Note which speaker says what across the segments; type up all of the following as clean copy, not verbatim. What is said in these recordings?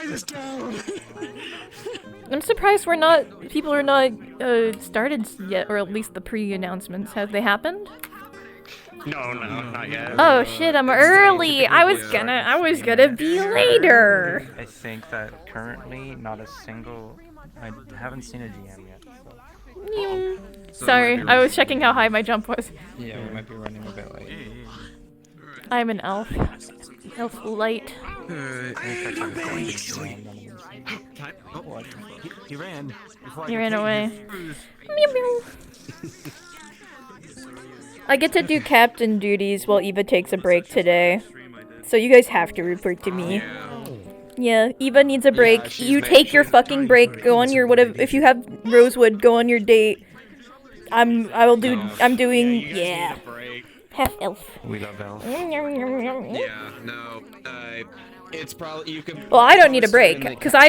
Speaker 1: write this down.
Speaker 2: I'm surprised people are not started yet, or at least the pre-announcements. Have they happened?
Speaker 3: No, not yet.
Speaker 2: Oh shit, I'm early. I was gonna be later.
Speaker 4: I think that currently not a single. I haven't seen a GM yet. So.
Speaker 2: Sorry, I was checking how high my jump was.
Speaker 4: Yeah, we might be running a bit late.
Speaker 2: I'm an elf. Elf light.
Speaker 1: He ran.
Speaker 2: He ran away. Meow meow. I get to do captain duties while Eva takes a break today. So you guys have to report to me. Yeah, Eva needs a break. You take your fucking break. Go on your whatever. If you have Rosewood, go on your date. I'm doing. Yeah. Half elf.
Speaker 4: We love elf.
Speaker 5: Yeah, no. It's probably you can.
Speaker 2: Well, I don't need a break because I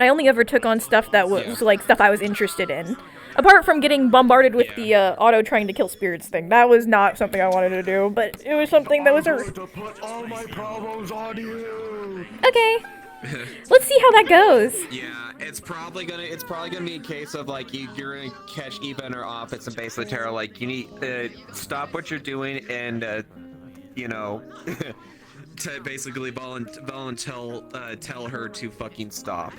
Speaker 2: only ever took on stuff that was like stuff I was interested in. Apart from getting bombarded with the auto trying to kill spirits thing, that was not something I wanted to do. But it was something that was
Speaker 1: to put all my problems on you.
Speaker 2: Okay. Let's see how that goes.
Speaker 5: Yeah, it's probably gonna be a case of like you're gonna catch Eva in her office and basically tell her like you need to stop what you're doing and you know to basically tell her to fucking stop.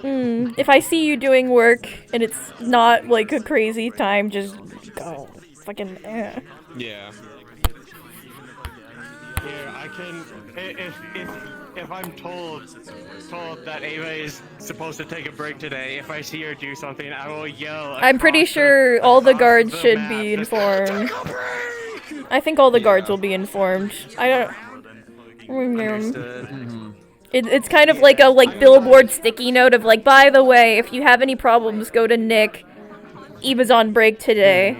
Speaker 2: If I see you doing work and it's not like a crazy time, just go. Fucking.
Speaker 5: Yeah.
Speaker 3: Here, I can. If I'm told that Ava is supposed to take a break today, if I see her do something, I will yell.
Speaker 2: I'm pretty sure all the guards should be informed. I think all the guards will be informed. I don't. It's kind of like a billboard sticky note of like, by the way, if you have any problems, go to Nick. Eva's on break today.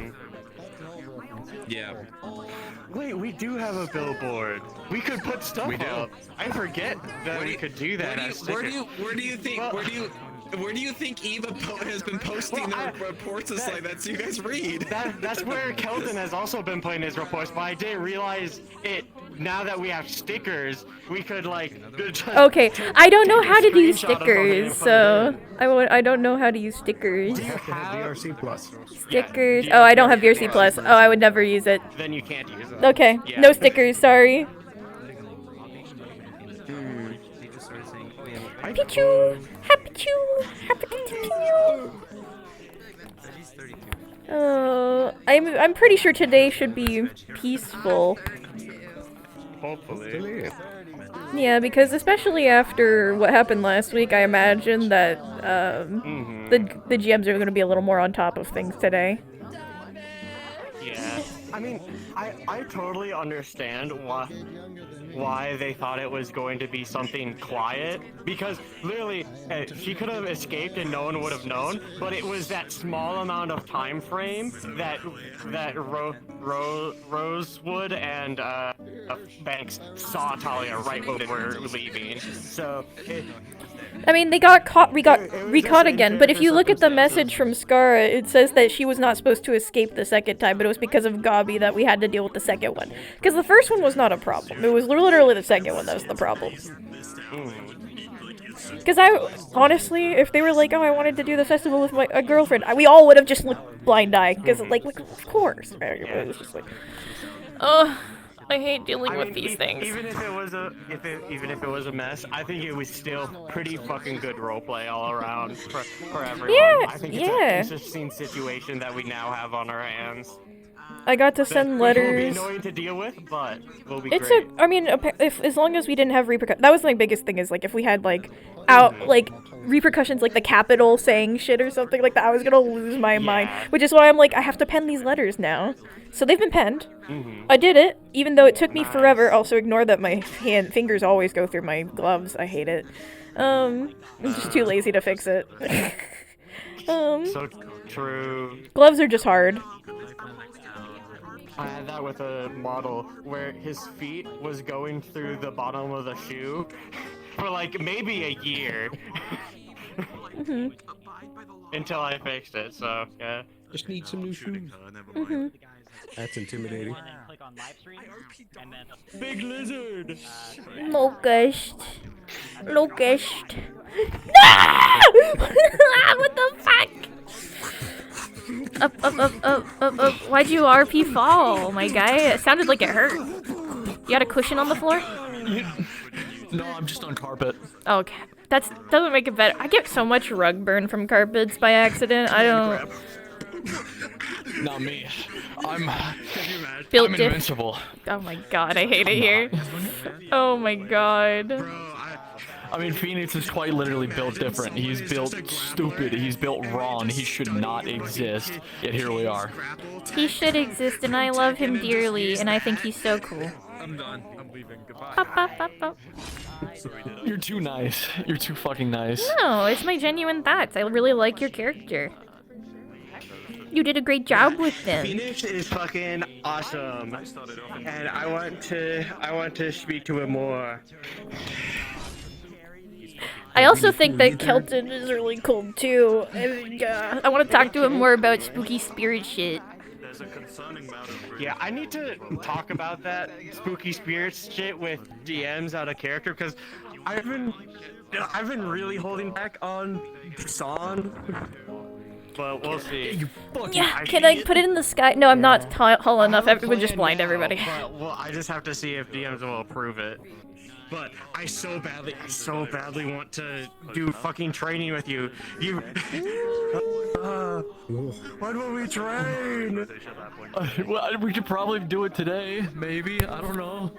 Speaker 5: Yeah.
Speaker 3: Wait, we do have a billboard. We could put stuff up. I forget that we could do that.
Speaker 5: Where do you think Eva has been posting their reports like that so you guys read?
Speaker 3: That's where Kelton has also been putting his reports, but I didn't realize it. Now that we have stickers, we could like.
Speaker 2: Okay, I don't know how to do stickers, so I don't know how to use stickers.
Speaker 1: DRC plus.
Speaker 2: Stickers. Oh, I don't have DRC plus. Oh, I would never use it.
Speaker 3: Then you can't use it.
Speaker 2: Okay, no stickers. Sorry. Pichu! Happy Chew! Happy continue! I'm pretty sure today should be peaceful.
Speaker 3: Hopefully.
Speaker 2: Yeah, because especially after what happened last week, I imagine that the GMs are going to be a little more on top of things today.
Speaker 3: Yeah. I mean, I totally understand why they thought it was going to be something quiet, because literally she could have escaped and no one would have known, but it was that small amount of time frame that Rosewood and Banks saw Talia right when they were leaving. So
Speaker 2: I mean, we got recaught again, but if you look at the message from Skara, it says that she was not supposed to escape the second time, but it was because of Gabi that we had to deal with the second one. Because the first one was not a problem. It was literally the second one that was the problem. Because honestly, if they were like, oh, I wanted to do the festival with a girlfriend, we all would have just looked blind-eyed, because, like, of course. It was just like, oh, I hate dealing with these things.
Speaker 3: Even if it was a mess, I think it was still pretty fucking good roleplay all around for everyone.
Speaker 2: Yeah,
Speaker 3: I think it's an interesting situation that we now have on our hands.
Speaker 2: I got to send letters.
Speaker 3: It will be annoying to deal with, but will be
Speaker 2: great. I mean, as long as we didn't have repercussions. That was my biggest thing, is like if we had like repercussions, like the Capitol saying shit or something like that, I was gonna lose my mind. Which is why I'm like, I have to pen these letters now. So they've been penned. I did it, even though it took me forever. Also, ignore that my fingers always go through my gloves. I hate it. I'm just too lazy to fix it.
Speaker 3: So true.
Speaker 2: Gloves are just hard.
Speaker 3: I had that with a model where his feet was going through the bottom of the shoe for like maybe a year. Until I fixed it, so yeah.
Speaker 1: Just need some new shoes. That's intimidating.
Speaker 3: Big lizard.
Speaker 2: Locust. Locust. No! What the fuck? Up. Why'd you RP fall, my guy? It sounded like it hurt. You got a cushion on the floor?
Speaker 1: No, I'm just on carpet.
Speaker 2: Okay. That doesn't make it better. I get so much rug burn from carpets by accident. I don't...
Speaker 1: Not me. I'm
Speaker 2: Built
Speaker 1: invincible.
Speaker 2: Oh my god, I hate it here. Oh my god.
Speaker 1: I mean, Phoenix is quite literally built different. He's built stupid. He's built wrong. He should not exist. Yet here we are.
Speaker 2: He should exist, and I love him dearly, and I think he's so cool.
Speaker 5: I'm done. I'm leaving. Goodbye.
Speaker 2: Up.
Speaker 1: You're too nice. You're too fucking nice.
Speaker 2: No, it's my genuine thoughts. I really like your character. You did a great job with them.
Speaker 3: Phoenix is fucking awesome, and I want to speak to him more.
Speaker 2: I also think that Kelton is really cool too. I want to talk to him more about spooky spirit shit.
Speaker 3: Yeah, I need to talk about that spooky spirits shit with DMs out of character because I've been really holding back on the song. But we'll see.
Speaker 2: Yeah, can I put it in the sky? No, I'm not tall enough. Everyone just blind everybody.
Speaker 3: But, well, I just have to see if DMs will approve it. But I so badly want to do fucking training with you. When will we train?
Speaker 1: Well, we could probably do it today, maybe. I don't know.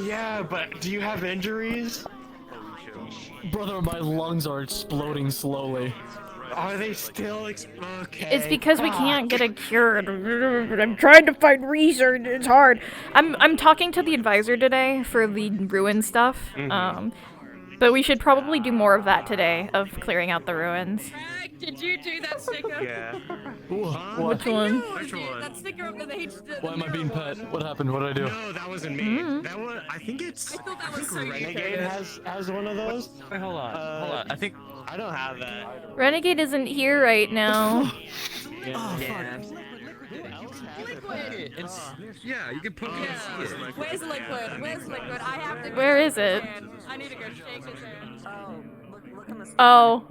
Speaker 3: Yeah, but do you have injuries?
Speaker 1: Brother, my lungs are exploding slowly.
Speaker 3: Are they still okay?
Speaker 2: It's because we can't get a cure. I'm trying to find research. It's hard. I'm talking to the advisor today for the ruin stuff. But we should probably do more of that today, of clearing out the ruins.
Speaker 6: Did you do that sticker?
Speaker 3: Yeah.
Speaker 2: Which one?
Speaker 3: Which one?
Speaker 6: That sticker of the H.
Speaker 1: Why am I being pet? What happened? What did I do?
Speaker 3: No, that wasn't me. That was. I think it's.
Speaker 6: I thought that was so
Speaker 3: Renegade has one of those.
Speaker 4: Wait, hold on. I think
Speaker 3: I don't have that.
Speaker 2: Renegade isn't here right now.
Speaker 5: Yeah, you can put it in.
Speaker 6: Where's the liquid? Where's the liquid? I have to go.
Speaker 2: Where is it?
Speaker 6: I need to go shake his hand.
Speaker 2: Oh.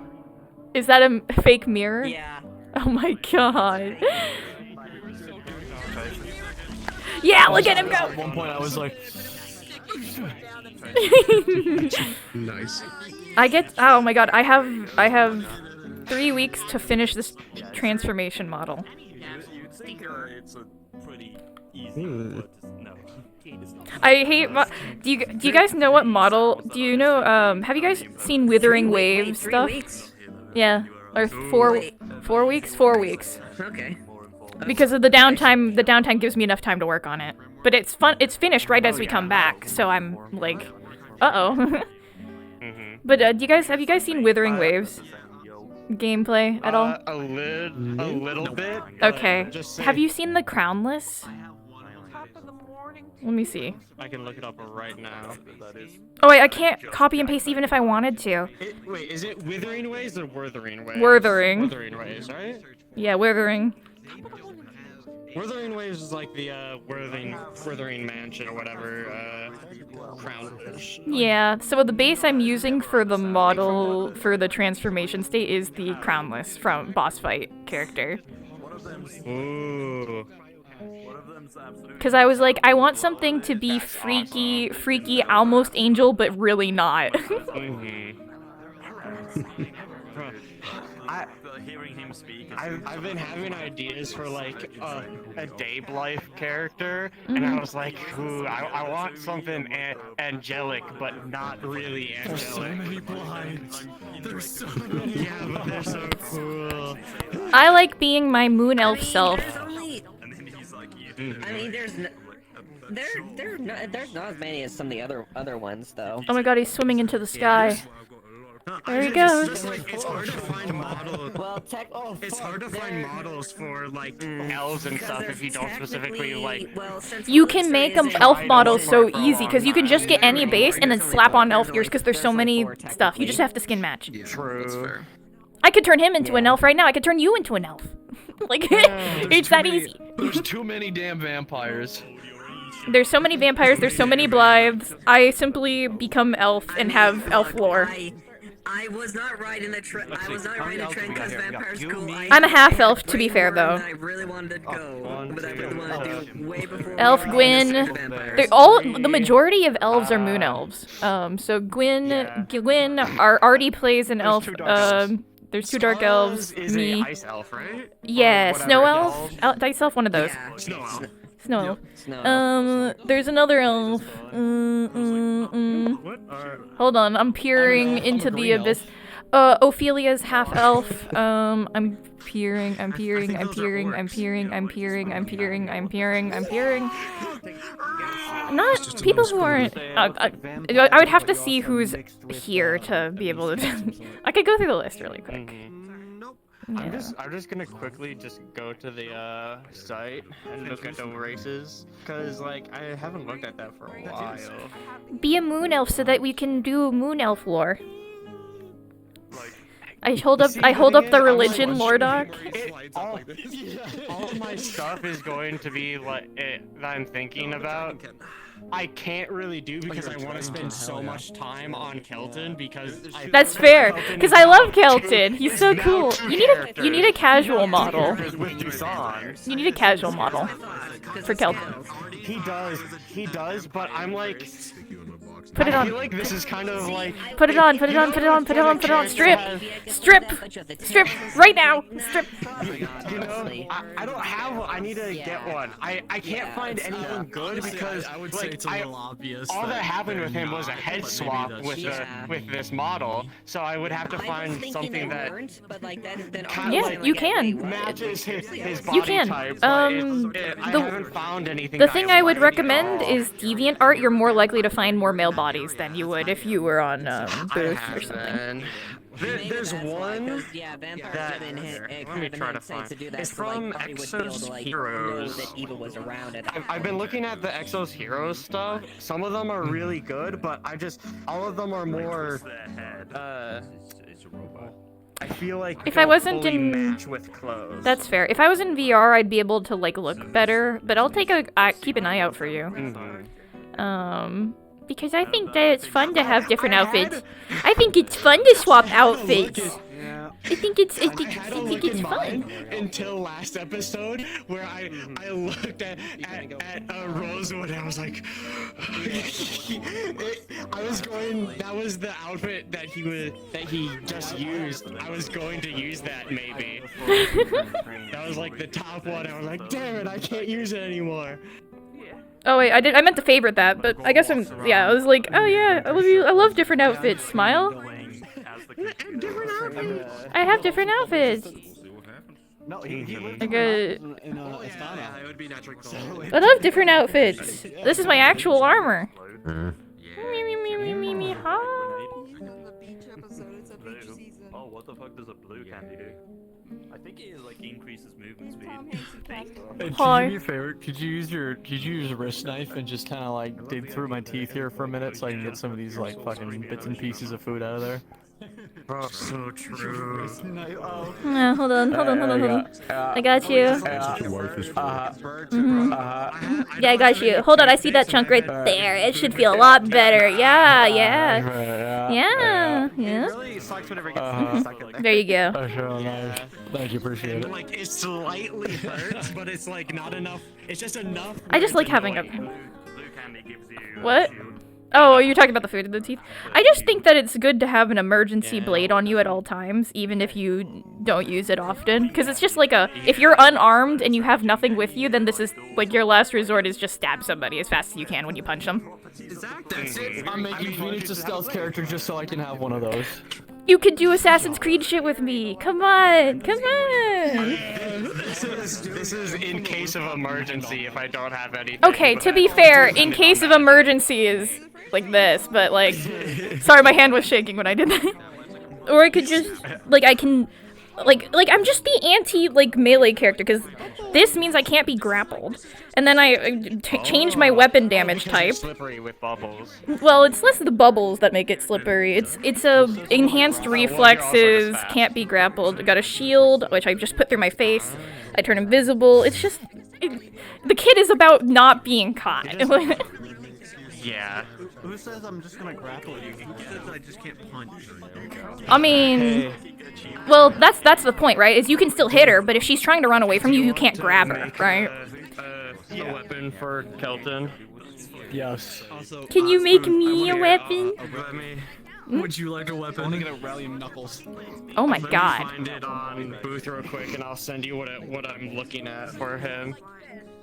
Speaker 2: Is that a fake mirror?
Speaker 6: Yeah.
Speaker 2: Oh my god. Yeah, look at him go!
Speaker 1: At one point I was like...
Speaker 5: Nice.
Speaker 2: Oh my god, I have 3 weeks to finish this transformation model. I hate do you guys know what model? Do you know have you guys seen Withering Waves stuff? Yeah. Or 4 weeks? 4 weeks.
Speaker 6: Okay.
Speaker 2: Because of the downtime gives me enough time to work on it. But it's it's finished right as we come back, so I'm like, uh-oh. But have you guys seen Withering Waves gameplay at all?
Speaker 3: A little bit.
Speaker 2: Okay.
Speaker 3: Just
Speaker 2: Have you seen the Crownless? Let me see.
Speaker 3: I can look it up right now.
Speaker 2: Oh wait, I can't copy and paste even if I wanted to.
Speaker 3: Wait, is it Withering Ways or Worthering Ways?
Speaker 2: Worthering.
Speaker 3: Worthering Ways, right?
Speaker 2: Yeah, Withering.
Speaker 3: Worthering Ways is like the Worthering Mansion or whatever. Crown.
Speaker 2: Yeah, so the base I'm using for the model for the transformation state is the Crownless from boss fight character.
Speaker 3: Ooh.
Speaker 2: Because I was like, I want something to be freaky, almost angel, but really not.
Speaker 3: I've been having ideas for like a Dave Life character, and I was like, ooh, I want something angelic, but not really angelic.
Speaker 1: There's so many blinds. There's so many.
Speaker 3: Yeah, but they're so cool.
Speaker 2: I like being my moon elf self.
Speaker 7: I mean, there's not as many as some of the other ones, though.
Speaker 2: Oh my god, he's swimming into the sky. There he goes.
Speaker 3: Just, like, it's hard to find models.
Speaker 7: Well,
Speaker 3: It's hard to find models for like elves and stuff if you don't specifically like.
Speaker 2: You can make elf models so easy because you can just get any base and then slap on elf ears because there's so many stuff. You just have to skin match.
Speaker 3: True.
Speaker 2: I could turn him into an elf right now. I could turn you into an elf. Like, it's that easy.
Speaker 1: There's too many damn vampires.
Speaker 2: There's so many vampires, there's so many Blythes. I simply become elf and have elf lore.
Speaker 8: I was not riding the trend. I was not riding the trend because vampires cool.
Speaker 2: I'm a half elf, to be fair, though.
Speaker 8: I really wanted to go, but I really wanted to do way before.
Speaker 2: Elf, Gwyn. The majority of elves are moon elves. So Gwyn already plays an elf. There's 2 dark elves.
Speaker 3: Is
Speaker 2: Me.
Speaker 3: a ice elf, right?
Speaker 2: Yeah, snow elf. Dice elf, one of those.
Speaker 8: Yeah.
Speaker 3: Snow elf.
Speaker 2: Snow elf.
Speaker 8: Snow.
Speaker 2: There's another elf. Hold on, I'm peering into the abyss. Ophelia's half elf. I'm peering. Not people who aren't. I would have to see who's here to be able to. I could go through the list really quick.
Speaker 3: I'm just gonna quickly just go to the site and look at the races, cause like I haven't looked at that for a while.
Speaker 2: Be a moon elf so that we can do moon elf lore. I hold up the religion lore doc.
Speaker 3: All of my stuff is going to be like that I'm thinking about. I can't really do because I want to spend so much time on Kelton because
Speaker 2: That's fair, because I love Kelton. He's so cool. You need a casual model. You need a casual model for Kelton.
Speaker 3: He does, but I'm like,
Speaker 2: Put it
Speaker 3: I
Speaker 2: on.
Speaker 3: feel like this is kind of like
Speaker 2: Put it on. Strip. Right now. Strip.
Speaker 3: You know, I don't have one. I need to get one. I can't find anyone good because like all that happened with him was a head swap with this model, so I would have to find something that
Speaker 2: You can.
Speaker 3: matches his body
Speaker 2: You can.
Speaker 3: type. But I haven't found anything.
Speaker 2: The
Speaker 3: that
Speaker 2: thing I would
Speaker 3: like
Speaker 2: recommend
Speaker 3: at all.
Speaker 2: is deviant art. You're more likely to find more male bodies than you would if you were on Booth or something.
Speaker 3: There's one
Speaker 8: Yeah, vampires
Speaker 3: that
Speaker 8: have been
Speaker 3: let me try to find.
Speaker 8: to do that.
Speaker 3: It's
Speaker 8: so, like,
Speaker 3: from
Speaker 8: nobody would be able
Speaker 3: Exos
Speaker 8: to, like,
Speaker 3: Heroes.
Speaker 8: know that evil was around at
Speaker 3: I've been looking at the Exos Heroes stuff. Some of them are really good, but all of them are more. I feel like
Speaker 2: If I
Speaker 3: don't
Speaker 2: wasn't
Speaker 3: fully
Speaker 2: in-
Speaker 3: match with clothes.
Speaker 2: That's fair. If I was in VR, I'd be able to like look better, but I'll keep an eye out for you. Because I think that it's fun to have different outfits. I think it's fun to swap outfits. I think it's fun.
Speaker 3: Until last episode, where I looked at Rosewood and I was like, that was the outfit that he just used. I was going to use that maybe. That was like the top one. I was like, damn it, I can't use it anymore.
Speaker 2: Oh wait, I meant to favorite that, but I guess I was like, oh yeah, I love different outfits. Smile. I have different outfits.
Speaker 3: No, he
Speaker 2: I love different outfits. This is my actual armor. Me, huh?
Speaker 9: Oh, what the fuck does a blue candy do? I think it like increases movement speed.
Speaker 1: Could
Speaker 2: Hi.
Speaker 1: you do me a favor? Could you use your wrist knife and just kind of like dig through my teeth here for a minute so I can get some of these like fucking bits and pieces of food out of there?
Speaker 3: Bro, so true.
Speaker 2: Hold on. I got you. Yeah, I got you. Hold on, I see that chunk right there. It should feel a lot better. Yeah.
Speaker 3: It really sucks whenever it gets stuck in there.
Speaker 2: There you go.
Speaker 1: Oh, sure, nice. Thank you, appreciate it.
Speaker 3: Like it slightly hurts, but it's like not enough. It's just enough.
Speaker 2: I just like having a.
Speaker 9: Blue candy gives you
Speaker 2: What? Oh, you're talking about the food in the teeth. I just think that it's good to have an emergency blade on you at all times, even if you don't use it often. Because it's just like if you're unarmed and you have nothing with you, then this is like your last resort is just stab somebody as fast as you can when you punch them.
Speaker 1: That's it. I'm making Phoenix a stealth character just so I can have one of those.
Speaker 2: You could do Assassin's Creed shit with me. Come on.
Speaker 3: This is in case of emergency if I don't have anything.
Speaker 2: Okay, to be fair, in case of emergency is like this, but like, sorry, my hand was shaking when I did that. Or I could just, like, I can, like I'm just the melee character, because this means I can't be grappled. And then I change my weapon damage type.
Speaker 3: Slippery with bubbles.
Speaker 2: Well, it's less the bubbles that make it slippery. It's enhanced reflexes, can't be grappled. I got a shield, which I just put through my face. I turn invisible. It's the kid is about not being caught.
Speaker 3: Yeah.
Speaker 9: Who says I'm just gonna grapple you? Who says I just can't punch?
Speaker 2: I mean, well, that's the point, right? Is you can still hit her, but if she's trying to run away from you, you can't grab her, right?
Speaker 3: A weapon for Kelton.
Speaker 1: Yes.
Speaker 2: Can you make me a weapon?
Speaker 3: Let me.
Speaker 1: Would you like a weapon? I'm gonna get a rallying knuckles.
Speaker 2: Oh my
Speaker 3: Let me
Speaker 2: god.
Speaker 3: find it on Booth real quick, and I'll send you what I'm looking at for him.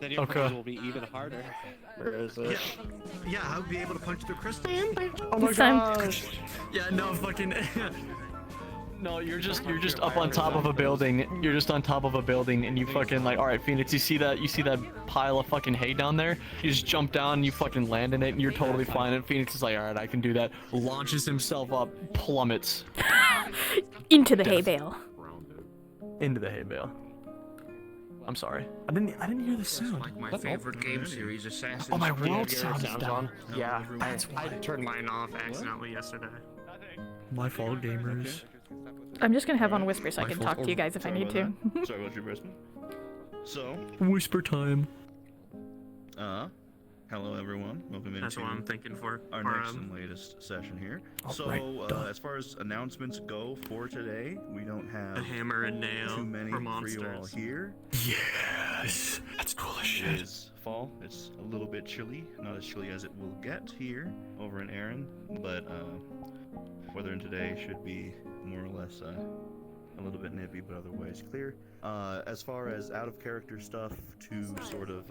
Speaker 10: Then your
Speaker 1: Okay.
Speaker 10: punches will be even harder.
Speaker 3: Where is it?
Speaker 9: Yeah, I'll be able to punch through crystal.
Speaker 3: Oh my
Speaker 2: This time-
Speaker 3: gosh.
Speaker 1: Yeah, no fucking. No, you're just up on top of a building. You're just on top of a building, and you fucking like, all right, Phoenix, you see that pile of fucking hay down there? You just jump down, and you fucking land in it, and you're totally fine. And Phoenix is like, all right, I can do that. Launches himself up, plummets
Speaker 2: Into the hay bale.
Speaker 1: into the hay bale. I'm sorry. I didn't hear the sound.
Speaker 10: Like my favorite game series, Assassin's
Speaker 1: Oh, my
Speaker 10: Creed.
Speaker 1: world sound is
Speaker 3: Sounds
Speaker 1: down.
Speaker 3: on. Yeah, I turned mine off accidentally yesterday.
Speaker 1: My fault, gamers.
Speaker 2: I'm just gonna have on whisper so I can talk to you guys if I need to.
Speaker 11: Sorry about your Brisbane. So,
Speaker 1: Whisper time.
Speaker 11: hello everyone. Welcome
Speaker 9: That's
Speaker 11: into
Speaker 9: what I'm thinking for.
Speaker 11: our next and latest session here. As far as announcements go for today, we don't have
Speaker 9: A hammer and nail
Speaker 11: too many
Speaker 9: for
Speaker 11: for you all
Speaker 9: monsters.
Speaker 11: here.
Speaker 1: Yes, that's cool as
Speaker 11: It
Speaker 1: shit.
Speaker 11: is fall. It's a little bit chilly. Not as chilly as it will get here over in Erin, but weather in today should be more or less a little bit nippy, but otherwise clear. As far as out of character stuff to sort of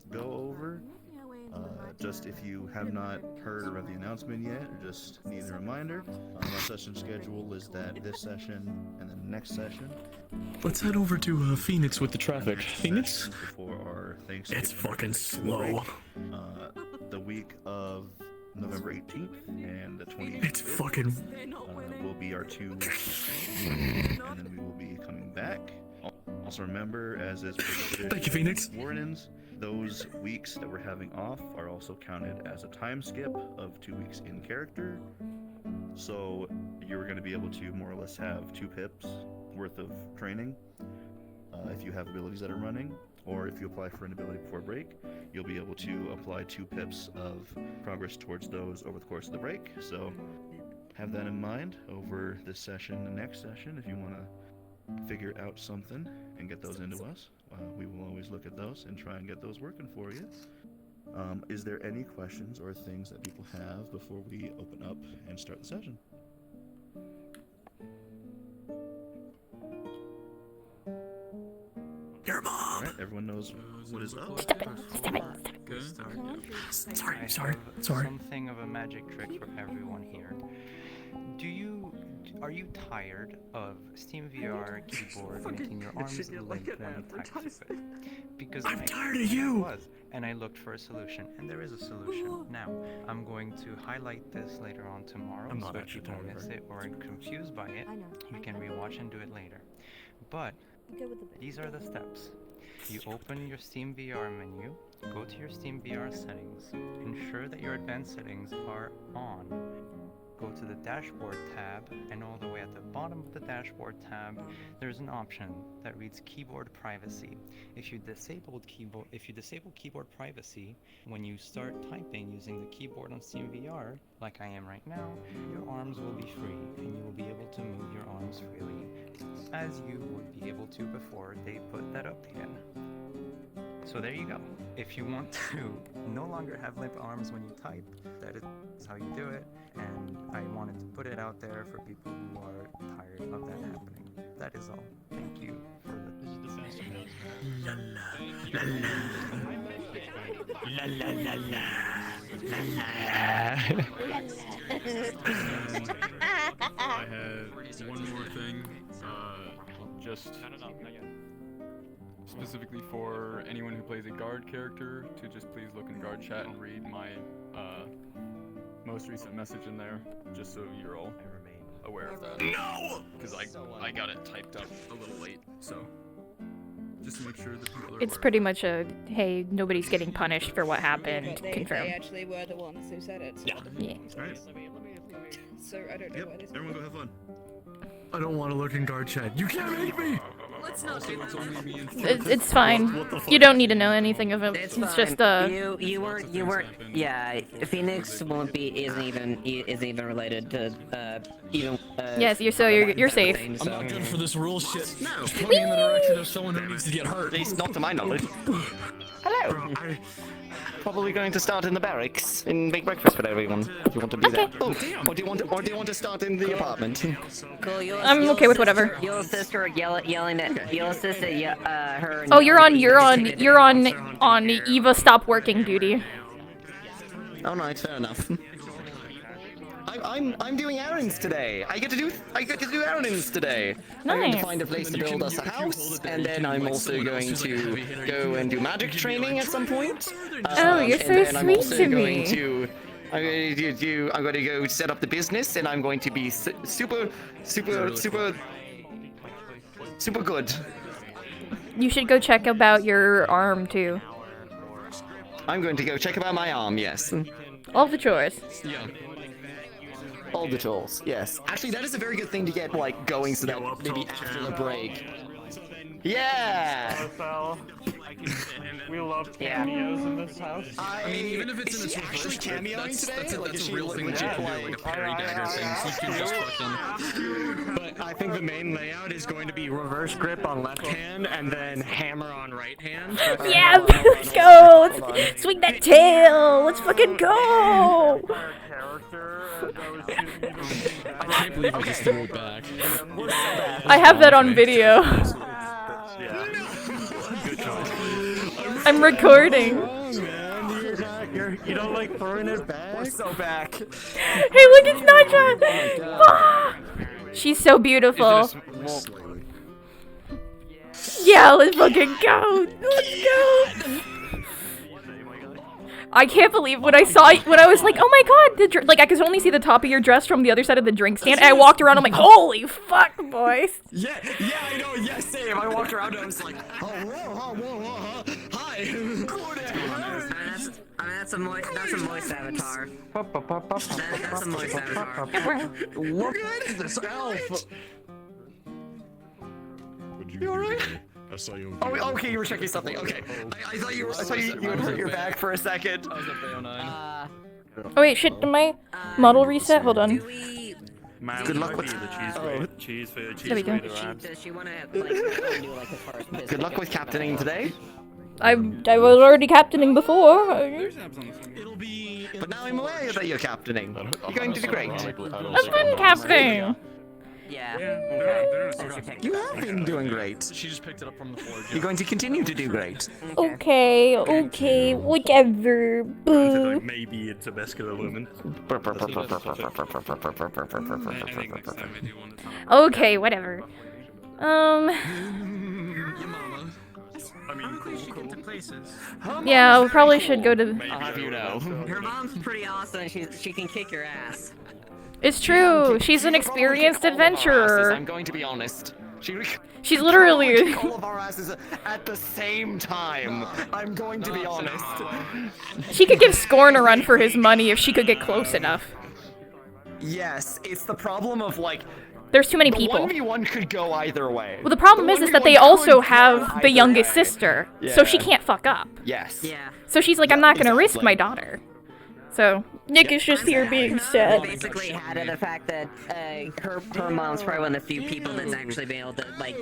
Speaker 11: go over, just if you have not heard or read the announcement yet, or just need a reminder, our session schedule is that this session and then the next session.
Speaker 1: Let's head over to Phoenix with the traffic.
Speaker 11: next
Speaker 1: Phoenix?
Speaker 11: session before our Thanksgiving.
Speaker 1: It's fucking
Speaker 11: break,
Speaker 1: slow.
Speaker 11: the week of November 18th and the 25th.
Speaker 1: It's fucking.
Speaker 11: Will be our 2 weeks, and then we will be coming back. Also remember, as is
Speaker 1: Thank you, Phoenix.
Speaker 11: Wardens, those weeks that we're having off are also counted as a time skip of 2 weeks in character. So you're going to be able to more or less have 2 pips worth of training if you have abilities that are running, or if you apply for an ability before break, you'll be able to apply 2 pips of progress towards those over the course of the break. So have that in mind over this session and next session if you want to figure out something and get those into us. We will always look at those and try and get those working for you. Is there any questions or things that people have before we open up and start the session?
Speaker 1: Your mom.
Speaker 11: All right, everyone knows what is up.
Speaker 2: Stop it. Stop it. Stop it.
Speaker 1: Sorry.
Speaker 4: Something of a magic trick for everyone here. Are you tired of Steam VR keyboard making your arms limp when you type to it? Because
Speaker 1: I'm tired of you.
Speaker 4: Was, and I looked for a solution, and there is a solution. Now, I'm going to highlight this later on tomorrow,
Speaker 1: I'm not
Speaker 4: so if
Speaker 1: actually
Speaker 4: you don't
Speaker 1: tired of
Speaker 4: miss it or are confused by it, you can rewatch and do it later. But these are the steps. You open your Steam VR menu, go to your Steam VR settings, ensure that your advanced settings are on. Go to the dashboard tab, and all the way at the bottom of the dashboard tab, there's an option that reads keyboard privacy. If you disable keyboard privacy, when you start typing using the keyboard on Steam VR, like I am right now, your arms will be free, and you will be able to move your arms freely, as you would be able to before they put that update in. So there you go. If you want to no longer have limp arms when you type, that is how you do it, and I wanted to put it out there for people who are tired of that happening. That is all. Thank you for this is the best
Speaker 1: La la la la
Speaker 9: I had one more thing. Just specifically for anyone who plays a guard character to just please look in guard chat and read my most recent message in there, just so you're all aware of that.
Speaker 1: No!
Speaker 9: Because I got it typed up a little late, so just to make sure that people are
Speaker 2: It's
Speaker 9: aware.
Speaker 2: pretty much a, hey, nobody's getting punished for what happened. Confirm.
Speaker 6: They actually were the ones who said it.
Speaker 2: Yeah.
Speaker 11: Alright.
Speaker 6: So I don't know why this.
Speaker 11: Everyone go have fun.
Speaker 1: I don't want to look in guard chat. You can't make me!
Speaker 8: That's not good.
Speaker 2: It's fine. You don't need to know anything of it. It's just
Speaker 7: You weren't. Yeah, Phoenix isn't even related to even.
Speaker 2: Yes, you're safe.
Speaker 1: I'm not good for this rule shit.
Speaker 8: No.
Speaker 1: Just put me in the direction of someone who needs to get hurt.
Speaker 3: At least not to my knowledge. Hello. Probably going to start in the barracks and make breakfast for everyone. If you want to do that. Oh, or do you want to start in the apartment?
Speaker 7: Cool,
Speaker 2: I'm okay with whatever.
Speaker 7: Your sister yelling at your sister. Her.
Speaker 2: Oh, you're on Eva stop working duty.
Speaker 3: Oh no, fair enough. I'm doing errands today. I get to do errands today. I'm going to
Speaker 2: Nice.
Speaker 3: find a place to build us a house, and then I'm also going to go and do magic training at some point.
Speaker 2: Oh, you're so
Speaker 3: and then I'm
Speaker 2: sweet
Speaker 3: also
Speaker 2: to
Speaker 3: going
Speaker 2: me.
Speaker 3: to I'm going to go set up the business, and I'm going to be super good.
Speaker 2: You should go check about your arm too.
Speaker 3: I'm going to go check about my arm. Yes.
Speaker 2: All the chores.
Speaker 3: Yeah. All the tools, yes. Actually, that is a very good thing to get, like, going so that maybe after the break. Yeah! We love cameos in this house. I mean, even if it's in a actually cameoing today,
Speaker 9: that's a real thing that you can do, like a parry dagger thing, so you can just fucking...
Speaker 3: But I think the main layout is going to be reverse grip on left hand and then hammer on right hand.
Speaker 2: Yeah, let's go! Let's swing that tail! Let's fucking go!
Speaker 9: I can't believe I just threw it back.
Speaker 2: I have that on video. I'm recording.
Speaker 3: You don't like throwing it back? We're so back.
Speaker 2: Hey, look, it's Naja! Ah! She's so beautiful. Yeah, let's fucking go! Let's go! I can't believe when I was like, oh my god, like I could only see the top of your dress from the other side of the drink stand, and I walked around, I'm like, holy fuck, boys.
Speaker 3: Yeah, I know, yeah, same. I walked around and I was like, hi.
Speaker 7: That's a moist avatar. That's a moist avatar.
Speaker 3: Look at this elf. You alright?
Speaker 11: I saw you.
Speaker 3: Oh, okay, you were checking something. Okay, I thought you would hurt your back for a second.
Speaker 2: Oh wait, shit, did my model reset? Hold on.
Speaker 3: Good luck with
Speaker 2: There we go.
Speaker 3: Good luck with captaining today.
Speaker 2: I was already captaining before.
Speaker 3: But now I'm aware that you're captaining. You're going to do great.
Speaker 2: I've been captaining.
Speaker 7: Yeah.
Speaker 3: You have been doing great.
Speaker 9: She just picked it up from the floor.
Speaker 3: You're going to continue to do great.
Speaker 2: Okay, whatever. Boo.
Speaker 11: Maybe it's a muscular woman.
Speaker 2: Okay, whatever. Yeah, we probably should go to.
Speaker 3: I'll have you know.
Speaker 7: Her mom's pretty awesome. She can kick your ass.
Speaker 2: It's true. She's an experienced adventurer.
Speaker 3: I'm going to be honest.
Speaker 2: She's literally.
Speaker 3: All of our asses at the same time. I'm going to be honest.
Speaker 2: She could give Scorn a run for his money if she could get close enough.
Speaker 3: Yes, it's the problem of like.
Speaker 2: There's too many people.
Speaker 3: The 1v1 could go either way.
Speaker 2: Well, the problem is that they also have the youngest sister, so she can't fuck up.
Speaker 3: Yes.
Speaker 7: Yeah.
Speaker 2: So she's like, I'm not gonna risk my daughter. So Nick is just here being sad.
Speaker 7: Basically added the fact that her mom's probably one of the few people that's actually been able to like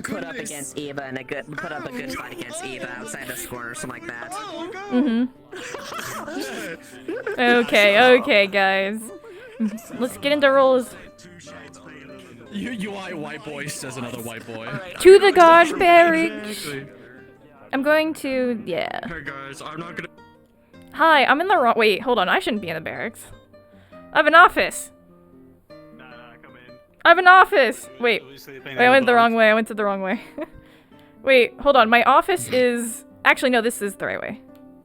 Speaker 7: put up against Eva and put up a good fight against Eva outside of Scorn or something like that.
Speaker 2: Okay, guys. Let's get into roles.
Speaker 9: UI white boy says another white boy.
Speaker 2: To the guard barracks. I'm going to, yeah.
Speaker 3: Hey guys, I'm not gonna.
Speaker 2: Hi, I'm in the wrong. Wait, hold on. I shouldn't be in the barracks. I have an office. I have an office. Wait, I went the wrong way. I went to the wrong way. Wait, hold on. My office is. Actually, no. This is the right way.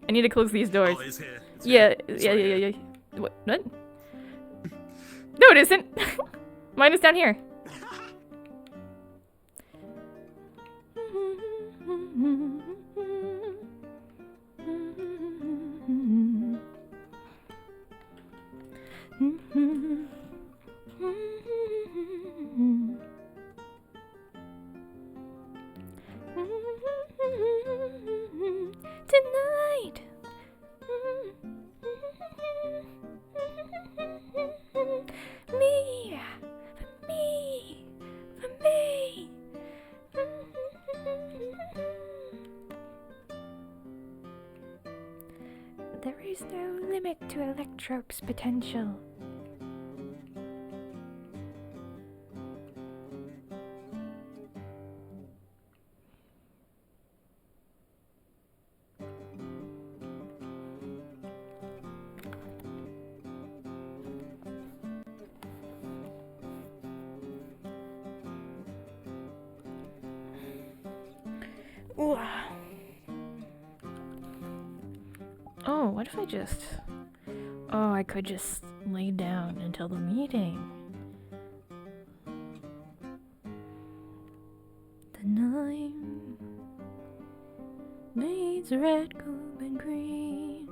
Speaker 2: I need to close these doors.
Speaker 11: Oh, it's here.
Speaker 2: Yeah. What? No, it isn't. Mine is down here. to Electrope's potential. Ooh. Oh, what if I just... Oh, I could just lay down until the meeting. The nine needs red, gold, and green.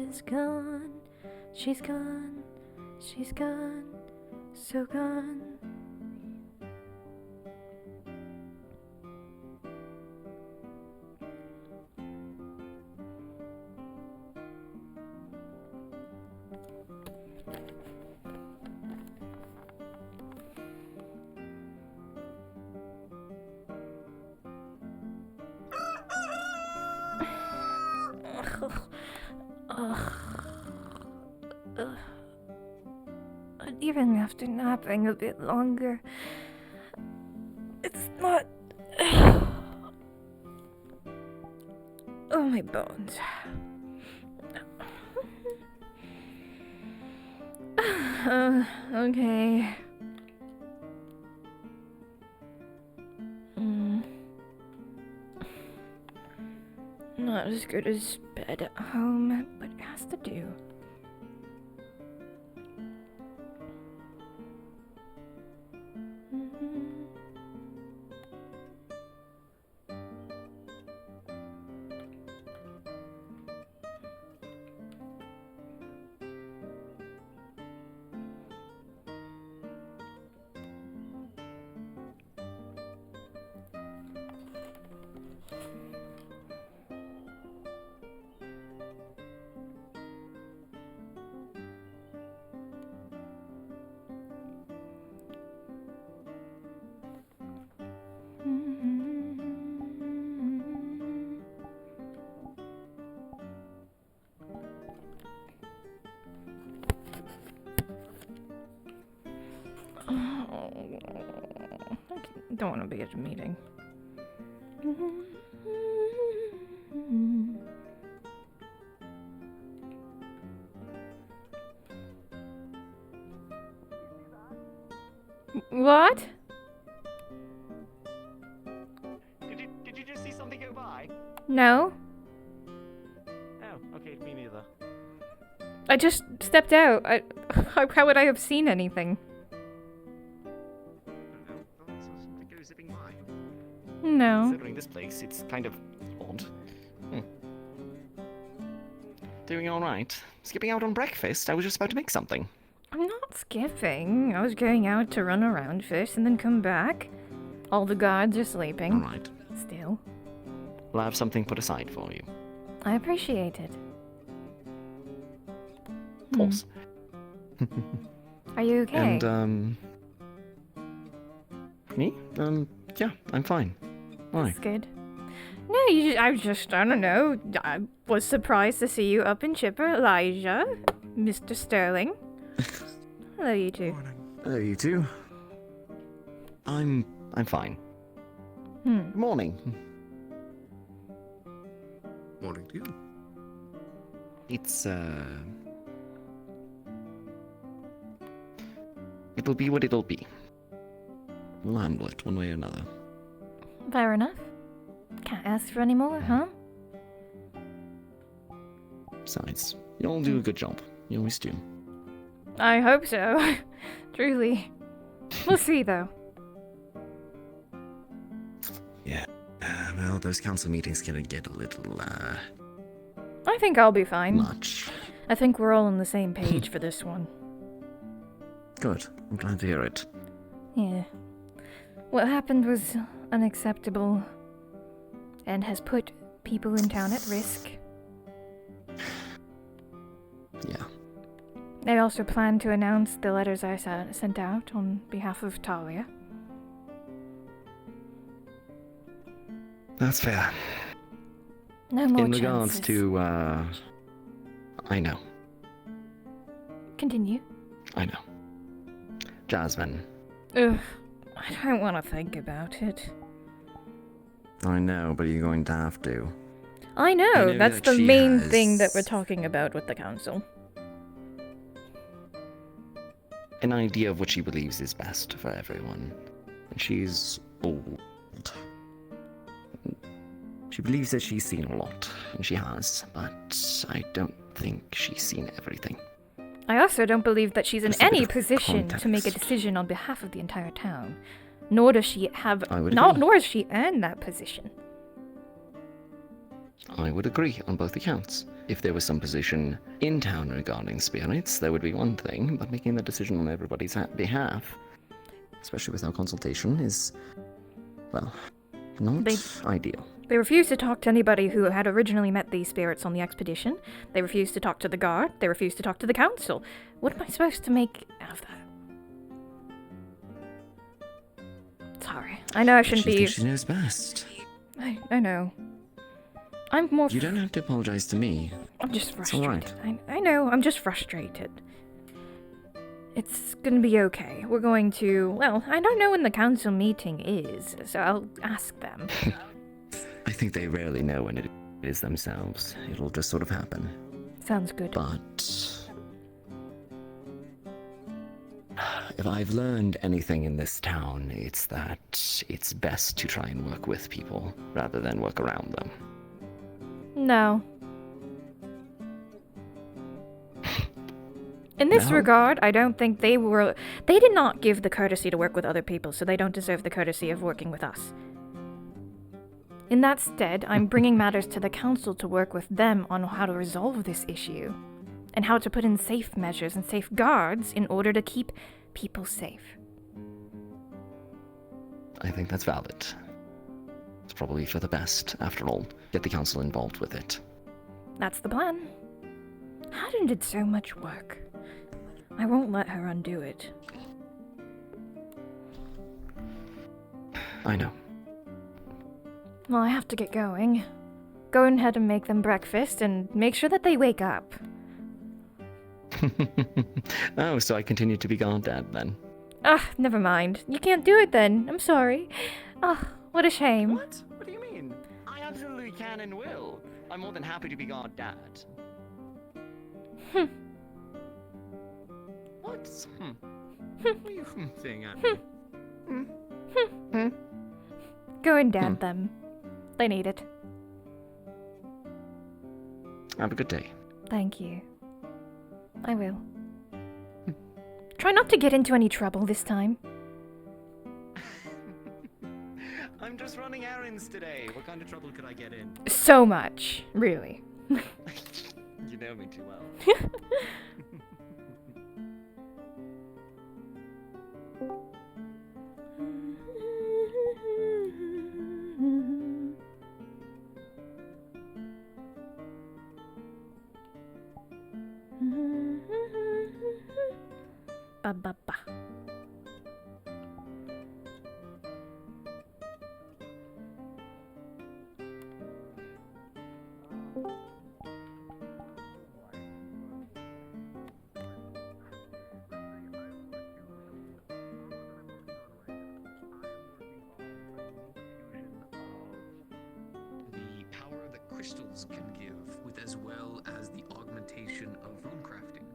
Speaker 2: Is gone, she's gone, she's gone, so gone. Even after napping a bit longer, it's not... Oh, my bones. Okay. Not as good as bed at home, but it has to do. Don't want to be at a meeting. What?
Speaker 3: Did you just see something go by?
Speaker 2: No.
Speaker 3: Oh, okay, me neither.
Speaker 2: I just stepped out. How would I have seen anything? No.
Speaker 3: Considering this place, it's kind of odd.
Speaker 1: Doing alright. Skipping out on breakfast? I was just about to make something.
Speaker 2: I'm not skipping. I was going out to run around first and then come back. All the guards are sleeping.
Speaker 1: Alright.
Speaker 2: Still.
Speaker 1: I'll have something put aside for you.
Speaker 2: I appreciate it.
Speaker 1: Of course.
Speaker 2: Are you okay?
Speaker 1: And, me? Yeah, I'm fine. Why?
Speaker 2: That's good. No, I don't know. I was surprised to see you up in Chipper, Elijah. Mr. Sterling. Hello, you two.
Speaker 1: Hello, you two. I'm fine. Morning.
Speaker 10: Morning to you.
Speaker 1: It's, it'll be what it'll be. We'll handle it one way or another.
Speaker 2: Fair enough. Can't ask for any more, huh?
Speaker 1: Besides, you all do a good job. You always do.
Speaker 2: I hope so. Truly. We'll see, though.
Speaker 1: Yeah. Well, those council meetings can get a little,
Speaker 2: I think I'll be fine.
Speaker 1: much.
Speaker 2: I think we're all on the same page for this one.
Speaker 1: Good. I'm glad to hear it.
Speaker 2: Yeah. What happened was unacceptable and has put people in town at risk.
Speaker 1: Yeah.
Speaker 2: They also plan to announce the letters I sent out on behalf of Talia.
Speaker 12: That's fair.
Speaker 2: No more
Speaker 12: In regards
Speaker 2: chances.
Speaker 12: to, I know.
Speaker 2: Continue.
Speaker 12: I know. Jasmine.
Speaker 2: Ugh, I don't want to think about it.
Speaker 12: I know, but you're going to have to.
Speaker 2: I know,
Speaker 12: know
Speaker 2: that's
Speaker 12: that
Speaker 2: the
Speaker 12: she
Speaker 2: main
Speaker 12: has-
Speaker 2: thing that we're talking about with the council.
Speaker 12: An idea of what she believes is best for everyone. And she's old. She believes that she's seen a lot, and she has, but I don't think she's seen everything.
Speaker 2: I also don't believe that she's in
Speaker 12: Just a bit
Speaker 2: any
Speaker 12: of
Speaker 2: position to make a
Speaker 12: context.
Speaker 2: decision on behalf of the entire town. Nor does she have
Speaker 12: I would
Speaker 2: not
Speaker 12: agree.
Speaker 2: nor has she earned that position.
Speaker 12: I would agree on both accounts. If there was some position in town regarding spirits, that would be one thing, but making the decision on everybody's behalf, especially without consultation, is, well, not ideal.
Speaker 2: They refused to talk to anybody who had originally met these spirits on the expedition. They refused to talk to the guard. They refused to talk to the council. What am I supposed to make out of that? Sorry. I know I shouldn't
Speaker 12: She
Speaker 2: be...
Speaker 12: thinks she knows best.
Speaker 2: I know. I'm more...
Speaker 12: You don't have to apologize to me.
Speaker 2: I'm just
Speaker 12: It's all
Speaker 2: frustrated.
Speaker 12: right.
Speaker 2: I know, I'm just frustrated. It's gonna be okay. We're going to... Well, I don't know when the council meeting is, so I'll ask them.
Speaker 12: I think they rarely know when it is themselves. It'll just sort of happen.
Speaker 2: Sounds good.
Speaker 12: But if I've learned anything in this town, it's that it's best to try and work with people rather than work around them.
Speaker 2: No. In this
Speaker 12: No?
Speaker 2: regard, I don't think they were... They did not give the courtesy to work with other people, so they don't deserve the courtesy of working with us. In that stead, I'm bringing matters to the council to work with them on how to resolve this issue, and how to put in safe measures and safeguards in order to keep people safe.
Speaker 12: I think that's valid. It's probably for the best, after all. Get the council involved with it.
Speaker 2: That's the plan. Haddon did so much work. I won't let her undo it.
Speaker 12: I know.
Speaker 2: Well, I have to get going. Go ahead and make them breakfast and make sure that they wake up.
Speaker 12: Oh, so I continue to be Goddad then.
Speaker 2: Ah, never mind. You can't do it then. I'm sorry. Ah, what a shame.
Speaker 12: What? What do you mean? I absolutely can and will. I'm more than happy to be Goddad. What? What are you saying at me?
Speaker 2: Go and dad them. They need it.
Speaker 12: Have a good day.
Speaker 2: Thank you. I will. Try not to get into any trouble this time.
Speaker 12: I'm just running errands today. What kind of trouble could I get in?
Speaker 2: So much, really.
Speaker 12: You know me too well.
Speaker 2: Ba ba ba.
Speaker 13: The power that crystals can give, with as well as the augmentation of runecrafting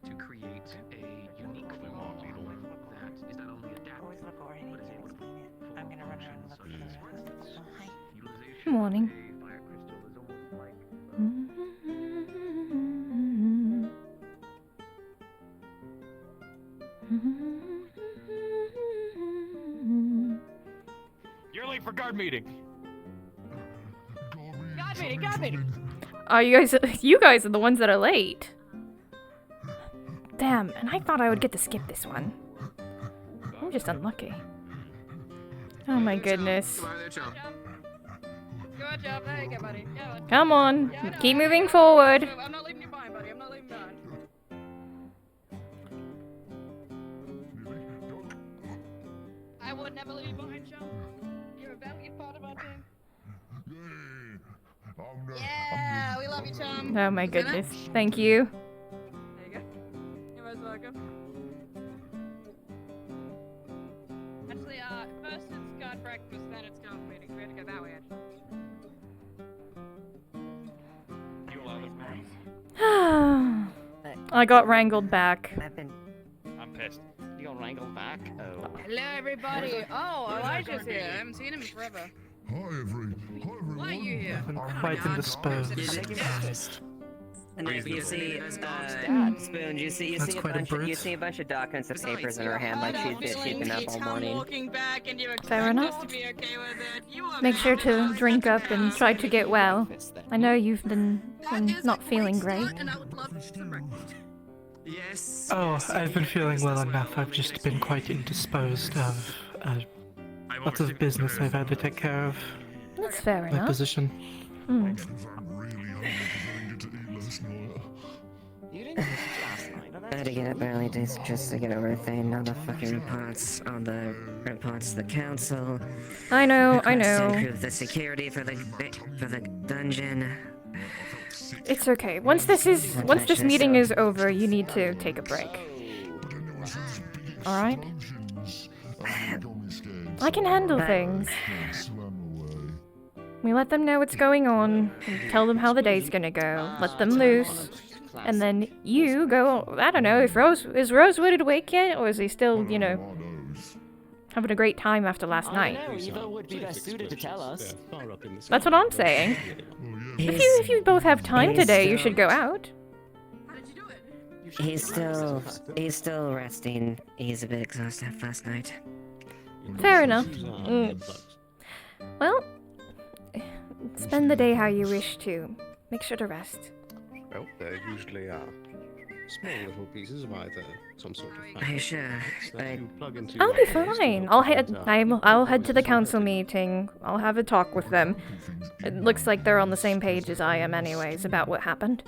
Speaker 13: to create a unique form that is not only adaptive, but is able to perform functions such as, for instance, utilization
Speaker 2: Morning.
Speaker 13: of a fire crystal is almost like
Speaker 9: You're late for guard meeting.
Speaker 6: God meeting.
Speaker 2: Are you guys? You guys are the ones that are late. Damn, and I thought I would get to skip this one. I'm just unlucky. Oh my goodness.
Speaker 6: Good job. There you go, buddy. Yeah,
Speaker 2: Come on,
Speaker 6: Yeah, I know,
Speaker 2: keep
Speaker 6: I
Speaker 2: moving
Speaker 6: know.
Speaker 2: forward.
Speaker 6: I'm not leaving you behind, buddy. I'm not leaving you behind. would never leave you behind, John. You're a valiant part of our team. Yeah, we love you, Tom.
Speaker 2: Oh my goodness. Thank you.
Speaker 6: There you go. You're most welcome. Actually, first it's guard breakfast, then it's guard meetings. We had to go that way, actually.
Speaker 2: I got wrangled back.
Speaker 10: I'm pissed.
Speaker 12: You got wrangled back? Oh.
Speaker 6: Hello, everybody. Oh, Elijah's here. I haven't seen him in forever. Why are you here?
Speaker 14: Quite indisposed.
Speaker 7: And if you see, Spoon, you see a bunch of documents and papers in her hand, like she's been up all morning.
Speaker 2: Fair enough. Make sure to drink up and try to get well. I know you've been not feeling great.
Speaker 8: Yes.
Speaker 14: Oh, I've been feeling well enough. I've just been quite indisposed of lots of business I've had to take care of.
Speaker 2: That's fair
Speaker 14: My
Speaker 2: enough.
Speaker 14: position.
Speaker 2: Hmm.
Speaker 7: I had to get up early just to get everything, all the fucking reports to the council.
Speaker 2: I know.
Speaker 7: Requests to improve the security for the dungeon.
Speaker 2: It's okay. Once this meeting is over, you need to take a break. All right? I can handle things. We let them know what's going on, and tell them how the day's gonna go, let them loose, and then you go, I don't know, is Rosewood awake yet, or is he still, you know, having a great time after last night?
Speaker 1: I don't know, Eva would be best suited to tell us.
Speaker 2: That's what I'm saying. If you both have time today, you should go out.
Speaker 7: He's still resting. He's a bit exhausted after last night.
Speaker 2: Fair enough. Well, spend the day how you wish to. Make sure to rest.
Speaker 10: Well, there usually are small little pieces of either some sort of.
Speaker 7: Are you sure?
Speaker 2: I'll be fine. I'll head to the council meeting. I'll have a talk with them. It looks like they're on the same page as I am, anyways, about what happened.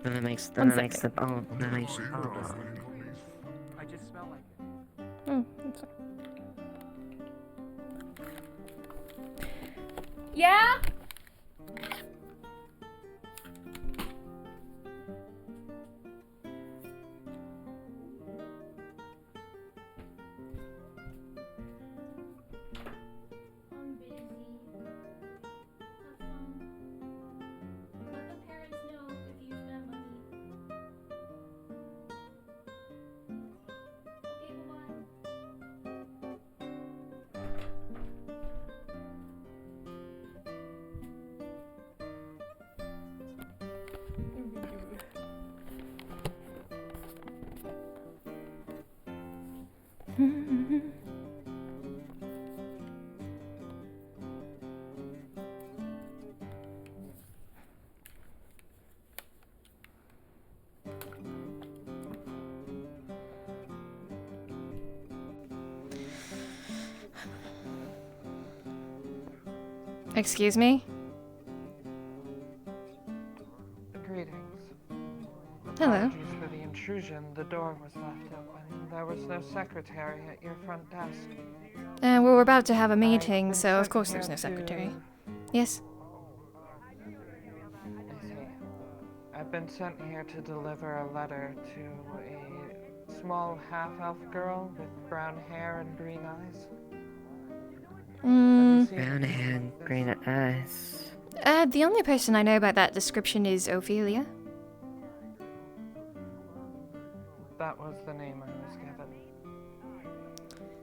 Speaker 7: Then that makes
Speaker 2: One
Speaker 7: the
Speaker 14: I just smell like it.
Speaker 2: Oh, that's yeah? Excuse me?
Speaker 15: Greetings.
Speaker 2: Hello.
Speaker 15: Apologies for the intrusion. The door was left open. There was no secretary at your front desk.
Speaker 2: Well, we're about to have a meeting, so of course there's no secretary. Yes?
Speaker 15: I see. I've been sent here to deliver a letter to a small half-elf girl with brown hair and green eyes.
Speaker 7: Brown hair and green eyes.
Speaker 2: The only person I know about that description is Ophelia.
Speaker 15: That was the name I was given.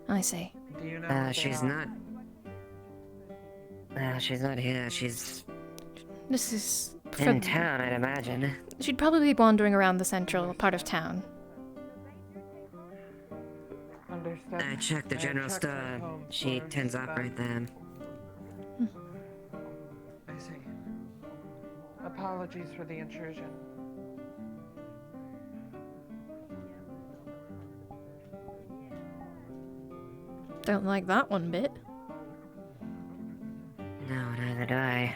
Speaker 2: I see.
Speaker 15: Do you know?
Speaker 7: She's not. She's not here. She's
Speaker 2: This is...
Speaker 7: in town, I'd imagine.
Speaker 2: She'd probably be wandering around the central part of town.
Speaker 15: Understood.
Speaker 7: I checked the general store. She tends up right there.
Speaker 15: I see. Apologies for the intrusion.
Speaker 2: Don't like that one bit.
Speaker 7: No, neither do I.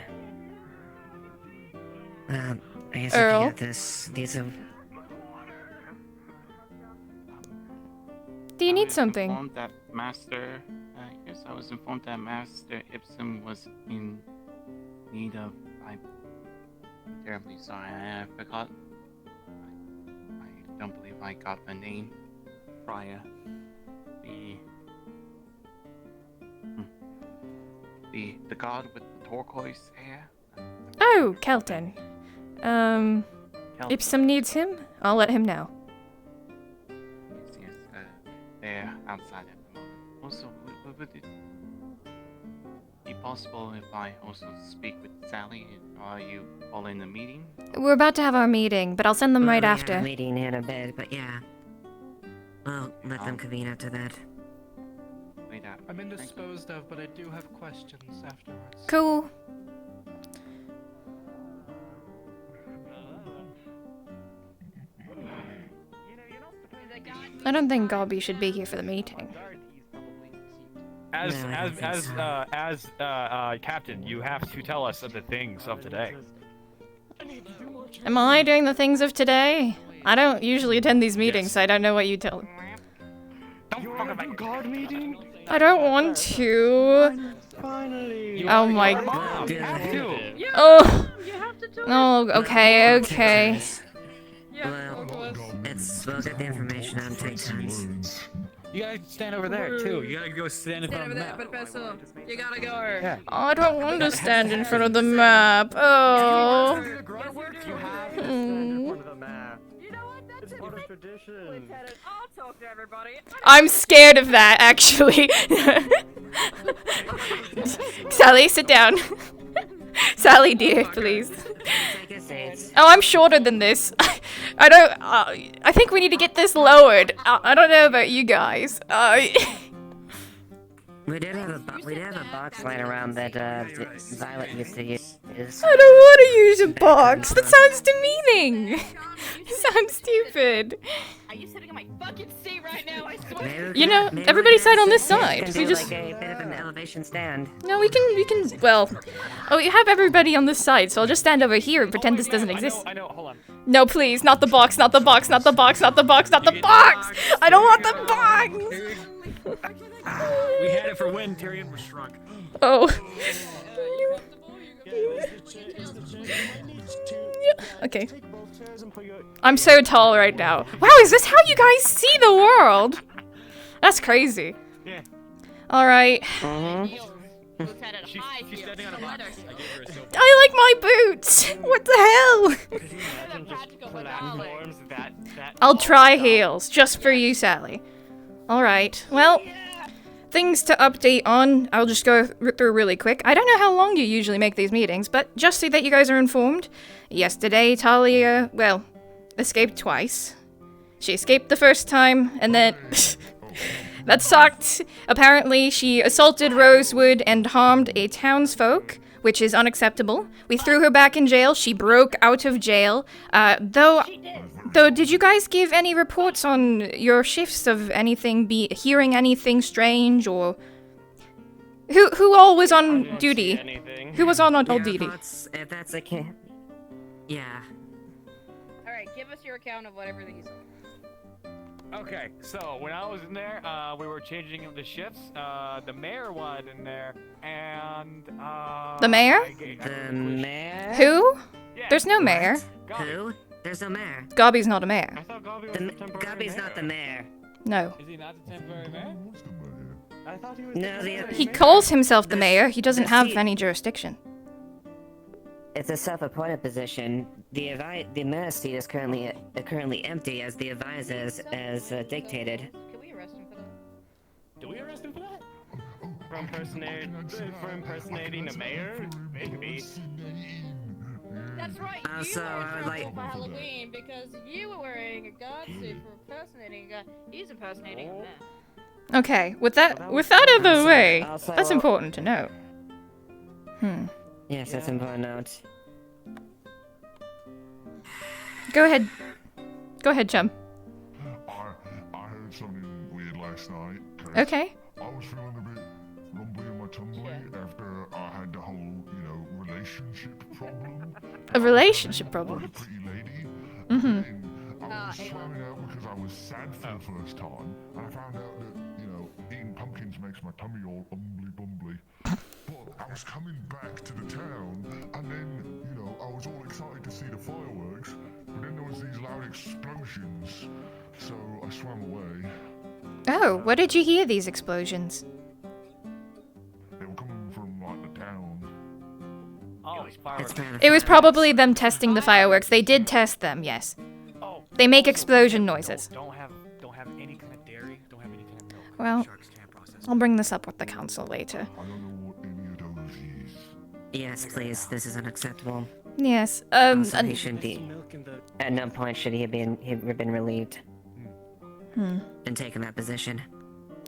Speaker 7: I guess
Speaker 2: Earl?
Speaker 7: I can get this. These are.
Speaker 2: Do you need
Speaker 16: said something.
Speaker 17: Informed that Master, yes, I was informed that Master Ipsum was in need of. I'm terribly sorry. I forgot. I don't believe I got the name prior. The god with the turquoise hair.
Speaker 16: Oh, Kelton. Ipsum needs him. I'll let him know.
Speaker 17: Yes, they're outside at the moment. Also, would it be possible if I also speak with Sally? Are you all in the meeting?
Speaker 16: We're about to have our meeting, but I'll send them right
Speaker 7: We
Speaker 16: after.
Speaker 7: have a meeting in a bit, but yeah. Well, let them convene after that.
Speaker 14: I'm indisposed of, but I do have questions afterwards.
Speaker 16: Cool. I don't think Gobby should be here for the meeting.
Speaker 18: As captain, you have to tell us of the things of today.
Speaker 16: Am I doing the things of today? I don't usually attend these meetings, so I don't know what you tell.
Speaker 3: Guard meeting?
Speaker 16: I don't want to.
Speaker 3: Finally.
Speaker 16: Oh my.
Speaker 3: Oh.
Speaker 16: Oh. Okay. Okay.
Speaker 7: Well, we'll get the information out and take turns.
Speaker 18: You gotta stand over there too. You gotta go stand in front of the map.
Speaker 6: Professor. You gotta go.
Speaker 18: Yeah.
Speaker 16: I don't want to stand in front of the map. Oh.
Speaker 3: It's part of tradition.
Speaker 6: I'll talk to everybody.
Speaker 16: I'm scared of that, actually. Sally, sit down. Sally, dear, please. Oh, I'm shorter than this. I don't. I think we need to get this lowered. I don't know about you guys.
Speaker 7: We did have a box lying around that Violet used to use.
Speaker 16: I don't want to use a box. That sounds demeaning. It sounds stupid.
Speaker 6: Are you sitting in my fucking seat right now? I swear.
Speaker 16: You know, everybody sat on this side.
Speaker 7: We
Speaker 16: We just.
Speaker 7: like a bit of an elevation stand.
Speaker 16: No, we can. Well, oh, you have everybody on this side, so I'll just stand over here and pretend this doesn't exist.
Speaker 18: I know. Hold on.
Speaker 16: No, please, not the box, not the box, not the box, not the box, not the box. I don't want the box.
Speaker 18: We had it for when Tyrion was shrunk.
Speaker 16: Oh. Okay. I'm so tall right now. Wow, is this how you guys see the world? That's crazy.
Speaker 3: Yeah.
Speaker 16: All right.
Speaker 18: She's standing on a box.
Speaker 16: I like my boots. What the hell? I'll try heels just for you, Sally. All right. Well, things to update on. I'll just go through really quick. I don't know how long you usually make these meetings, but just so that you guys are informed, yesterday Talia, well, escaped twice. She escaped the first time, and then that sucked. Apparently, she assaulted Rosewood and harmed a townsfolk, which is unacceptable. We threw her back in jail. She broke out of jail. Though, did you guys give any reports on your shifts of anything, hearing anything strange, or who all was on duty? Who was on duty?
Speaker 7: If that's a kid. Yeah.
Speaker 6: All right, give us your account of whatever these.
Speaker 18: Okay, so when I was in there, we were changing the shifts. The mayor was in there, and
Speaker 16: The mayor?
Speaker 7: The mayor?
Speaker 16: Who? There's no mayor.
Speaker 7: Who? There's no mayor.
Speaker 16: Gobby's not a mayor.
Speaker 7: Gobby's not the mayor.
Speaker 16: No.
Speaker 18: Is he not the temporary mayor?
Speaker 3: I thought he was.
Speaker 7: No,
Speaker 16: He calls himself the mayor. He doesn't have any jurisdiction.
Speaker 7: It's a self-appointed position. The mayor's seat is currently empty, as the advisors as dictated.
Speaker 6: Can we arrest him for that?
Speaker 18: Do we arrest him for that?
Speaker 3: For impersonating a mayor? Maybe.
Speaker 6: That's right. You
Speaker 7: So,
Speaker 6: were
Speaker 7: I would
Speaker 6: in
Speaker 7: like-
Speaker 6: trouble for Halloween because you were wearing a guard suit for impersonating a guy. He's impersonating a man.
Speaker 16: Okay, with that out of the way, that's important to know.
Speaker 7: Yes, that's important note.
Speaker 16: Go ahead. Go ahead, chum.
Speaker 19: I heard something weird last night.
Speaker 16: Okay.
Speaker 19: I was feeling a bit rumbly in my tumbly after I had the whole, relationship problem.
Speaker 16: A relationship problem.
Speaker 19: With a pretty lady.
Speaker 16: Mm-hmm.
Speaker 19: I was slamming out because I was was sad for the first time, and I found out that, you know, eating pumpkins makes my tummy all umbly bumbly. But I was coming back to the town, and then, you know, I was all excited to see the fireworks, but then there was these loud explosions, so I swam away.
Speaker 16: Oh, where did you hear these explosions?
Speaker 19: They were coming from, like, the town.
Speaker 18: Oh, fireworks.
Speaker 16: It was probably them testing the fireworks. They did test them, yes. They make explosion noises.
Speaker 18: Don't have any kind of dairy. Don't have any kind of milk.
Speaker 16: Well, I'll bring this up with the council later.
Speaker 7: Yes, please. This is unacceptable.
Speaker 16: Yes.
Speaker 7: Also, he shouldn't be. At no point should he have been relieved. And taken that position.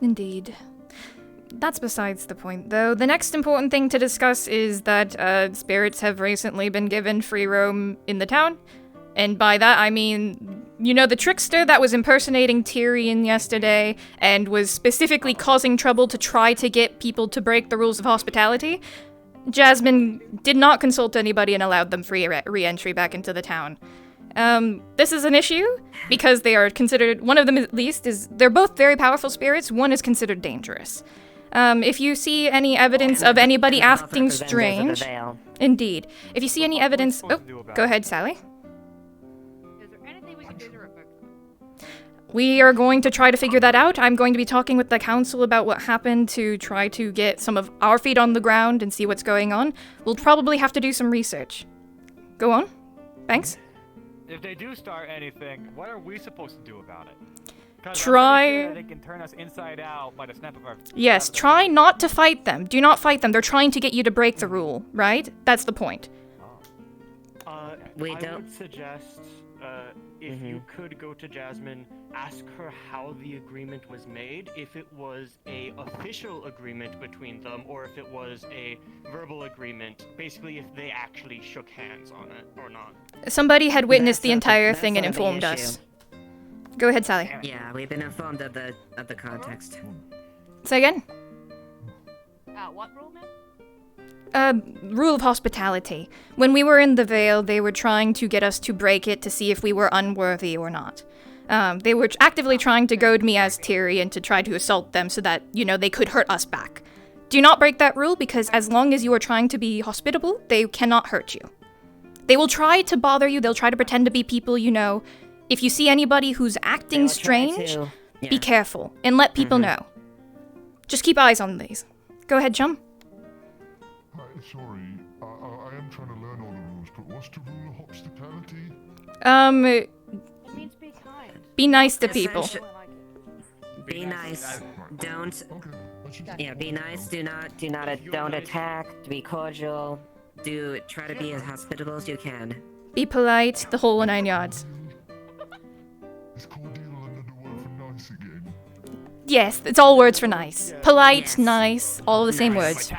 Speaker 16: Indeed. That's besides the point, though. The next important thing to discuss is that spirits have recently been given free roam in the town. And by that, I mean, you know, the trickster that was impersonating Tyrion yesterday and was specifically causing trouble to try to get people to break the rules of hospitality? Jasmine did not consult anybody and allowed them free re-entry back into the town. This is an issue because they are considered, one of them at least, they're both very powerful spirits. One is considered dangerous. If you see any evidence of anybody acting strange, indeed. If you see any evidence, oh, go ahead, Sally.
Speaker 6: Is there anything we can do to revoke them?
Speaker 16: We are going to try to figure that out. I'm going to be talking with the council about what happened to try to get some of our feet on the ground and see what's going on. We'll probably have to do some research. Go on. Thanks.
Speaker 18: If they do start anything, what are we supposed to do about it?
Speaker 16: Try.
Speaker 18: They can turn us inside out by the snap of our.
Speaker 16: Yes, try not to fight them. Do not fight them. They're trying to get you to break the rule, right? That's the point.
Speaker 3: I would suggest if you could go to Jasmine, ask her how the agreement was made, if it was a official agreement between them, or if it was a verbal agreement. Basically, if they actually shook hands on it or not.
Speaker 16: Somebody had witnessed the entire thing and informed us. Go ahead, Sally.
Speaker 7: Yeah, we've been informed of the context.
Speaker 16: Say again?
Speaker 6: What rule, man?
Speaker 16: Rule of hospitality. When we were in the Vale, they were trying to get us to break it to see if we were unworthy or not. They were actively trying to goad me as Tyrion to try to assault them so that, you know, they could hurt us back. Do not break that rule, because as long as you are trying to be hospitable, they cannot hurt you. They will try to bother you, they'll try to pretend to be people you know. If you see anybody who's acting strange, be careful and let people know. Just keep eyes on these. Go ahead, chum.
Speaker 19: Sorry, I am trying to learn all the rules, but what's the rule of hospitality?
Speaker 6: It means be kind.
Speaker 16: Be nice to people.
Speaker 7: Be nice. Don't. Yeah, be nice. Don't attack. Be cordial. Try to be as hospitable as you can.
Speaker 16: Be polite. The whole 9 yards.
Speaker 19: Is cordial another word for nice again?
Speaker 16: Yes, it's all words for nice. Polite, nice, all the same words.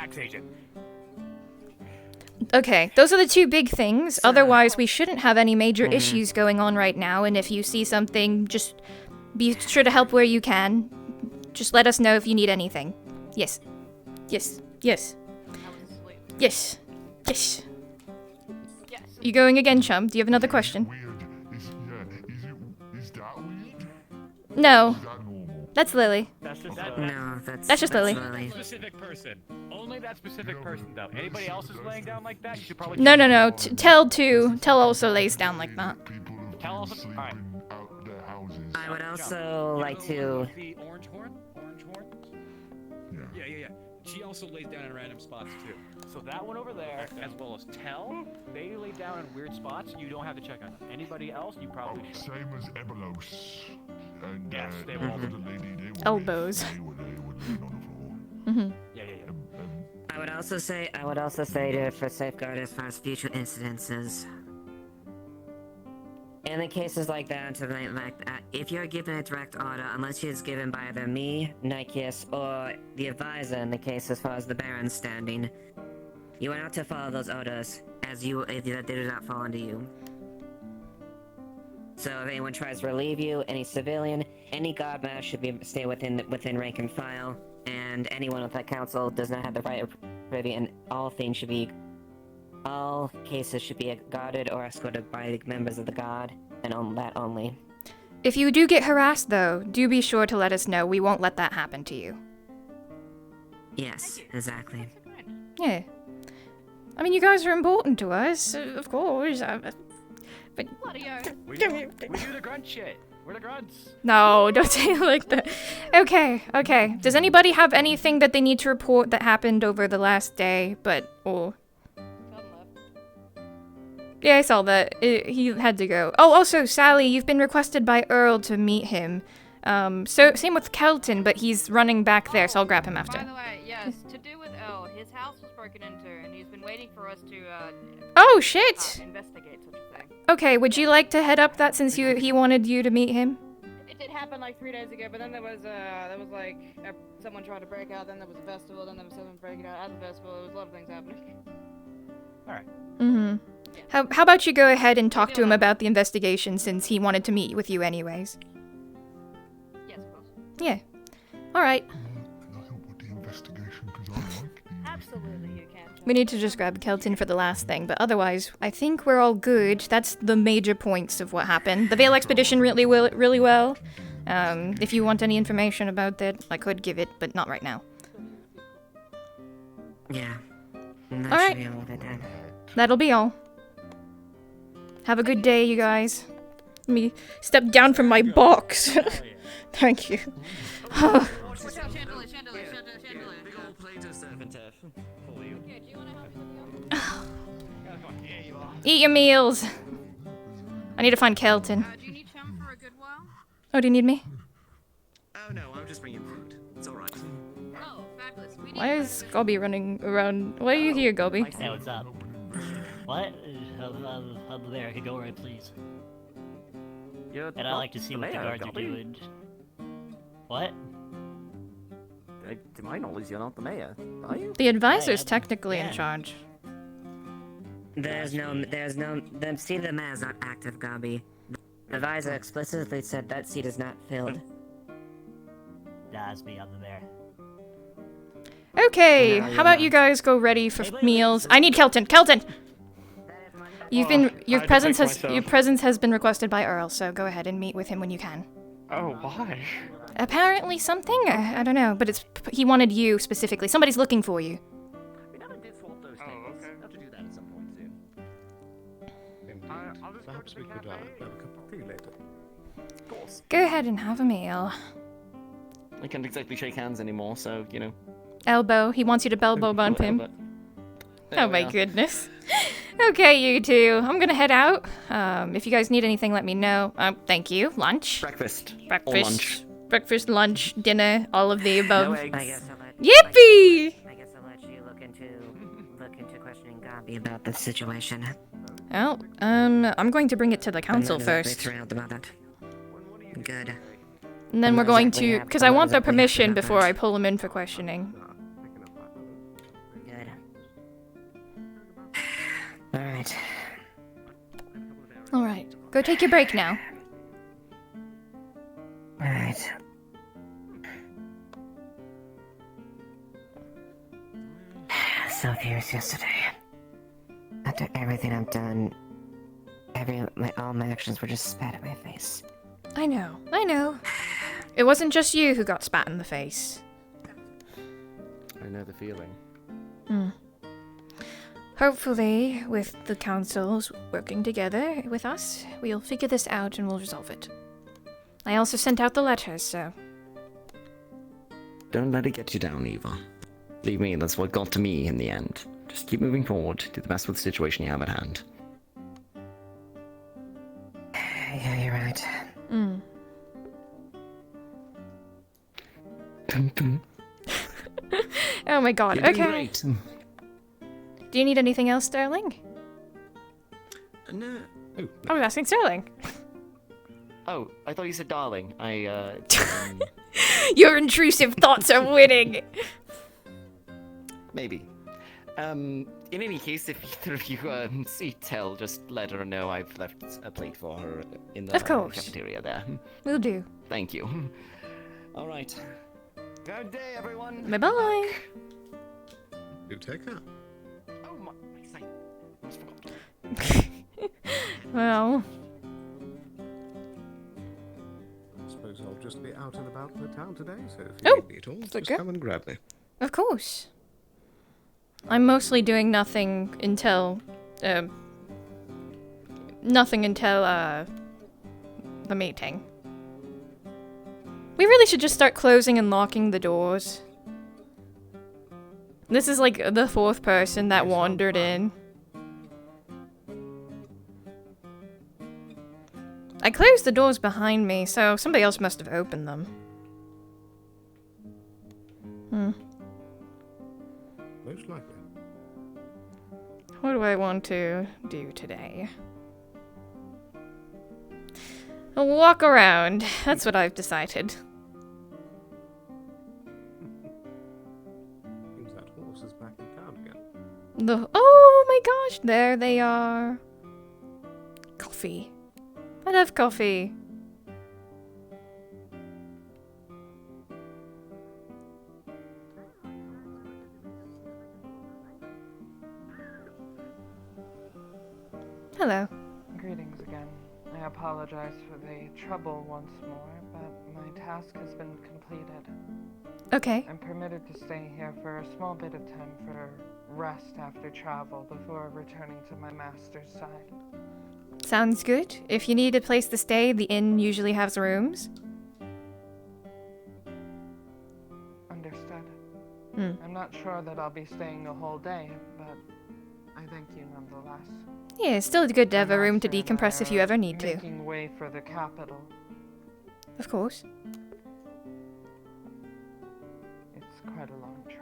Speaker 16: Okay, those are the two big things. Otherwise, we shouldn't have any major issues going on right now. And if you see something, just be sure to help where you can. Just let us know if you need anything. Yes. Yes. Yes. Yes. Yes. You going again, chum? Do you have another question?
Speaker 19: Is that weird?
Speaker 16: No. That's Lily.
Speaker 18: That's just
Speaker 16: That's just Lily.
Speaker 18: That specific person. Only that specific person, though. Anybody else is laying down like that? You should probably.
Speaker 16: No. Tell also lays down like that.
Speaker 18: Tell also. All right.
Speaker 7: I would also like to.
Speaker 20: The orange horn? Yeah. She also lays down in random spots too.
Speaker 18: So that one over there, as well as Tell, they lay down in weird spots. You don't have to check on them. Anybody else, you probably should.
Speaker 19: Same as Ebelos. And
Speaker 18: yes, they were all
Speaker 19: the lady. They were
Speaker 16: elbows.
Speaker 19: They were laying on the floor.
Speaker 18: Yeah.
Speaker 7: I would also say to for safeguard as far as future incidences. In the cases like that, if you're given a direct order, unless it's given by either me, Nikias, or the advisor in the case as far as the Baron's standing, you are not to follow those orders, as they do not fall under you. So if anyone tries to relieve you, any civilian, any godmaster should stay within rank and file, and anyone with that council does not have the right of privy, and all cases should be guarded or escorted by members of the guard, and on that only.
Speaker 16: If you do get harassed, though, do be sure to let us know. We won't let that happen to you.
Speaker 7: Yes, exactly.
Speaker 16: Yeah. I mean, you guys are important to us, of course. But
Speaker 18: We do the grunt shit. We're the grunts.
Speaker 16: no, don't say it like that. Okay. Does anybody have anything that they need to report that happened over the last day? Yeah, I saw that. He had to go. Oh, also, Sally, you've been requested by Earl to meet him. So same with Kelton, but he's running back there, so I'll grab him after.
Speaker 6: By the way, yes, to do with Earl, his house was broken into, and he's been waiting for us to,
Speaker 16: Oh, shit!
Speaker 6: investigate such a thing.
Speaker 16: Okay, would you like to head up that since he wanted you to meet him?
Speaker 6: It did happen like 3 days ago, but then there was like, someone tried to break out, then there was a festival, then there was someone breaking out at the festival, there was a lot of things happening. Alright.
Speaker 16: Mm-hmm. How about you go ahead and talk to him about the investigation since he wanted to meet with you anyways?
Speaker 6: Yes, of course.
Speaker 16: Yeah. Alright.
Speaker 6: Absolutely, you can.
Speaker 16: We need to just grab Kelton for the last thing, but otherwise, I think we're all good. That's the major points of what happened. The Vale expedition really well. If you want any information about that, I could give it, but not right now.
Speaker 7: Yeah.
Speaker 16: Alright. That'll be all. Have a good day, you guys. Let me step down from my box. Thank you. Eat your meals. I need to find Kelton.
Speaker 6: Do you need chum for a good while?
Speaker 16: Oh, do you need me?
Speaker 5: Oh no, I'm just bringing food. It's alright.
Speaker 6: Oh, fabulous. We
Speaker 16: Why is Gobi running around? Why are you here, Gobi?
Speaker 21: Hey, what's up? What? There, I could go right, please. And I like to see what the guards are doing. What?
Speaker 12: To my knowledge, you're not the mayor, are you?
Speaker 16: The advisor's technically in charge.
Speaker 7: The seat of the mayor is not active, Gabi. The advisor explicitly said that seat is not filled.
Speaker 21: That's me, I'm the mayor.
Speaker 16: Okay, how about you guys go ready for meals? I need Kelton. Kelton! Your presence has been requested by Earl, so go ahead and meet with him when you can.
Speaker 18: Oh, why?
Speaker 16: Apparently something? I don't know, but he wanted you specifically. Somebody's looking for you.
Speaker 12: We never did swap those things. We'll have to do that at some point soon.
Speaker 10: Perhaps we could have a cup of tea later.
Speaker 12: Of course.
Speaker 16: Go ahead and have a meal.
Speaker 12: I can't exactly shake hands anymore, so, you know.
Speaker 16: Elbow. He wants you to elbow bump him.
Speaker 12: There
Speaker 16: Oh
Speaker 12: we
Speaker 16: my
Speaker 12: are.
Speaker 16: goodness. Okay, you two. I'm gonna head out. If you guys need anything, let me know. Thank you. Lunch.
Speaker 12: Breakfast.
Speaker 16: Breakfast.
Speaker 12: Or lunch.
Speaker 16: Breakfast, lunch, dinner, all of the above.
Speaker 7: I guess I'll let
Speaker 16: Yippee!
Speaker 7: I guess I'll let you look into questioning Gabi about the situation.
Speaker 16: Well, I'm going to bring it to the council
Speaker 7: I'm not exactly
Speaker 16: first.
Speaker 7: thrilled about it. Good.
Speaker 16: And then
Speaker 7: I'm
Speaker 16: we're
Speaker 7: not
Speaker 16: going
Speaker 7: exactly
Speaker 16: to,
Speaker 7: happy-
Speaker 16: because
Speaker 7: I'm
Speaker 16: I
Speaker 7: not
Speaker 16: want their
Speaker 7: exactly happy
Speaker 16: permission
Speaker 7: about
Speaker 16: before
Speaker 7: that.
Speaker 16: I pull him in for questioning.
Speaker 7: Good. Alright.
Speaker 16: Alright, go take your break now.
Speaker 7: Alright. So furious yesterday. After everything I've done, all my actions were just spat at my face.
Speaker 16: I know. It wasn't just you who got spat in the face.
Speaker 12: I know the feeling.
Speaker 16: Hopefully, with the councils working together with us, we'll figure this out and we'll resolve it. I also sent out the letters, so...
Speaker 12: Don't let it get you down, Eva. Believe me, that's what got to me in the end. Just keep moving forward, do the best with the situation you have at hand.
Speaker 7: Yeah, you're right.
Speaker 16: Oh my god,
Speaker 12: You're doing
Speaker 16: okay.
Speaker 12: great.
Speaker 16: Do you need anything else, Sterling?
Speaker 12: No.
Speaker 16: I was asking Sterling.
Speaker 12: Oh, I thought you said darling.
Speaker 16: Your intrusive thoughts are winning!
Speaker 12: Maybe. In any case, if either of you see Tell, just let her know I've left a plate for her in the
Speaker 16: Of course.
Speaker 12: cafeteria there.
Speaker 16: Will do.
Speaker 12: Thank you. All right.
Speaker 3: Good day, everyone.
Speaker 16: Bye-bye.
Speaker 10: You take care.
Speaker 12: Oh my sake. Almost forgot.
Speaker 16: Well...
Speaker 10: just be out and about in the town today, so if you
Speaker 16: Oh,
Speaker 10: need me at all,
Speaker 16: that's
Speaker 10: just
Speaker 16: okay.
Speaker 10: come and grab me.
Speaker 16: Of course. I'm mostly doing nothing until, the meeting. We really should just start closing and locking the doors. This is like the 4th person that wandered in. I closed the doors behind me, so somebody else must have opened them.
Speaker 10: Most likely.
Speaker 16: What do I want to do today? A walk around. That's what I've decided.
Speaker 10: Seems that horse is back in town again.
Speaker 16: Oh my gosh, there they are. Coffee. I love coffee. Hello.
Speaker 15: Greetings again. I apologize for the trouble once more, but my task has been completed.
Speaker 16: Okay.
Speaker 15: I'm permitted to stay here for a small bit of time for rest after travel before returning to my master's side.
Speaker 16: Sounds good. If you need a place to stay, the inn usually has rooms.
Speaker 15: Understood.
Speaker 16: Hmm.
Speaker 15: I'm not sure that I'll be staying the whole day, but I thank you nonetheless.
Speaker 16: Yeah, it's still good to have a room to
Speaker 15: My master and
Speaker 16: decompress if
Speaker 15: I
Speaker 16: you
Speaker 15: are
Speaker 16: ever need to.
Speaker 15: Making way for the capital.
Speaker 16: Of course.
Speaker 15: It's quite a long trip.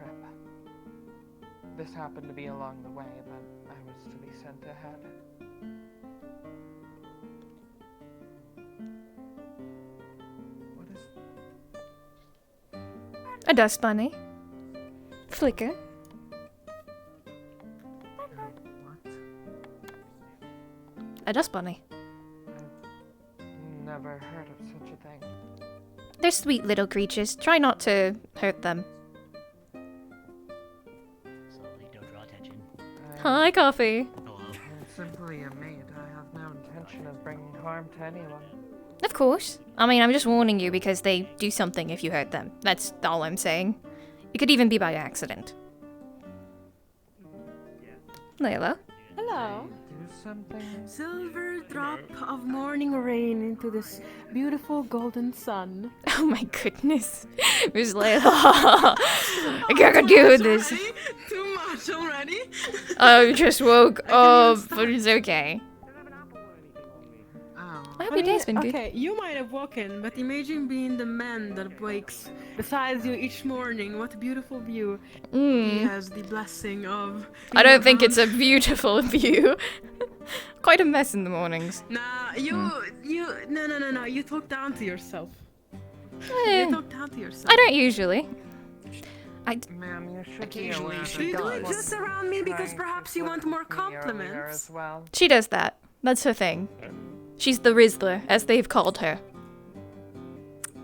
Speaker 15: This happened to be along the way, but I was to be sent ahead. What is...
Speaker 16: A dust bunny. Flicker. A dust bunny.
Speaker 15: Never heard of such a thing.
Speaker 16: They're sweet little creatures. Try not to hurt them.
Speaker 21: Slowly, don't draw attention.
Speaker 16: Hi, Coffee.
Speaker 21: Hello.
Speaker 15: I'm simply a maid. I have no intention of bringing harm to anyone.
Speaker 16: Of course. I mean, I'm just warning you because they do something if you hurt them. That's all I'm saying. It could even be by accident. Layla.
Speaker 6: Hello.
Speaker 15: Do something.
Speaker 6: Silver drop of morning rain into this beautiful golden sun.
Speaker 16: Oh my goodness. Miss Layla. I can't do this.
Speaker 8: Too much already?
Speaker 16: I just woke up, but it's okay. I hope your day's been good.
Speaker 6: Okay, you might have woken, but imagine being the man that wakes beside you each morning. What a beautiful view. He has the blessing of...
Speaker 16: I don't think it's a beautiful view. Quite a mess in the mornings.
Speaker 6: Nah, no. You talk down to yourself.
Speaker 16: Eh,
Speaker 6: You talk down to yourself.
Speaker 16: I don't usually.
Speaker 15: Ma'am, you should
Speaker 5: Occasionally
Speaker 15: be
Speaker 5: she
Speaker 6: You do
Speaker 5: does.
Speaker 6: it just around me because perhaps you want more compliments.
Speaker 15: As well.
Speaker 16: She does that. That's her thing. She's the Rizzler, as they've called her.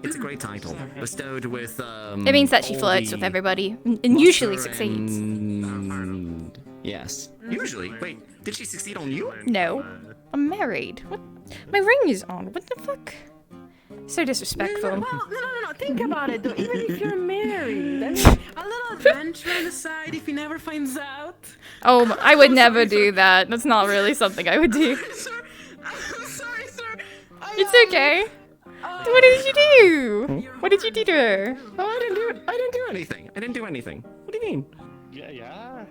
Speaker 12: It's a great title, bestowed with,
Speaker 16: It means that she
Speaker 12: all
Speaker 16: flirts
Speaker 12: the
Speaker 16: with everybody, and usually
Speaker 12: muster
Speaker 16: succeeds.
Speaker 12: and- Yes. Usually. Wait, did she succeed on you?
Speaker 16: No. I'm married. What? My ring is on. What the fuck? So disrespectful.
Speaker 6: No. Think about it though. Even if you're married, I mean, a little adventure on the side if he never finds out.
Speaker 16: Oh, I would never do that. That's not really something I would do. It's okay. What did you do? What did you do to her?
Speaker 12: Oh, I didn't do anything. I didn't do anything. What do you mean?
Speaker 11: Yeah.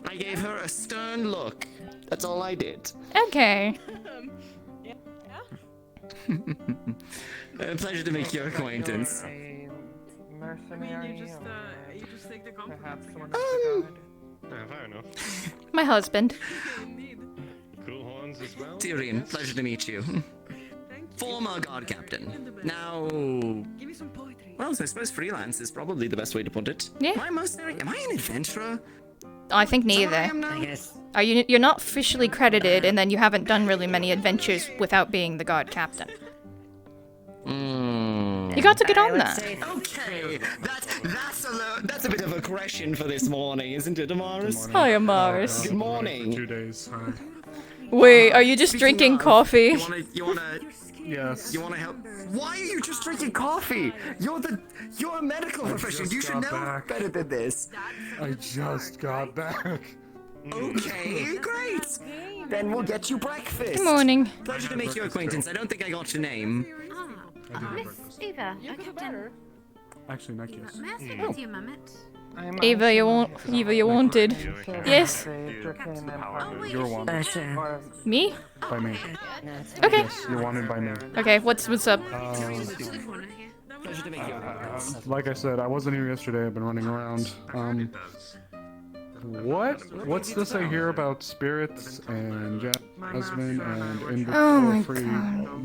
Speaker 12: I gave her a stern look. That's all I did.
Speaker 16: Okay.
Speaker 12: A pleasure to make your acquaintance.
Speaker 15: Mercenary.
Speaker 6: You just take the compliment.
Speaker 15: Perhaps one of the guard.
Speaker 11: Fair enough.
Speaker 16: My husband.
Speaker 11: Cool horns as well.
Speaker 12: Tyrion, pleasure to meet you. Former guard captain. Now,
Speaker 6: Give me some poetry.
Speaker 12: well, I suppose freelance is probably the best way to put it.
Speaker 16: Yeah.
Speaker 12: Am I a mercenary? Am I an adventurer?
Speaker 16: I think neither.
Speaker 12: I
Speaker 7: guess.
Speaker 16: Are you? You're not officially credited, and then you haven't done really many adventures without being the guard captain. You got to get on that.
Speaker 12: Okay, that's a bit of aggression for this morning, isn't it, Amaris?
Speaker 16: Hi, Amaris.
Speaker 12: Good morning.
Speaker 4: 2 days.
Speaker 16: Wait, are you just drinking coffee?
Speaker 12: You wanna
Speaker 4: Yes.
Speaker 12: You want to help? Why are you just drinking coffee? You're a medical professional. You should know better than this.
Speaker 4: I just got back.
Speaker 12: Okay, great. Then we'll get you breakfast.
Speaker 16: Good morning.
Speaker 12: Pleasure to make your acquaintance. I don't think I got your name.
Speaker 22: Miss Eva, Captain.
Speaker 4: Actually, Nikias.
Speaker 22: May I speak with you a moment?
Speaker 16: Eva, you wanted. Yes.
Speaker 4: You're wanted.
Speaker 16: Me?
Speaker 4: By me.
Speaker 16: Okay.
Speaker 4: Yes, you're wanted by me.
Speaker 16: Okay, what's up?
Speaker 4: Like I said, I wasn't here yesterday. I've been running around. What's this I hear about spirits and Jasmine and inventory free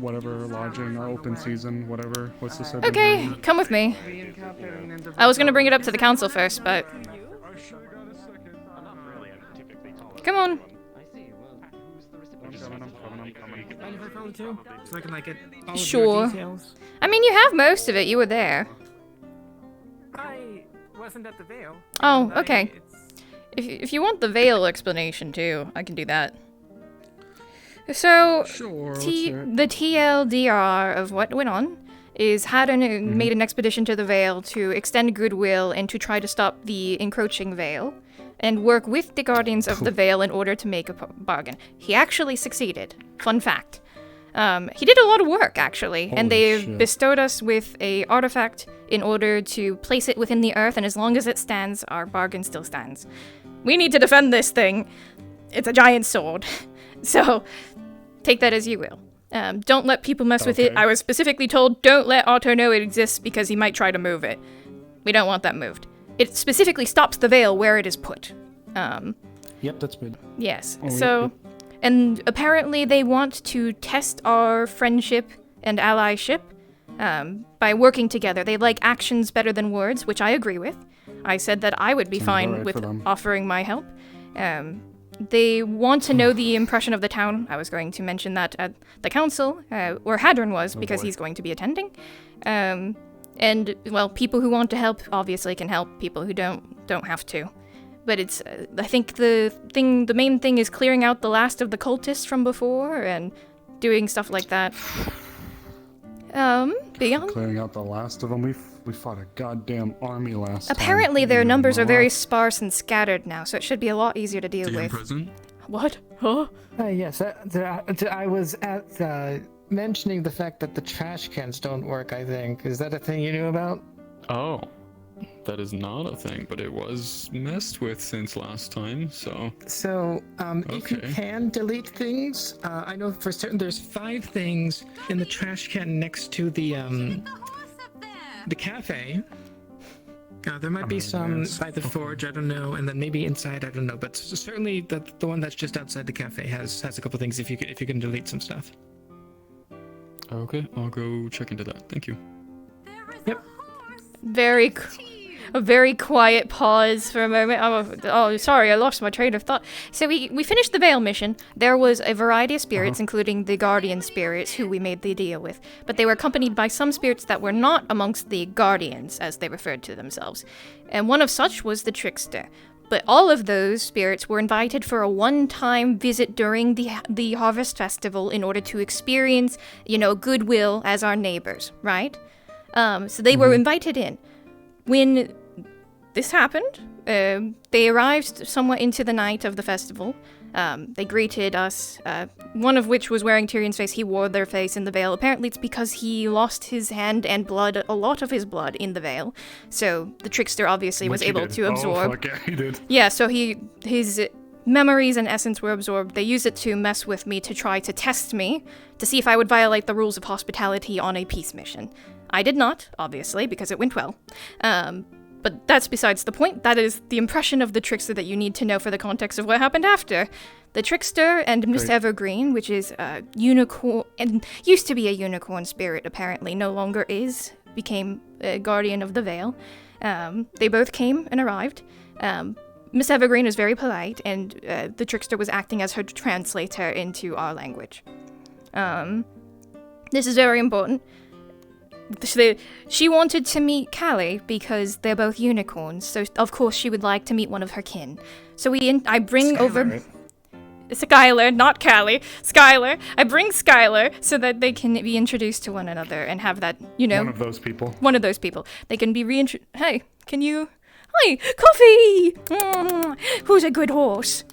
Speaker 4: whatever lodging open season whatever? What's this?
Speaker 16: Okay, come with me. I was gonna bring it up to the council first, but come on.
Speaker 14: So I can like get all
Speaker 16: Sure.
Speaker 14: of your details.
Speaker 16: I mean, you have most of it. You were there.
Speaker 14: I wasn't at the Vale.
Speaker 16: Oh, okay. If you want the Veil explanation too, I can do that. So,
Speaker 4: Sure,
Speaker 16: the TLDR of what went on is Haddon made an expedition to the Vale to extend goodwill and to try to stop the encroaching Vale, and work with the Guardians of the Vale in order to make a bargain. He actually succeeded. Fun fact. He did a lot of work, actually, and they've bestowed us with a artifact in order to place it within the earth, and as long as it stands, our bargain still stands. We need to defend this thing. It's a giant sword. So, take that as you will. Don't let people mess with it. I was specifically told, don't let Otto know it exists because he might try to move it. We don't want that moved. It specifically stops the Veil where it is put.
Speaker 4: Yep, that's good.
Speaker 16: Yes.
Speaker 4: Oh,
Speaker 16: So,
Speaker 4: yep.
Speaker 16: and apparently they want to test our friendship and allyship by working together. They like actions better than words, which I agree with. I said that I would be
Speaker 4: Sounds
Speaker 16: fine
Speaker 4: alright
Speaker 16: with
Speaker 4: for them.
Speaker 16: offering my help. They want to know the impression of the town. I was going to mention that at the council, where Hadron was, because he's going to be attending. And, well, people who want to help obviously can help. People who don't have to. But it's, I think the main thing is clearing out the last of the cultists from before and doing stuff like that. Beyond.
Speaker 4: Clearing out the last of them. We fought a goddamn army last time.
Speaker 16: Apparently their numbers are very sparse and scattered now, so it should be a lot easier to deal with.
Speaker 9: Present?
Speaker 16: What? Huh?
Speaker 14: Yes, I was at mentioning the fact that the trash cans don't work, I think. Is that a thing you knew about?
Speaker 9: Oh, that is not a thing, but it was messed with since last time, so...
Speaker 14: So, if you
Speaker 9: Okay.
Speaker 14: can delete things, I know for certain there's 5 things in the trash can next to the cafe. There might be some by the forge, I don't know, and then maybe inside, I don't know. But certainly the one that's just outside the cafe has a couple things if you can delete some stuff.
Speaker 9: Okay, I'll go check into that. Thank you.
Speaker 16: A very quiet pause for a moment. Oh, sorry, I lost my train of thought. So we finished the Veil mission. There was a variety of spirits, including the Guardian spirits, who we made the deal with. But they were accompanied by some spirits that were not amongst the Guardians, as they referred to themselves. And one of such was the Trickster. But all of those spirits were invited for a one-time visit during the Harvest Festival in order to experience, goodwill as our neighbors, right? So they were invited in. When this happened, they arrived somewhat into the night of the festival. They greeted us, one of which was wearing Tyrion's face. He wore their face in the Veil. Apparently it's because he lost his hand and blood, a lot of his blood in the Veil. So the Trickster obviously was able to absorb.
Speaker 4: Oh, fuck yeah, he did.
Speaker 16: Yeah, so his memories and essence were absorbed. They used it to mess with me, to try to test me, to see if I would violate the rules of hospitality on a peace mission. I did not, obviously, because it went well. But that's besides the point. That is the impression of the Trickster that you need to know for the context of what happened after. The Trickster and Miss Evergreen, which is a unicorn, and used to be a unicorn spirit, apparently, no longer is, became a guardian of the Veil. They both came and arrived. Miss Evergreen was very polite, and the Trickster was acting as her translator into our language. This is very important. She wanted to meet Callie because they're both unicorns, so of course she would like to meet one of her kin. So I bring over... Skylar, not Callie, Skylar. I bring Skylar so that they can be introduced to one another and have that, you know.
Speaker 4: One of those people.
Speaker 16: One of those people. They can be reintroduced. Hey, can you? Hi, Coffee! Who's a good horse?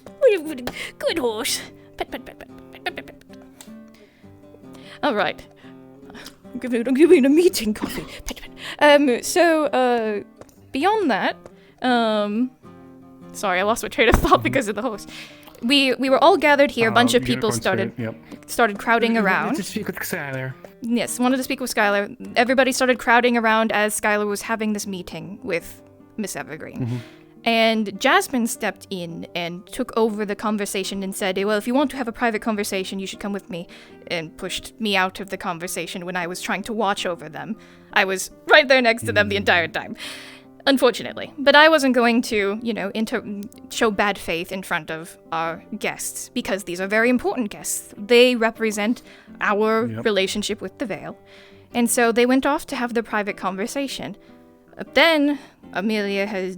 Speaker 16: Good horse. Pet, pet, pet, pet, pet, pet, pet, pet. All right. I'm giving a meeting, Coffee. Pet, pet. So, beyond that, sorry, I lost my train of thought because of the horse. We were all gathered here. A bunch of people started crowding around.
Speaker 14: Wanted to speak with Skylar.
Speaker 16: Yes, wanted to speak with Skylar. Everybody started crowding around as Skylar was having this meeting with Miss Evergreen.
Speaker 4: Mm-hmm.
Speaker 16: And Jasmine stepped in and took over the conversation and said, well, if you want to have a private conversation, you should come with me, and pushed me out of the conversation when I was trying to watch over them. I was right there next to them the entire time. Unfortunately. But I wasn't going to, you know, show bad faith in front of our guests, because these are very important guests. They represent our relationship with the Veil. And so they went off to have the private conversation. Then Amelia has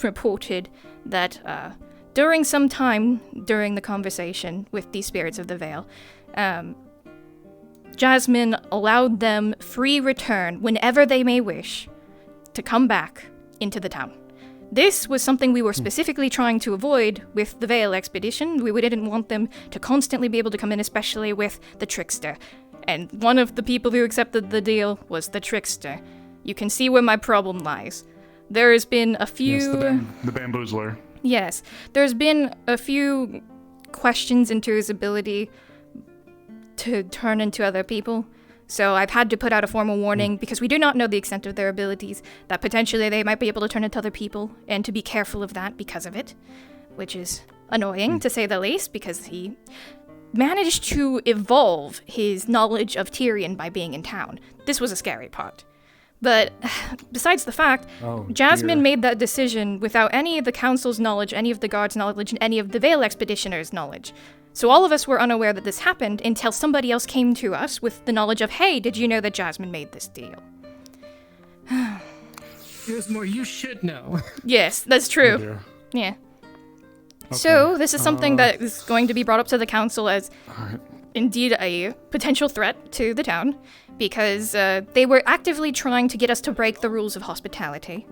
Speaker 16: reported that during the conversation with the spirits of the Veil, Jasmine allowed them free return whenever they may wish to come back into the town. This was something we were specifically trying to avoid with the Veil expedition. We didn't want them to constantly be able to come in, especially with the Trickster. And one of the people who accepted the deal was the Trickster. You can see where my problem lies. There has been a few...
Speaker 4: Yes, the bamboozler.
Speaker 16: Yes. There's been a few questions into his ability to turn into other people. So I've had to put out a formal warning, because we do not know the extent of their abilities, that potentially they might be able to turn into other people, and to be careful of that because of it, which is annoying, to say the least, because he managed to evolve his knowledge of Tyrion by being in town. This was a scary part. But besides the fact, Jasmine made that decision without any of the council's knowledge, any of the guards' knowledge, and any of the Veil expeditioners' knowledge. So all of us were unaware that this happened until somebody else came to us with the knowledge of, hey, did you know that Jasmine made this deal?
Speaker 14: There's more you should know.
Speaker 16: Yes, that's true. Yeah.
Speaker 4: Okay.
Speaker 16: So this is something that is going to be brought up to the council as indeed a potential threat to the town, because they were actively trying to get us to break the rules of hospitality.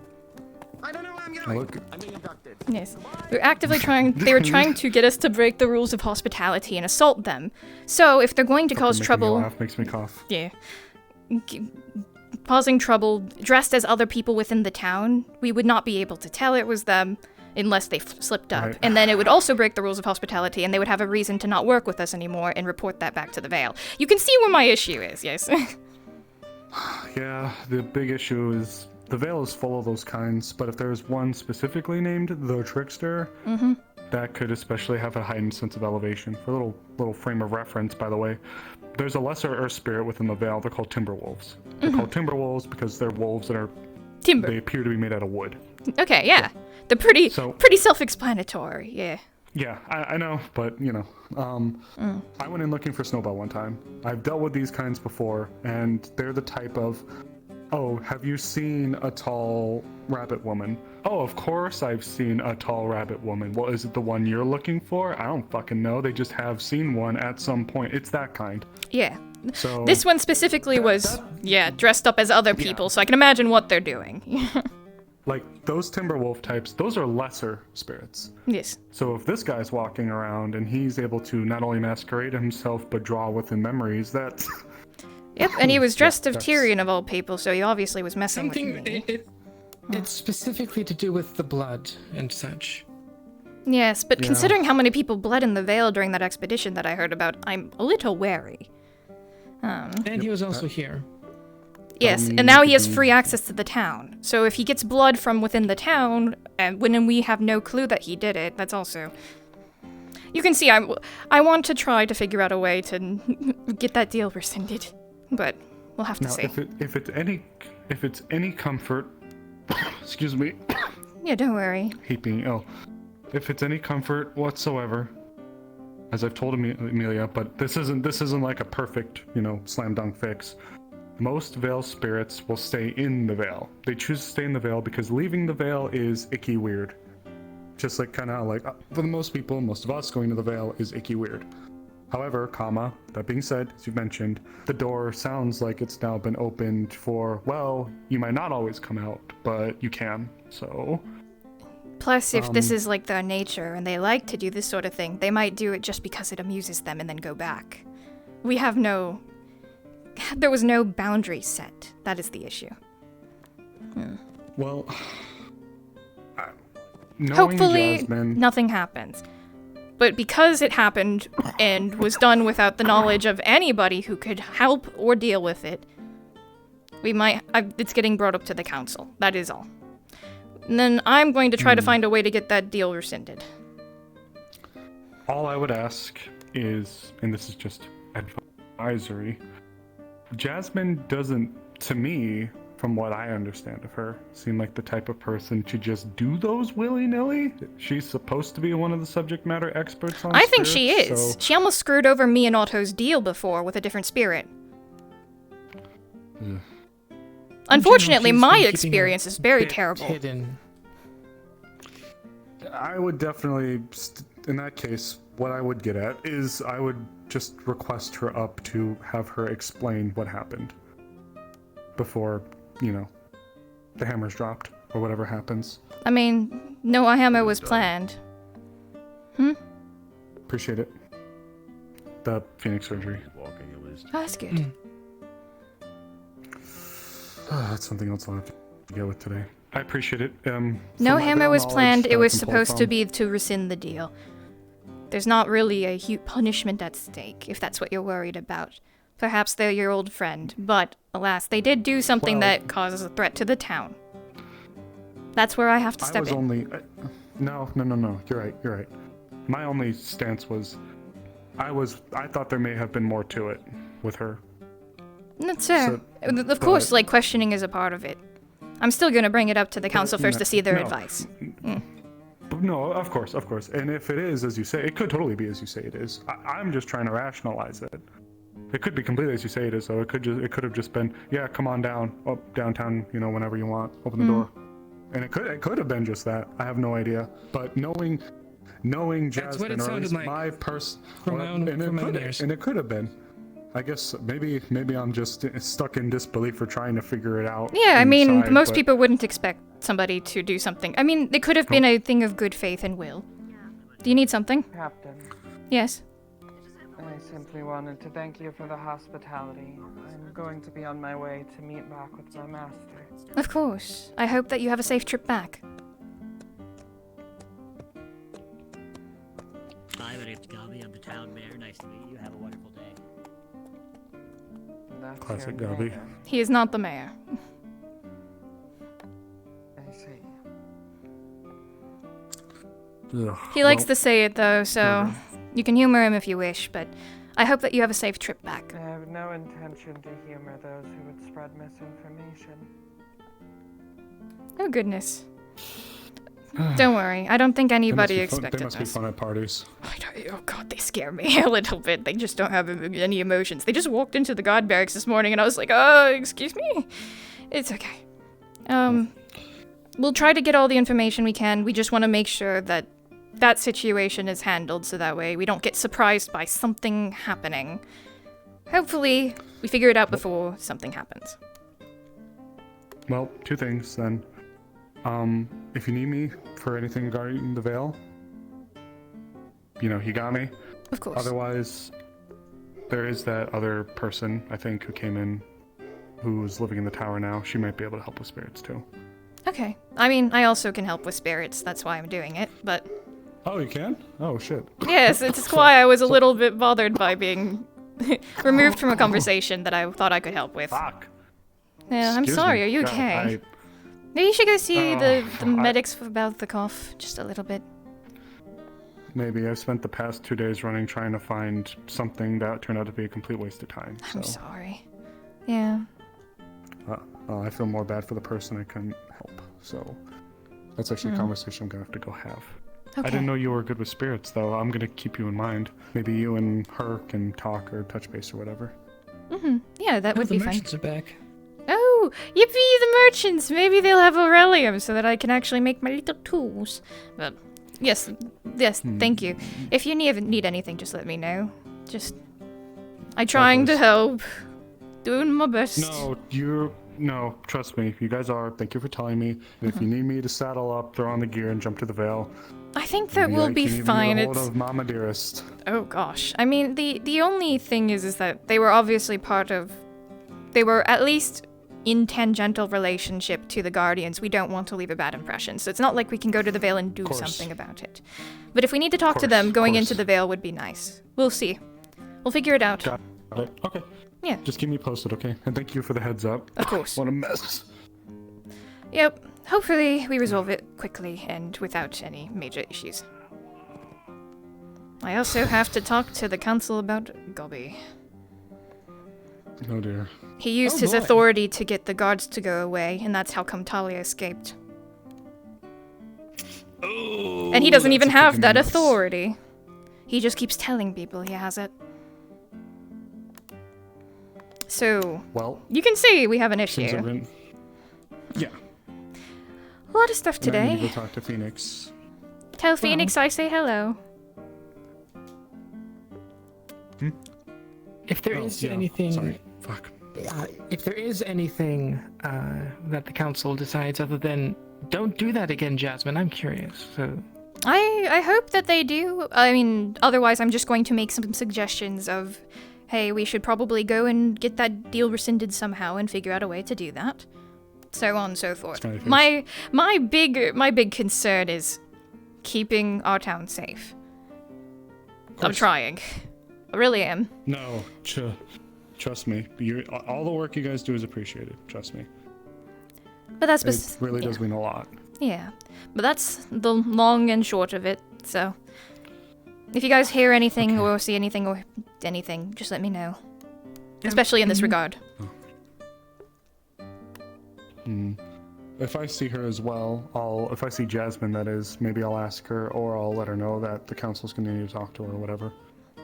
Speaker 5: I don't know where I'm going. I'm being abducted.
Speaker 16: Yes. They were trying to get us to break the rules of hospitality and assault them. So if they're going to cause trouble...
Speaker 4: Laugh makes me cough.
Speaker 16: Yeah. Causing trouble dressed as other people within the town, we would not be able to tell it was them unless they slipped up.
Speaker 4: Right.
Speaker 16: And then it would also break the rules of hospitality, and they would have a reason to not work with us anymore and report that back to the Veil. You can see where my issue is, yes.
Speaker 4: Yeah, the big issue is the Veil is full of those kinds, but if there's one specifically named the Trickster, that could especially have a heightened sense of elevation. For a little frame of reference, by the way, there's a lesser earth spirit within the Veil. They're called Timberwolves. They're called Timberwolves because they're wolves that are
Speaker 16: timber.
Speaker 4: They appear to be made out of wood.
Speaker 16: Okay, yeah. They're pretty self-explanatory, yeah.
Speaker 4: Yeah, I know, but, you know, I went in looking for Snowball one time. I've dealt with these kinds before, and they're the type of, oh, have you seen a tall rabbit woman? Oh, of course I've seen a tall rabbit woman. Well, is it the one you're looking for? I don't fucking know. They just have seen one at some point. It's that kind.
Speaker 16: Yeah.
Speaker 4: So
Speaker 16: this one specifically was, dressed up as other people, so I can imagine what they're doing.
Speaker 4: Like, those Timberwolf types, those are lesser spirits.
Speaker 16: Yes.
Speaker 4: So if this guy's walking around and he's able to not only masquerade himself, but draw within memories, that's...
Speaker 16: Yep, and he was dressed of Tyrion of all people, so he obviously was messing with me.
Speaker 14: It's specifically to do with the blood and such.
Speaker 16: Yes, but considering how many people bled in the Veil during that expedition that I heard about, I'm a little wary.
Speaker 14: And he was also here.
Speaker 16: Yes, and now he has free access to the town. So if he gets blood from within the town, and when we have no clue that he did it, that's also... You can see I want to try to figure out a way to get that deal rescinded, but we'll have to
Speaker 4: now,
Speaker 16: see.
Speaker 4: If it's any comfort, excuse me.
Speaker 16: Yeah, don't worry.
Speaker 4: Hate being ill. If it's any comfort whatsoever, as I've told Amelia, but this isn't like a perfect, slam dunk fix. Most Veil spirits will stay in the Veil. They choose to stay in the Veil because leaving the Veil is icky weird. just like kind of like for the most people, most of us, going to the Vale is icky weird. However, that being said, as you've mentioned, the door sounds like it's now been opened for, well, you might not always come out, but you can, so...
Speaker 16: Plus, if this is like their nature and they like to do this sort of thing, they might do it just because it amuses them and then go back. We have no... There was no boundary set. That is the issue.
Speaker 4: Well...
Speaker 16: Hopefully,
Speaker 4: Jasmine...
Speaker 16: nothing happens. But because it happened and was done without the knowledge of anybody who could help or deal with it, it's getting brought up to the council. That is all. And then I'm going to try to find a way to get that deal rescinded.
Speaker 4: All I would ask is, and this is just advisory, Jasmine doesn't, to me, from what I understand of her, seem like the type of person to just do those willy-nilly. She's supposed to be one of the subject matter experts on
Speaker 16: I think she is.
Speaker 4: So...
Speaker 16: She almost screwed over me and Otto's deal before with a different spirit.
Speaker 4: Yeah.
Speaker 16: Unfortunately, my experience is very terrible.
Speaker 14: Hidden.
Speaker 4: I would definitely, in that case, what I would get at is I would just request her up to have her explain what happened before, the hammer's dropped or whatever happens.
Speaker 16: I mean, no hammer was planned.
Speaker 4: Appreciate it. The Phoenix surgery.
Speaker 16: Oh, that's good.
Speaker 4: That's something else I'll have to get with today. I appreciate it.
Speaker 16: No hammer was planned. It was supposed to be to rescind the deal. There's not really a huge punishment at stake, if that's what you're worried about. Perhaps they're your old friend, but alas, they did do something that causes a threat to the town. That's where I have to step in.
Speaker 4: No. You're right. My only stance was, I thought there may have been more to it with her.
Speaker 16: That's fair. Of course, questioning is a part of it. I'm still gonna bring it up to the council first to see their advice.
Speaker 4: No, of course. And if it is, as you say, it could totally be as you say it is. I'm just trying to rationalize it. It could be completely as you say it is, though. It could have just been, yeah, come on downtown, whenever you want, open the door. And it could have been just that. I have no idea. But knowing Jasmine, or at least my person, and it could have been. I guess maybe I'm just stuck in disbelief for trying to figure it out.
Speaker 16: Yeah, I mean, most people wouldn't expect somebody to do something. I mean, it could have been a thing of good faith and will. Do you need something?
Speaker 15: Captain.
Speaker 16: Yes.
Speaker 15: I simply wanted to thank you for the hospitality. I'm going to be on my way to meet back with my master.
Speaker 16: Of course. I hope that you have a safe trip back.
Speaker 21: Hi, my name's Gabi. I'm the town mayor. Nice to meet you. Have a wonderful day.
Speaker 15: That's
Speaker 4: Classic
Speaker 15: your
Speaker 4: Gabi.
Speaker 15: mayor.
Speaker 16: He is not the mayor.
Speaker 15: I see.
Speaker 16: He likes to say it, though, so you can humor him if you wish, but I hope that you have a safe trip back.
Speaker 15: I have no intention to humor those who would spread misinformation.
Speaker 16: Oh, goodness. Don't worry, I don't think anybody expected
Speaker 4: They must be fun at parties.
Speaker 16: Oh god, they scare me a little bit. They just don't have any emotions. They just walked into the guard barracks this morning and I was like, excuse me? It's okay. We'll try to get all the information we can. We just want to make sure that that situation is handled so that way we don't get surprised by something happening. Hopefully, we figure it out before something happens.
Speaker 4: Well, two things then. If you need me for anything regarding the Vale, you got me.
Speaker 16: Of course.
Speaker 4: Otherwise, there is that other person, I think, who came in, who's living in the tower now. She might be able to help with spirits, too.
Speaker 16: Okay. I mean, I also can help with spirits. That's why I'm doing it, but...
Speaker 4: Oh, you can? Oh, shit.
Speaker 16: Yes, it's why I was a little bit bothered by being removed from a conversation that I thought I could help with.
Speaker 4: Fuck.
Speaker 16: Yeah, I'm sorry. Are you okay? Maybe you should go see the medics about the cough just a little bit.
Speaker 4: Maybe. I've spent the past 2 days running trying to find something that turned out to be a complete waste of time.
Speaker 16: I'm sorry. Yeah.
Speaker 4: I feel more bad for the person I couldn't help. So that's actually a conversation I'm going to have to go have.
Speaker 16: Okay.
Speaker 4: I didn't know you were good with spirits, though. I'm going to keep you in mind. Maybe you and her can talk or touch base or whatever.
Speaker 16: Yeah, that would be fun.
Speaker 14: The merchants are back.
Speaker 16: Oh, yippee, the merchants! Maybe they'll have Aurelium so that I can actually make my little tools. But Yes, yes, thank you. If you need anything, just let me know. I'm trying to help. Doing my best.
Speaker 4: No, trust me. You guys are. Thank you for telling me. And if you need me to saddle up, throw on the gear, and jump to the Vale,
Speaker 16: I think that will be
Speaker 4: can even
Speaker 16: fine.
Speaker 4: Get a hold of Mama Dearest.
Speaker 16: Oh gosh. I mean, the only thing is that they were obviously they were at least in tangential relationship to the Guardians. We don't want to leave a bad impression, so it's not like we can go to the Vale and do something about it. But if we need to talk to them, going into the Vale would be nice. We'll see. We'll figure it out.
Speaker 4: Got it. Okay.
Speaker 16: Yeah.
Speaker 4: Just keep me posted, okay? And thank you for the heads up.
Speaker 16: Of course.
Speaker 4: What a mess.
Speaker 16: Yep. Hopefully we resolve it quickly and without any major issues. I also have to talk to the council about Gobby.
Speaker 4: Oh dear.
Speaker 16: He used his authority to get the guards to go away, and that's how come Talia escaped.
Speaker 4: Oh,
Speaker 16: and he doesn't even have that authority. He just keeps telling people he has it. So,
Speaker 4: well,
Speaker 16: you can see we have an issue.
Speaker 4: Yeah.
Speaker 16: A lot of stuff
Speaker 4: And I need
Speaker 16: today.
Speaker 4: to go talk to Phoenix.
Speaker 16: Tell Phoenix I say hello.
Speaker 14: If there is anything,
Speaker 4: Sorry. Fuck.
Speaker 14: If there is anything that the council decides other than don't do that again, Jasmine, I'm curious. So
Speaker 16: I hope that they do. I mean, otherwise I'm just going to make some suggestions of, hey, we should probably go and get that deal rescinded somehow and figure out a way to do that. So on and so forth. My big concern is keeping our town safe. I'm trying. I really am.
Speaker 4: No, trust me. All the work you guys do is appreciated. Trust me.
Speaker 16: But that's
Speaker 4: it really does mean a lot.
Speaker 16: Yeah, but that's the long and short of it. So, if you guys hear anything or see anything, just let me know. Especially in this regard.
Speaker 4: If I see her as well, if I see Jasmine, that is, maybe I'll ask her, or I'll let her know that the council's going to need to talk to her or whatever.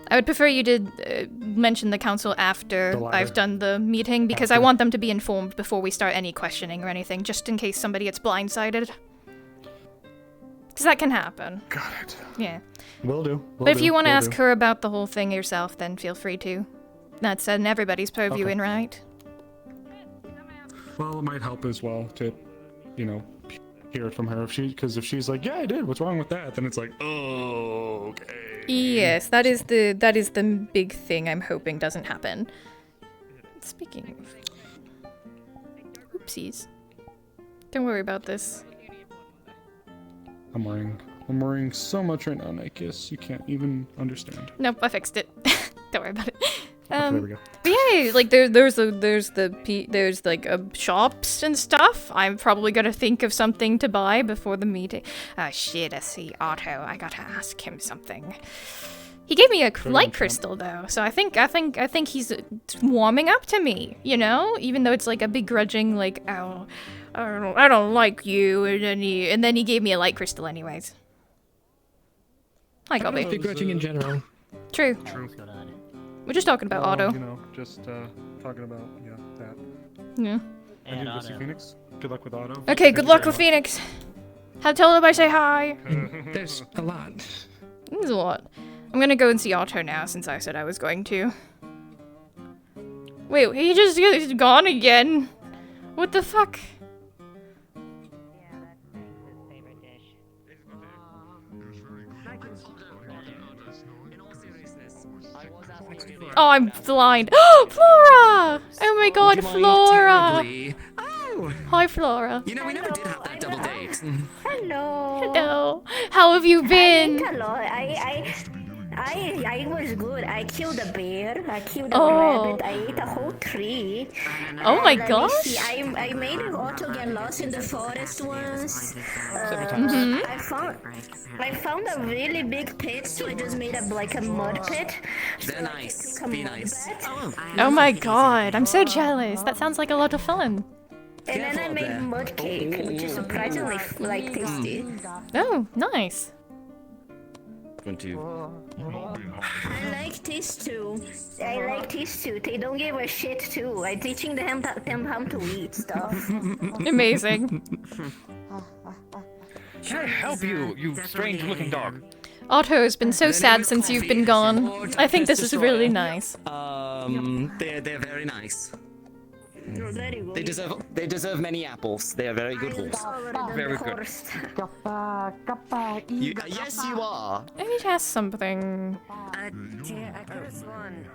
Speaker 16: I would prefer you did mention the council after
Speaker 4: The
Speaker 16: I've done the meeting, because I want them to be informed before we start any questioning or anything, just in case somebody gets blindsided. Because that can happen.
Speaker 4: Got it.
Speaker 16: Yeah.
Speaker 4: Will do.
Speaker 16: But if you want to ask her about the whole thing yourself, then feel free to. That's in everybody's purview,
Speaker 4: Okay.
Speaker 16: right?
Speaker 4: Well, it might help as well to, hear it from her. Because if she's like, yeah, I did. What's wrong with that? Then it's like, oh, okay.
Speaker 16: Yes, that is the big thing I'm hoping doesn't happen. Speaking of... Oopsies. Don't worry about this.
Speaker 4: I'm worrying so much right now, Nikias. You can't even understand.
Speaker 16: Nope, I fixed it. Don't worry about it.
Speaker 4: Okay, there we go.
Speaker 16: But yeah, like there's like shops and stuff. I'm probably gonna think of something to buy before the meeting. Ah shit, I see Otto. I gotta ask him something. He gave me a light crystal though, so I think he's warming up to me. Even though it's like a begrudging like, oh, I don't like you, and then he gave me a light crystal anyways. Hi,
Speaker 14: I don't
Speaker 16: Gobby.
Speaker 14: like begrudging in general.
Speaker 16: True. We're just talking about Otto.
Speaker 4: Just talking about, that.
Speaker 16: Yeah.
Speaker 4: And you go see Phoenix? Good luck with Otto.
Speaker 16: Okay, good luck with Phoenix. Tell him I say hi.
Speaker 14: There's a lot.
Speaker 16: There's a lot. I'm gonna go and see Otto now since I said I was going to. Wait, he's gone again? What the fuck? Oh, I'm blind. Flora! Oh my god, Flora!
Speaker 7: Oh!
Speaker 16: Hi, Flora.
Speaker 7: We never did have that double date.
Speaker 22: Hello.
Speaker 16: Hello. How have you been?
Speaker 22: Hello. I was good. I killed a bear. I killed a
Speaker 16: Oh.
Speaker 22: rabbit. I ate a whole tree.
Speaker 16: Oh my
Speaker 22: Let me
Speaker 16: gosh.
Speaker 22: see, I made Otto get lost in the forest once.
Speaker 16: Mhm.
Speaker 22: I found a really big pit, so I just made a mud pit.
Speaker 7: They're nice. Be nice.
Speaker 16: Oh my god, I'm so jealous. That sounds like a lot of fun.
Speaker 22: And then I made mud cake, which is surprisingly tasty.
Speaker 16: Oh, nice.
Speaker 12: Going to.
Speaker 22: I like these two. They don't give a shit too. I'm teaching them how to eat stuff.
Speaker 16: Amazing.
Speaker 18: Can I help you, you strange-looking dog?
Speaker 16: Otto has been so sad since you've been gone. I think this is really nice.
Speaker 12: They're very nice. They deserve many apples. They are very good horse. Very good. Yes, you are.
Speaker 16: I need to ask something.
Speaker 7: Dear, I could have sworn.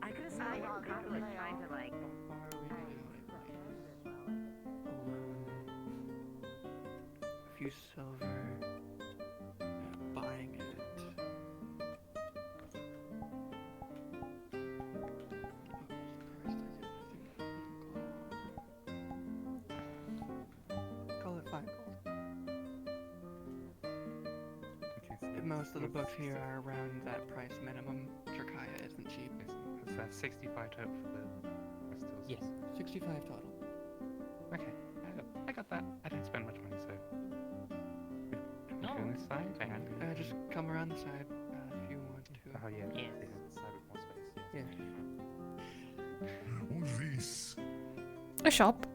Speaker 7: I could have sworn Carter was trying to like.
Speaker 1: A few silver. Buying it. Call it 5 gold. Most of the books here are around that price minimum. Jerkiah isn't cheap.
Speaker 13: Is that 65 total for the crystals?
Speaker 1: Yes, 65 total.
Speaker 13: Okay, I got that. I didn't spend much money, so. On this side, and
Speaker 1: Just come around the side if you want to.
Speaker 13: Oh yeah, the side with more space.
Speaker 1: Yeah.
Speaker 19: What's this?
Speaker 16: A shop.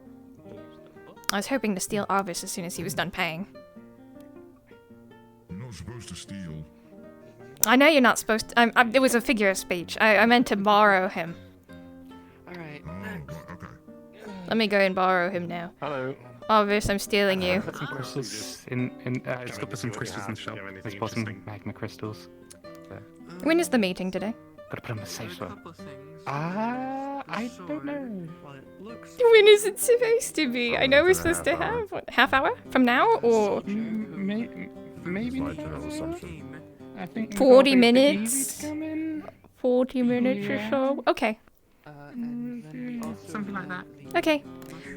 Speaker 16: I was hoping to steal Arvis as soon as he was done paying.
Speaker 19: You're not supposed to steal.
Speaker 16: I know you're not supposed to. It was a figure of speech. I meant to borrow him.
Speaker 1: Alright.
Speaker 16: Let me go and borrow him now.
Speaker 13: Hello.
Speaker 16: Arvis, I'm stealing you.
Speaker 13: Put some crystals let's go put some crystals in the shop. Let's put some magma crystals.
Speaker 16: When is the meeting today?
Speaker 13: Gotta put them in the safe spot. I don't know.
Speaker 16: When is it supposed to be? I know we're supposed to have, what, half hour from now? Or
Speaker 13: Maybe I think
Speaker 16: 40 minutes? 40 minutes or so? Okay.
Speaker 14: Something like that.
Speaker 16: Okay.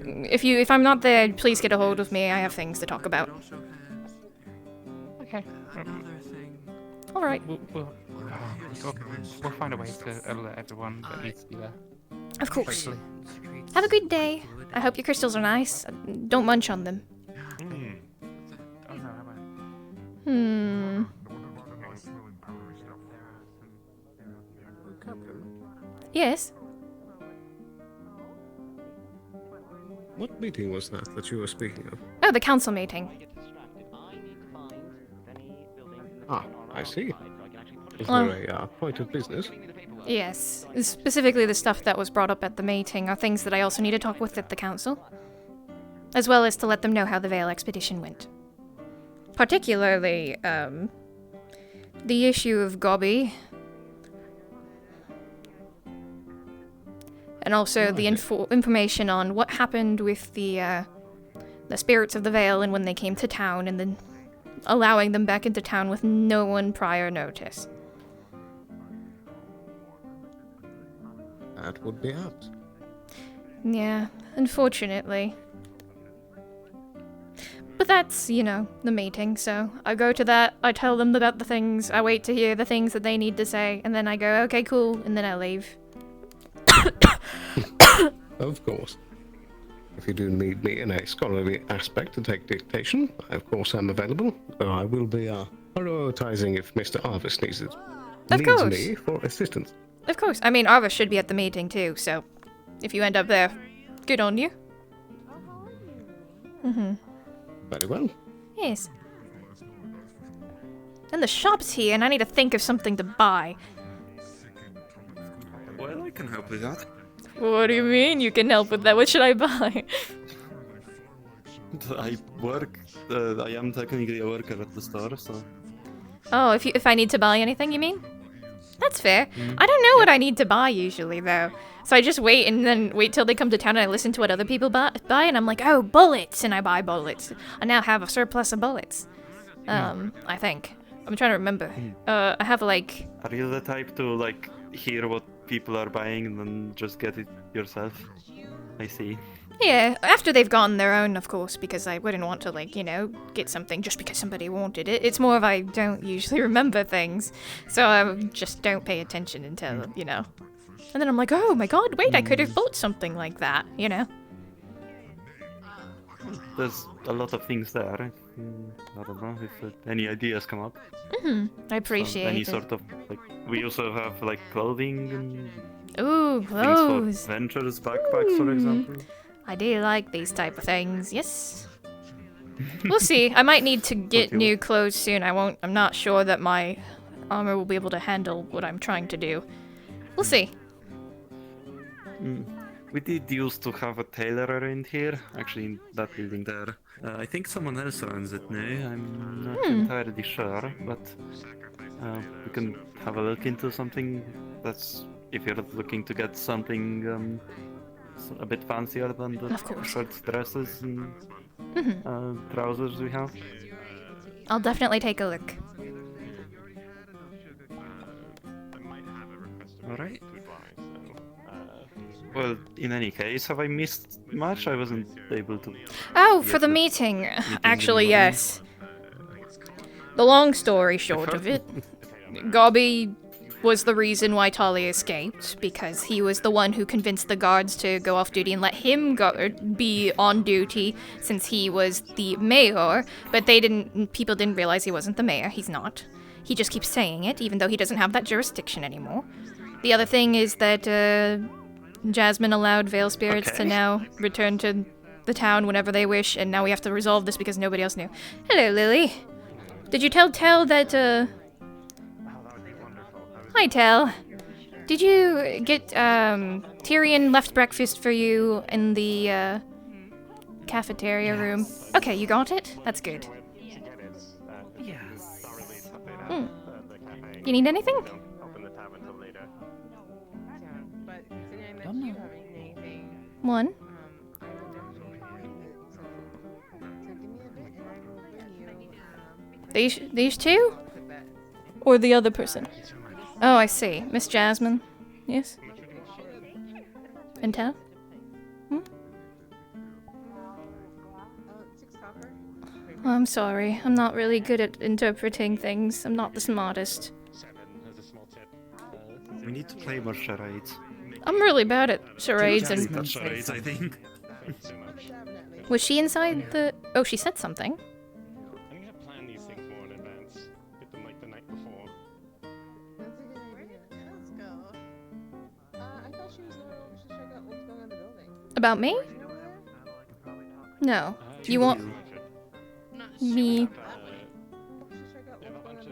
Speaker 16: If I'm not there, please get a hold of me. I have things to talk about.
Speaker 13: Okay.
Speaker 16: Alright.
Speaker 13: We'll find a way to let everyone that needs to be there.
Speaker 16: Of course.
Speaker 13: Hopefully.
Speaker 16: Have a good day. I hope your crystals are nice. Don't munch on them.
Speaker 13: Oh no, I won't.
Speaker 16: Hmm. Yes?
Speaker 10: What meeting was that you were speaking of?
Speaker 16: Oh, the council meeting.
Speaker 10: Ah, I see. Is
Speaker 16: Oh.
Speaker 10: there a point of business?
Speaker 16: Yes. Specifically the stuff that was brought up at the meeting are things that I also need to talk with at the council. As well as to let them know how the Vale expedition went. Particularly, the issue of Gobby. And also the information on what happened with the spirits of the Vale and when they came to town, and then allowing them back into town with no one prior notice.
Speaker 10: That would be apt.
Speaker 16: Yeah, unfortunately. But that's, you know, the meeting, so I go to that, I tell them about the things, I wait to hear the things that they need to say, and then I go, okay, cool, and then I leave.
Speaker 10: Of course. If you do need me in a scholarly aspect to take dictation, I of course am available, though I will be prioritizing if Mr. Arvis needs it.
Speaker 16: Of
Speaker 10: needs
Speaker 16: course.
Speaker 10: me for assistance.
Speaker 16: Of course, I mean, Arvis should be at the meeting too, so if you end up there, good on you. Mm-hmm.
Speaker 10: Very well.
Speaker 16: Yes. And the shop's here, and I need to think of something to buy.
Speaker 5: Well, I can help with that.
Speaker 16: What do you mean you can help with that? What should I buy?
Speaker 23: I work. I am technically a worker at the store, so.
Speaker 16: Oh, if I need to buy anything, you mean? That's fair. I don't know what I need to buy usually, though. So I just wait and then wait till they come to town and I listen to what other people buy and I'm like, oh, bullets! And I buy bullets. I now have a surplus of bullets. I think. I'm trying to remember. I have like...
Speaker 23: Are you the type to, like, hear what people are buying and then just get it yourself? I see.
Speaker 16: Yeah, after they've gotten their own, of course, because I wouldn't want to, like, you know, get something just because somebody wanted it. It's more of I don't usually remember things, so I just don't pay attention until, you know. And then I'm like, oh my god, wait, I could have bought something like that, you know?
Speaker 23: There's a lot of things there. I don't know if any ideas come up.
Speaker 16: I appreciate
Speaker 23: any
Speaker 16: it.
Speaker 23: sort of, like, we also have, like, clothing and
Speaker 16: Ooh,
Speaker 23: things
Speaker 16: clothes.
Speaker 23: for ventures, backpacks, for example.
Speaker 16: I do like these type of things, yes. We'll see. I might need to get new clothes soon. I'm not sure that my armor will be able to handle what I'm trying to do. We'll see.
Speaker 23: We did used to have a tailor around here, actually in that building there. I think someone else runs it now, I'm not entirely sure, but we can have a look into something that's, if you're looking to get something a bit fancier than the short dresses and trousers we have.
Speaker 16: I'll definitely take a look.
Speaker 23: Alright. Well, in any case, have I missed much? I wasn't able to...
Speaker 16: Oh, for the meeting. Actually, yes. The long story short of it, Gobby was the reason why Talia escaped, because he was the one who convinced the guards to go off duty and let him be on duty since he was the mayor, but people didn't realize he wasn't the mayor. He's not. He just keeps saying it, even though he doesn't have that jurisdiction anymore. The other thing is that Jasmine allowed Veil Spirits to now return to the town whenever they wish, and now we have to resolve this because nobody else knew. Hello, Lily. Did you tell Tell that, Hi, Tell. Did you get, Tyrion left breakfast for you in the, cafeteria room? Okay, you got it? That's good. You need anything? One. These two? Or the other person? Oh, I see. Miss Jasmine. Yes? And Tell? Oh, I'm sorry. I'm not really good at interpreting things. I'm not the smartest.
Speaker 23: We need to play more charades.
Speaker 16: I'm really bad at charades and...
Speaker 23: Charades, I think.
Speaker 16: Was she inside the... Oh, she said something.
Speaker 13: I need to plan these things more in advance. Get them like the night before.
Speaker 16: About me? No. You want... Me.
Speaker 13: They have a bunch of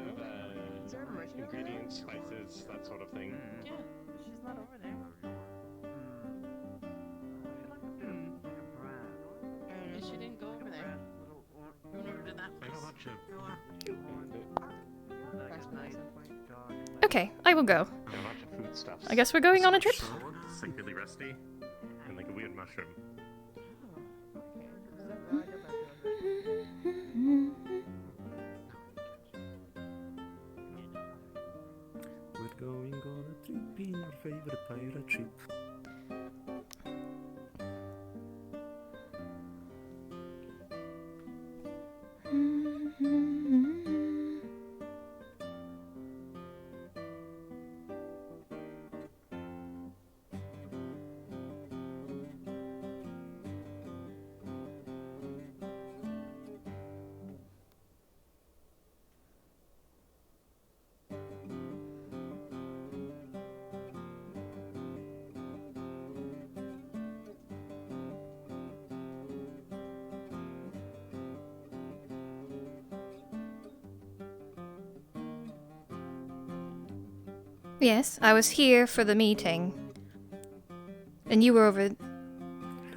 Speaker 13: ingredients, spices, that sort of thing.
Speaker 6: Yeah, she's not over there. She didn't go over there. We never did that place.
Speaker 16: Okay, I will go.
Speaker 13: There are a bunch of foodstuffs.
Speaker 16: I guess we're going on a trip.
Speaker 13: It's like really rusty, and like a weird mushroom.
Speaker 23: We're going on a trip in our favorite pirate ship.
Speaker 16: Yes, I was here for the meeting. And you were over...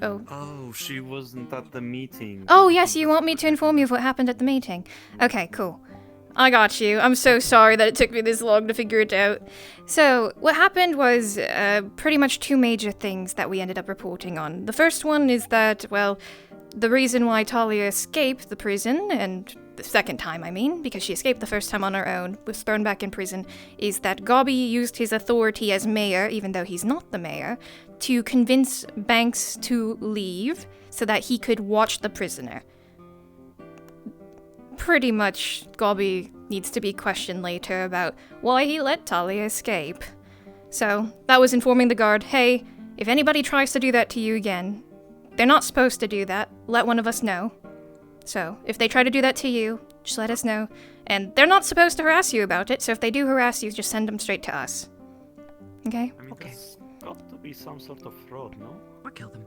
Speaker 16: Oh.
Speaker 23: Oh, she wasn't at the meeting.
Speaker 16: Oh, yes, you want me to inform you of what happened at the meeting. Okay, cool. I got you. I'm so sorry that it took me this long to figure it out. So, what happened was pretty much two major things that we ended up reporting on. The first one is that, well, the reason why Talia escaped the prison, and the second time, I mean, because she escaped the first time on her own, was thrown back in prison, is that Gobby used his authority as mayor, even though he's not the mayor, to convince Banks to leave so that he could watch the prisoner. Pretty much, Gobby needs to be questioned later about why he let Talia escape. So, that was informing the guard, hey, if anybody tries to do that to you again, they're not supposed to do that, let one of us know. So, if they try to do that to you, just let us know. And they're not supposed to harass you about it, so if they do harass you, just send them straight to us. Okay?
Speaker 23: I mean, okay. There's got to be some sort of fraud, no?
Speaker 12: Or kill them.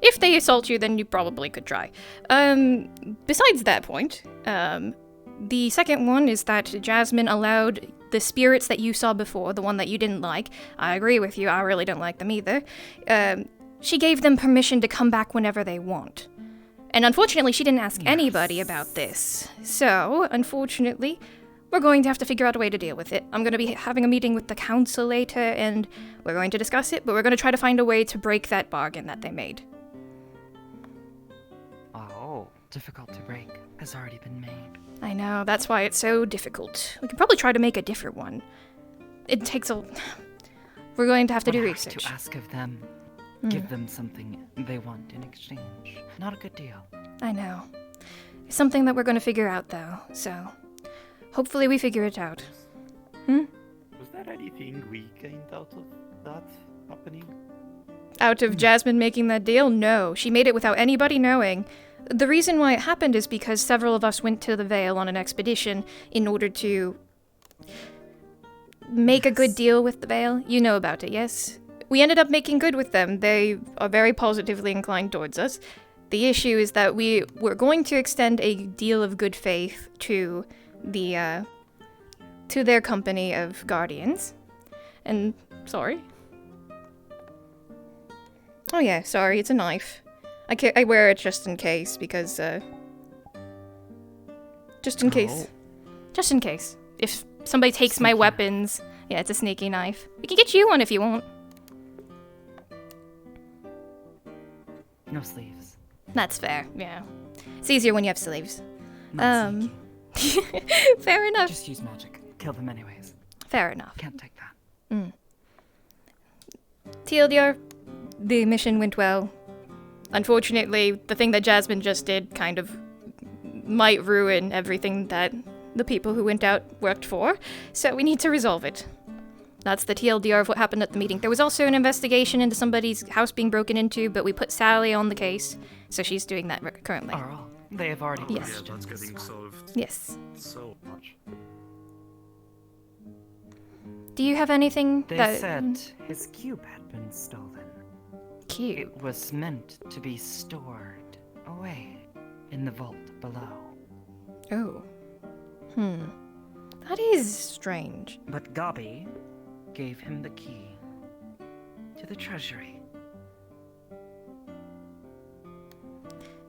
Speaker 16: if they assault you, then you probably could try. Besides that point, the second one is that Jasmine allowed the spirits that you saw before, the one that you didn't like. I agree with you, I really don't like them either. She gave them permission to come back whenever they want. And unfortunately, she didn't ask anybody about this. So, unfortunately, we're going to have to figure out a way to deal with it. I'm going to be having a meeting with the council later, and we're going to discuss it, but we're going to try to find a way to break that bargain that they made.
Speaker 2: Oh, difficult to break. Has already been made.
Speaker 16: I know, that's why it's so difficult. We could probably try to make a different one. It takes a... We're going to have to do research.
Speaker 2: To ask of them, give them something they want in exchange. Not a good deal.
Speaker 16: I know. It's something that we're going to figure out, though, so... Hopefully we figure it out.
Speaker 23: Was there anything we gained out of that happening?
Speaker 16: Out of Jasmine making that deal? No. She made it without anybody knowing. The reason why it happened is because several of us went to the Vale on an expedition in order to make a good deal with the Vale. You know about it, yes? We ended up making good with them. They are very positively inclined towards us. The issue is that we were going to extend a deal of good faith to their company of guardians. And, sorry. Oh yeah, sorry, it's a knife. I wear it just in case, because, just in case. Just in case. If somebody takes my weapons. Yeah, it's a sneaky knife. We can get you one if you want.
Speaker 2: No sleeves.
Speaker 16: That's fair, yeah. It's easier when you have sleeves. Fair enough.
Speaker 2: Just use magic. Kill them anyways.
Speaker 16: Fair enough.
Speaker 2: Can't take that.
Speaker 16: TLDR, the mission went well. Unfortunately, the thing that Jasmine just did kind of might ruin everything that the people who went out worked for, so we need to resolve it. That's the TLDR of what happened at the meeting. There was also an investigation into somebody's house being broken into, but we put Sally on the case, so she's doing that currently.
Speaker 2: They have already
Speaker 16: Yes.
Speaker 23: Yeah, that's getting solved.
Speaker 16: Yes.
Speaker 23: So much.
Speaker 16: Do you have anything
Speaker 2: They
Speaker 16: that...
Speaker 2: said his cube had been stolen.
Speaker 16: Cube?
Speaker 2: It was meant to be stored away in the vault below.
Speaker 16: Oh. That is strange.
Speaker 2: But Gabi gave him the key to the treasury.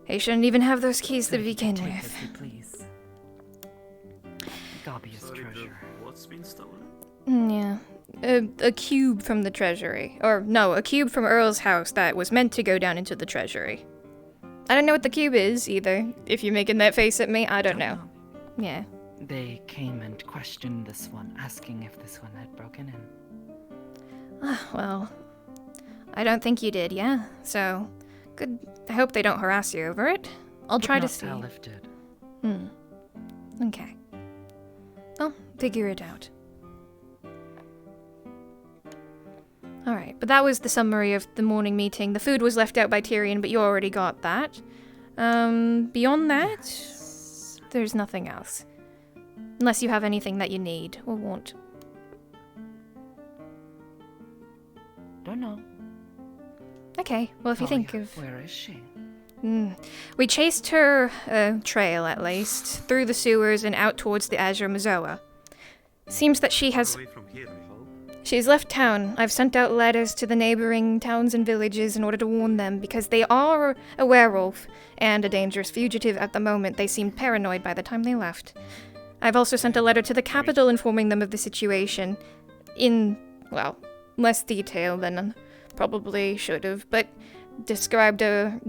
Speaker 16: He shouldn't even have those keys to begin
Speaker 2: Take
Speaker 16: with.
Speaker 2: as you please. Gabi's treasure.
Speaker 23: What's been stolen?
Speaker 16: Yeah. A cube from the treasury. Or, no, a cube from Earl's house that was meant to go down into the treasury. I don't know what the cube is, either. If you're making that face at me, I don't know. Yeah.
Speaker 2: They came and questioned this one, asking if this one had broken in.
Speaker 16: Well, I don't think you did, yeah? So, good. I hope they don't harass you over it. I'll try to see.
Speaker 2: Lifted.
Speaker 16: Okay. I'll figure it out. Alright, but that was the summary of the morning meeting. The food was left out by Tyrion, but you already got that. Beyond that, there's nothing else. Unless you have anything that you need or want.
Speaker 2: Don't know.
Speaker 16: Okay, well if you think of...
Speaker 2: Where is she?
Speaker 16: We chased her trail, at least, through the sewers and out towards the Azure Mazoa. Seems that she has...
Speaker 23: Away from here, I hope.
Speaker 16: She's left town. I've sent out letters to the neighboring towns and villages in order to warn them, because they are a werewolf and a dangerous fugitive at the moment. They seemed paranoid by the time they left. I've also sent a letter to the capital informing them of the situation in, well, less detail than I probably should have, but described her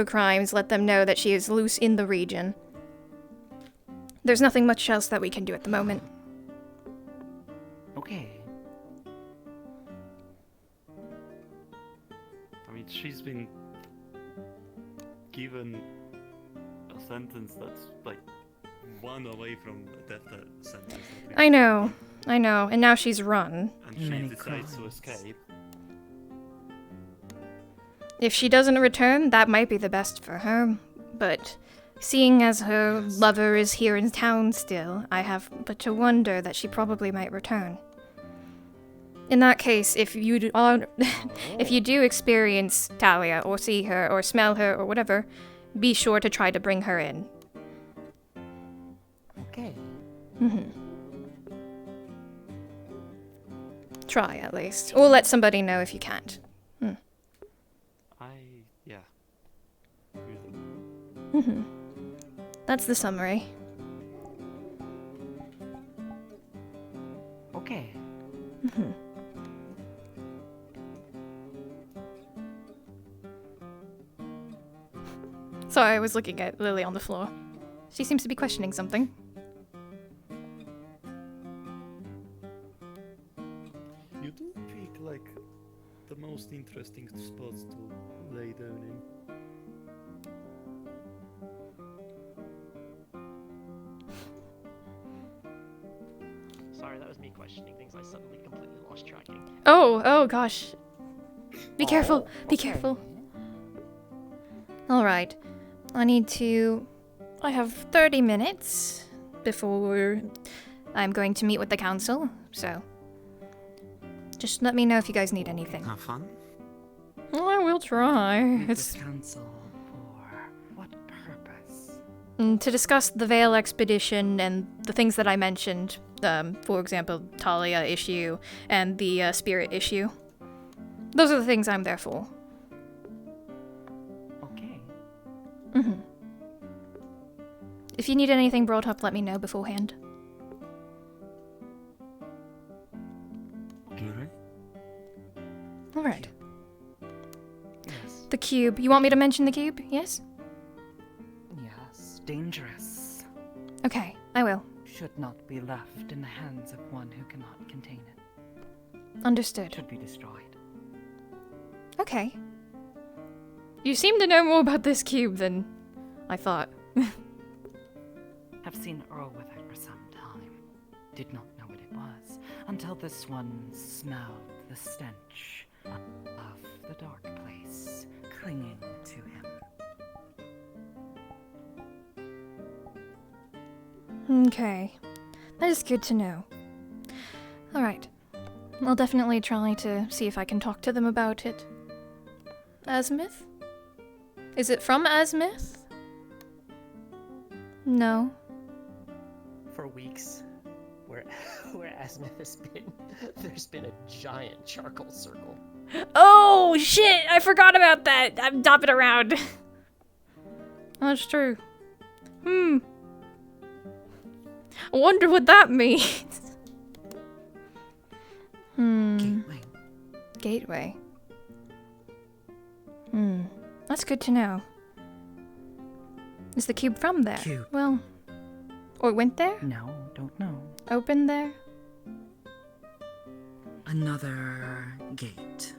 Speaker 16: crimes, let them know that she is loose in the region. There's nothing much else that we can do at the moment.
Speaker 2: Okay.
Speaker 23: I mean, she's been given a sentence that's like one away from a death sentence.
Speaker 16: I know, and now she's run.
Speaker 23: And she decides to escape.
Speaker 16: If she doesn't return, that might be the best for her, but seeing as her lover is here in town still, I have but to wonder that she probably might return. In that case, if you do, if you do experience Talia or see her or smell her or whatever, be sure to try to bring her in.
Speaker 2: Okay.
Speaker 16: Try at least, or let somebody know if you can't.
Speaker 23: Yeah.
Speaker 16: That's the summary.
Speaker 2: Okay.
Speaker 16: Sorry, I was looking at Lily on the floor. She seems to be questioning something.
Speaker 23: You do pick like the most interesting spots to lay down in.
Speaker 13: Sorry, that was me questioning things. I suddenly completely lost tracking.
Speaker 16: Oh gosh. Be careful, be
Speaker 13: okay.
Speaker 16: careful. Alright. I have 30 minutes before I'm going to meet with the council, so just let me know if you guys need anything.
Speaker 23: Have fun.
Speaker 16: I will try.
Speaker 2: Meet
Speaker 16: It's
Speaker 2: with council for what purpose?
Speaker 16: to discuss the Veil expedition and the things that I mentioned. For example, Talia issue and the spirit issue. Those are the things I'm there for.
Speaker 2: Okay.
Speaker 16: If you need anything brought up, let me know beforehand. Alright.
Speaker 2: Yes.
Speaker 16: The cube. You want me to mention the cube? Yes?
Speaker 2: Yes. Dangerous.
Speaker 16: Okay, I will.
Speaker 2: Should not be left in the hands of one who cannot contain it.
Speaker 16: Understood.
Speaker 2: Should be destroyed.
Speaker 16: Okay. You seem to know more about this cube than I thought.
Speaker 2: Have seen Earl with it for some time. Did not know what it was until this one smelled the stench of the dark place clinging to him.
Speaker 16: Okay. That is good to know. Alright. I'll definitely try to see if I can talk to them about it. Azimuth? Is it from Azimuth? No.
Speaker 13: For weeks, where Azimuth has been, there's been a giant charcoal circle.
Speaker 16: Oh, shit! I forgot about that! I'm dopping around. That's true. I wonder what that means. Gateway. That's good to know. Is the cube from there?
Speaker 2: Cube.
Speaker 16: Well, or went there?
Speaker 2: No, don't know.
Speaker 16: Opened there?
Speaker 2: Another gate.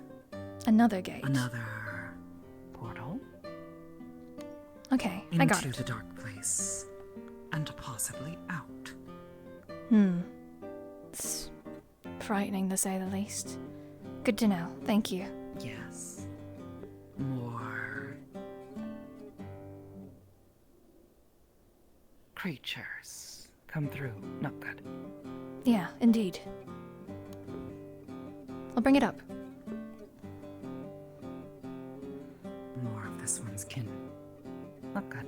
Speaker 16: Another gate.
Speaker 2: Another portal.
Speaker 16: Okay, I got
Speaker 2: into
Speaker 16: it.
Speaker 2: the dark place. And possibly out.
Speaker 16: It's frightening to say the least. Good to know. Thank you.
Speaker 2: Yes. More creatures come through. Not good.
Speaker 16: Yeah, indeed. I'll bring it up.
Speaker 2: More of this one's kin. Not good.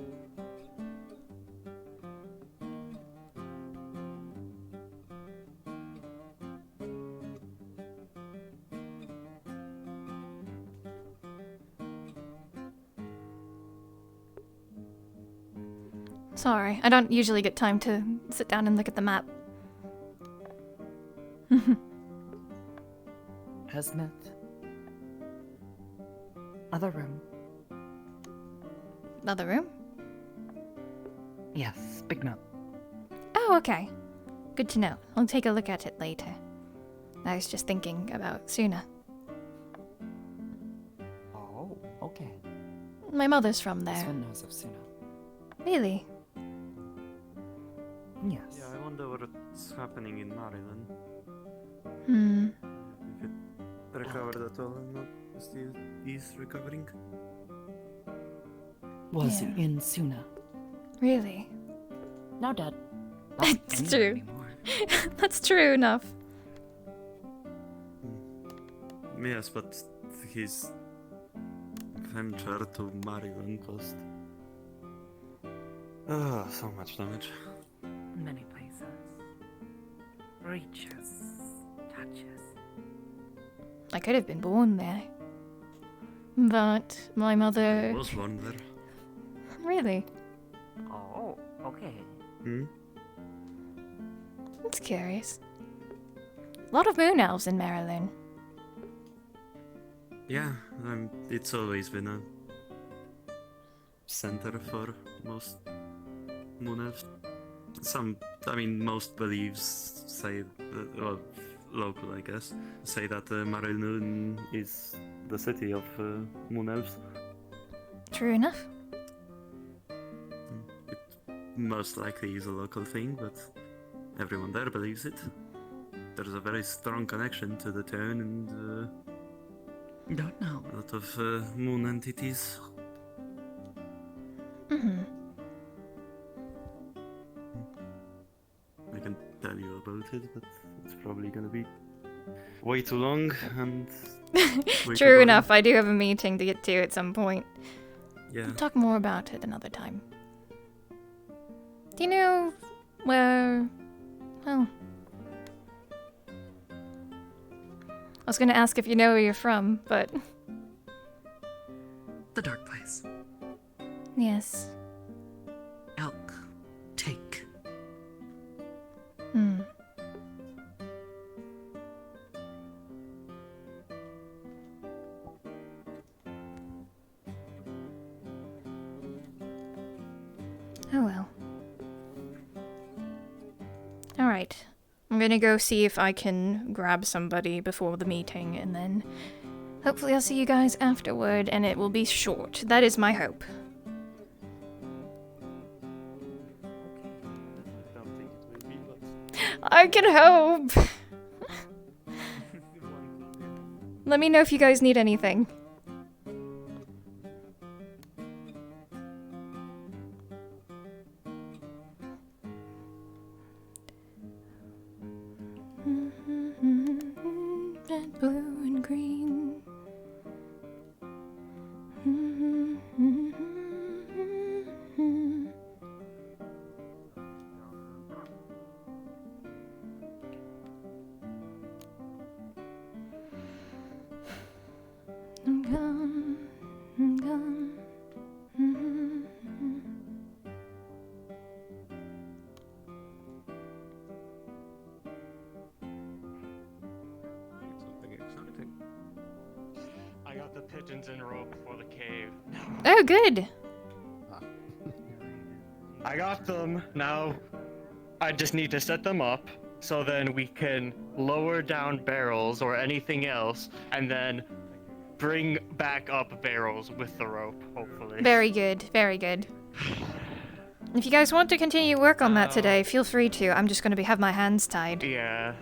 Speaker 16: Sorry, I don't usually get time to sit down and look at the map.
Speaker 2: Azimuth. Other room.
Speaker 16: Another room?
Speaker 2: Yes, big note.
Speaker 16: Oh, okay. Good to know. I'll take a look at it later. I was just thinking about Suna.
Speaker 2: Oh, okay.
Speaker 16: My mother's from
Speaker 2: This
Speaker 16: there.
Speaker 2: one knows of Suna.
Speaker 16: Really?
Speaker 2: Yes.
Speaker 23: Yeah, I wonder what's happening in Maryland. If it recovered at all or not. Still is recovering.
Speaker 2: Was
Speaker 16: Yeah.
Speaker 2: in Suna.
Speaker 16: Really?
Speaker 2: Now dead.
Speaker 16: That's true. That's true enough.
Speaker 23: Yes, but his venture to Maryland caused so much damage.
Speaker 2: Many places. Reaches. Touches.
Speaker 16: I could have been born there. But my mother...
Speaker 23: I was born there.
Speaker 16: Really?
Speaker 2: Oh, okay.
Speaker 23: Hmm?
Speaker 16: That's curious. A lot of moon elves in Maryland.
Speaker 23: Yeah, it's always been a center for most moon elves. Most beliefs say, well, local, I guess, say that Maryland is the city of moon elves.
Speaker 16: True enough.
Speaker 23: It most likely is a local thing, but everyone there believes it. There's a very strong connection to the town and
Speaker 2: don't know.
Speaker 23: a lot of moon entities.
Speaker 16: Mm-hmm.
Speaker 23: I can tell you about it, but it's probably gonna be way too long and way too
Speaker 16: True enough, I do have a meeting to get to at some point.
Speaker 23: Yeah.
Speaker 16: We'll talk more about it another time. Do you know where... Well... I was gonna ask if you know where you're from, but...
Speaker 2: The dark place.
Speaker 16: Yes.
Speaker 2: Elk. Take.
Speaker 16: Hmm. Oh well. Alright. I'm gonna go see if I can grab somebody before the meeting, and then hopefully I'll see you guys afterward, and it will be short. That is my hope. I can hope! Let me know if you guys need anything. Red, blue, and green. I'm gone, I'm gone.
Speaker 18: Something exciting. I got the pigeons in a row before the cave.
Speaker 16: Oh, good.
Speaker 18: I got them. Now, I just need to set them up so then we can lower down barrels or anything else and then bring back up barrels with the rope, hopefully.
Speaker 16: Very good, very good. If you guys want to continue work on that today, feel free to. I'm just gonna have my hands tied.
Speaker 18: Yeah.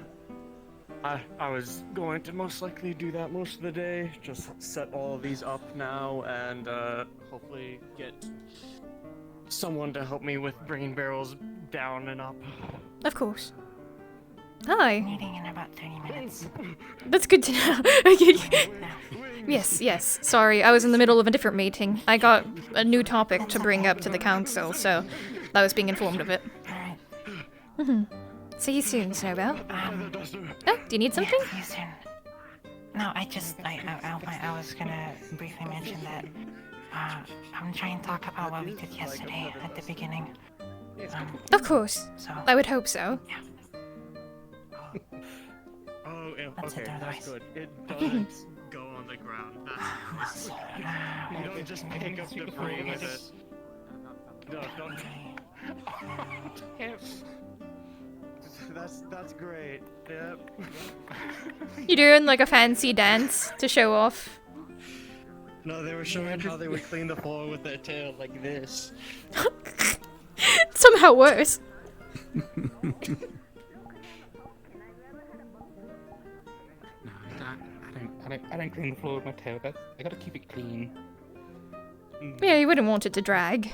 Speaker 18: I was going to most likely do that most of the day. Just set all of these up now and hopefully get someone to help me with bringing barrels down and up.
Speaker 16: Of course. Hi.
Speaker 21: Meeting in about 30 minutes.
Speaker 16: That's good to know. Yes, yes. Sorry, I was in the middle of a different meeting. I got a new topic to bring up to the council, so I was being informed of it.
Speaker 21: Alright.
Speaker 16: Mm-hmm. See you soon, Snowbell. Oh, do you need something?
Speaker 21: Yeah, see you soon. No, I was gonna briefly mention that I'm trying to talk about what we did yesterday at the beginning.
Speaker 16: Of course.
Speaker 21: So,
Speaker 16: I would hope so.
Speaker 21: Yeah.
Speaker 18: Oh, yeah,
Speaker 21: That's
Speaker 18: okay,
Speaker 21: it,
Speaker 18: that's
Speaker 21: otherwise.
Speaker 18: good. It doesn't go on the ground. That's you don't just pick up debris with it. No, don't. That's great. Yep.
Speaker 16: You doing like a fancy dance to show off?
Speaker 18: No, they were showing how they would clean the floor with their tail like this.
Speaker 16: Somehow worse.
Speaker 14: I don't clean the floor with my tail. I gotta keep it clean.
Speaker 16: Yeah, you wouldn't want it to drag.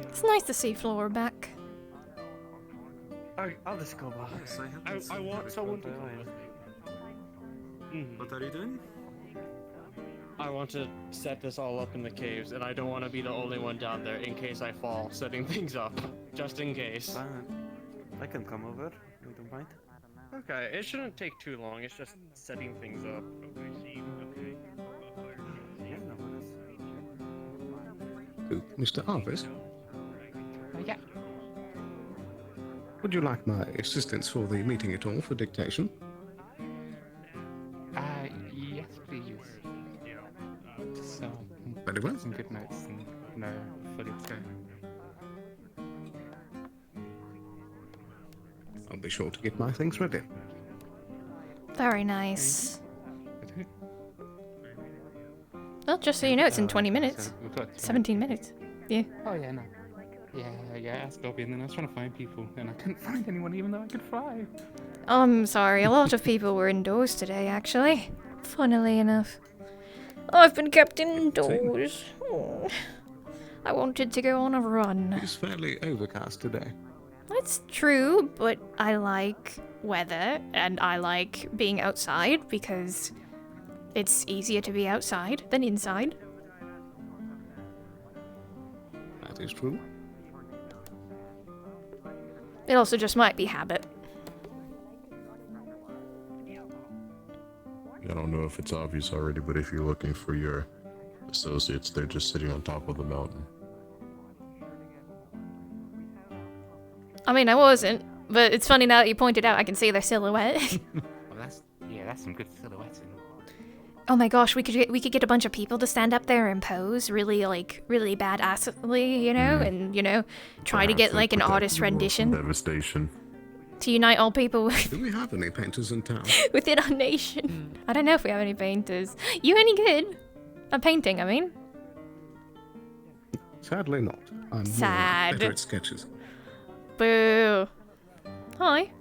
Speaker 16: It's nice to see Flora back.
Speaker 18: I'll just go by.
Speaker 23: Yes, I have
Speaker 18: I want someone to go with me.
Speaker 23: What are you doing?
Speaker 18: I want to set this all up in the caves, and I don't want to be the only one down there in case I fall setting things up. Just in case.
Speaker 23: I can come over. I don't mind.
Speaker 18: Okay, it shouldn't take too long. It's just setting things up.
Speaker 23: Yeah, no worries.
Speaker 10: To Mr. Arvis,
Speaker 14: Yeah.
Speaker 10: would you like my assistance for the meeting at all for dictation?
Speaker 14: Yes, please. So,
Speaker 10: Very well.
Speaker 14: some good notes and fully to.
Speaker 10: I'll be sure to get my things ready.
Speaker 16: Very nice. Well, just so you know, it's in 20 minutes.
Speaker 14: So we've got
Speaker 16: 17 minutes. Yeah.
Speaker 14: Oh, yeah, no. Yeah, I asked Dobby, and then I was trying to find people, and I couldn't find anyone even though I could fly.
Speaker 16: I'm sorry, a lot of people were indoors today, actually. Funnily enough. I've been kept indoors. Oh. I wanted to go on a run.
Speaker 10: It's fairly overcast today.
Speaker 16: That's true, but I like weather, and I like being outside because it's easier to be outside than inside.
Speaker 10: That is true.
Speaker 16: It also just might be habit.
Speaker 3: I don't know if it's obvious already, but if you're looking for your associates, they're just sitting on top of the mountain.
Speaker 16: I mean, I wasn't, but it's funny now that you pointed out, I can see their silhouette.
Speaker 14: Well, that's some good silhouettes.
Speaker 16: Oh my gosh, we could get a bunch of people to stand up there and pose really badassly, you know, and try to get like an artist rendition
Speaker 3: Devastation.
Speaker 16: to unite all people
Speaker 10: Do we have any painters in town?
Speaker 16: within our nation. I don't know if we have any painters. You any good? A painting, I mean.
Speaker 10: Sadly not. I'm
Speaker 16: Sad.
Speaker 10: better at sketches.
Speaker 16: Boo. Hi.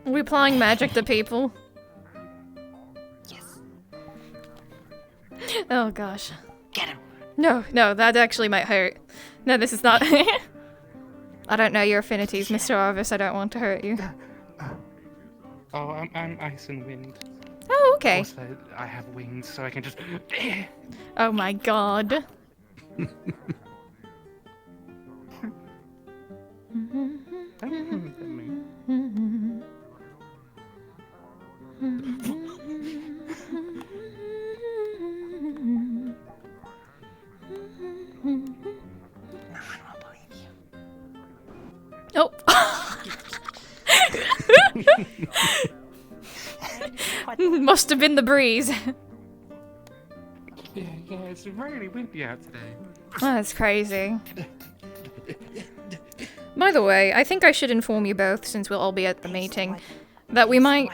Speaker 16: Are we applying magic to people?
Speaker 2: Yes.
Speaker 16: Oh gosh.
Speaker 2: Get him.
Speaker 16: No, that actually might hurt. No, this is not. I don't know your affinities, Mr. Arvis. I don't want to hurt you.
Speaker 14: Oh, I'm ice and wind.
Speaker 16: Oh, okay.
Speaker 14: Also, I have wings, so I can just.
Speaker 16: Oh my god. Oh. Must have been the breeze.
Speaker 14: Yeah, it's really windy out today.
Speaker 16: That's crazy. By the way, I think I should inform you both, since we'll all be at the meeting, that we might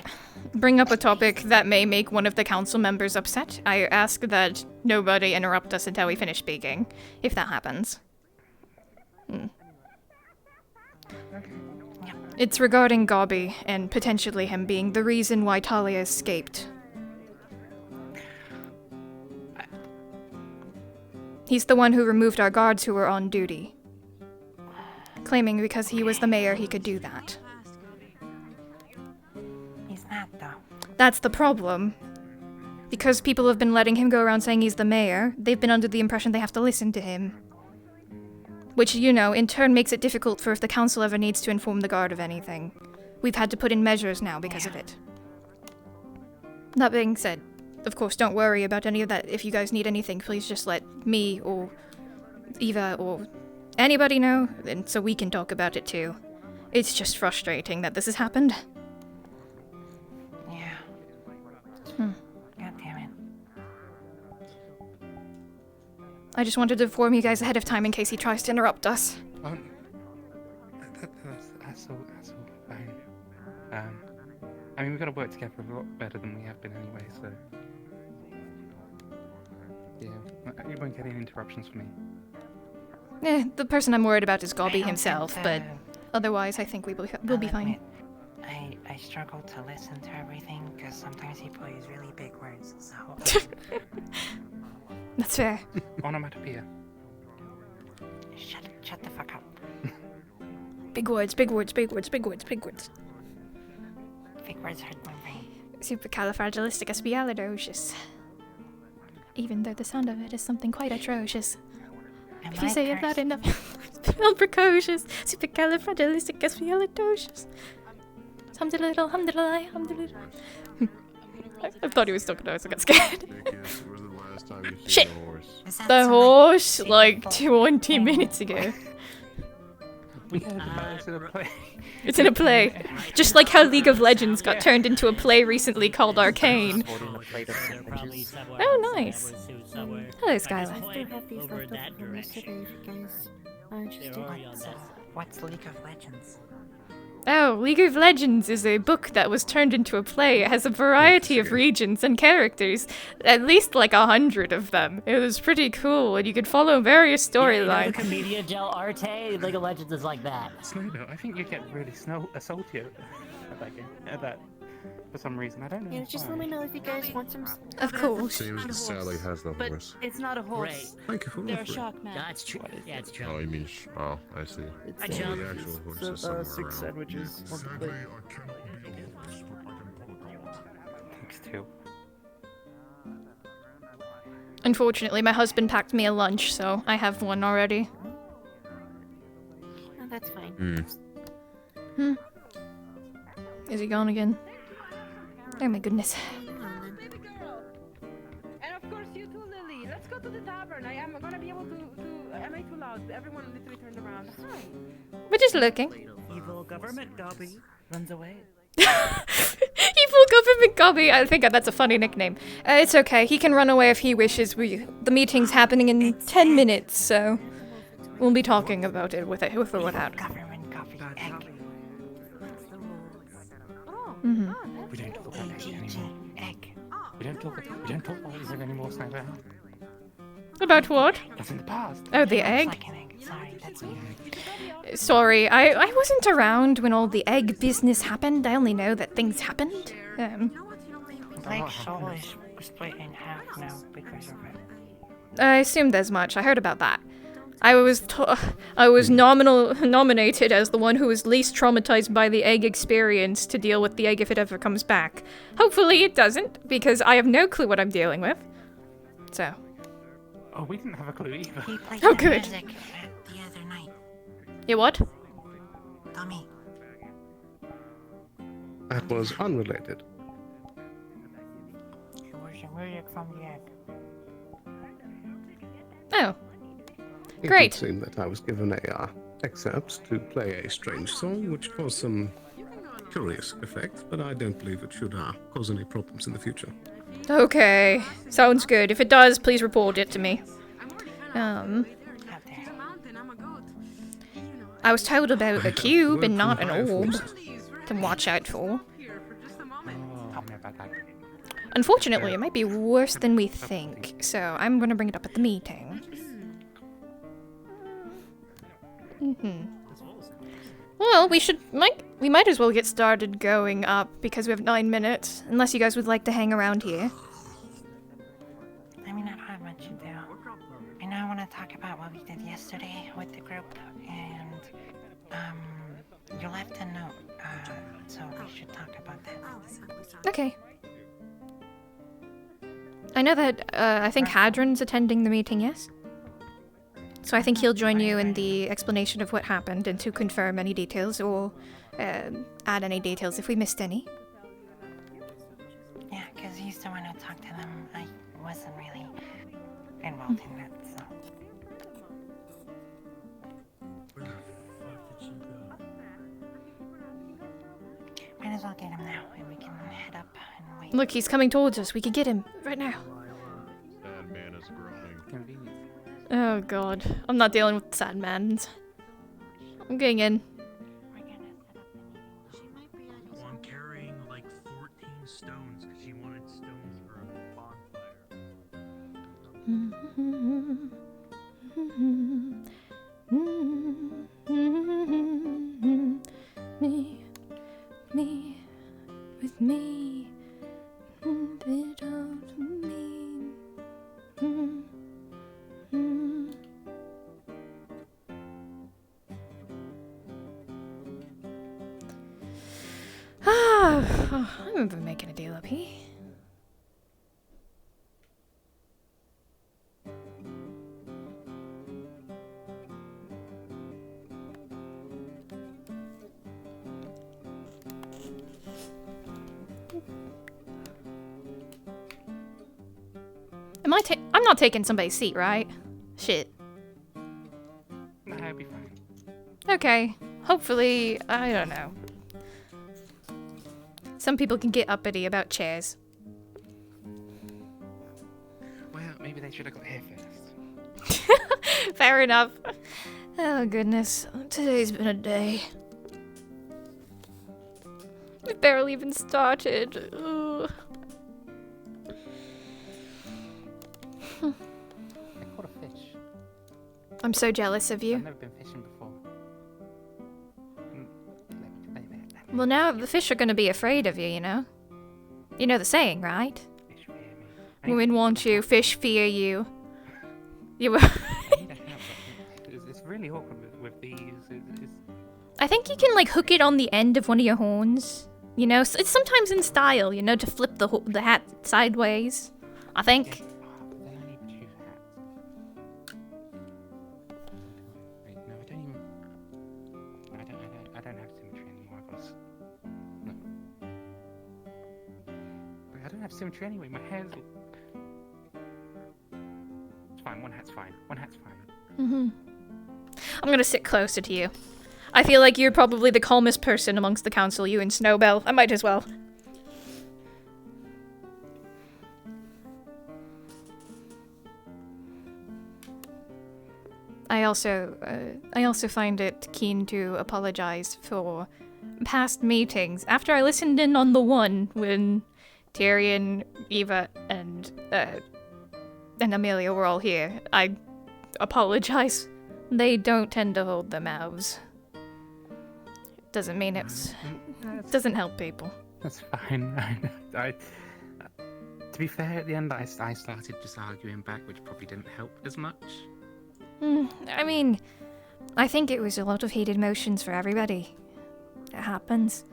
Speaker 16: bring up a topic that may make one of the council members upset. I ask that nobody interrupt us until we finish speaking, if that happens. It's regarding Gobby, and potentially him being the reason why Talia escaped. He's the one who removed our guards who were on duty, claiming because he was the mayor he could do that.
Speaker 2: He's not, though.
Speaker 16: That's the problem. Because people have been letting him go around saying he's the mayor, they've been under the impression they have to listen to him. Which, in turn makes it difficult for if the council ever needs to inform the guard of anything. We've had to put in measures now because of it. That being said, of course, don't worry about any of that. If you guys need anything, please just let me or Eva or anybody know, and so we can talk about it too. It's just frustrating that this has happened.
Speaker 2: Yeah. God damn it.
Speaker 16: I just wanted to inform you guys ahead of time in case he tries to interrupt us.
Speaker 14: That's all fine. I mean, we've got to work together a lot better than we have been anyway, so. Yeah, you won't get any interruptions from me.
Speaker 16: The person I'm worried about is Gobby himself, but otherwise I think we'll be fine.
Speaker 2: I struggle to listen to everything because sometimes he plays really big words, so...
Speaker 16: That's fair.
Speaker 14: Onomatopoeia.
Speaker 2: Shut the fuck up.
Speaker 16: Big words, big words, big words, big words, big words.
Speaker 2: Big words hurt my brain.
Speaker 16: Supercalifragilisticexpialidocious. Even though the sound of it is something quite atrocious. If you say it loud enough, spelled precocious. Supercalifragilisticexpialidocious. Humdiddle, humdiddle, humdiddle. I thought he was talking to us. I got scared. Shit! The horse, like 20 minutes ago. It's in a play. Just like how League of Legends got turned into a play recently called Arcane. Oh, nice. Hello, Skylar.
Speaker 2: What's League of Legends?
Speaker 16: Oh, League of Legends is a book that was turned into a play. It has a variety of regions and characters, at least like 100 of them. It was pretty cool, and you could follow various storylines.
Speaker 21: Yeah, Commedia del Arte, League of Legends is like that.
Speaker 14: Snowdo, I think you get really salty at that game. At that, for some reason. I don't know.
Speaker 8: Yeah, just let me know if you guys want some.
Speaker 16: Of course.
Speaker 3: Seems that Sally has the
Speaker 8: But
Speaker 3: horse.
Speaker 8: it's not a horse.
Speaker 3: Thank you for
Speaker 8: They're a
Speaker 3: offering.
Speaker 8: shock man.
Speaker 21: That's true. Yeah, it's true.
Speaker 3: Oh, you mean oh, I see.
Speaker 8: It's
Speaker 3: The actual horse is somewhere
Speaker 18: 6
Speaker 3: around.
Speaker 18: sandwiches on the plate.
Speaker 14: Thanks too.
Speaker 16: Unfortunately, my husband packed me a lunch, so I have one already.
Speaker 8: Oh, that's fine.
Speaker 16: Hmm. Is he gone again? Oh my goodness.
Speaker 6: And of course you too, Lily. Let's go to the tavern. I am gonna be able to am I too loud? Everyone literally turned around. Hi.
Speaker 16: We're just looking.
Speaker 2: Evil government Dobby runs away.
Speaker 16: Evil Government Gobby. I think that's a funny nickname. It's okay. He can run away if he wishes. The meeting's happening in 10 minutes, so we'll be talking about it with or without.
Speaker 2: Government Gobby egg.
Speaker 16: Mm-hmm.
Speaker 14: We don't talk about egg anymore.
Speaker 2: Egg.
Speaker 14: We don't talk about eggs anymore, Snyder.
Speaker 16: About what?
Speaker 14: That's in the past.
Speaker 16: Oh, the egg?
Speaker 2: Like an egg. Sorry, that's me.
Speaker 16: Sorry, I wasn't around when all the egg business happened. I only know that things happened.
Speaker 2: Like Soul is split in half now because of it.
Speaker 16: I assumed as much. I heard about that. I was nominated as the one who was least traumatized by the egg experience to deal with the egg if it ever comes back. Hopefully it doesn't, because I have no clue what I'm dealing with. So.
Speaker 14: Oh, we didn't have a clue either.
Speaker 2: He played
Speaker 16: Oh,
Speaker 2: the
Speaker 16: good.
Speaker 2: music the other night.
Speaker 16: You what?
Speaker 2: Tommy.
Speaker 10: That was unrelated.
Speaker 2: It was the music from the egg.
Speaker 16: Oh.
Speaker 10: It
Speaker 16: Great.
Speaker 10: did seem that I was given a excerpt to play a strange song, which caused some curious effects, but I don't believe it should cause any problems in the future.
Speaker 16: Okay. Sounds good. If it does, please report it to me. I was told about a cube and not an orb to watch out for. Unfortunately, it might be worse than we think, so I'm gonna bring it up at the meeting. Well, we might as well get started going up because we have 9 minutes, unless you guys would like to hang around here.
Speaker 2: I mean, I don't have much to do. I know I want to talk about what we did yesterday with the group, and you left a note, so we should talk about that.
Speaker 16: Okay. I know that, I think Hadron's attending the meeting, yes? So I think he'll join you in the explanation of what happened and to confirm any details or add any details if we missed any.
Speaker 2: Yeah, because he's the one who talked to them. I wasn't really involved in that, so. Might as well get him now, and we can head up and wait.
Speaker 16: Look, he's coming towards us. We could get him right now.
Speaker 3: That man is growing.
Speaker 16: Oh god. I'm not dealing with sad mans. I'm getting in.
Speaker 17: I'm carrying like 14 stones because she wanted stones for a bonfire.
Speaker 16: Me. I remember making a deal up here. I'm not taking somebody's seat, right? Shit.
Speaker 1: Nah, I'll be fine.
Speaker 16: Okay. Hopefully, I don't know. Some people can get uppity about chairs.
Speaker 1: Well, maybe they should have got here first.
Speaker 16: Fair enough. Oh goodness, today's been a day. We've barely even started. Ugh.
Speaker 9: I caught a fish.
Speaker 16: I'm so jealous of you.
Speaker 9: I've never been fishing before.
Speaker 16: Well, now the fish are gonna be afraid of you, you know? You know the saying, right? Women want you, fish fear you. You were.
Speaker 9: It's really awkward with these.
Speaker 16: I think you can like hook it on the end of one of your horns. You know, it's sometimes in style, you know, to flip the hat sideways. I think.
Speaker 9: Wait, no, I don't even. No, I don't have symmetry anymore. I don't have symmetry anyway. My hair's. It's fine. One hat's fine. One hat's fine.
Speaker 16: Mhm. I'm gonna sit closer to you. I feel like you're probably the calmest person amongst the council, you and Snowbell. I might as well. I also find it keen to apologize for past meetings. After I listened in on the one when Tyrion, Eva, and Amelia were all here, I apologize. They don't tend to hold their mouths. Doesn't mean doesn't help people.
Speaker 9: That's fine. To be fair, at the end I started just arguing back, which probably didn't help as much.
Speaker 16: I mean, I think it was a lot of heated emotions for everybody. It happens.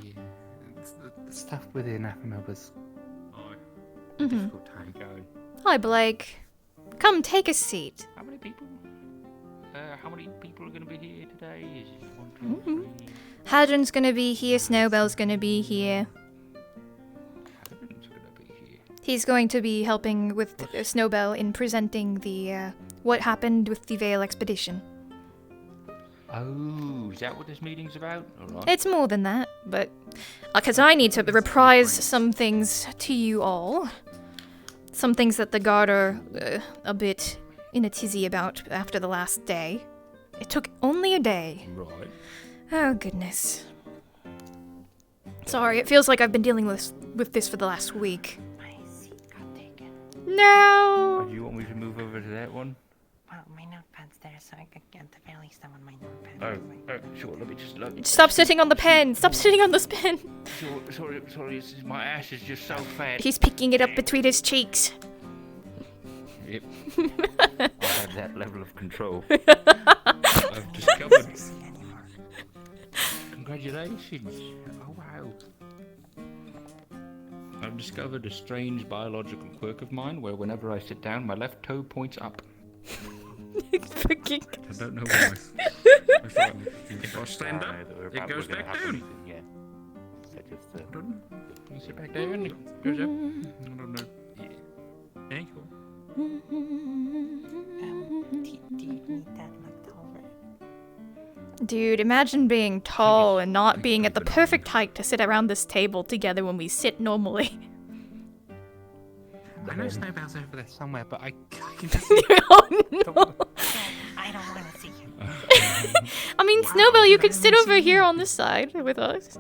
Speaker 9: Yeah, the stuff with the anathema was a
Speaker 16: Mhm.
Speaker 9: difficult time going.
Speaker 16: Hi, Blake. Come take a seat.
Speaker 9: How many people are going to be here today? Is it 1, 2, 3?
Speaker 16: Hadron's gonna be here, Snowbell's gonna be here. He's going to be helping with Snowbell in presenting the, what happened with the Vale expedition.
Speaker 11: Oh, is that what this meeting's about? Alright.
Speaker 16: It's more than that, but... Because I need to reprise some things to you all. Some things that the guard are a bit in a tizzy about after the last day. It took only a day.
Speaker 11: Right.
Speaker 16: Oh, goodness. Sorry, it feels like I've been dealing with this for the last week. No!
Speaker 11: Oh, do you want me to move over to that one?
Speaker 2: Well, my notepad's there, so I could get the very least on my notepad.
Speaker 11: Oh, sure, let me just look.
Speaker 16: Stop sitting on the pen! Stop sitting on the pen!
Speaker 11: Sorry, my ass is just so fat.
Speaker 16: He's picking it up between his cheeks.
Speaker 11: Yep. I have that level of control. I've discovered. Congratulations. Oh, wow. I've discovered a strange biological quirk of mine where whenever I sit down, my left toe points up. I don't know why. If I stand up, it goes back down.
Speaker 9: Yeah. So just,
Speaker 11: You sit back down, it goes up. I don't know. Yeah. Thank you.
Speaker 2: Do you need that looked over?
Speaker 16: Dude, imagine being tall and not being at the perfect height to sit around this table together when we sit normally.
Speaker 9: I know Snowbell's over there somewhere, but I can
Speaker 16: Oh no!
Speaker 2: I don't want to see him.
Speaker 16: I mean, Snowbell, you could sit over here on this side with us.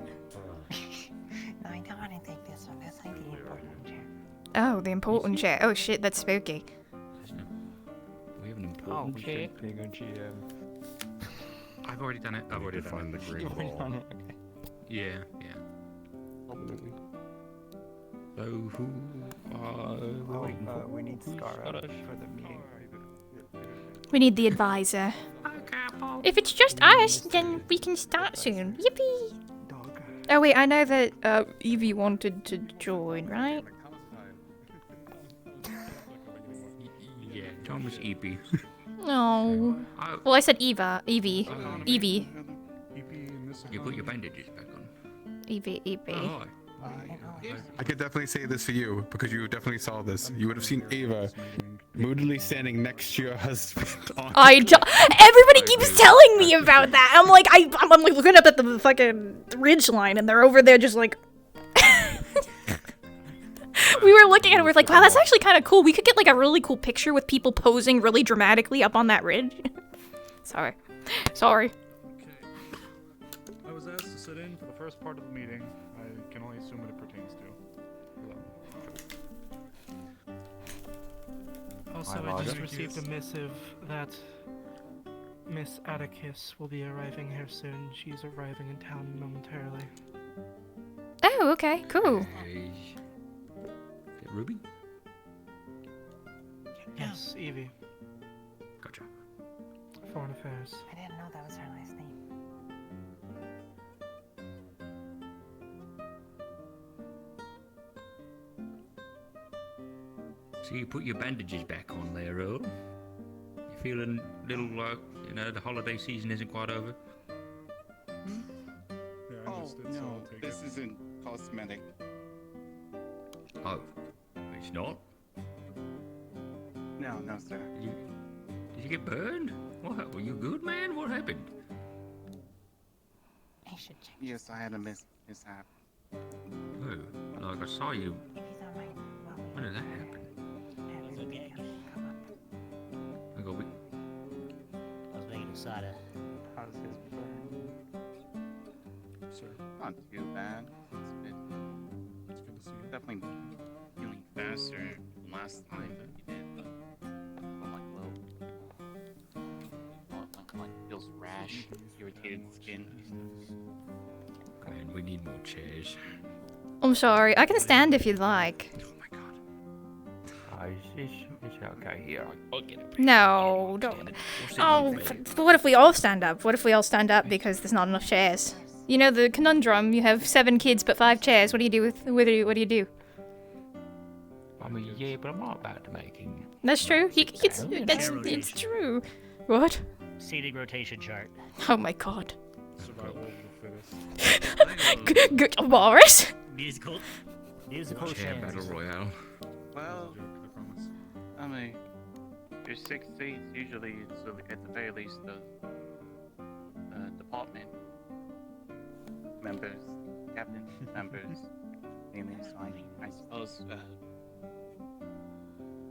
Speaker 2: No, I don't want to take this one. That's like the important chair.
Speaker 16: Oh, the important chair. Oh shit, that's spooky.
Speaker 11: We have an important chair.
Speaker 9: I've already done it. I've already
Speaker 3: Find the green
Speaker 9: You've already
Speaker 3: ball.
Speaker 9: done it. Okay. Yeah.
Speaker 11: So who
Speaker 9: we need Scar for the meeting.
Speaker 16: We need the advisor. If it's just us, then we can start soon. Yippee! Oh wait, I know that Evie wanted to join, right?
Speaker 11: Yeah, Thomas Evie.
Speaker 16: No. Well, I said Eva. Evie. Evie.
Speaker 11: You put your bandages back on.
Speaker 16: Evie.
Speaker 11: Oh,
Speaker 9: I could definitely say this for you because you definitely saw this. You would have seen Ava moodily standing next to your husband.
Speaker 16: Everybody keeps telling me about that. I'm like, I'm like looking up at the fucking ridge line, and they're over there just like. We were looking at it, we're like, wow, that's actually kind of cool. We could get like a really cool picture with people posing really dramatically up on that ridge. Sorry.
Speaker 4: I was asked to sit in for the first part of the meeting. I can only assume what it pertains to.
Speaker 15: Also, I just received a missive that Miss Atticus will be arriving here soon. She's arriving in town momentarily.
Speaker 16: Oh, okay, cool.
Speaker 11: Ruby?
Speaker 15: Yes, Evie.
Speaker 11: Gotcha.
Speaker 15: Foreign Affairs.
Speaker 2: I didn't know that was her last name.
Speaker 11: So you put your bandages back on there, Earl? You feeling a little like, the holiday season isn't quite over?
Speaker 9: Oh, no, this isn't cosmetic.
Speaker 11: Oh, it's not?
Speaker 9: No, sir.
Speaker 11: Did you get burned? What? Were you good, man? What happened?
Speaker 2: I should check.
Speaker 9: Yes, I had a mishap.
Speaker 11: Oh, like I saw you. When did that happen? I go.
Speaker 21: I was making a cider.
Speaker 9: How's his burn? Sir. Not too bad. It's good to see you. Definitely healing faster than last time that you did, but feels rash, irritated skin.
Speaker 11: Man, we need more chairs.
Speaker 16: I'm sorry. I can stand if you'd like.
Speaker 11: Is okay here? I'll get it.
Speaker 16: No, don't. Oh, what if we all stand up? What if we all stand up because there's not enough chairs? You know the conundrum. You have 7 kids but 5 chairs. What do you do with? What do you do?
Speaker 11: I mean, yeah, but I'm not about to make it.
Speaker 16: That's true. It's true. What?
Speaker 21: Seating rotation chart.
Speaker 16: Oh my god.
Speaker 4: Survival of the fittest.
Speaker 16: Good, Walrus.
Speaker 21: Musical
Speaker 11: Chair battle royale.
Speaker 9: Well, I mean, there's 6 seats usually, so at the very least the department members, captain members, mainly, so I suppose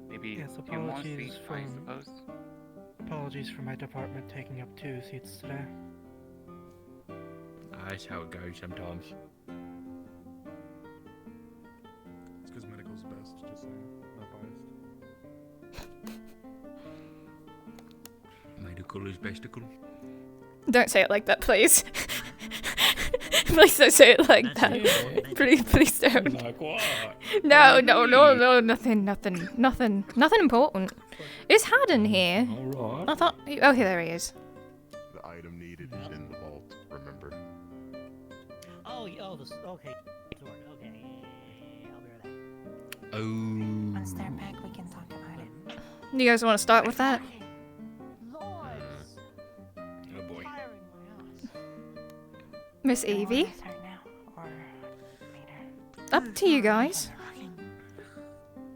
Speaker 9: maybe
Speaker 15: Yes,
Speaker 9: 2 more
Speaker 15: apologies
Speaker 9: seats, I suppose.
Speaker 15: Apologies for my department taking up 2 seats today.
Speaker 11: That's how it goes sometimes.
Speaker 4: It's because medical's best, just saying. Not biased.
Speaker 11: Medical is besticle.
Speaker 16: Don't say it like that, please. Please don't say it like that. Please don't.
Speaker 11: Like what?
Speaker 16: No, nothing important. Is Haddon here?
Speaker 11: Alright.
Speaker 16: I thought. Oh, here, there he is.
Speaker 3: The item needed is in the vault, remember?
Speaker 21: Oh, this. Okay. Okay. I'll be right back.
Speaker 11: Oh.
Speaker 2: Once they're back, we can talk about it.
Speaker 16: Do you guys want to start with that?
Speaker 11: Oh boy.
Speaker 16: Miss Evie? Up to you guys.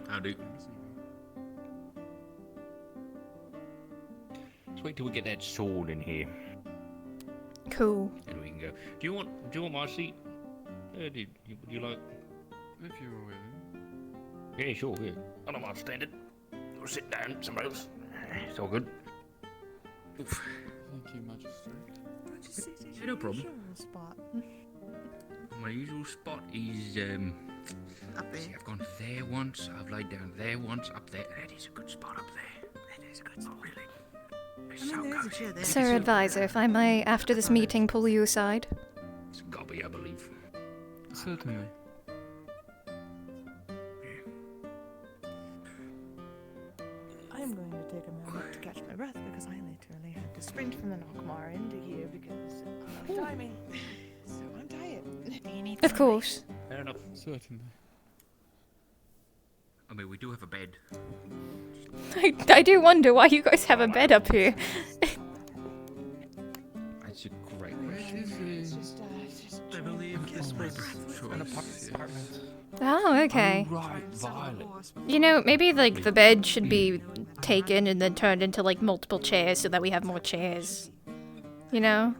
Speaker 11: I'll do. Let's wait till we get that sword in here.
Speaker 16: Cool.
Speaker 11: And we can go. Do you want my seat? Would you like?
Speaker 4: If you were willing.
Speaker 11: Yeah, sure. Yeah. I don't mind standing. Or sit down somewhere else. It's all good. Oof.
Speaker 4: Thank you, Magister.
Speaker 11: Yeah, no problem. My usual spot is
Speaker 8: up there.
Speaker 11: See, I've gone there once. I've laid down there once. Up there. That is a good spot up there. That is a good spot. Really. It's so good.
Speaker 16: Sir Advisor, if I may, after this meeting, pull you aside.
Speaker 11: It's Gobby, I believe.
Speaker 4: Certainly.
Speaker 8: I'm going to take a moment to catch my breath because I literally had to sprint from the Nockmar into here because of timing. So I'm tired.
Speaker 16: Of course.
Speaker 11: Fair enough.
Speaker 4: Certainly.
Speaker 11: I mean, we do have a bed.
Speaker 16: I do wonder why you guys have a bed up here.
Speaker 11: That's a great
Speaker 4: Where
Speaker 11: question.
Speaker 4: is he?
Speaker 17: I believe this was
Speaker 15: An apartment.
Speaker 16: Oh, okay.
Speaker 11: Right, Violet.
Speaker 16: You know, maybe like the bed should be taken and then turned into like multiple chairs so that we have more chairs. You know?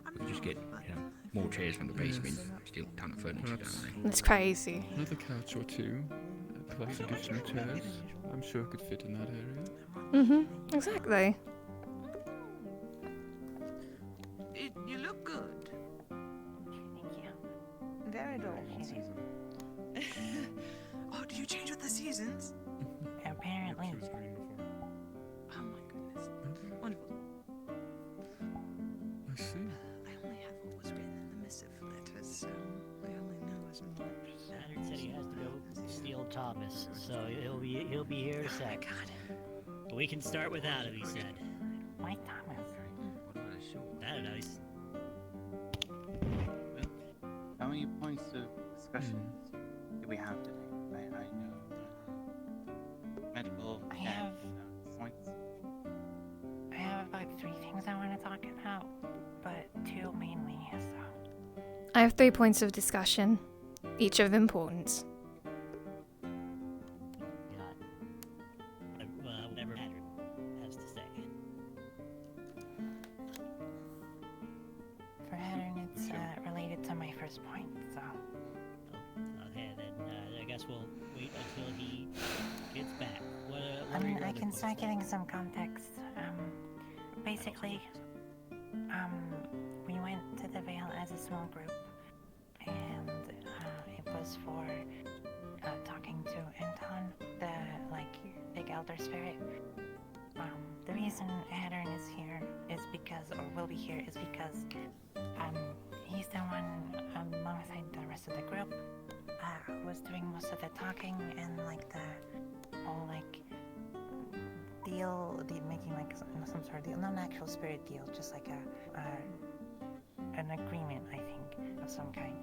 Speaker 11: We could just get, you know, more chairs from the basement. Still a ton of furniture down there.
Speaker 16: That's crazy.
Speaker 4: Another couch or two. Plus additional chairs. I'm sure could fit in that area.
Speaker 16: Mm-hmm. Exactly.
Speaker 7: You look good.
Speaker 8: Very adorable.
Speaker 7: Oh, do you change with the seasons?
Speaker 2: Apparently.
Speaker 7: Oh my goodness. Wonderful.
Speaker 4: I see.
Speaker 7: I only have what was written in the missive letters, so I only know as much.
Speaker 21: Saturn said he has to go steal Thomas, so he'll be here in a sec. But we can start without him, he said.
Speaker 2: Why Thomas?
Speaker 21: I don't know. He's...
Speaker 9: How many points of discussion do we have today? I know medical
Speaker 2: I have
Speaker 9: points.
Speaker 2: I have about 3 things I want to talk about, but 2 mainly, so.
Speaker 16: I have 3 points of discussion, each of importance.
Speaker 21: Whatever Saturn has to say.
Speaker 2: For Hattern, it's related to my first point, so.
Speaker 21: Okay, then I guess we'll wait until he gets back. What
Speaker 2: I
Speaker 21: are
Speaker 2: mean,
Speaker 21: your
Speaker 2: I
Speaker 21: other
Speaker 2: can
Speaker 21: points?
Speaker 2: start getting some context. Basically, we went to the Vale as a small group, and it was for talking to Anton, the big elder spirit. The reason Hattern is here is because, or will be here, is because he's the one alongside the rest of the group who was doing most of the talking and the whole making some sort of deal, not an actual spirit deal, just an agreement, I think, of some kind.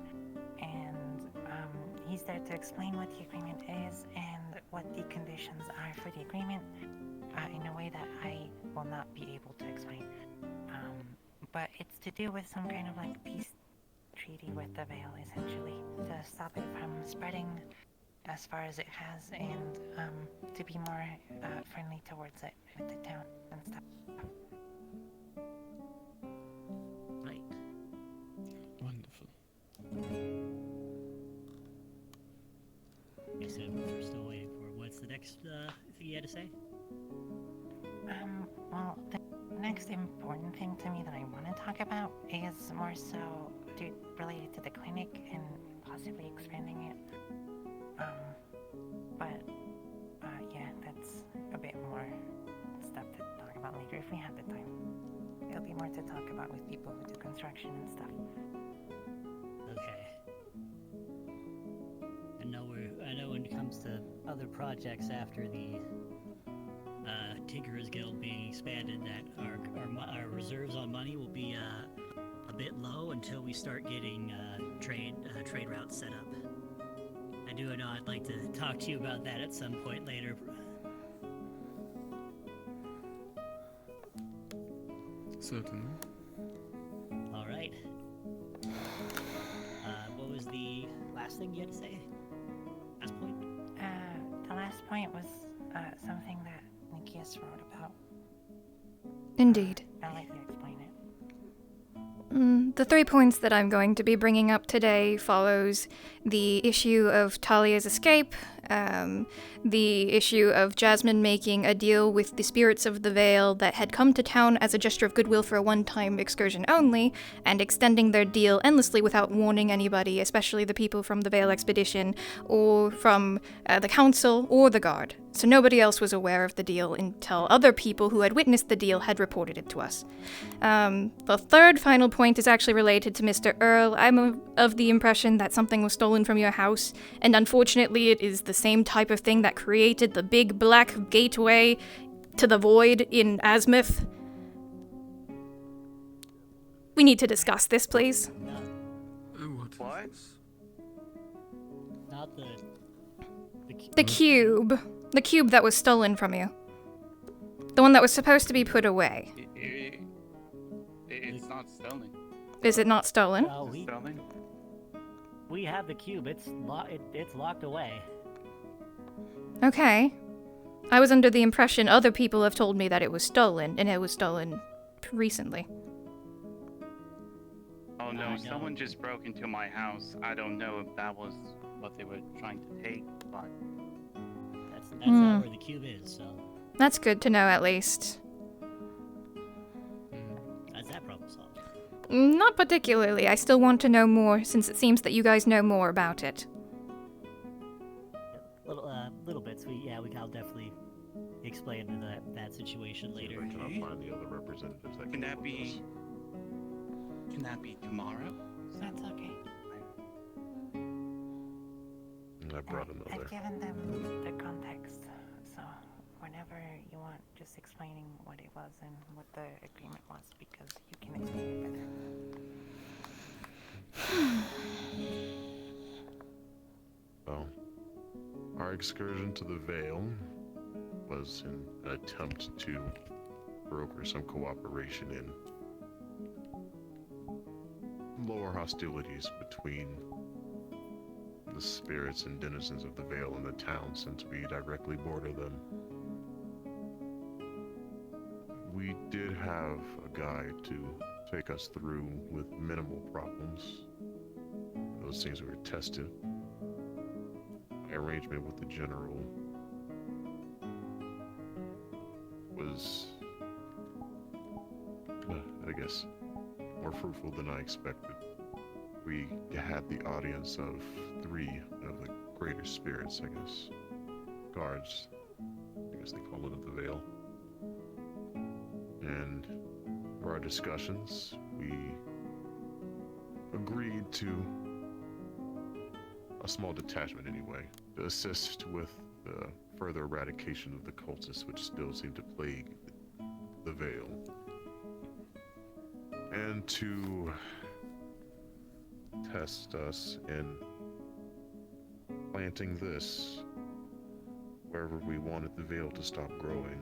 Speaker 2: And he's there to explain what the agreement is and what the conditions are for the agreement in a way that I will not be able to explain. But it's to do with some kind of peace treaty with the Vale, essentially, to stop it from spreading as far as it has, and to be more friendly towards it with the town and stuff.
Speaker 21: Right.
Speaker 4: Wonderful.
Speaker 21: Okay, so we're still waiting for what's the next thing you had to say?
Speaker 2: Well, the next important thing to me that I want to talk about is more so related to the clinic and possibly expanding it. Yeah, that's a bit more stuff to talk about later if we have the time. It'll be more to talk about with people who do construction and stuff.
Speaker 21: Okay. I know when it comes to other projects after the Tinkerers Guild being expanded, that our reserves on money will be a bit low until we start getting trade routes set up. I do know I'd like to talk to you about that at some point later.
Speaker 4: Certainly.
Speaker 21: All right. What was the last thing you had to say? Last point?
Speaker 2: The last point was something that Nikias wrote about.
Speaker 16: Indeed.
Speaker 2: I'll let you explain it.
Speaker 16: The 3 points that I'm going to be bringing up today follows the issue of Talia's escape, the issue of Jasmine making a deal with the spirits of the Vale that had come to town as a gesture of goodwill for a one-time excursion only, and extending their deal endlessly without warning anybody, especially the people from the Vale expedition, or from the council or the guard. So nobody else was aware of the deal until other people who had witnessed the deal had reported it to us. The third final point is actually related to Mr. Earl. I'm of the impression that something was stolen from your house, and unfortunately it is the same type of thing that created the big black gateway to the void in Azmith. We need to discuss this, please.
Speaker 9: What?
Speaker 21: Not the
Speaker 16: The cube. The cube that was stolen from you. The one that was supposed to be put away.
Speaker 9: It's not stolen.
Speaker 16: Is it not stolen?
Speaker 21: Well, we have the cube. It's locked away.
Speaker 16: Okay. I was under the impression other people have told me that it was stolen, and it was stolen recently.
Speaker 9: Oh no, someone just broke into my house. I don't know if that was what they were trying to take, but...
Speaker 21: That's not where the cube is, so...
Speaker 16: That's good to know, at least.
Speaker 21: That's that problem solved.
Speaker 16: Not particularly. I still want to know more, since it seems that you guys know more about it.
Speaker 21: Little bits. I'll definitely explain that situation later.
Speaker 3: Can I find the other representatives that
Speaker 9: Can that be tomorrow?
Speaker 2: That's okay.
Speaker 3: I brought another.
Speaker 2: I've given them the context, so whenever you want, just explaining what it was and what the agreement was, because you can explain it better.
Speaker 3: Well, our excursion to the Vale was an attempt to broker some cooperation in lower hostilities between the spirits and denizens of the Vale and the town, since we directly border them. We did have a guide to take us through with minimal problems. Those things were tested. My arrangement with the general was, I guess, more fruitful than I expected. We had the audience of 3 of the greater spirits, I guess. Guards, I guess they call it at the Vale. And for our discussions, we agreed to a small detachment anyway, to assist with the further eradication of the cultists which still seem to plague the Vale. And to test us in planting this wherever we wanted the Vale to stop growing,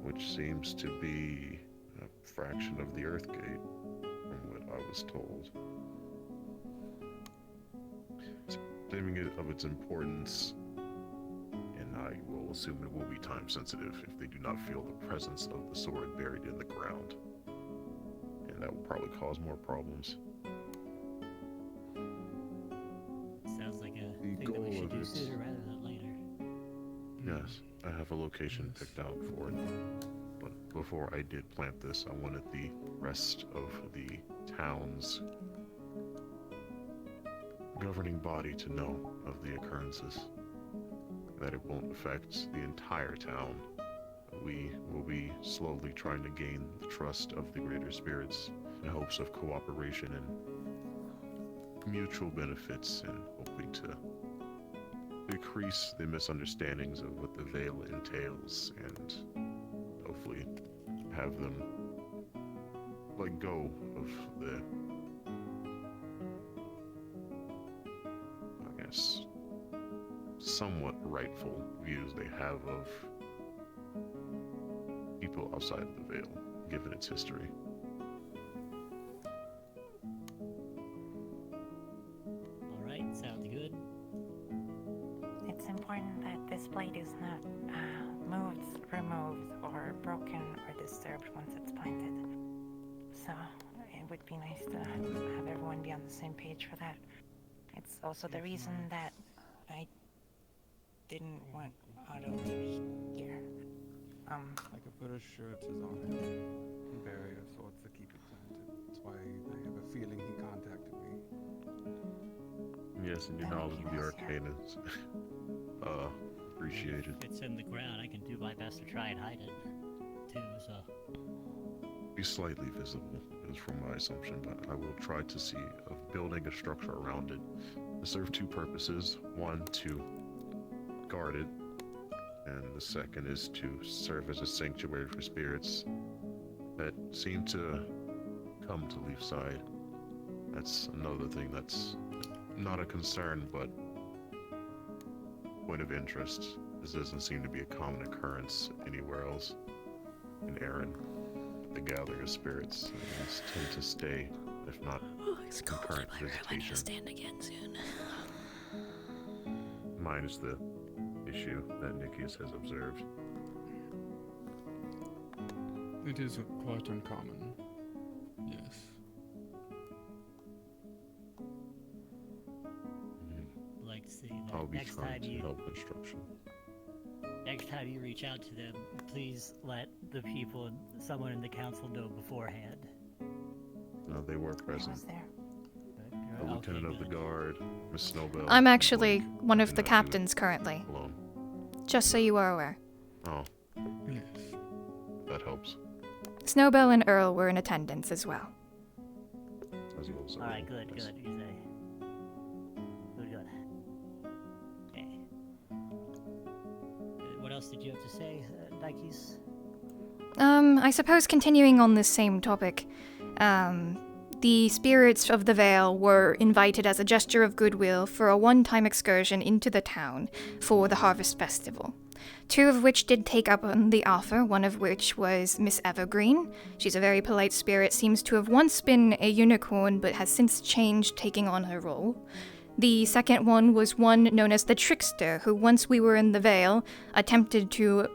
Speaker 3: which seems to be a fraction of the Earthgate, from what I was told. Naming it of its importance, and I will assume it will be time sensitive if they do not feel the presence of the sword buried in the ground. And that will probably cause more problems.
Speaker 21: Sounds like a thing that we should do sooner rather than later.
Speaker 3: Yes, I have a location picked out for it. But before I did plant this, I wanted the rest of the town's governing body to know of the occurrences. That it won't affect the entire town. We will be slowly trying to gain the trust of the greater spirits in hopes of cooperation and mutual benefits, and hoping to decrease the misunderstandings of what the Vale entails, and hopefully have them let go of the, I guess, somewhat rightful views they have of people outside of the Vale, given its history.
Speaker 21: Alright, sounds good.
Speaker 2: It's important that this blade is not moved, removed, or broken or disturbed once it's planted. So it would be nice to have everyone be on the same page for that. It's also the reason that I didn't want Otto to be here.
Speaker 4: I could put assurances on it. Barrier of sorts to keep it planted. That's why I have a feeling he contacted me.
Speaker 3: Yes, and your knowledge of the arcanans. Appreciated.
Speaker 21: If it's in the ground, I can do my best to try and hide it, too, so...
Speaker 3: Be slightly visible, is from my assumption, but I will try to see of building a structure around it to serve 2 purposes. One, to guard it, and the second is to serve as a sanctuary for spirits that seem to come to Leafside. That's another thing that's not a concern, but point of interest. This doesn't seem to be a common occurrence anywhere else in Erin. The gathering of spirits tend to stay, if not concurrent visitation.
Speaker 16: Stand again soon.
Speaker 3: Minus the issue that Nikias has observed.
Speaker 4: It is quite uncommon. Yes.
Speaker 21: Like to see that
Speaker 3: I'll be
Speaker 21: next
Speaker 3: trying
Speaker 21: time
Speaker 3: to
Speaker 21: you
Speaker 3: help instruction.
Speaker 21: next time you reach out to them, please let the people, someone in the council know beforehand.
Speaker 3: No, they were present. The
Speaker 21: Okay,
Speaker 3: lieutenant of the guard, Miss Snowbell.
Speaker 16: I'm actually one of the captains currently.
Speaker 3: Alone.
Speaker 16: Just so you are aware.
Speaker 3: Oh,
Speaker 4: Yes.
Speaker 3: that helps.
Speaker 16: Snowbell and Earl were in attendance as well.
Speaker 3: As well as
Speaker 21: Alright, good, you say. Good. Okay. What else did you have to say, Nikias?
Speaker 16: I suppose continuing on this same topic, the spirits of the Vale were invited as a gesture of goodwill for a one-time excursion into the town for the Harvest Festival. 2 of which did take up on the offer, one of which was Miss Evergreen. She's a very polite spirit, seems to have once been a unicorn, but has since changed, taking on her role. The second one was one known as the Trickster, who once we were in the Vale, attempted to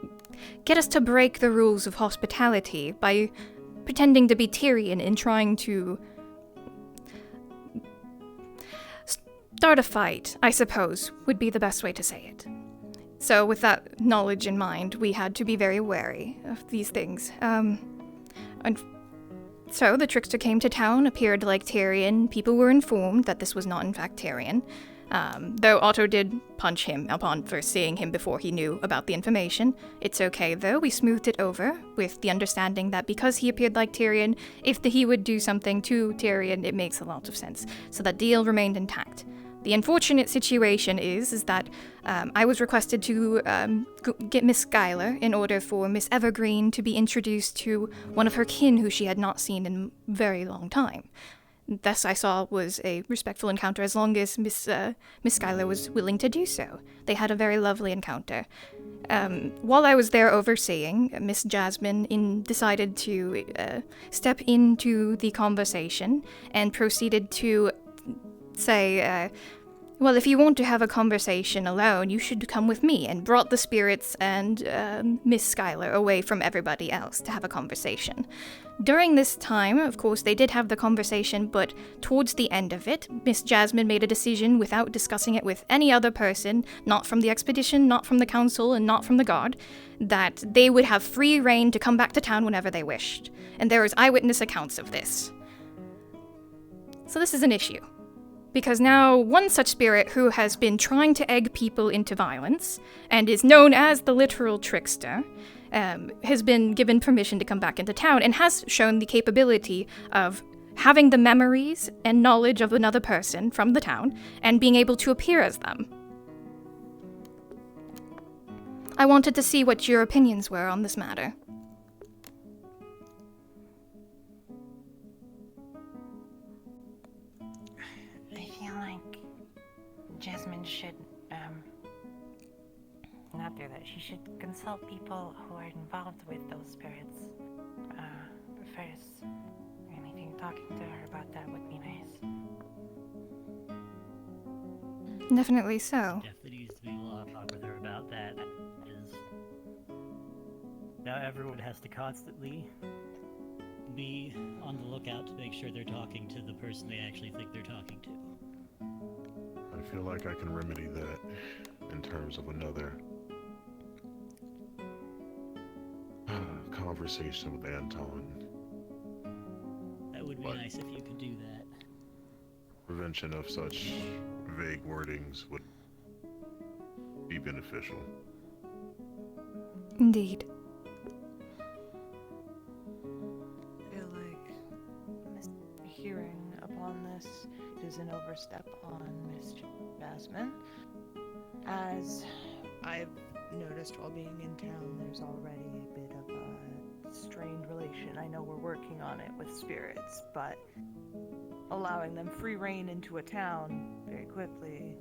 Speaker 16: get us to break the rules of hospitality by pretending to be Tyrion and trying to start a fight, I suppose, would be the best way to say it. So with that knowledge in mind, we had to be very wary of these things. And so the Trickster came to town, appeared like Tyrion. People were informed that this was not in fact Tyrion. Though Otto did punch him upon first seeing him before he knew about the information. It's okay though, we smoothed it over, with the understanding that because he appeared like Tyrion, if he would do something to Tyrion, it makes a lot of sense. So that deal remained intact. The unfortunate situation is that I was requested to get Miss Schuyler in order for Miss Evergreen to be introduced to one of her kin who she had not seen in a very long time. This I saw was a respectful encounter as long as Miss Schuyler was willing to do so. They had a very lovely encounter. While I was there overseeing, Miss Jasmine decided to step into the conversation and proceeded to say, well, if you want to have a conversation alone, you should come with me, and brought the spirits and Miss Schuyler away from everybody else to have a conversation. During this time, of course, they did have the conversation, but towards the end of it, Miss Jasmine made a decision without discussing it with any other person, not from the expedition, not from the council, and not from the guard, that they would have free reign to come back to town whenever they wished. And there is eyewitness accounts of this. So this is an issue. Because now one such spirit who has been trying to egg people into violence, and is known as the literal Trickster, has been given permission to come back into town, and has shown the capability of having the memories and knowledge of another person from the town, and being able to appear as them. I wanted to see what your opinions were on this matter.
Speaker 2: I feel like Jasmine should, not do that. She should consult people who are involved with those spirits, first. And I think talking to her about that would be nice.
Speaker 16: Definitely so.
Speaker 21: Definitely needs to be a lot of talk with her about that. Now everyone has to constantly be on the lookout to make sure they're talking to the person they actually think they're talking to.
Speaker 3: I feel like I can remedy that in terms of another conversation with Anton.
Speaker 21: That would be nice if you could do that.
Speaker 3: Prevention of such vague wordings would be beneficial.
Speaker 16: Indeed.
Speaker 8: I feel like hearing upon this is an overstep on Miss Jasmine. As I've noticed while being in town, there's already a bit of a strained relation. I know we're working on it with spirits, but allowing them free reign into a town very quickly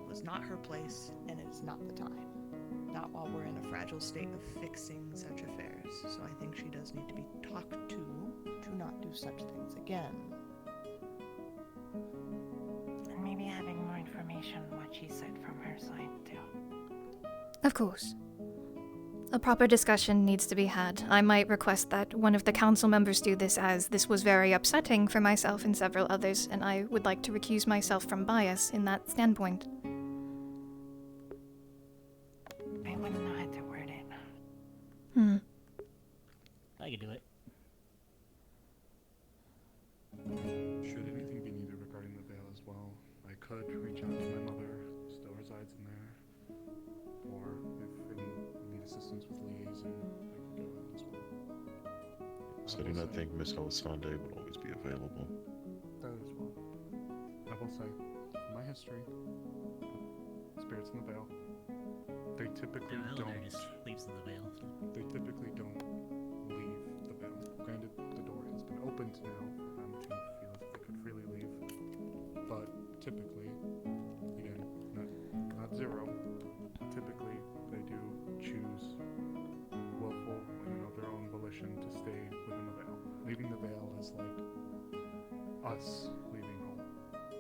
Speaker 8: was not her place, and it's not the time. Not while we're in a fragile state of fixing such affairs. So I think she does need to be talked to not do such things again.
Speaker 2: And maybe having more information on what she said from her side, too.
Speaker 16: Of course. A proper discussion needs to be had. I might request that one of the council members do this, as this was very upsetting for myself and several others, and I would like to recuse myself from bias in that standpoint.
Speaker 2: I wouldn't know how to word it.
Speaker 21: I could do it.
Speaker 4: Should anything be needed regarding the veil as well, I could reach out to my mother, who still resides in there. Or if you need assistance with liaison, I could go in as well.
Speaker 3: So I do not think Miss Elisande would always be available.
Speaker 4: That as well. I will say, from my history, spirits in the veil, they typically
Speaker 21: The
Speaker 4: don't.
Speaker 21: elevator just leaves in the veil.
Speaker 4: They typically don't leave the veil. Granted, the door has been opened now for them to feel as if they could freely leave, but typically, again, not zero. Typically, they do choose willful and of their own volition to stay within the veil. Leaving the veil is like us leaving home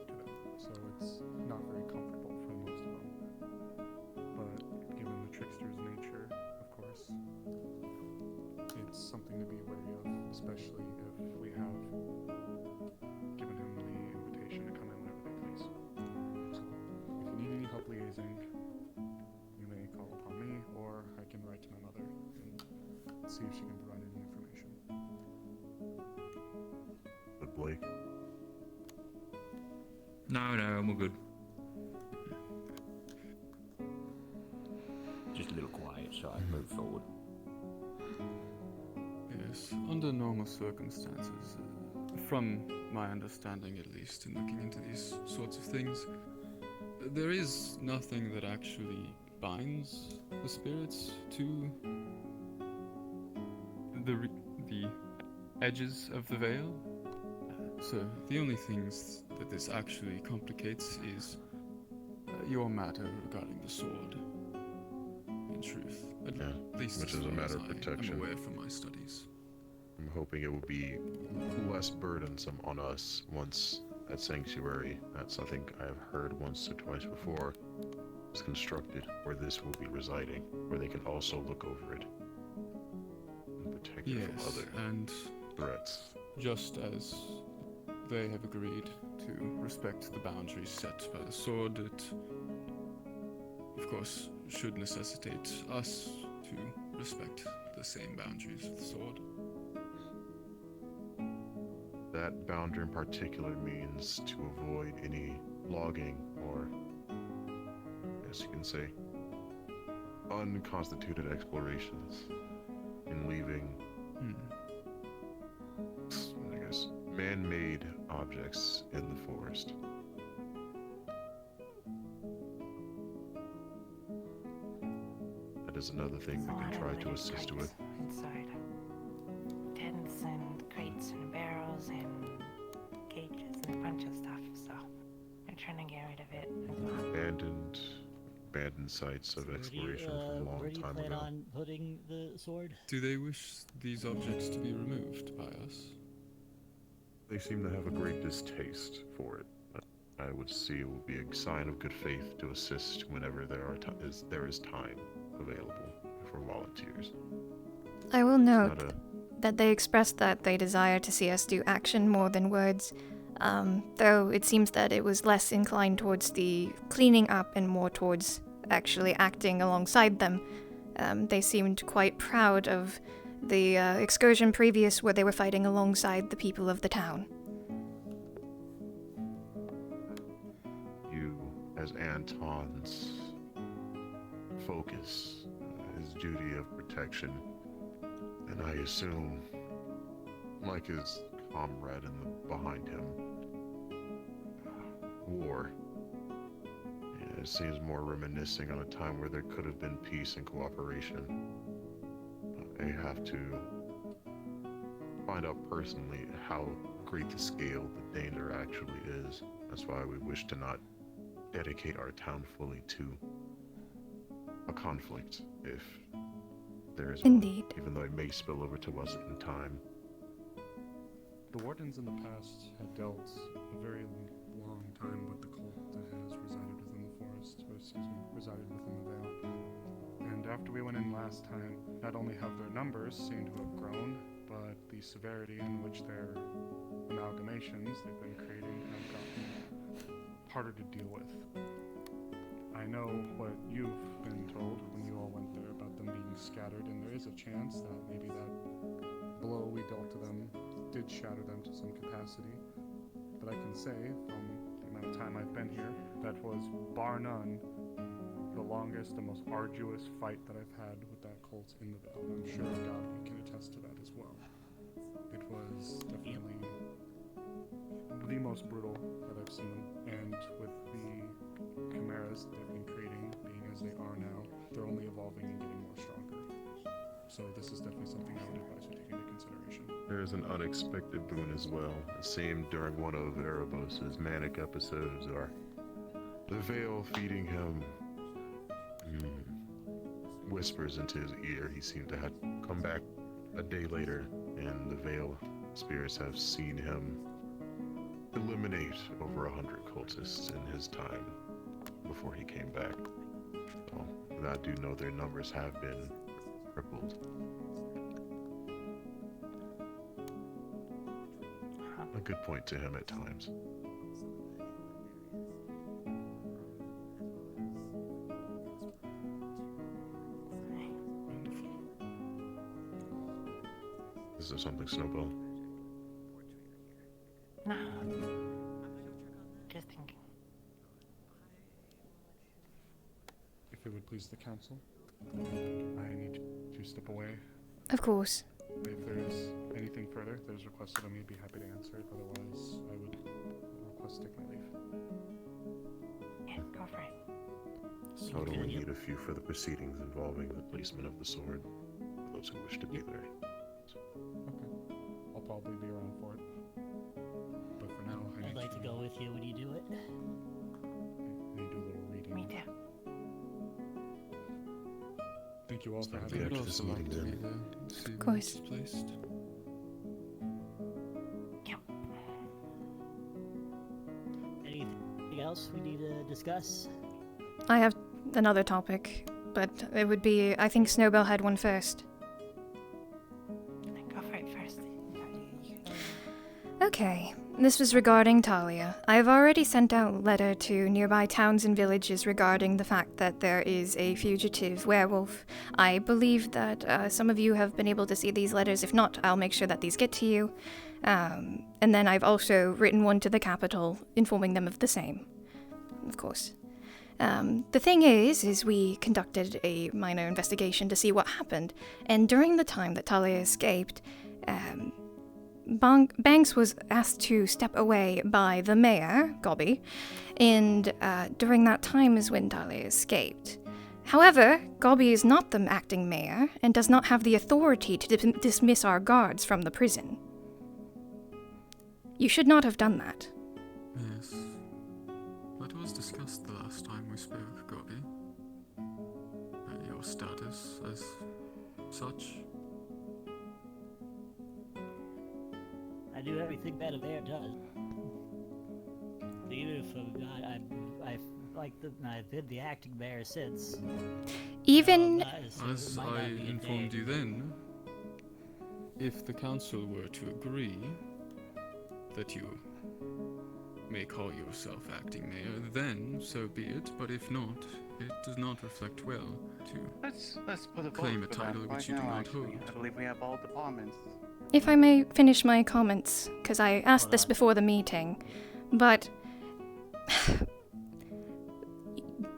Speaker 4: to them, so it's not very comfortable for most of them. But given the trickster's nature, of course, it's something to be wary of, especially if we have given him the invitation to come in whenever they please. So, if you need any help liaising, you may call upon me, or I can write to my mother and see if she can provide any information.
Speaker 3: But Blake?
Speaker 11: No, I'm all good.
Speaker 19: Just a little quiet so I can move forward.
Speaker 4: Yes, under normal circumstances, from my understanding at least, in looking into these sorts of things, there is nothing that actually binds the spirits to the edges of the veil. So the only things that this actually complicates is your matter regarding the sword. In truth, at least
Speaker 3: which
Speaker 4: as
Speaker 3: is a
Speaker 4: far
Speaker 3: matter
Speaker 4: as
Speaker 3: of protection.
Speaker 4: I'm aware from my studies.
Speaker 3: I'm hoping it will be less burdensome on us once that sanctuary, that's I think I have heard once or twice before, is constructed, where this will be residing, where they can also look over it and protect it from other
Speaker 4: and
Speaker 3: threats.
Speaker 4: Just as they have agreed to respect the boundaries set by the sword, it, of course, should necessitate us to respect the same boundaries of the sword.
Speaker 3: That boundary in particular means to avoid any logging or, as you can say, unconstituted explorations in leaving, I guess, man-made objects in the forest. That is another thing we can try to assist with.
Speaker 2: Inside. Tents and crates and barrels and cages and a bunch of stuff, so they're trying to get rid of it as well.
Speaker 3: Abandoned sites of exploration from a long
Speaker 21: Where do you
Speaker 3: time
Speaker 21: plan
Speaker 3: ago.
Speaker 21: on putting the sword?
Speaker 4: Do they wish these objects to be removed by us?
Speaker 3: They seem to have a great distaste for it. I would see it will be a sign of good faith to assist whenever there is time available for volunteers.
Speaker 16: I will
Speaker 3: It's
Speaker 16: note
Speaker 3: not
Speaker 16: that they expressed that they desire to see us do action more than words, though it seems that it was less inclined towards the cleaning up and more towards actually acting alongside them. They seemed quite proud of the excursion previous where they were fighting alongside the people of the town.
Speaker 3: You, as Anton's focus, his duty of protection, and I assume, like his comrade behind him, war. Yeah, it seems more reminiscing on a time where there could have been peace and cooperation. I have to find out personally how great the scale the danger actually is. That's why we wish to not dedicate our town fully to a conflict, if there is
Speaker 16: Indeed.
Speaker 3: one, even though it may spill over to us in time.
Speaker 4: The Wardens in the past had dealt a very long time with the cult that has resided within the forest, or excuse me, resided within the Vale. And after we went in last time, not only have their numbers seemed to have grown, but the severity in which their amalgamations they've been creating have gotten harder to deal with. I know what you've been told when you all went there about them being scattered, and there is a chance that maybe that blow we dealt to them did shatter them to some capacity. But I can say, from the amount of time I've been here, that was, bar none, the longest and most arduous fight that I've had with that cult in the Vale. I'm sure Dobby can attest to that as well. It was definitely the most brutal that I've seen them, and with the chimeras they've been creating being as they are now, they're only evolving and getting more stronger. So this is definitely something I would advise you take into consideration.
Speaker 3: There is an unexpected boon as well. It seemed during one of Erebos' manic episodes, or the Veil feeding him whispers into his ear. He seemed to have come back a day later, and the Veil spirits have seen him eliminate over 100 cultists in his time before he came back. So I do know their numbers have been crippled. A good point to him at times. Is there something, Snowball?
Speaker 2: No. Just thinking.
Speaker 4: If it would please the council, I need to step away.
Speaker 16: Of course.
Speaker 4: If there's anything further that is requested of me, I'd be happy to answer it. Otherwise, I would request to take my leave.
Speaker 2: Yeah, go for it.
Speaker 3: So I would only need a few for the proceedings involving the placement of the sword, for those who wish to be there.
Speaker 4: Okay. I'll probably be around for it. But for now,
Speaker 21: I'd like to go with you when you do it.
Speaker 4: I need to do a little reading.
Speaker 2: Me too.
Speaker 4: Thank you all for
Speaker 3: I'd
Speaker 4: having
Speaker 3: be
Speaker 4: me.
Speaker 3: after this meeting then.
Speaker 16: Of course.
Speaker 2: Yep.
Speaker 21: Anything else we need to discuss?
Speaker 16: I have another topic, but it would be, I think Snowbell had one first.
Speaker 2: Go for it first.
Speaker 16: Okay, this was regarding Talia. I have already sent out a letter to nearby towns and villages regarding the fact that there is a fugitive werewolf. I believe that some of you have been able to see these letters. If not, I'll make sure that these get to you. And then I've also written one to the capital, informing them of the same. Of course. The thing is we conducted a minor investigation to see what happened, and during the time that Talia escaped, Banks was asked to step away by the mayor, Gobby, and during that time is when Talia escaped. However, Gobby is not the acting mayor and does not have the authority to dismiss our guards from the prison. You should not have done that.
Speaker 5: Yes. That was discussed the last time we spoke, Gobby. Your status as such.
Speaker 21: I do everything that a mayor does. Even if I've been the acting mayor since.
Speaker 16: Even
Speaker 5: as I informed you then, if the council were to agree that you may call yourself acting mayor, then so be it. But if not, it does not reflect well to
Speaker 9: Let's put a
Speaker 5: claim a
Speaker 9: vote for that
Speaker 5: title
Speaker 9: right
Speaker 5: which you do
Speaker 9: now,
Speaker 5: not
Speaker 9: actually.
Speaker 5: hold.
Speaker 9: I believe we have all departments.
Speaker 16: If I may finish my comments, because I asked this before the meeting, but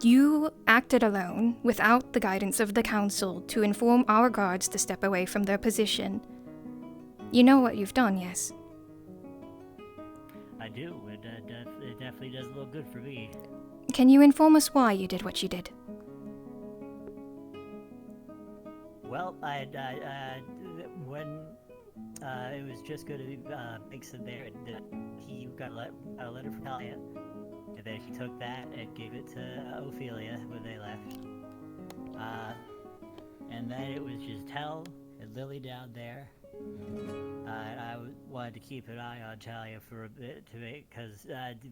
Speaker 16: you acted alone without the guidance of the council to inform our guards to step away from their position. You know what you've done, yes?
Speaker 21: I do. It definitely does look good for me.
Speaker 16: Can you inform us why you did what you did?
Speaker 21: Well, when it was just going to be Mixon there, he got a letter from Talia, and then he took that and gave it to Ophelia when they left. And then it was just Tell and Lily down there. I wanted to keep an eye on Talia for a bit because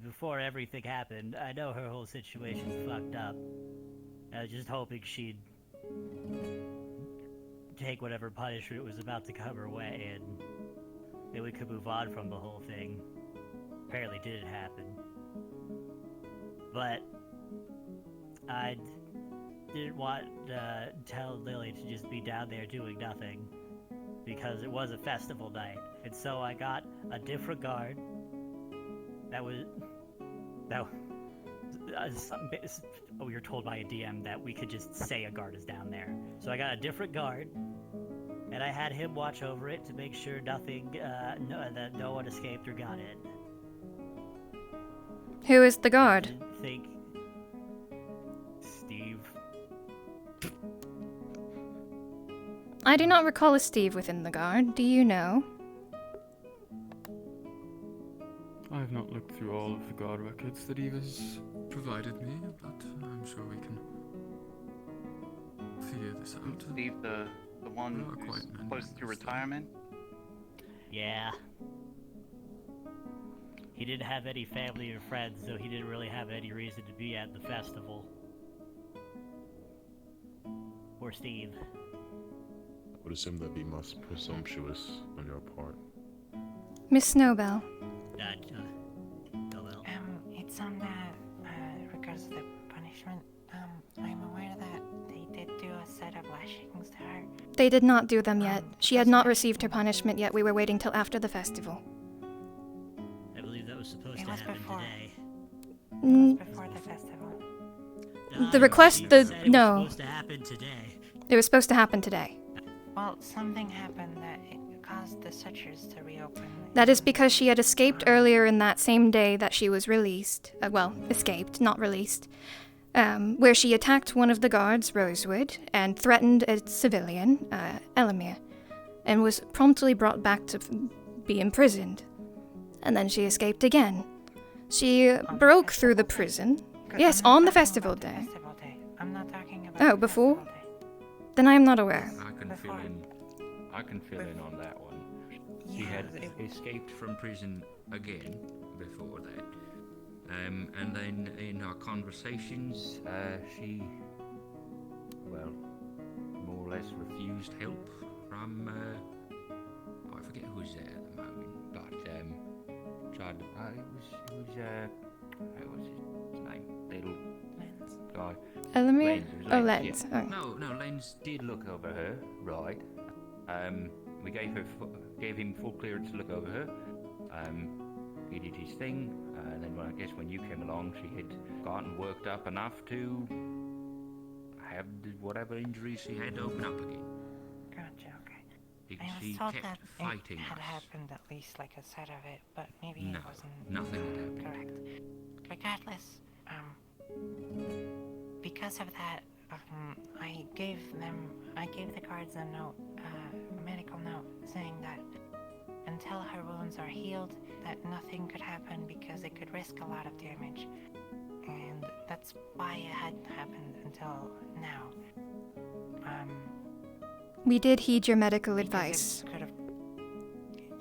Speaker 21: before everything happened, I know her whole situation's fucked up. I was just hoping she'd take whatever punishment was about to come her way, and then we could move on from the whole thing. Apparently didn't happen. But I didn't want to tell Lily to just be down there doing nothing, because it was a festival night, and so I got a different guard we were told by a DM that we could just say a guard is down there. So I got a different guard, and I had him watch over it to make sure that no one escaped or got in.
Speaker 16: Who is the guard?
Speaker 21: I think Steve.
Speaker 16: I do not recall a Steve within the guard. Do you know?
Speaker 5: I have not looked through all of the guard records that Eve has provided me, but I'm sure we can figure this out.
Speaker 9: Steve, the one who's close to retirement?
Speaker 21: Yeah. He didn't have any family or friends, so he didn't really have any reason to be at the festival. Or Steve.
Speaker 3: I would assume that'd be most presumptuous on your part.
Speaker 16: Miss Snowbell.
Speaker 2: It's on the regards to the punishment. I'm aware that they did do a set of lashings to her.
Speaker 16: They did not do them yet. She had not received her punishment yet. We were waiting till after the festival.
Speaker 21: I believe that was supposed to happen today.
Speaker 2: It was before the festival.
Speaker 16: The request, no.
Speaker 21: It was supposed to happen today.
Speaker 16: It was supposed to happen today.
Speaker 2: Well, something happened that it caused the sutures to reopen.
Speaker 16: That is because she had escaped earlier in that same day that she was released. Escaped, not released. Where she attacked one of the guards, Rosewood, and threatened a civilian, Elamir, and was promptly brought back to be imprisoned. And then she escaped again. She broke through the prison. Yes, on the festival day.
Speaker 2: I'm not talking about.
Speaker 16: Oh, before? Then I am not aware.
Speaker 11: I can fill in on that one. She had escaped from prison again before that. And then in our conversations, she, well, more or less refused help from, I forget who's there at the moment, but, tried, it was what was his name? Little guy.
Speaker 16: Elamir? Oh,
Speaker 11: Lens.
Speaker 16: Lens.
Speaker 11: Yeah.
Speaker 16: Oh.
Speaker 11: No, Lens did look over her, right. We gave him full clearance to look over her. He did his thing, and then when you came along, she had gotten worked up enough to have whatever injuries she had open up again.
Speaker 2: Gotcha, okay.
Speaker 11: Because
Speaker 2: I
Speaker 11: she
Speaker 2: was told
Speaker 11: kept
Speaker 2: that
Speaker 11: fighting
Speaker 2: it had
Speaker 11: us.
Speaker 2: happened at least like a set of it, but maybe
Speaker 11: No,
Speaker 2: it wasn't
Speaker 11: nothing had happened.
Speaker 2: correct. Regardless, because of that, I gave the guards a note, a medical note, saying that until her wounds are healed, that nothing could happen because it could risk a lot of damage. And that's why it hadn't happened until now.
Speaker 16: We did heed your medical advice.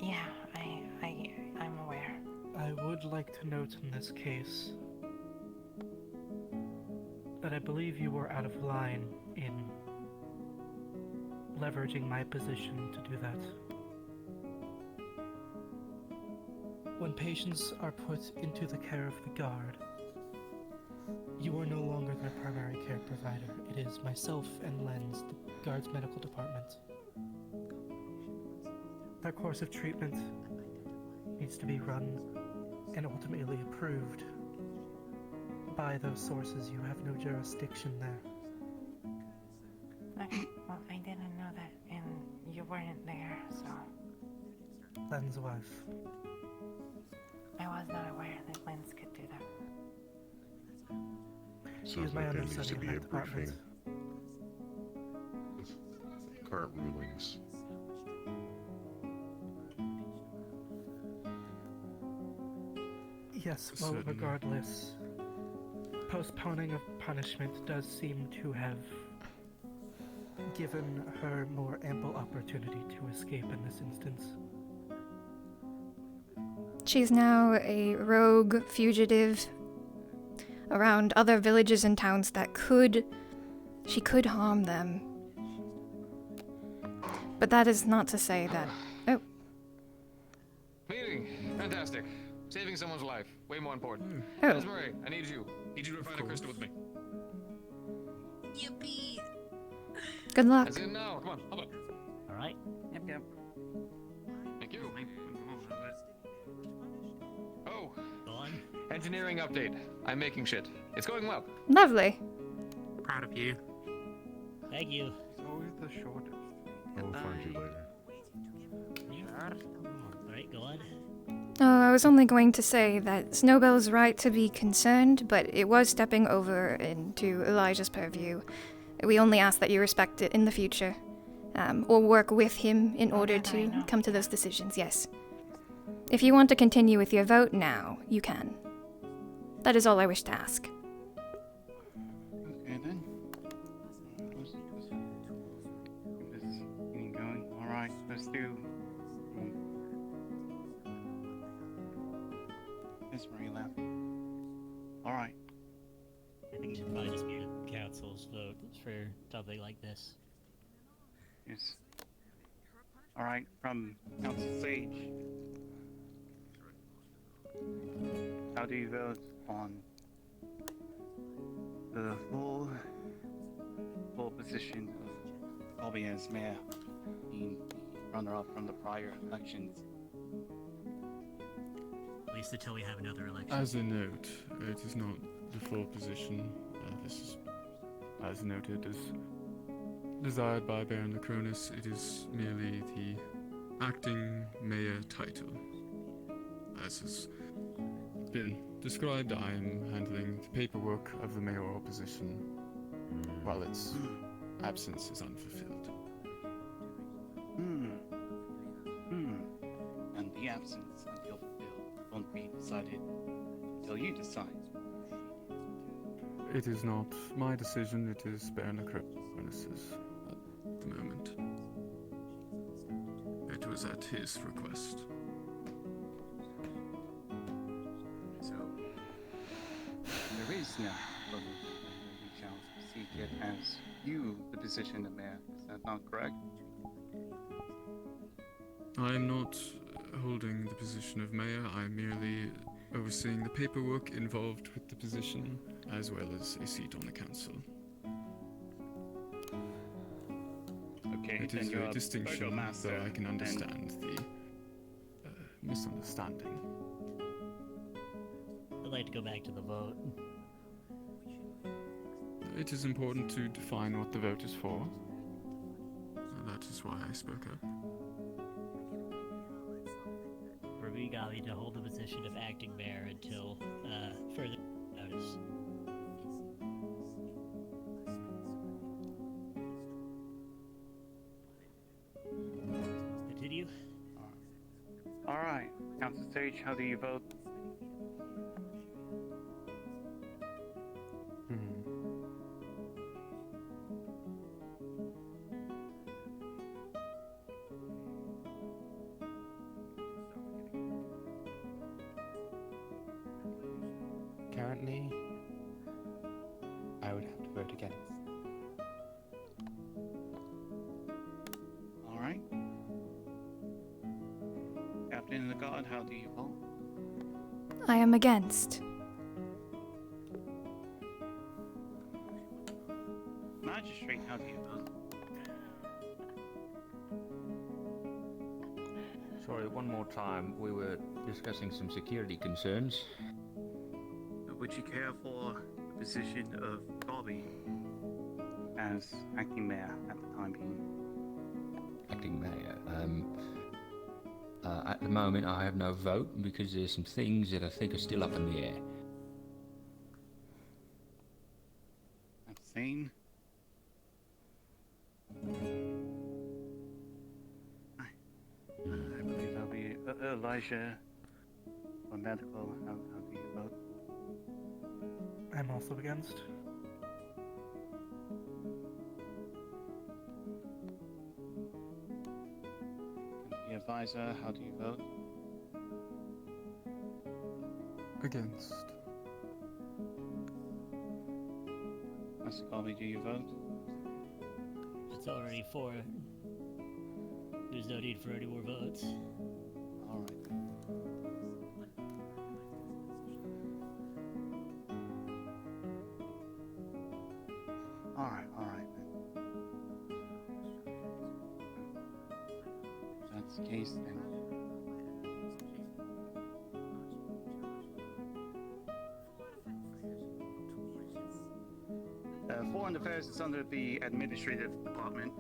Speaker 2: Yeah, I'm aware.
Speaker 15: I would like to note in this case that I believe you were out of line in leveraging my position to do that. When patients are put into the care of the guard, you are no longer their primary care provider. It is myself and Lens, the guard's medical department. Their course of treatment needs to be run and ultimately approved by those sources. You have no jurisdiction there.
Speaker 2: Okay, well, I didn't know that, and you weren't there, so...
Speaker 15: Len's wife.
Speaker 2: I was not aware that Lens could do that.
Speaker 15: She is my
Speaker 3: Sounds like there needs
Speaker 15: understudy
Speaker 3: to
Speaker 15: in
Speaker 3: be
Speaker 15: that
Speaker 3: a briefing.
Speaker 15: department.
Speaker 3: current rulings.
Speaker 15: Yes, well,
Speaker 5: Certainly.
Speaker 15: regardless, postponing of punishment does seem to have given her more ample opportunity to escape in this instance.
Speaker 16: She's now a rogue fugitive around other villages and towns that she could harm them. But that is not to say that. Oh.
Speaker 12: Meeting. Fantastic. Saving someone's life. Way more important.
Speaker 16: Oh.
Speaker 12: Rosemary, I need you. Need you to find a crystal with me.
Speaker 7: Yippee!
Speaker 16: Good luck.
Speaker 12: As in now. Come on, hop up.
Speaker 21: Alright.
Speaker 9: Yep.
Speaker 12: Thank you. Oh.
Speaker 21: Go on.
Speaker 12: Engineering update. I'm making shit. It's going well.
Speaker 16: Lovely.
Speaker 14: Proud of you.
Speaker 21: Thank you.
Speaker 4: It's always the shortest.
Speaker 3: I will find you later.
Speaker 21: Alright, go on.
Speaker 16: Oh, I was only going to say that Snowbell's right to be concerned, but it was stepping over into Elijah's purview. We only ask that you respect it in the future, or work with him in order to come to those decisions, yes. If you want to continue with your vote now, you can. That is all I wish to ask.
Speaker 9: Okay then. Get this meeting going. Alright, let's do. Miss Marie left. Alright.
Speaker 21: I think it should probably just be the council's vote for something like this.
Speaker 9: Yes. Alright, from Council Sage. How do you vote on the full position of Colby as mayor, being runner-up from the prior elections?
Speaker 21: At least until we have another election.
Speaker 5: As a note, it is not the full position. This is, as noted, as desired by Baron Lacronus. It is merely the acting mayor title. As has been described, I am handling the paperwork of the mayoral position while its absence is unfulfilled.
Speaker 9: And the absence until fulfilled won't be decided until you decide.
Speaker 5: It is not my decision, it is Baron Lacronus's at the moment. It was at his request.
Speaker 9: So, there is now a we shall seek it as you, the position of mayor. Is that not correct?
Speaker 5: I am not holding the position of mayor, I am merely overseeing the paperwork involved with the position, as well as a seat on the council.
Speaker 9: Okay,
Speaker 5: It
Speaker 9: then
Speaker 5: is
Speaker 9: you're
Speaker 5: a
Speaker 9: a
Speaker 5: distinction,
Speaker 9: burgomaster,
Speaker 5: though I can
Speaker 9: and-
Speaker 5: understand the misunderstanding.
Speaker 21: I'd like to go back to the vote.
Speaker 5: It is important to define what the vote is for. That is why I spoke up.
Speaker 21: For Vigali to hold the position of acting mayor until further notice. Continue.
Speaker 9: Alright, Council Sage, how do you vote?
Speaker 20: Currently, I would have to vote against.
Speaker 9: Alright. Captain of the Guard, how do you vote?
Speaker 16: I am against.
Speaker 9: Magistrate, how do you vote?
Speaker 11: Sorry, one more time. We were discussing some security concerns.
Speaker 9: Would you care for the position of Bobby as acting mayor at the time being?
Speaker 11: Acting mayor. At the moment, I have no vote because there's some things that I think are still up in the air.
Speaker 9: Abstain? Elijah or medical, how do you vote?
Speaker 15: I'm also against.
Speaker 9: The advisor, how do you vote?
Speaker 5: Against.
Speaker 9: Master Colby, do you vote?
Speaker 21: It's already 4. There's no need for any more votes.
Speaker 9: Alright. Alright. If that's the case, then. Foreign Affairs is under the administrative department.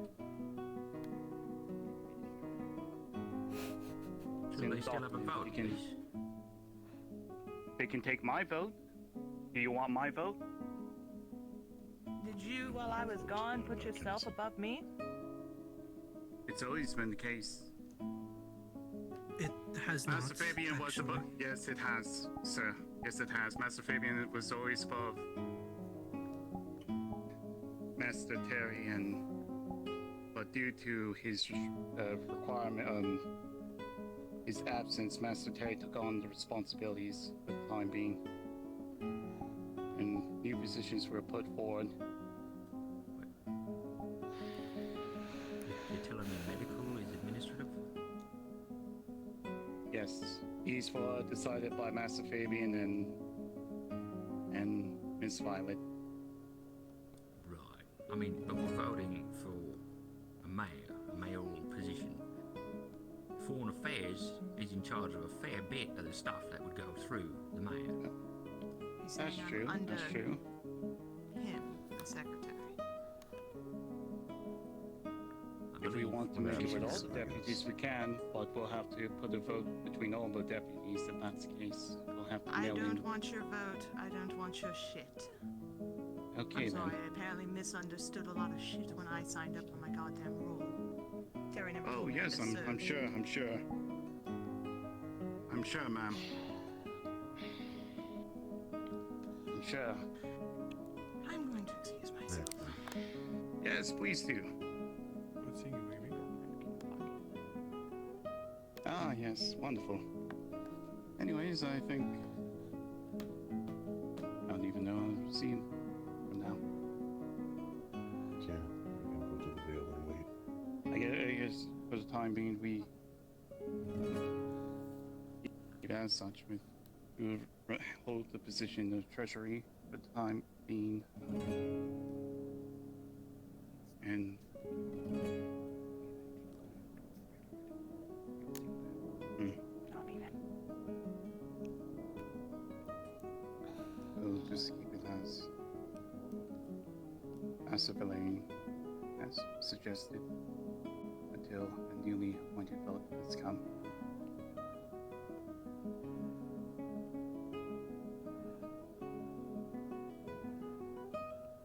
Speaker 11: Do they still have a vote?
Speaker 9: They can take my vote. Do you want my vote?
Speaker 8: Did you, while I was gone, put yourself above me?
Speaker 9: It's always been the case.
Speaker 15: It has
Speaker 9: Master
Speaker 15: not.
Speaker 9: Fabian was above. Yes, it has, sir. Yes, it has. Master Fabian was always above Master Terry, but due to his requirement, his absence, Master Terry took on the responsibilities for the time being, and new positions were put forward.
Speaker 11: You're telling me medical is administrative?
Speaker 9: Yes, these were decided by Master Fabian and Miss Violet.
Speaker 11: I mean, but we're voting for a mayoral position. Foreign Affairs is in charge of a fair bit of the stuff that would go through the mayor.
Speaker 9: That's true. That's true.
Speaker 7: Him, the secretary.
Speaker 9: If we want to make it with all the deputies, we can, but we'll have to put a vote between all the deputies if that's the case. We'll have to
Speaker 7: I
Speaker 9: mail
Speaker 7: don't
Speaker 9: in.
Speaker 7: want your vote. I don't want your shit.
Speaker 9: Okay,
Speaker 7: I'm sorry,
Speaker 9: then.
Speaker 7: I apparently misunderstood a lot of shit when I signed up for my goddamn role. Terry never
Speaker 9: Oh
Speaker 7: told me how
Speaker 9: yes,
Speaker 7: to
Speaker 9: I'm
Speaker 7: serve.
Speaker 9: sure. I'm sure, ma'am. I'm sure.
Speaker 7: I'm going to excuse myself.
Speaker 9: Yes, please do.
Speaker 4: Good seeing you, Amy.
Speaker 9: Ah, yes, wonderful. Anyways, I think I don't even know how to proceed from now.
Speaker 3: Yeah, we can go to the veil and wait.
Speaker 9: I guess for the time being, we as such, we will hold the position of treasury for the time being, and we'll just keep it as civilian as suggested until a newly appointed vote has come.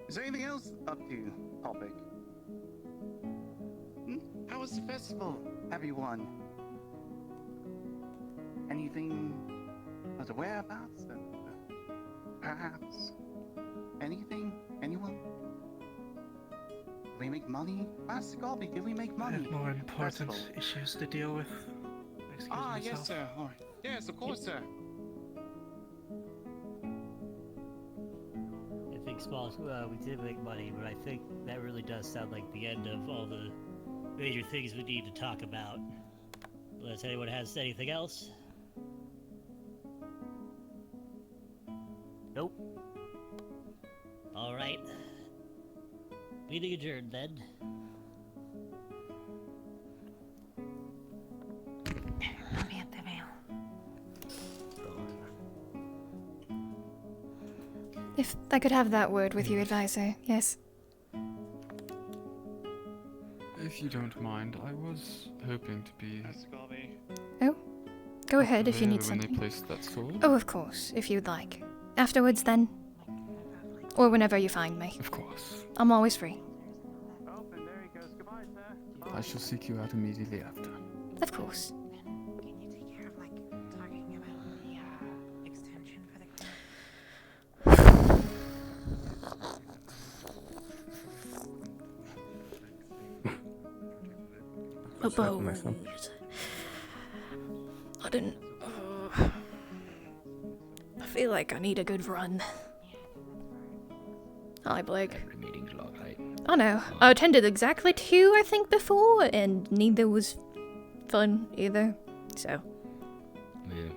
Speaker 9: Is there anything else up to topic? How was the festival, everyone? Anything of the whereabouts? Perhaps? Anything? Anyone? Did we make money? Master Colby, did we make
Speaker 15: I
Speaker 9: money?
Speaker 15: have more important
Speaker 9: Festival.
Speaker 15: issues to deal with. Excuse myself.
Speaker 9: Yes, sir. All right. Yes, of course, sir.
Speaker 21: I think Smalls, we did make money, but I think that really does sound like the end of all the major things we need to talk about. Unless anyone has anything else? Nope. Alright. Meeting adjourned then.
Speaker 2: I'll be at the veil.
Speaker 16: If I could have that word with you, advisor, yes.
Speaker 5: If you don't mind, I was hoping to be.
Speaker 16: Oh, go ahead if you need
Speaker 5: when
Speaker 16: something.
Speaker 5: they placed that sword.
Speaker 16: Oh, of course, if you'd like. Afterwards, then. Or whenever you find me.
Speaker 5: Of course.
Speaker 16: I'm always free.
Speaker 5: I shall seek you out immediately after.
Speaker 16: Of course. boat. I didn't. I feel like I need a good run. Hi, Blake.
Speaker 11: Meeting's like late.
Speaker 16: I know. I attended exactly 2, I think, before, and neither was fun either. So.
Speaker 11: Yeah.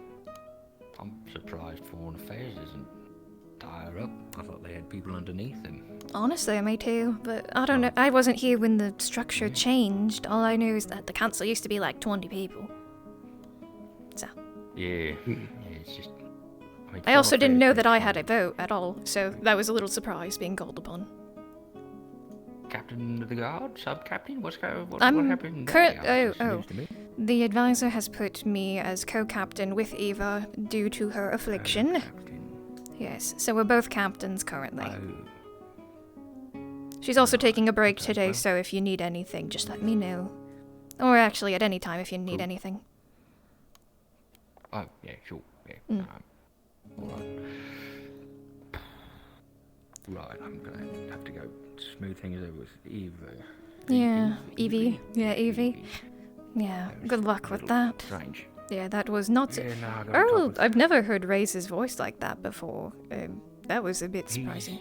Speaker 11: I'm surprised Foreign Affairs isn't higher up. I thought they had people underneath them.
Speaker 16: Honestly, me too, but I don't know. I wasn't here when the structure changed. All I knew is that the council used to be like 20 people. So.
Speaker 11: Yeah. Yeah, it's just...
Speaker 16: I also didn't know that I had a vote at all, so that was a little surprise being called upon.
Speaker 11: Captain of the guard? Sub-captain? What
Speaker 16: I'm
Speaker 11: happened?
Speaker 16: The advisor has put me as co-captain with Eva due to her affliction. Yes, so we're both captains currently. She's also taking a break today, so if you need anything, just let me know. Or actually, at any time if you need anything.
Speaker 11: Oh, yeah, sure. Yeah. Right, I'm gonna have to go smooth things over with Eva.
Speaker 16: Yeah, Evie. Yeah, Evie. Yeah, good luck with that.
Speaker 11: Strange.
Speaker 16: Yeah, that was not...
Speaker 11: Yeah, no, I got
Speaker 16: Earl, I've never heard Ray's voice like that before. That was a bit surprising.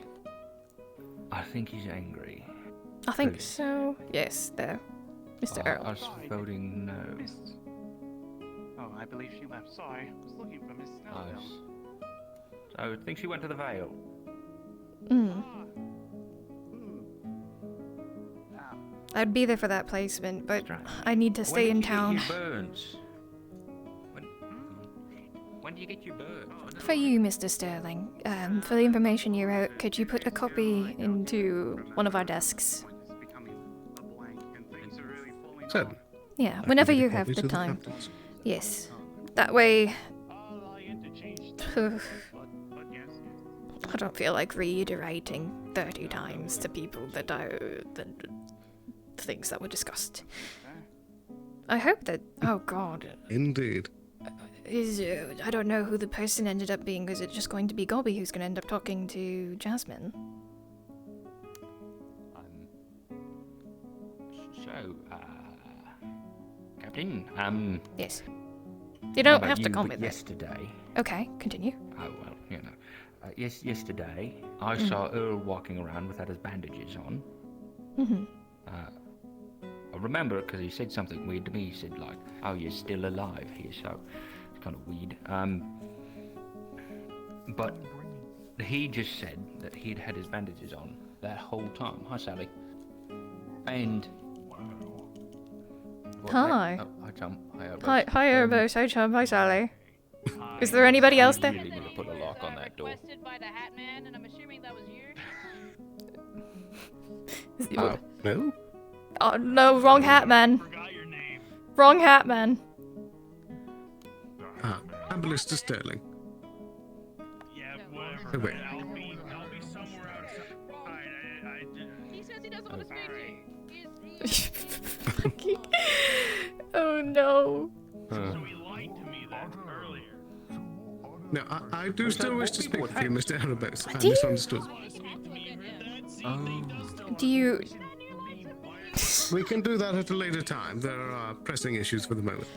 Speaker 11: I think he's angry.
Speaker 16: I think so. Yes, there. Mr. Earl.
Speaker 11: I was voting no.
Speaker 9: Oh, I believe she left. Sorry, I was looking for Miss Snellville.
Speaker 11: I think she went to the Vale.
Speaker 16: I'd be there for that placement, but I need to stay in town.
Speaker 11: When do you get your burns?
Speaker 16: For you, Mr. Sterling, for the information you wrote, could you put a copy into one of our desks?
Speaker 10: Certainly.
Speaker 16: Yeah, whenever you have the time. Yes. That way... I don't feel like reiterating 30 times to people the things that were discussed. I hope that... Oh, God.
Speaker 10: Indeed.
Speaker 16: I don't know who the person ended up being. Is it just going to be Gobby who's going to end up talking to Jasmine?
Speaker 11: Captain,
Speaker 16: Yes. You don't have to call me that.
Speaker 11: Yesterday.
Speaker 16: Okay, continue.
Speaker 11: Oh, well, you know. Yesterday, I saw Earl walking around without his bandages on. I remember it because he said something weird to me. He said, like, oh, you're still alive here, so it's kind of weird. But he just said that he'd had his bandages on that whole time. Hi, Sally. And...
Speaker 16: Hi.
Speaker 11: Hi, Chum. Hi, Erbos.
Speaker 16: Hi, Erbos. Hi, Chum. Hi, Sally. Is there anybody else there?
Speaker 11: Really need to put a lock on that door.
Speaker 6: By the Hat Man, and I'm assuming that was you.
Speaker 10: No?
Speaker 16: Oh, no, wrong hat man. Wrong hat man.
Speaker 10: I'm Ballista Sterling.
Speaker 17: Yeah, whatever.
Speaker 10: Oh, wait.
Speaker 17: I'll be somewhere outside.
Speaker 6: He says he doesn't want to speak to you.
Speaker 16: Oh, no.
Speaker 17: So he lied to me then earlier.
Speaker 10: No, I do still wish to speak with you, Mr. Erebos. I
Speaker 16: Do you-
Speaker 10: misunderstood.
Speaker 16: Do you...
Speaker 10: We can do that at a later time. There are pressing issues for the moment.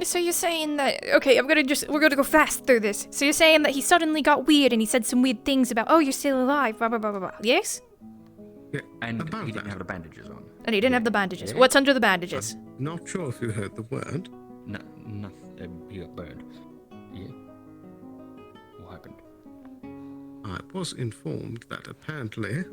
Speaker 16: So you're saying that... Okay, we're gonna go fast through this. So you're saying that he suddenly got weird and he said some weird things about, oh, you're still alive, blah, blah, blah, blah, blah. Yes?
Speaker 10: Yeah,
Speaker 11: and he didn't have the bandages on.
Speaker 16: And he didn't have the bandages. What's under the bandages?
Speaker 10: Not sure if you heard the word.
Speaker 11: No, nothing. He got burned. Yeah. What happened?
Speaker 10: I was informed that apparently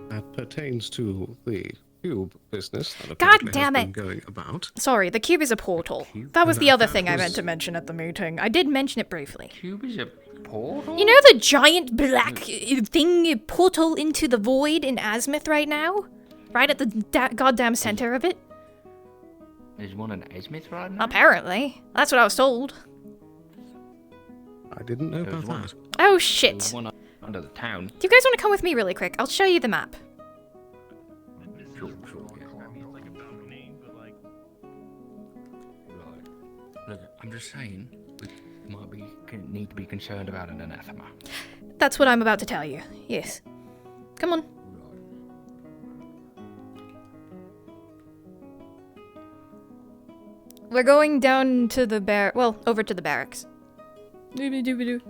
Speaker 10: that pertains to the cube business that apparently
Speaker 16: damn
Speaker 10: has
Speaker 16: it.
Speaker 10: been going about.
Speaker 16: Sorry, the cube is a portal. That was the other thing I meant to mention at the meeting. I did mention it briefly.
Speaker 11: Cube is a portal?
Speaker 16: You know the giant black thing portal into the void in Azimuth right now? Right at the goddamn center of it?
Speaker 11: There's one in Azimuth right now?
Speaker 16: Apparently. That's what I was told.
Speaker 10: I didn't know about that.
Speaker 16: Oh, shit.
Speaker 11: There's one under the town.
Speaker 16: Do you guys want to come with me really quick? I'll show you the map.
Speaker 11: Sure, yeah. Right. Look, I'm just saying, we might need to be concerned about an anathema.
Speaker 16: That's what I'm about to tell you. Yes. Come on. we're going down to the over to the barracks. Doobie-doobie-doo.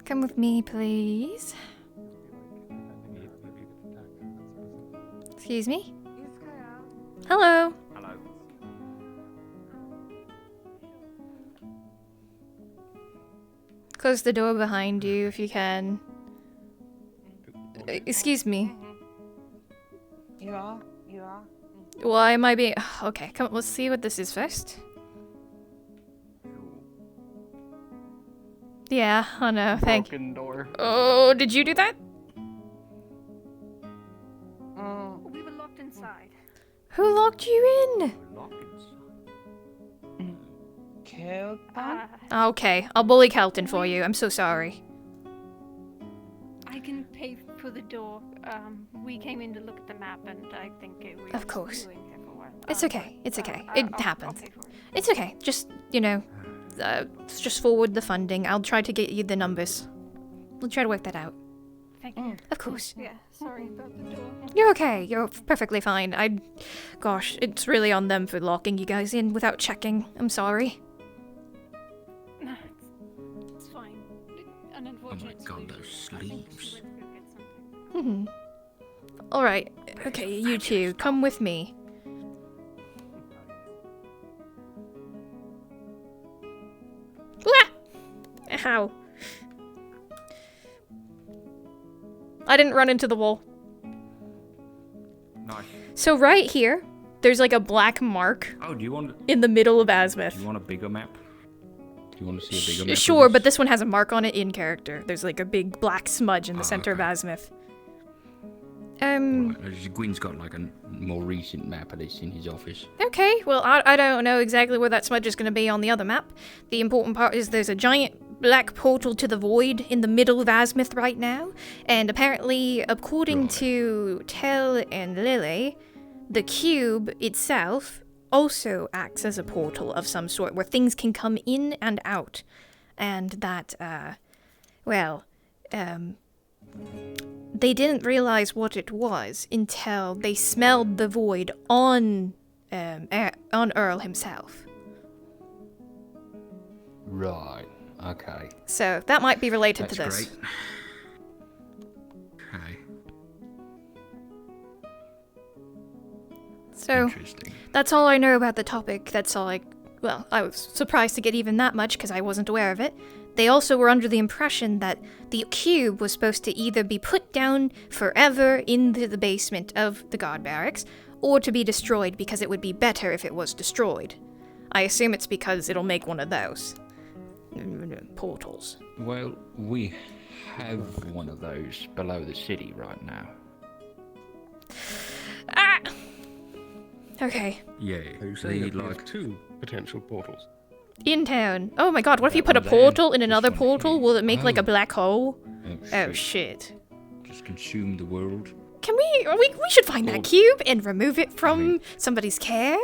Speaker 16: Come with me, please. Excuse me? Hello.
Speaker 19: Hello.
Speaker 16: Close the door behind you if you can. Excuse me.
Speaker 8: You are? You are?
Speaker 16: Why am I being... Okay, come on, let's see what this is first. Yeah, oh no, thank you.
Speaker 18: Broken door.
Speaker 16: Oh, did you do that?
Speaker 13: We were locked inside.
Speaker 16: Who locked you in?
Speaker 8: Kelton?
Speaker 16: Okay, I'll bully Kelton for you. I'm so sorry.
Speaker 13: I can pay for the door. We came in to look at the map, and I think we
Speaker 16: Of course.
Speaker 13: doing here for a while.
Speaker 16: It's okay. It's okay. It happened.
Speaker 13: I'll pay for it.
Speaker 16: It's okay. Just, you know, just forward the funding. I'll try to get you the numbers. We'll try to work that out.
Speaker 13: Thank you.
Speaker 16: Of course.
Speaker 13: Yeah, sorry about the door.
Speaker 16: You're okay. You're perfectly fine. Gosh, it's really on them for locking you guys in without checking. I'm sorry.
Speaker 13: No, it's fine. An unfortunate
Speaker 11: God, those sleeves.
Speaker 16: Alright. Okay, you two, come with me. Ah! Ow. I didn't run into the wall.
Speaker 11: Nice.
Speaker 16: So right here, there's like a black mark
Speaker 11: Oh, do you want?
Speaker 16: in the middle of Azimuth.
Speaker 11: Do you want a bigger map? Do you want to see a bigger map?
Speaker 16: Sure, but this one has a mark on it in character. There's like a big black smudge in the center of Azimuth.
Speaker 11: Gwyn's got like a more recent map of this in his office.
Speaker 16: Okay, well, I don't know exactly where that smudge is going to be on the other map. The important part is there's a giant black portal to the void in the middle of Azimuth right now, and apparently, according to Tell and Lily, the cube itself also acts as a portal of some sort where things can come in and out, and that, they didn't realize what it was until they smelled the void on Earl himself.
Speaker 11: Right. Okay.
Speaker 16: So that might be related to
Speaker 11: That's
Speaker 16: this.
Speaker 11: great. Okay.
Speaker 16: So that's all I know about the topic. That's all I was surprised to get even that much because I wasn't aware of it. They also were under the impression that the cube was supposed to either be put down forever into the basement of the guard barracks, or to be destroyed because it would be better if it was destroyed. I assume it's because it'll make one of those portals.
Speaker 11: Well, we have one of those below the city right now.
Speaker 16: Ah! Okay.
Speaker 11: Yeah.
Speaker 10: You say that we have two potential portals.
Speaker 16: In town. Oh my god, what if you
Speaker 11: That
Speaker 16: put a
Speaker 11: one there,
Speaker 16: portal in another portal? Will it make like a black hole? Oh shit.
Speaker 11: Just consume the world.
Speaker 16: Can we should find that cube and remove it from somebody's care?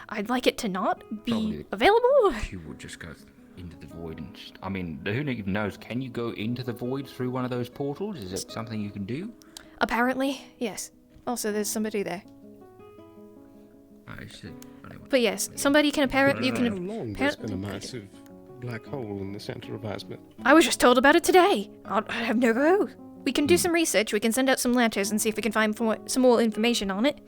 Speaker 16: I'd like it to not be available.
Speaker 11: You would just go into the void and I mean, who even knows? Can you go into the void through one of those portals? Is it something you can do?
Speaker 16: Apparently, yes. Also, there's somebody there.
Speaker 11: I see.
Speaker 16: But yes, somebody can apparently... You
Speaker 10: How
Speaker 16: can
Speaker 10: long there's been a massive black hole in the center of Azimuth?
Speaker 16: I was just told about it today. I have no clue. We can do some research. We can send out some letters and see if we can find some more information on it.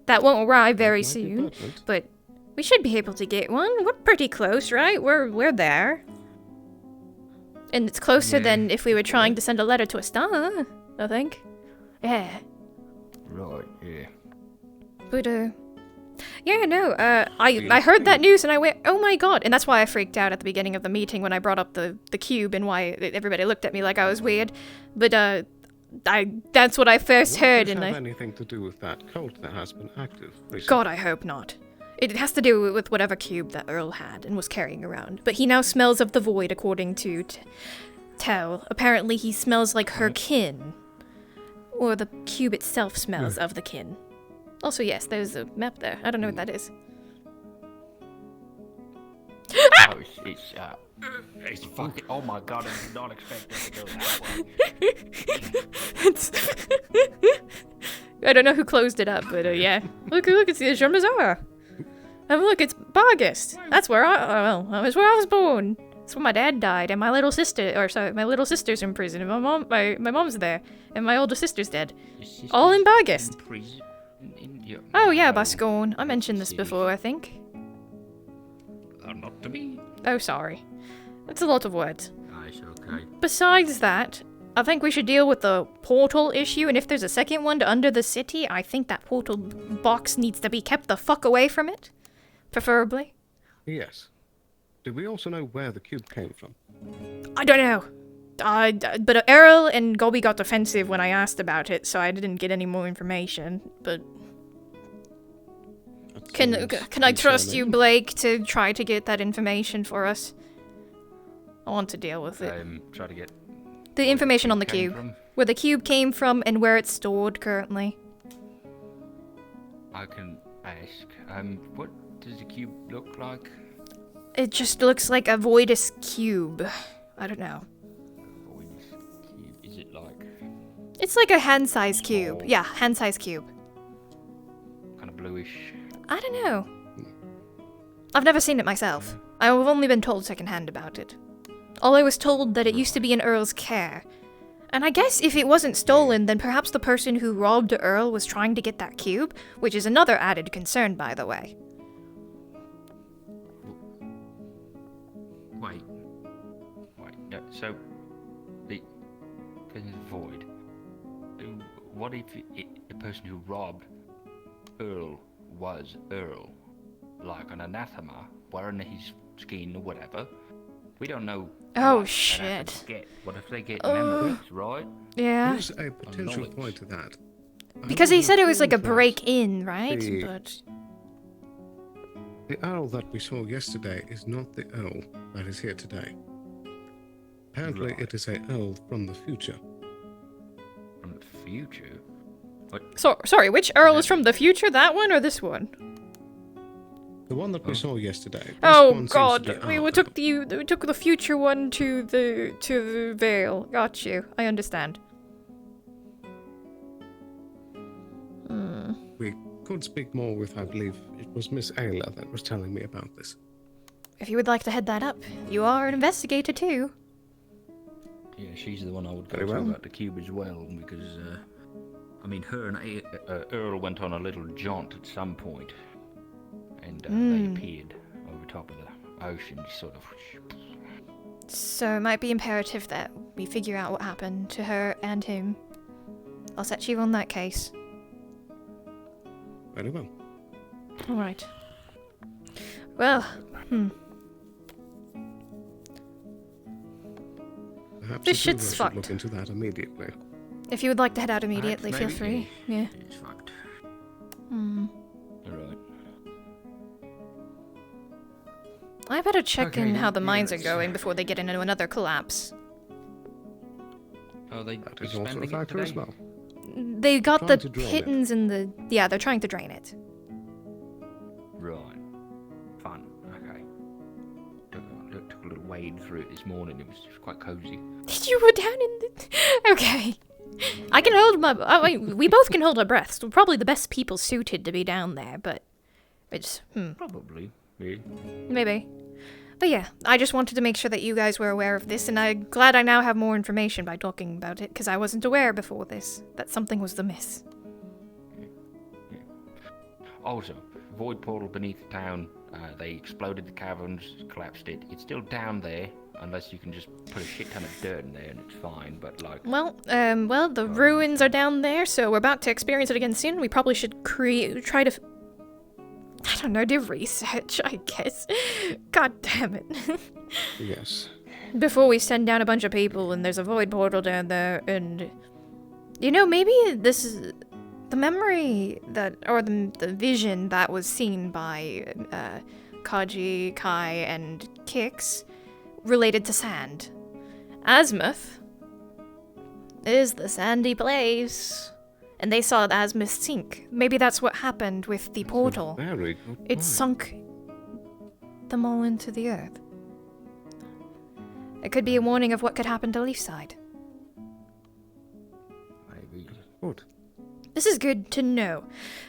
Speaker 16: That won't arrive very soon, but we should be able to get one. We're pretty close, right? We're there. And it's closer than if we were trying to send a letter to a star, I think. Yeah.
Speaker 11: Right, yeah.
Speaker 16: But, yeah, no, I heard that news and I went, oh my god. And that's why I freaked out at the beginning of the meeting when I brought up the cube and why everybody looked at me like I was weird. But, that's what I first heard and
Speaker 10: Does it have anything to do with that cult that has been active recently?
Speaker 16: God, I hope not. It has to do with whatever cube that Earl had and was carrying around. But he now smells of the void, according to Tell. Apparently he smells like her kin. Or the cube itself smells of the kin. Also, yes, there's a map there. I don't know what that is.
Speaker 11: Oh, it's fucking. Oh my god, I did not expect it to go that way.
Speaker 16: I don't know who closed it up, but yeah. Look, it's the Jean Mazar. And look, it's August. That's where that was where I was born. That's when my dad died, and my little sister's in prison, and my mom's there, and my older sister's dead. All in August. Oh yeah, Bascone. I mentioned this before, I think.
Speaker 11: Not to be.
Speaker 16: Oh, sorry. That's a lot of words.
Speaker 11: Nice, okay.
Speaker 16: Besides that, I think we should deal with the portal issue, and if there's a second one to under the city, I think that portal box needs to be kept the fuck away from it. Preferably.
Speaker 10: Yes. Do we also know where the cube came from?
Speaker 16: I don't know. But Errol and Gobi got defensive when I asked about it, so I didn't get any more information, but... Can I trust you, Blake, to try to get that information for us? I want to deal with it.
Speaker 11: Try to get...
Speaker 16: The information on the cube. Where the cube came from and where it's stored currently.
Speaker 11: I can ask. What does the cube look like?
Speaker 16: It just looks like a Voidus cube. I don't know.
Speaker 11: Voidus cube? Is it like...
Speaker 16: It's like a hand-sized cube. Yeah, hand-sized cube.
Speaker 11: Kind of bluish.
Speaker 16: I don't know. I've never seen it myself. I've only been told secondhand about it. All I was told that it used to be in Earl's care. And I guess if it wasn't stolen, then perhaps the person who robbed Earl was trying to get that cube, which is another added concern, by the way.
Speaker 11: Wait, no, so, the thing is void. What if the person who robbed Earl was Earl? Like an anathema, wearing his skin or whatever? We don't know.
Speaker 16: Oh, shit.
Speaker 11: What if they get memories, right?
Speaker 16: Yeah.
Speaker 10: There's a potential point to that.
Speaker 16: Because he said it was like a break-in, right? But...
Speaker 10: The owl that we saw yesterday is not the owl that is here today. Apparently it is a owl from the future.
Speaker 11: From the future? What?
Speaker 16: Sorry, which Earl is from the future? That one or this one?
Speaker 10: The one that we saw yesterday.
Speaker 16: Oh god, we took the future one to the Vale. Got you. I understand.
Speaker 10: We could speak more with, I believe, it was Miss Ayla that was telling me about this.
Speaker 16: If you would like to head that up, you are an investigator too.
Speaker 11: Yeah, she's the one I would go
Speaker 10: Very
Speaker 11: to
Speaker 10: well.
Speaker 11: about the cube as well, because, I mean, her and Earl went on a little jaunt at some point, and they appeared over top of the ocean, sort of.
Speaker 16: So it might be imperative that we figure out what happened to her and him. I'll set you on that case.
Speaker 10: Very well.
Speaker 16: Alright. Well,
Speaker 10: Perhaps
Speaker 16: This
Speaker 10: the
Speaker 16: shit's
Speaker 10: two of us should
Speaker 16: fucked.
Speaker 10: look into that immediately.
Speaker 16: if you would like to head out immediately, feel
Speaker 11: maybe.
Speaker 16: free. Yeah.
Speaker 11: It's fucked. Alright.
Speaker 16: I better check in
Speaker 11: Okay,
Speaker 16: how the
Speaker 11: yeah,
Speaker 16: mines are
Speaker 11: let's-
Speaker 16: going before they get into another collapse.
Speaker 11: Oh, they
Speaker 10: That is also a
Speaker 11: expanding it
Speaker 10: factor as
Speaker 11: today?
Speaker 10: well.
Speaker 16: They got
Speaker 10: Trying
Speaker 16: the
Speaker 10: to drain it.
Speaker 16: kittens in the... Yeah, they're trying to drain it.
Speaker 11: Right. Fun. Okay. Took a little wade through it this morning. It was quite cozy.
Speaker 16: You were down in the... Okay. I can hold my... I mean, we both can hold our breaths. We're probably the best people suited to be down there, but... It's...
Speaker 11: Probably. Yeah.
Speaker 16: Maybe. But yeah, I just wanted to make sure that you guys were aware of this, and I'm glad I now have more information by talking about it, because I wasn't aware before this that something was amiss.
Speaker 11: Also, void portal beneath the town. They exploded the caverns, collapsed it. It's still down there, unless you can just put a shit ton of dirt in there and it's fine. But like,
Speaker 16: Well, the ruins are down there, so we're about to experience it again soon. We probably should try to... I don't know, do research, I guess. God damn it.
Speaker 10: Yes.
Speaker 16: Before we send down a bunch of people and there's a void portal down there and... You know, maybe this is... The memory that... Or the vision that was seen by Kaji, Kai, and Kix related to sand. Azimuth is the sandy place. And they saw Azimuth sink. Maybe that's what happened with the portal.
Speaker 10: Very good
Speaker 16: It
Speaker 10: point.
Speaker 16: sunk them all into the earth. It could be a warning of what could happen to Leafside.
Speaker 11: maybe.
Speaker 10: Good.
Speaker 16: This is good to know.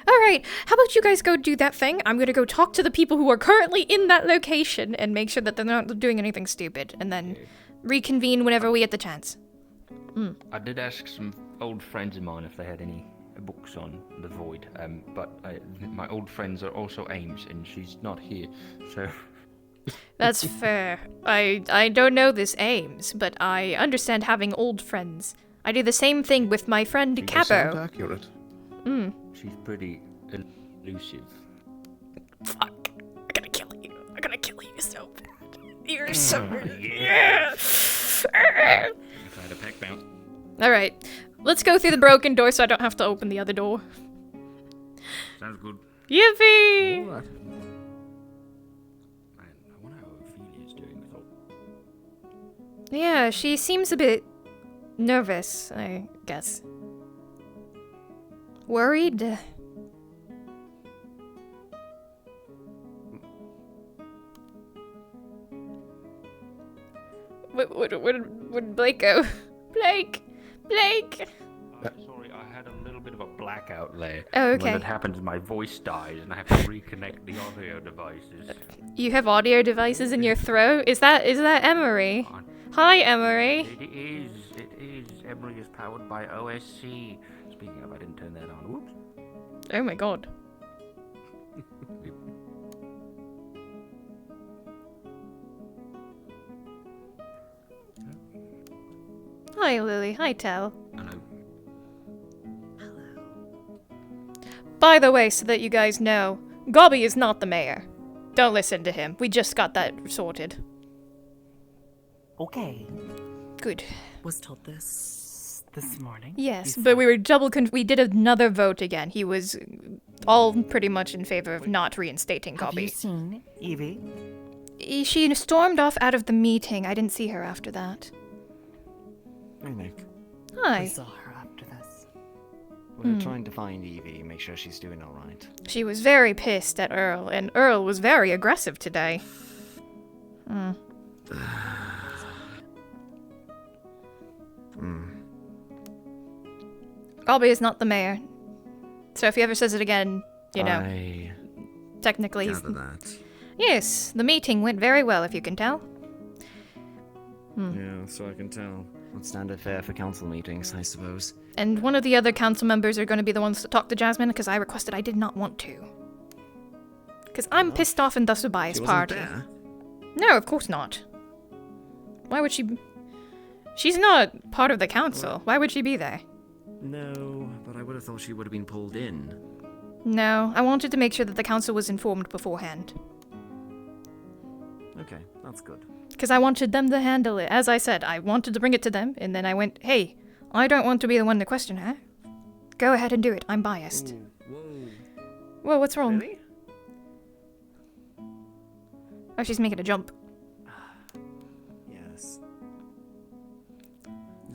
Speaker 16: Alright, how about you guys go do that thing? I'm gonna go talk to the people who are currently in that location and make sure that they're not doing anything stupid, and then reconvene whenever we get the chance.
Speaker 11: I did ask some old friends of mine if they had any books on the void, but my old friends are also Ames, and she's not here, so...
Speaker 16: That's fair. I don't know this Ames, but I understand having old friends. I do the same thing with my friend
Speaker 10: Sound
Speaker 16: Capo.
Speaker 10: accurate.
Speaker 11: She's pretty elusive.
Speaker 16: Fuck. I'm gonna kill you. I'm gonna kill you so bad. You're so... Yeah.
Speaker 11: If I had a peck bounce.
Speaker 16: Alright. Let's go through the broken door so I don't have to open the other door.
Speaker 11: Sounds good.
Speaker 16: Yippee!
Speaker 11: Man, I wonder how Ophelia's doing with all...
Speaker 16: Yeah, she seems a bit nervous, I guess. Worried? Where'd Blake go? Blake!
Speaker 11: Sorry, I had a little bit of a blackout there.
Speaker 16: Oh, okay.
Speaker 11: When that happens, my voice dies, and I have to reconnect the audio devices.
Speaker 16: You have audio devices in your throat? Is that Emery? Hi, Emery.
Speaker 11: It is. Emery is powered by OSC. Speaking of, I didn't turn that on. Whoops.
Speaker 16: Oh my god. Hi, Lily. Hi, Tell.
Speaker 11: Hello.
Speaker 16: By the way, so that you guys know, Gobby is not the mayor. Don't listen to him. We just got that sorted.
Speaker 1: Okay.
Speaker 16: Good.
Speaker 1: Was told this morning.
Speaker 16: Yes, but we were we did another vote again. He was all pretty much in favor of not reinstating
Speaker 1: Have
Speaker 16: Gobby.
Speaker 1: you seen Evie?
Speaker 16: She stormed off out of the meeting. I didn't see her after that.
Speaker 20: Hey, Nick.
Speaker 16: Hi.
Speaker 1: We saw her after this. We're trying to find Evie, make sure she's doing alright.
Speaker 16: She was very pissed at Earl, and Earl was very aggressive today. Gobby is not the mayor. So if he ever says it again, you know,
Speaker 20: I
Speaker 16: technically he's...
Speaker 20: gather that.
Speaker 16: Yes, the meeting went very well, if you can tell.
Speaker 20: Yeah, so I can tell. What's standard fare for council meetings, I suppose.
Speaker 16: And one of the other council members are going to be the ones to talk to Jasmine, because I requested I did not want to. Because I'm pissed off in the Subai's
Speaker 20: She wasn't
Speaker 16: party.
Speaker 20: there?
Speaker 16: No, of course not. Why would she... She's not part of the council. Why would she be there?
Speaker 20: No, but I would have thought she would have been pulled in.
Speaker 16: No, I wanted to make sure that the council was informed beforehand.
Speaker 20: Okay, that's good.
Speaker 16: Because I wanted them to handle it. As I said, I wanted to bring it to them, and then I went, hey, I don't want to be the one to question her. Go ahead and do it. I'm biased.
Speaker 20: Whoa.
Speaker 16: Whoa, what's wrong?
Speaker 20: Really?
Speaker 16: Oh, she's making a jump.
Speaker 20: Yes.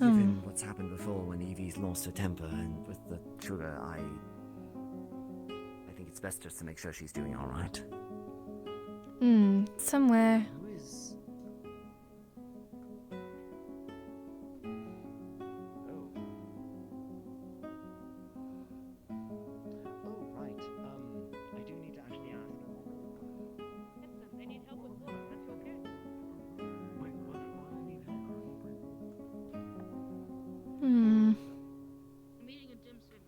Speaker 20: Given what's happened before when Evie's lost her temper and with the sugar, I think it's best just to make sure she's doing alright.
Speaker 16: Somewhere.
Speaker 20: Who is... Oh, right. I do need to actually ask.
Speaker 6: They need help with water. That's okay.
Speaker 20: Wait, why do I need help?
Speaker 6: The meeting in Dim Sim.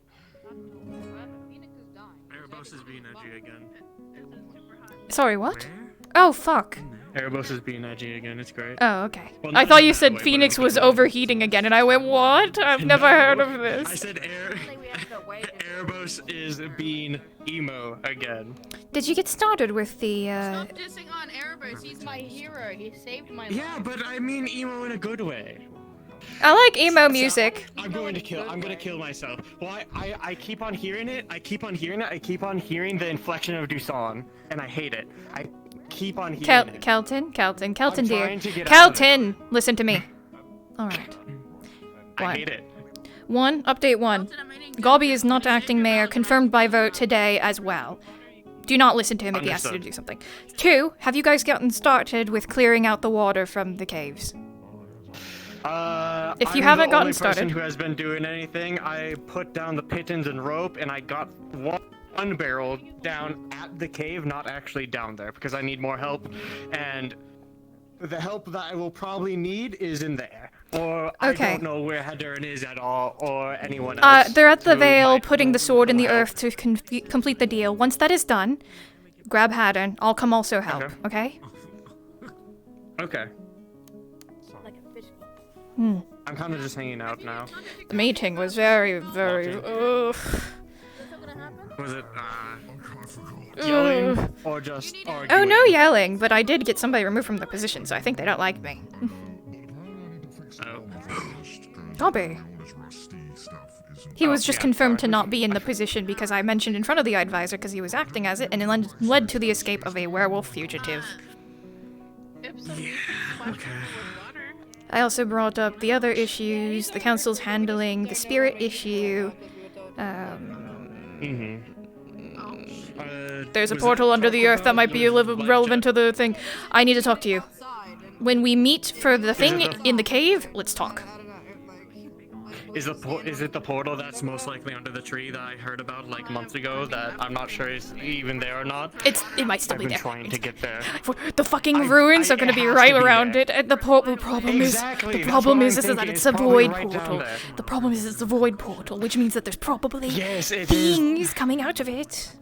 Speaker 6: Phoenix is dying.
Speaker 18: Erebos is being edgy again.
Speaker 16: Sorry, what? Oh, fuck.
Speaker 18: Erebos is being edgy again. It's great.
Speaker 16: Oh, okay.
Speaker 18: Well,
Speaker 16: I
Speaker 18: not
Speaker 16: thought
Speaker 18: in
Speaker 16: you
Speaker 18: that
Speaker 16: said
Speaker 18: way, but
Speaker 16: Phoenix
Speaker 18: in
Speaker 16: was
Speaker 18: the-
Speaker 16: overheating again, and I went, what? I've never heard of this.
Speaker 18: I said Erebos is being emo again.
Speaker 16: Did you get started with the,
Speaker 6: Stop dissing on Erebos. He's my hero. He saved my life.
Speaker 18: Yeah, but I mean emo in a good way.
Speaker 16: I like emo music.
Speaker 18: I'm gonna kill myself. Why? I keep on hearing it. I keep on hearing the inflection of Dusan, and I hate it. I keep on hearing it.
Speaker 16: Kelton, dear.
Speaker 18: trying to get out of
Speaker 16: Kelton, listen to me. Alright.
Speaker 18: I hate it.
Speaker 16: Update 1. Gobby is not acting mayor, confirmed by vote today as well. Do not listen to him if he asks you to do something. 2, have you guys gotten started with clearing out the water from the caves? If you
Speaker 18: I'm
Speaker 16: haven't
Speaker 18: the
Speaker 16: gotten
Speaker 18: only
Speaker 16: started.
Speaker 18: person who has been doing anything. I put down the pittons and rope, and I got one barrel down at the cave, not actually down there, because I need more help. And the help that I will probably need is in there. Or I
Speaker 16: Okay.
Speaker 18: don't know where Hadurin is at all, or anyone else.
Speaker 16: They're at the
Speaker 18: who
Speaker 16: Vale,
Speaker 18: might
Speaker 16: putting the sword in the
Speaker 18: help.
Speaker 16: earth to complete the deal. Once that is done, grab Haddon. I'll come also help, okay?
Speaker 18: Okay.
Speaker 16: Hmm.
Speaker 18: I'm kind of just hanging out now.
Speaker 16: The meeting was very, very...
Speaker 18: Was it, yelling, or just arguing?
Speaker 16: Oh, no yelling, but I did get somebody removed from the position, so I think they don't like me. Dobby. He was just confirmed to not be in the position because I mentioned in front of the advisor because he was acting as it, and it led to the escape of a werewolf fugitive. I also brought up the other issues, the council's handling, the spirit issue. There's a portal under the earth that might be relevant to the thing. I need to talk to you. When we meet for the thing in the cave, let's talk.
Speaker 18: Is it the portal that's most likely under the tree that I heard about like months ago that I'm not sure is even there or not?
Speaker 16: It might still be there.
Speaker 18: I've been trying to get there.
Speaker 16: The fucking ruins are going to be right around it. And the problem is that it's a void portal. The problem is it's a void portal, which means that there's probably things coming out of it.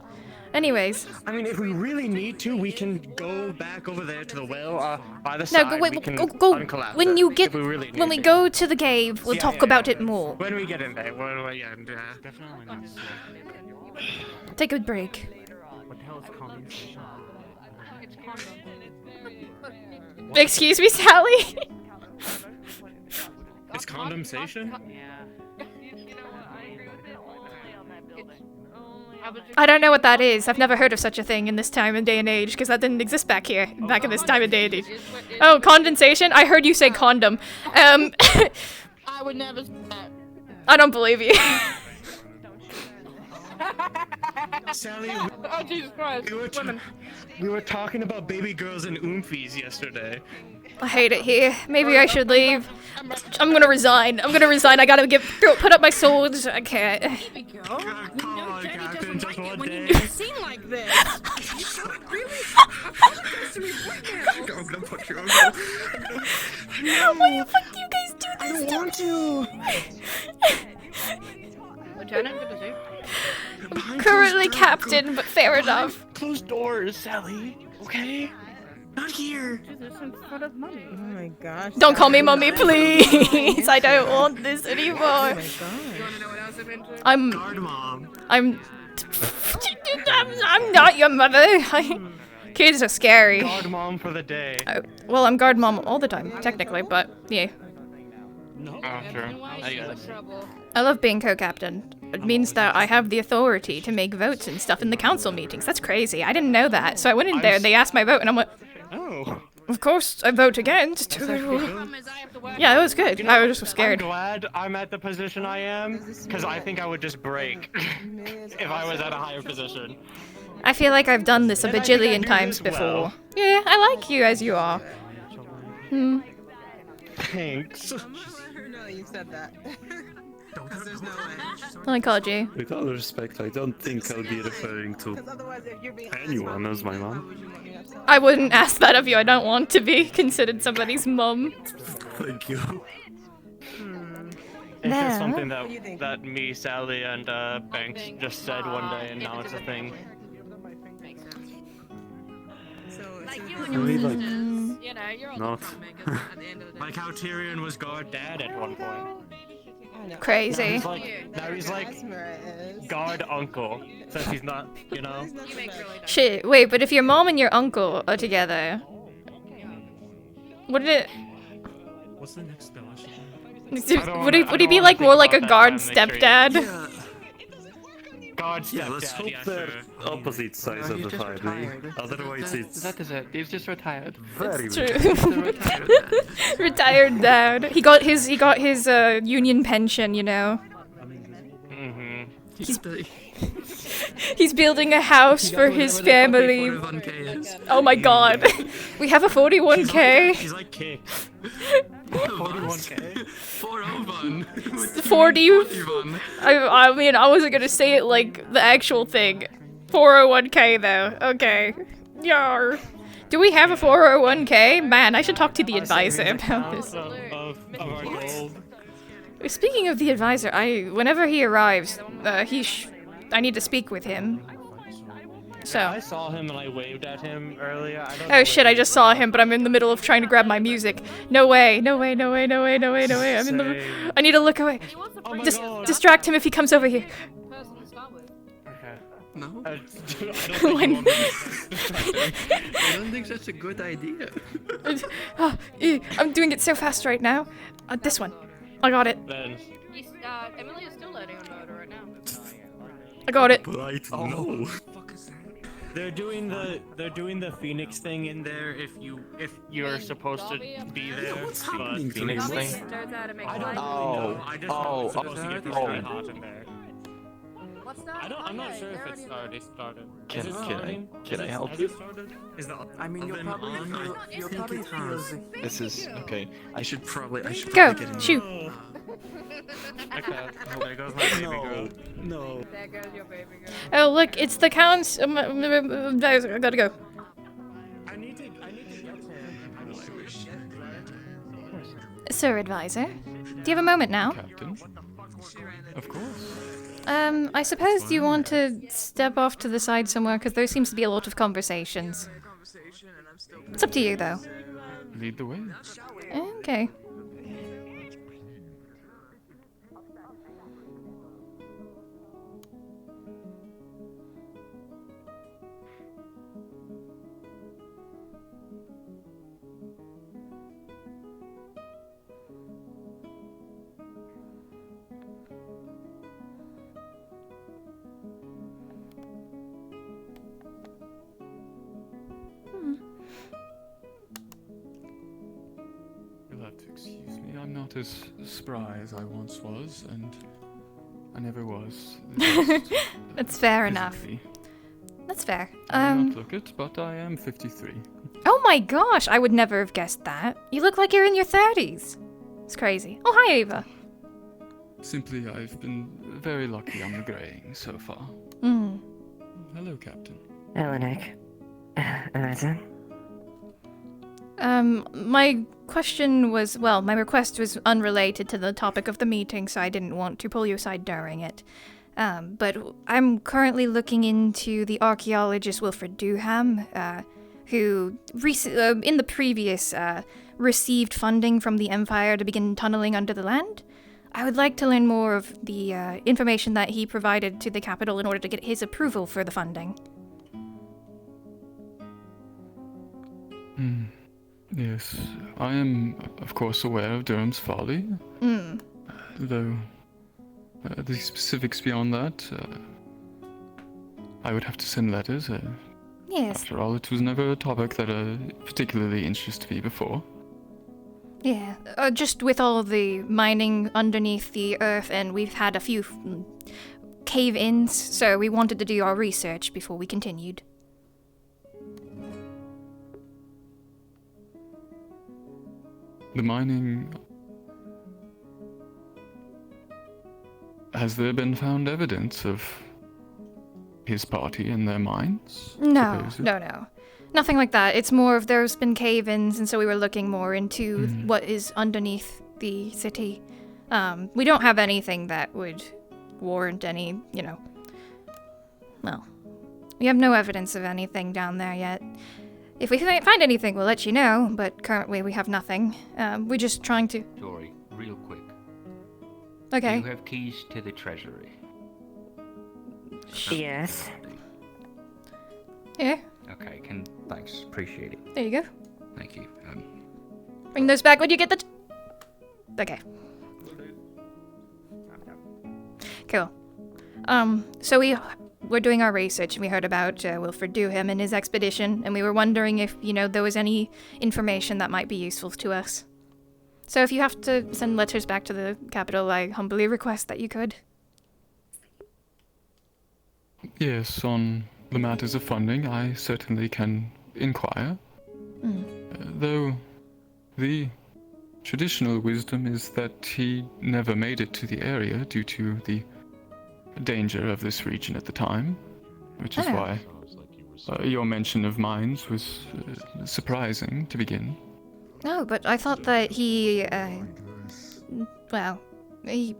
Speaker 16: Anyways.
Speaker 18: I mean, if we really need to, we can go back over there to the well by the side.
Speaker 16: No, go.
Speaker 18: We can
Speaker 16: Go.
Speaker 18: uncollapse
Speaker 16: When
Speaker 18: it
Speaker 16: you get,
Speaker 18: if we really need
Speaker 16: when we
Speaker 18: to.
Speaker 16: go to the cave, we'll talk about it more.
Speaker 18: When we get in there, definitely not.
Speaker 16: Take a break.
Speaker 18: What the hell is condensation?
Speaker 16: Excuse me, Sally.
Speaker 18: It's condensation?
Speaker 16: I don't know what that is. I've never heard of such a thing in this time and day and age, because that didn't exist back here, back in this time and day and age. Oh, condensation? I heard you say condom.
Speaker 6: I would never say that.
Speaker 16: I don't believe you.
Speaker 18: Sally,
Speaker 6: Oh, Jesus Christ.
Speaker 18: we were talking about baby girls and oomfies yesterday.
Speaker 16: I hate it here. Maybe I should leave. I'm gonna resign. I gotta put up my swords. I can't.
Speaker 6: When you sing like this. Really?
Speaker 18: I'm gonna put you on.
Speaker 16: Why the fuck do you guys do this?
Speaker 18: I don't want to.
Speaker 6: Lieutenant, good to see you.
Speaker 16: Currently captain, but fair enough.
Speaker 18: Close doors, Sally. Okay? Not here.
Speaker 8: Oh my gosh.
Speaker 16: Don't call me mommy, please. I don't want this anymore.
Speaker 8: Oh my god.
Speaker 16: I'm
Speaker 18: guard mom.
Speaker 16: I'm not your mother. Kids are scary.
Speaker 18: Guard mom for the day.
Speaker 16: Well, I'm guard mom all the time, technically, but yeah.
Speaker 18: No. Oh, sure. I guess.
Speaker 16: I love being co-captain. It means that I have the authority to make votes and stuff in the council meetings. That's crazy. I didn't know that. So I went in there and they asked my vote and I'm like,
Speaker 18: oh.
Speaker 16: Of course I vote against. Yeah, it was good. I was just scared.
Speaker 18: I'm glad I'm at the position I am, because I think I would just break if I was at a higher position.
Speaker 16: I feel like I've done this a bajillion times before. Yeah, I like you as you are.
Speaker 18: Thanks.
Speaker 8: No, you said that. Because there's no way.
Speaker 16: I called you.
Speaker 12: With all respect, I don't think I'll be referring to anyone as my mom.
Speaker 16: I wouldn't ask that of you. I don't want to be considered somebody's mum.
Speaker 12: Thank you.
Speaker 18: It's just something that me, Sally, and Banks just said one day, and now it's a thing.
Speaker 12: I mean, like, not.
Speaker 18: Like how Tyrion was guard dad at one point.
Speaker 16: Crazy.
Speaker 18: Now he's like guard uncle, since he's not, you know?
Speaker 16: Shit, wait, but if your mom and your uncle are together, wouldn't it...
Speaker 17: What's the next spell I should do?
Speaker 16: Would he be like more like a guard stepdad?
Speaker 18: Guard
Speaker 12: Yeah, let's hope they're opposite sides of the family. Otherwise, it's
Speaker 11: That is it. He's just retired.
Speaker 12: very
Speaker 16: It's true. Retired dad. He got his union pension, you know. He's building a house for his family. Oh my god. We have a 41k.
Speaker 18: He's like Kick. 41K.
Speaker 5: 401.
Speaker 16: 40. I mean, I wasn't gonna say it like the actual thing. 401k though. Okay. Yar. Do we have a 401k? Man, I should talk to the advisor about this.
Speaker 18: Of our gold.
Speaker 16: Speaking of the advisor, whenever he arrives, I need to speak with him. So.
Speaker 18: I saw him and I waved at him earlier.
Speaker 16: Oh shit, I just saw him, but I'm in the middle of trying to grab my music. No way, no way, no way, no way, no way, no way. I need to look away. Distract him if he comes over here.
Speaker 5: No?
Speaker 18: I
Speaker 5: don't think that's a good idea.
Speaker 16: I'm doing it so fast right now. This one. I got it.
Speaker 6: Emily is still letting him know right now.
Speaker 16: I got it.
Speaker 12: Right, no.
Speaker 18: They're doing the Phoenix thing in there if you're supposed to be there.
Speaker 12: What's happening?
Speaker 11: Phoenix thing?
Speaker 18: I don't know. I just know it's supposed to get really hot in there. I'm not sure if it's already started.
Speaker 11: Can I help you?
Speaker 7: I mean, you'll probably feel
Speaker 11: This is okay. I should probably
Speaker 16: Go,
Speaker 11: get in
Speaker 16: shoot.
Speaker 18: Okay, there goes my baby girl.
Speaker 12: No.
Speaker 6: There goes your baby girl.
Speaker 16: Oh look, it's the count's. I gotta go.
Speaker 18: I need to get
Speaker 16: Sir Advisor, do you have a moment now?
Speaker 5: Captain? Of course.
Speaker 16: I suppose you want to step off to the side somewhere, because there seems to be a lot of conversations. It's up to you, though.
Speaker 5: Lead the way.
Speaker 16: Okay.
Speaker 5: You'll have to excuse me. I'm not as spry as I once was, and I never was.
Speaker 16: That's fair enough. That's fair.
Speaker 5: I may not look it, but I am 53.
Speaker 16: Oh my gosh, I would never have guessed that. You look like you're in your 30s. It's crazy. Oh, hi, Ava.
Speaker 5: Simply, I've been very lucky on the graying so far.
Speaker 16: Mm.
Speaker 5: Hello, Captain.
Speaker 2: Hello, Nick. Amazon?
Speaker 16: My question was, well, my request was unrelated to the topic of the meeting, so I didn't want to pull you aside during it. But I'm currently looking into the archaeologist Wilfred Duham, who in the previous received funding from the Empire to begin tunneling under the land. I would like to learn more of the information that he provided to the capital in order to get his approval for the funding.
Speaker 5: Yes, I am, of course, aware of Durham's folly. Though, the specifics beyond that, I would have to send letters.
Speaker 16: Yes.
Speaker 5: After all, it was never a topic that particularly interested me before.
Speaker 16: Yeah, just with all the mining underneath the earth, and we've had a few cave-ins, so we wanted to do our research before we continued.
Speaker 5: The mining... Has there been found evidence of his party in their mines?
Speaker 16: No. Nothing like that. It's more of there's been cave-ins, and so we were looking more into what is underneath the city. We don't have anything that would warrant any, well, we have no evidence of anything down there yet. If we find anything, we'll let you know, but currently we have nothing. We're just trying to...
Speaker 19: Dory, real quick.
Speaker 16: Okay.
Speaker 19: Do you have keys to the treasury?
Speaker 2: Yes.
Speaker 16: Yeah.
Speaker 19: Okay, thanks, appreciate it.
Speaker 16: There you go.
Speaker 19: Thank you.
Speaker 16: Bring those back when you get the... Okay. Cool. So we're doing our research, and we heard about Wilfred Duham and his expedition, and we were wondering if, there was any information that might be useful to us. So if you have to send letters back to the capital, I humbly request that you could.
Speaker 5: Yes, on the matters of funding, I certainly can inquire. Though the traditional wisdom is that he never made it to the area due to the danger of this region at the time, which is
Speaker 16: Oh.
Speaker 5: why your mention of mines was surprising to begin.
Speaker 16: No, but I thought that he, well, he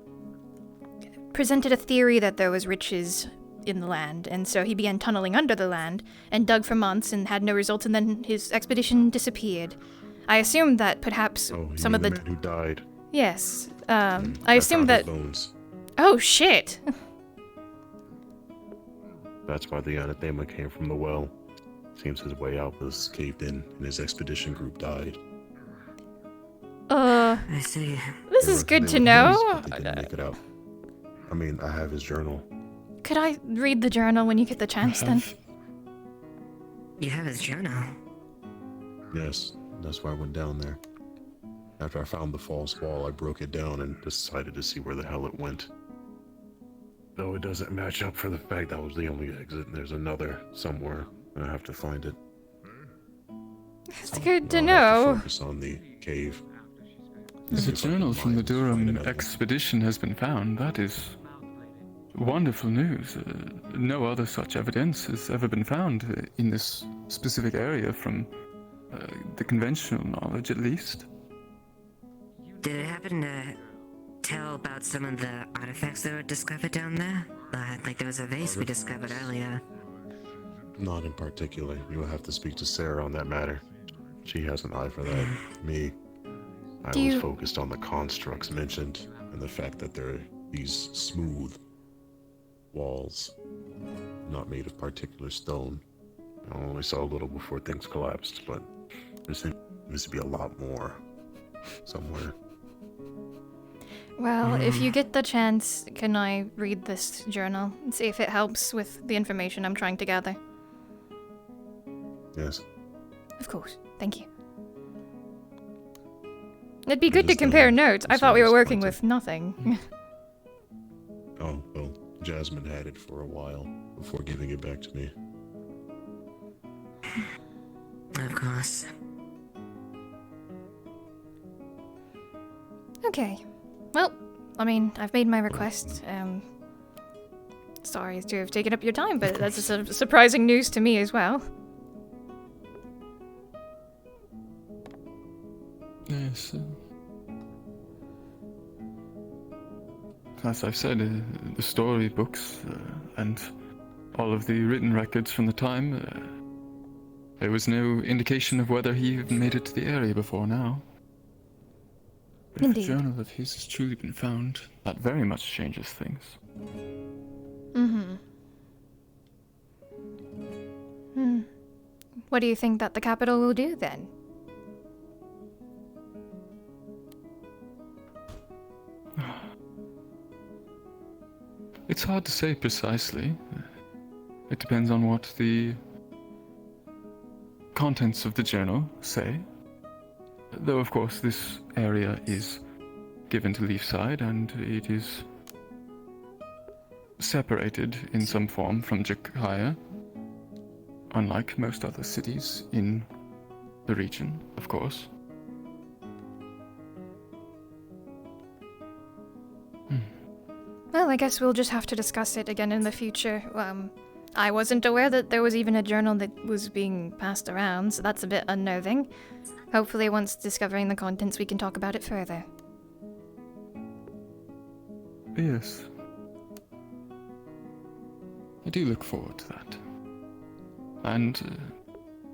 Speaker 16: presented a theory that there was riches in the land, and so he began tunneling under the land and dug for months and had no results, and then his expedition disappeared. I assumed that perhaps some of the
Speaker 3: man who died.
Speaker 16: Yes, I assumed
Speaker 3: found his
Speaker 16: that.
Speaker 3: bones.
Speaker 16: Oh shit!
Speaker 3: That's why the anathema came from the well. Seems his way out was caved in, and his expedition group died.
Speaker 16: I
Speaker 7: see.
Speaker 16: This is good to know.
Speaker 3: They didn't make it out. I mean, I have his journal.
Speaker 16: Could I read the journal when you get the chance, then?
Speaker 7: You have his journal.
Speaker 3: Yes, that's why I went down there. After I found the false wall, I broke it down and decided to see where the hell it went. Though it doesn't match up for the fact that was the only exit, and there's another somewhere. I have to find it.
Speaker 16: It's good to
Speaker 3: I'll have
Speaker 16: know.
Speaker 3: to focus on the cave.
Speaker 5: The journal from the Durham expedition has been found. That is wonderful news. No other such evidence has ever been found in this specific area from the conventional knowledge, at least.
Speaker 7: Did it happen to tell about some of the artifacts that were discovered down there? Like there was a vase we discovered earlier.
Speaker 3: Not in particular. You'll have to speak to Sarah on that matter. She has an eye for that. Me, I was focused on the constructs mentioned and the fact that there are these smooth walls, not made of particular stone. I only saw a little before things collapsed, but there seems to be a lot more somewhere.
Speaker 16: Well, if you get the chance, can I read this journal and see if it helps with the information I'm trying to gather?
Speaker 3: Yes.
Speaker 16: Of course. Thank you. It'd be good to compare notes. I thought we were working with nothing.
Speaker 3: Oh, well, Jasmine had it for a while before giving it back to me.
Speaker 7: Of course.
Speaker 16: Okay. Well, I mean, I've made my request. Sorry to have taken up your time, but that's a sort of surprising news to me as well.
Speaker 5: Yes. As I've said, the storybooks and all of the written records from the time, there was no indication of whether he even made it to the area before now. If
Speaker 16: Indeed.
Speaker 5: a journal of his has truly been found, that very much changes things.
Speaker 16: Mm-hmm. What do you think that the capital will do then?
Speaker 5: It's hard to say precisely. It depends on what the contents of the journal say. Though, of course, this area is given to Leafside, and it is separated in some form from Jakaya, unlike most other cities in the region, of course.
Speaker 16: Well, I guess we'll just have to discuss it again in the future. I wasn't aware that there was even a journal that was being passed around, so that's a bit unnerving. Hopefully, once discovering the contents, we can talk about it further.
Speaker 5: Yes. I do look forward to that. And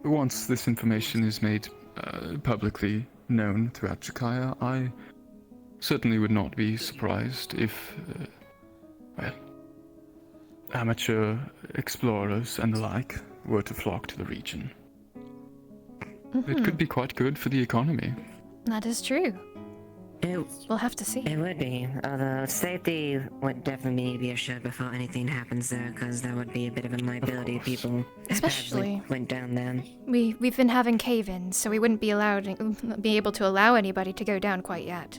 Speaker 5: once this information is made publicly known throughout Jakaya, I certainly would not be surprised if, amateur explorers and the like were to flock to the region. It could be quite good for the economy.
Speaker 16: That is true. We'll have to see.
Speaker 7: It would be, although safety would definitely be assured before anything happens there, because that would be a bit of a liability if people
Speaker 16: Especially
Speaker 7: went down there.
Speaker 16: We've been having cave-ins, so we wouldn't be able to allow anybody to go down quite yet.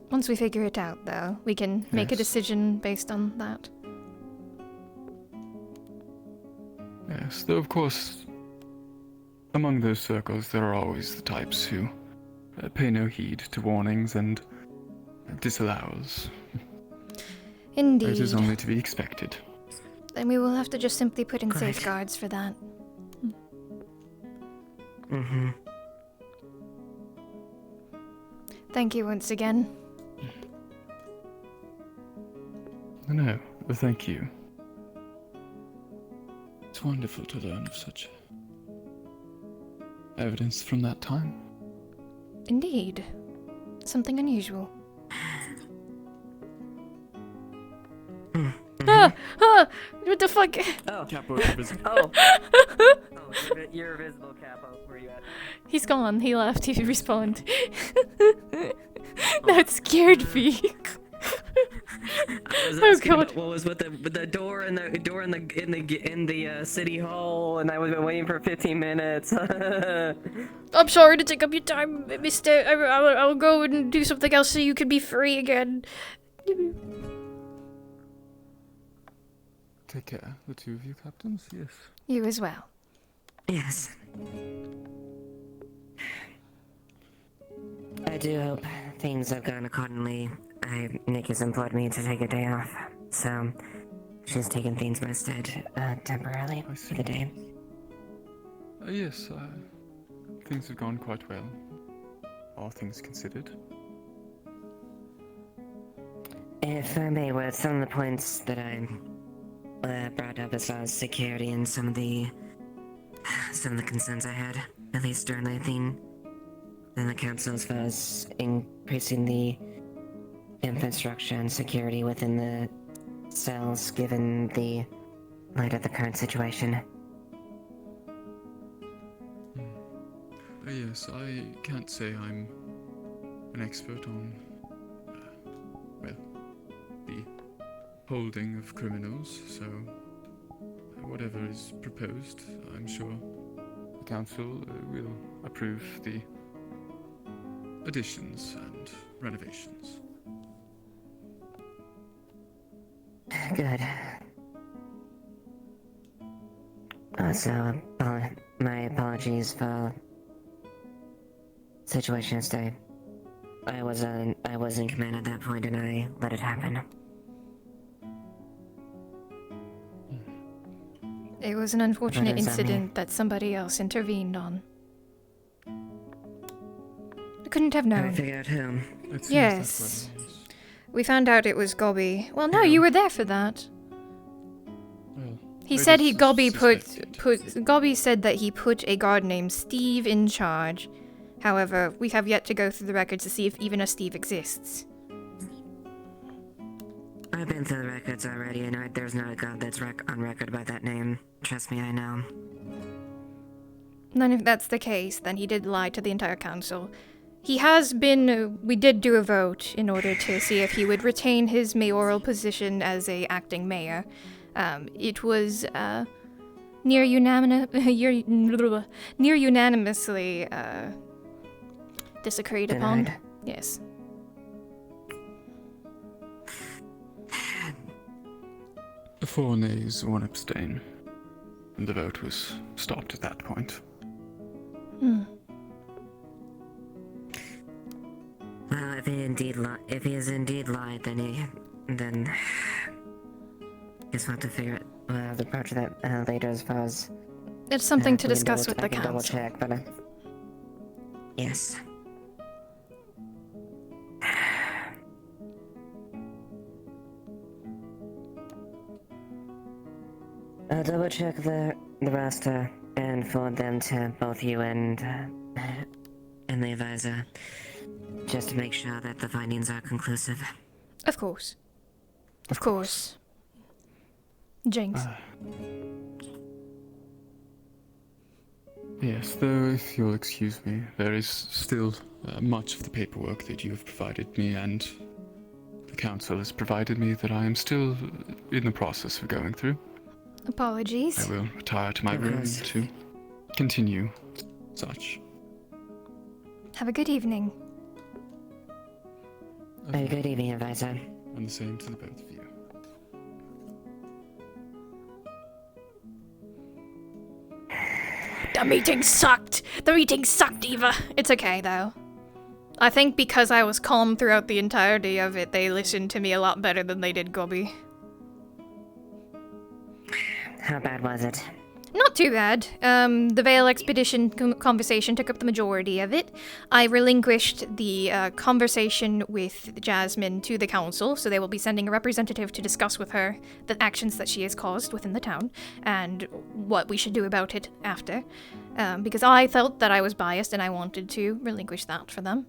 Speaker 16: Once we figure it out, though, we can make a decision based on that.
Speaker 5: Yes, though of course, among those circles there are always the types who pay no heed to warnings and disallowals.
Speaker 16: Indeed.
Speaker 5: It is only to be expected.
Speaker 16: Then we will have to just simply put in
Speaker 7: Great.
Speaker 16: safeguards for that.
Speaker 7: Mm-hmm.
Speaker 16: Thank you once again.
Speaker 5: No, thank you. It's wonderful to learn of such evidence from that time.
Speaker 16: Indeed. Something unusual. Ah! Ah! What the fuck?
Speaker 14: Oh.
Speaker 12: Capo, you're visible.
Speaker 14: Oh. You're invisible, Capo. Where you at?
Speaker 16: He's gone. He left. He respawned. That scared me.
Speaker 14: I was
Speaker 16: Oh
Speaker 14: asking
Speaker 16: god.
Speaker 14: about what was with the door in the city hall, and I was been waiting for 15 minutes.
Speaker 16: I'm sorry to take up your time, mister. I'll go and do something else so you can be free again.
Speaker 5: Take care, the two of you captains, yes.
Speaker 16: You as well.
Speaker 7: Yes. I do hope things have gone accordingly. Nick has implored me to take a day off, so she's taken things my stead temporarily for the day.
Speaker 5: Yes, things have gone quite well. All things considered.
Speaker 7: If I may, with some of the points that I brought up as far as security and some of the concerns I had, at least during the thing, and the council as far as increasing the infrastructure and security within the cells, given the light of the current situation.
Speaker 5: Yes, I can't say I'm an expert on, well, the holding of criminals, so whatever is proposed, I'm sure the council will approve the additions and renovations.
Speaker 7: Good. Also, my apologies for situation yesterday. I was in command at that point and I let it happen.
Speaker 16: It was an unfortunate
Speaker 7: That is on me.
Speaker 16: incident that somebody else intervened on. I couldn't have known.
Speaker 7: I figured out whom.
Speaker 16: Yes. We found out it was Gobby. Well, no, you were there for that. He said Gobby said that he put a guard named Steve in charge. However, we have yet to go through the records to see if even a Steve exists.
Speaker 7: I've been through the records already, and there's not a god that's on record by that name. Trust me, I know.
Speaker 16: Then if that's the case, then he did lie to the entire council. He has been, we did do a vote in order to see if he would retain his mayoral position as a acting mayor. It was near unanimously disagreed upon.
Speaker 7: Denied.
Speaker 16: Yes.
Speaker 5: Four nays, one abstain. And the vote was stopped at that point.
Speaker 7: Well, if he has indeed lied, then guess we'll have to figure it. We'll have to approach that later as far as.
Speaker 16: It's something to
Speaker 7: we can
Speaker 16: discuss with the
Speaker 7: I can double
Speaker 16: council.
Speaker 7: check, but yes. I'll double check the roster and forward them to both you and the advisor, just to make sure that the findings are conclusive.
Speaker 16: Of course. Of course. Jinx.
Speaker 5: Yes, though if you'll excuse me, there is still much of the paperwork that you have provided me and the council has provided me that I am still in the process of going through.
Speaker 16: Apologies.
Speaker 5: I will retire to my room to continue such.
Speaker 16: Have a good evening.
Speaker 7: A good evening, advisor.
Speaker 5: And the same to the both of you.
Speaker 16: The meeting sucked! The meeting sucked, Eva! It's okay, though. I think because I was calm throughout the entirety of it, they listened to me a lot better than they did Gobby.
Speaker 7: How bad was it?
Speaker 16: Not too bad. The Vale Expedition conversation took up the majority of it. I relinquished the conversation with Jasmine to the council, so they will be sending a representative to discuss with her the actions that she has caused within the town, and what we should do about it after. Because I felt that I was biased and I wanted to relinquish that for them.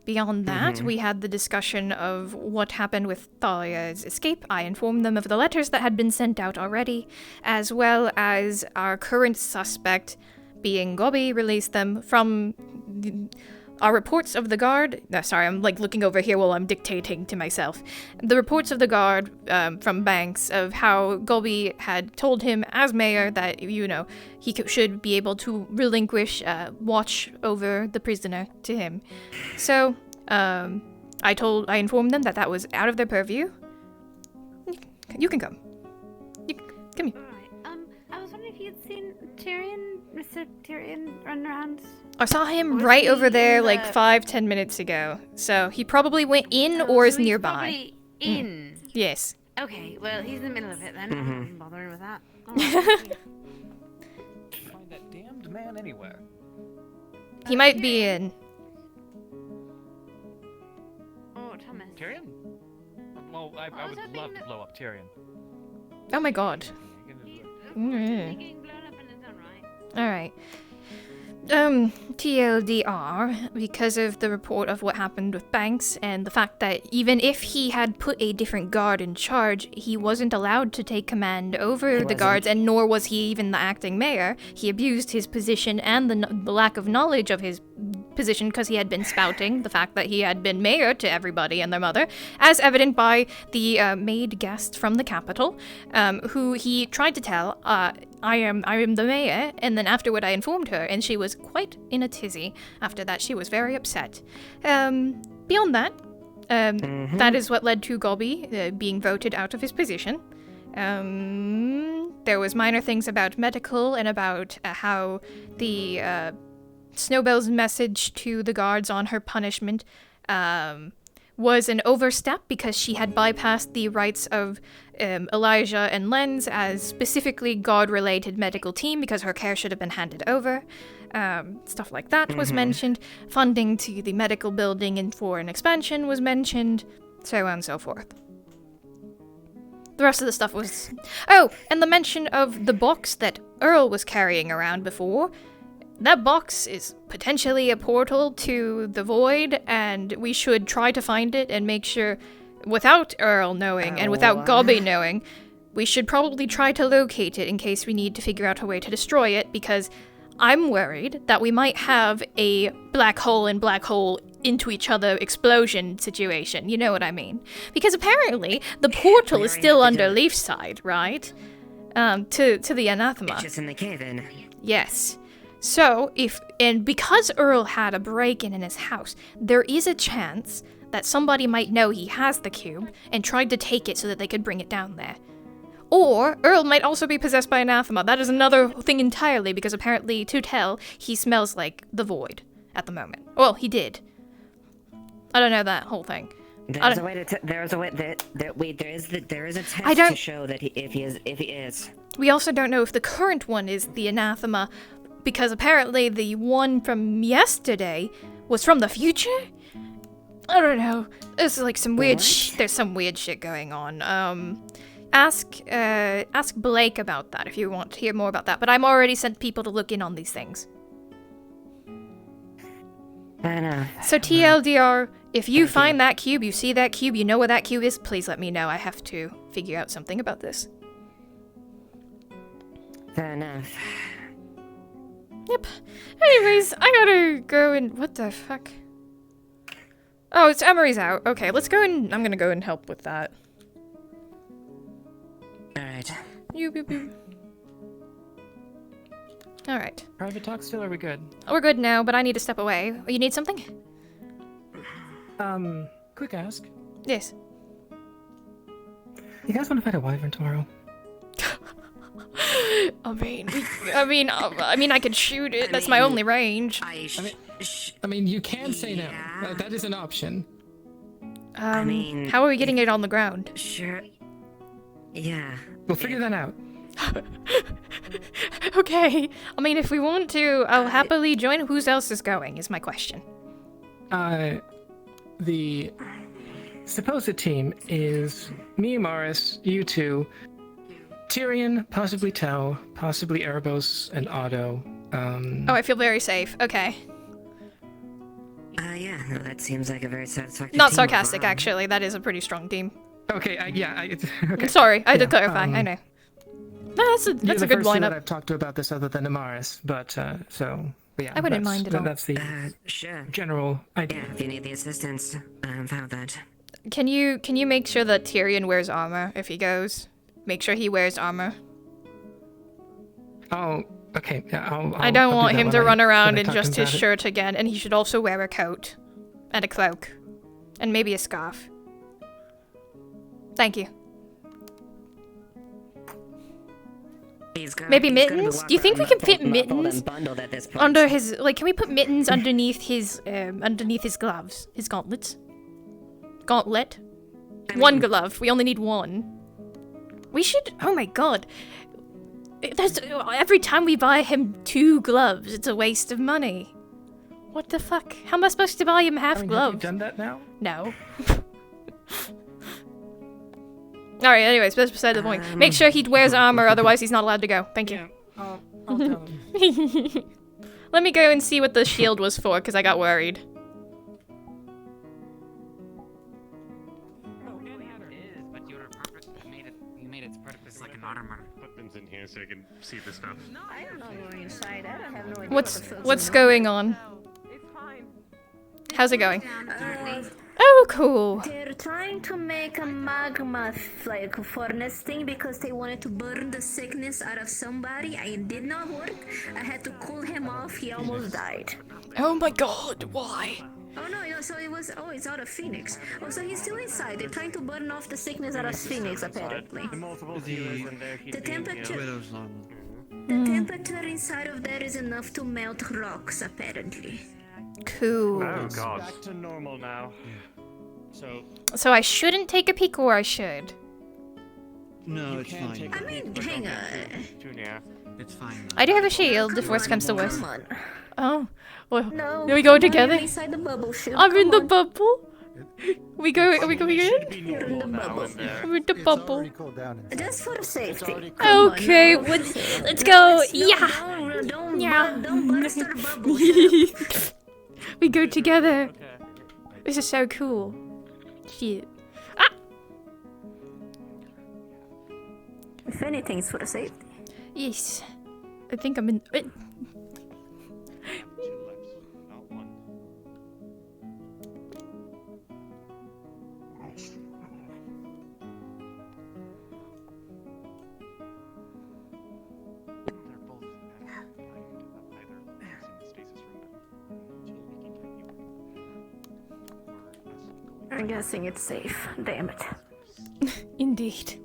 Speaker 16: Beyond that, we had the discussion of what happened with Thalia's escape. I informed them of the letters that had been sent out already, as well as our current suspect, being Gobby, released them from our reports of the guard. Sorry, I'm like looking over here while I'm dictating to myself. The reports of the guard from Banks of how Gobby had told him as mayor that, you know, he should be able to relinquish watch over the prisoner to him. So, I informed them that that was out of their purview. You can come. Come here.
Speaker 13: I was wondering if you'd seen Mr. Tyrion run around.
Speaker 16: I saw him right over there like 5-10 minutes ago. So he probably went in or is nearby.
Speaker 13: Probably in.
Speaker 16: Yes.
Speaker 13: Okay, well, he's in the middle of it then. I'm not bothering with that.
Speaker 4: Find that damned man anywhere.
Speaker 16: He might be in.
Speaker 13: Oh, Thomas.
Speaker 4: Tyrion? Well, I would love to blow up Tyrion.
Speaker 16: Oh my god. Alright. TLDR, because of the report of what happened with Banks and the fact that even if he had put a different guard in charge, he wasn't allowed to take command over the guards, and nor was he even the acting mayor. He abused his position and the lack of knowledge of his position because he had been spouting the fact that he had been mayor to everybody and their mother, as evident by the maid guest from the capital, who he tried to tell, I am the mayor, and then afterward I informed her, and she was quite in a tizzy. After that, she was very upset. Beyond that, that is what led to Gobby being voted out of his position. There was minor things about medical and about how the Snowbell's message to the guards on her punishment was an overstep because she had bypassed the rights of Elijah and Lenz as specifically guard-related medical team because her care should have been handed over. Stuff like that was mentioned. Funding to the medical building and for an expansion was mentioned, so on and so forth. The rest of the stuff was... Oh, and the mention of the box that Earl was carrying around before. That box is potentially a portal to the void, and we should try to find it and make sure, without Earl knowing and without Gobby knowing, we should probably try to locate it in case we need to figure out a way to destroy it, because I'm worried that we might have a black hole and black hole into each other explosion situation, you know what I mean? Because apparently the portal is still under Leafside, right? To the anathema.
Speaker 7: It's just in the cave in.
Speaker 16: Yes. So, because Earl had a break-in his house, there is a chance that somebody might know he has the cube and tried to take it so that they could bring it down there. Or, Earl might also be possessed by anathema. That is another thing entirely, because apparently, to tell, he smells like the void at the moment. Well, he did. I don't know that whole thing.
Speaker 7: There is a test to show that if he is.
Speaker 16: We also don't know if the current one is the anathema, because apparently the one from yesterday was from the future? I don't know. There's like some weird there's some weird shit going on. Ask Blake about that if you want to hear more about that, but I'm already sent people to look in on these things. So TLDR, if you find that cube, you see that cube, you know where that cube is, please let me know. I have to figure out something about this.
Speaker 7: Fair enough.
Speaker 16: Yep. Anyways, I gotta go and... What the fuck? Oh, it's Emery's out. Okay, let's go and... I'm gonna go and help with that.
Speaker 7: Alright.
Speaker 16: Alright.
Speaker 15: Private talk still, are we good?
Speaker 16: We're good now, but I need to step away. You need something?
Speaker 15: Quick ask.
Speaker 16: Yes.
Speaker 15: You guys want to fight a wyvern tomorrow?
Speaker 16: I mean, I could shoot it. That's my only range.
Speaker 21: I mean, you can say no. That is an option.
Speaker 16: How are we getting it on the ground?
Speaker 7: Sure. Yeah.
Speaker 21: We'll figure that out.
Speaker 16: Okay. I mean, if we want to, I'll happily join. Who else is going, is my question.
Speaker 21: The supposed team is me, Morris, you two, Tyrion, possibly Tau, possibly Erebos, and Otto.
Speaker 16: Oh, I feel very safe. Okay.
Speaker 7: Yeah, no, that seems like a very satisfactory
Speaker 16: Not
Speaker 7: team
Speaker 16: sarcastic,
Speaker 7: overall.
Speaker 16: actually. That is a pretty strong team.
Speaker 21: Okay, okay.
Speaker 16: Sorry, I had to
Speaker 21: Yeah,
Speaker 16: clarify. I know. No, that's a
Speaker 21: You're the
Speaker 16: good
Speaker 21: first two that
Speaker 16: lineup.
Speaker 21: I've talked to about this other than Amaris, but yeah.
Speaker 16: I wouldn't
Speaker 21: that's-
Speaker 16: mind at all.
Speaker 21: That's the
Speaker 7: Sure.
Speaker 21: general idea.
Speaker 7: Yeah, if you need the assistance, I'm fine with that.
Speaker 16: Can you make sure that Tyrion wears armor if he goes? Make sure he wears armor.
Speaker 21: Oh, okay. Yeah,
Speaker 16: I don't
Speaker 21: I'll
Speaker 16: want
Speaker 21: do that
Speaker 16: him
Speaker 21: when
Speaker 16: to
Speaker 21: I-
Speaker 16: run
Speaker 21: when
Speaker 16: around
Speaker 21: I
Speaker 16: in
Speaker 21: talk to
Speaker 16: just
Speaker 21: him
Speaker 16: his
Speaker 21: about it.
Speaker 16: shirt again, and he should also wear a coat and a cloak and maybe a scarf. Thank you. Maybe mittens? Do you think we can fit mittens under his? Like, can we put mittens underneath his gloves, his gauntlets? Gauntlet. One glove. We only need one. We should. Oh my god. Every time we buy him 2 gloves, it's a waste of money. What the fuck? How am I supposed to buy him half
Speaker 21: Have
Speaker 16: gloves?
Speaker 21: you done that now?
Speaker 16: No. Alright, anyways, that's beside the point. Make sure he wears armor, otherwise he's not allowed to go. Thank you.
Speaker 21: I'll tell him.
Speaker 16: Let me go and see what the shield was for, because I got worried.
Speaker 22: You made its purpose like an armor.
Speaker 3: Put them in here so you can see the stuff.
Speaker 23: I don't know you're inside. I don't have no idea.
Speaker 16: What's going on? How's it going? Oh, cool.
Speaker 23: They're trying to make a magma like furnace thing because they wanted to burn the sickness out of somebody. It did not work. I had to cool him off. He almost died.
Speaker 16: Oh my god, why?
Speaker 23: Oh no, so it was. Oh, it's out of Phoenix. Oh, so he's still inside. They're trying to burn off the sickness out of Phoenix, apparently. The temperature. The temperature inside of there is enough to melt rocks, apparently.
Speaker 16: Cool.
Speaker 18: Oh god. Back to normal now.
Speaker 16: So I shouldn't take a peek, or I should?
Speaker 12: No, it's fine.
Speaker 23: I mean, hang on.
Speaker 18: Junior.
Speaker 12: It's fine.
Speaker 16: I do have a shield, if worst comes to worst.
Speaker 23: Come on.
Speaker 16: Oh, well,
Speaker 23: No.
Speaker 16: are we going
Speaker 23: come on,
Speaker 16: together?
Speaker 23: you're inside the bubble ship.
Speaker 16: I'm in
Speaker 23: Come
Speaker 16: the
Speaker 23: on.
Speaker 16: bubble. Are we going in?
Speaker 23: You're in the bubble.
Speaker 16: I'm in the bubble.
Speaker 23: Just for safety.
Speaker 16: Okay,
Speaker 23: Come on,
Speaker 16: let's go. Yeah.
Speaker 23: Don't burst our bubble.
Speaker 16: We go together. This is so cool. Shit.
Speaker 23: If anything, it's for safety.
Speaker 16: Yes. I think I'm in.
Speaker 23: I'm guessing it's safe. Damn it.
Speaker 16: Indeed.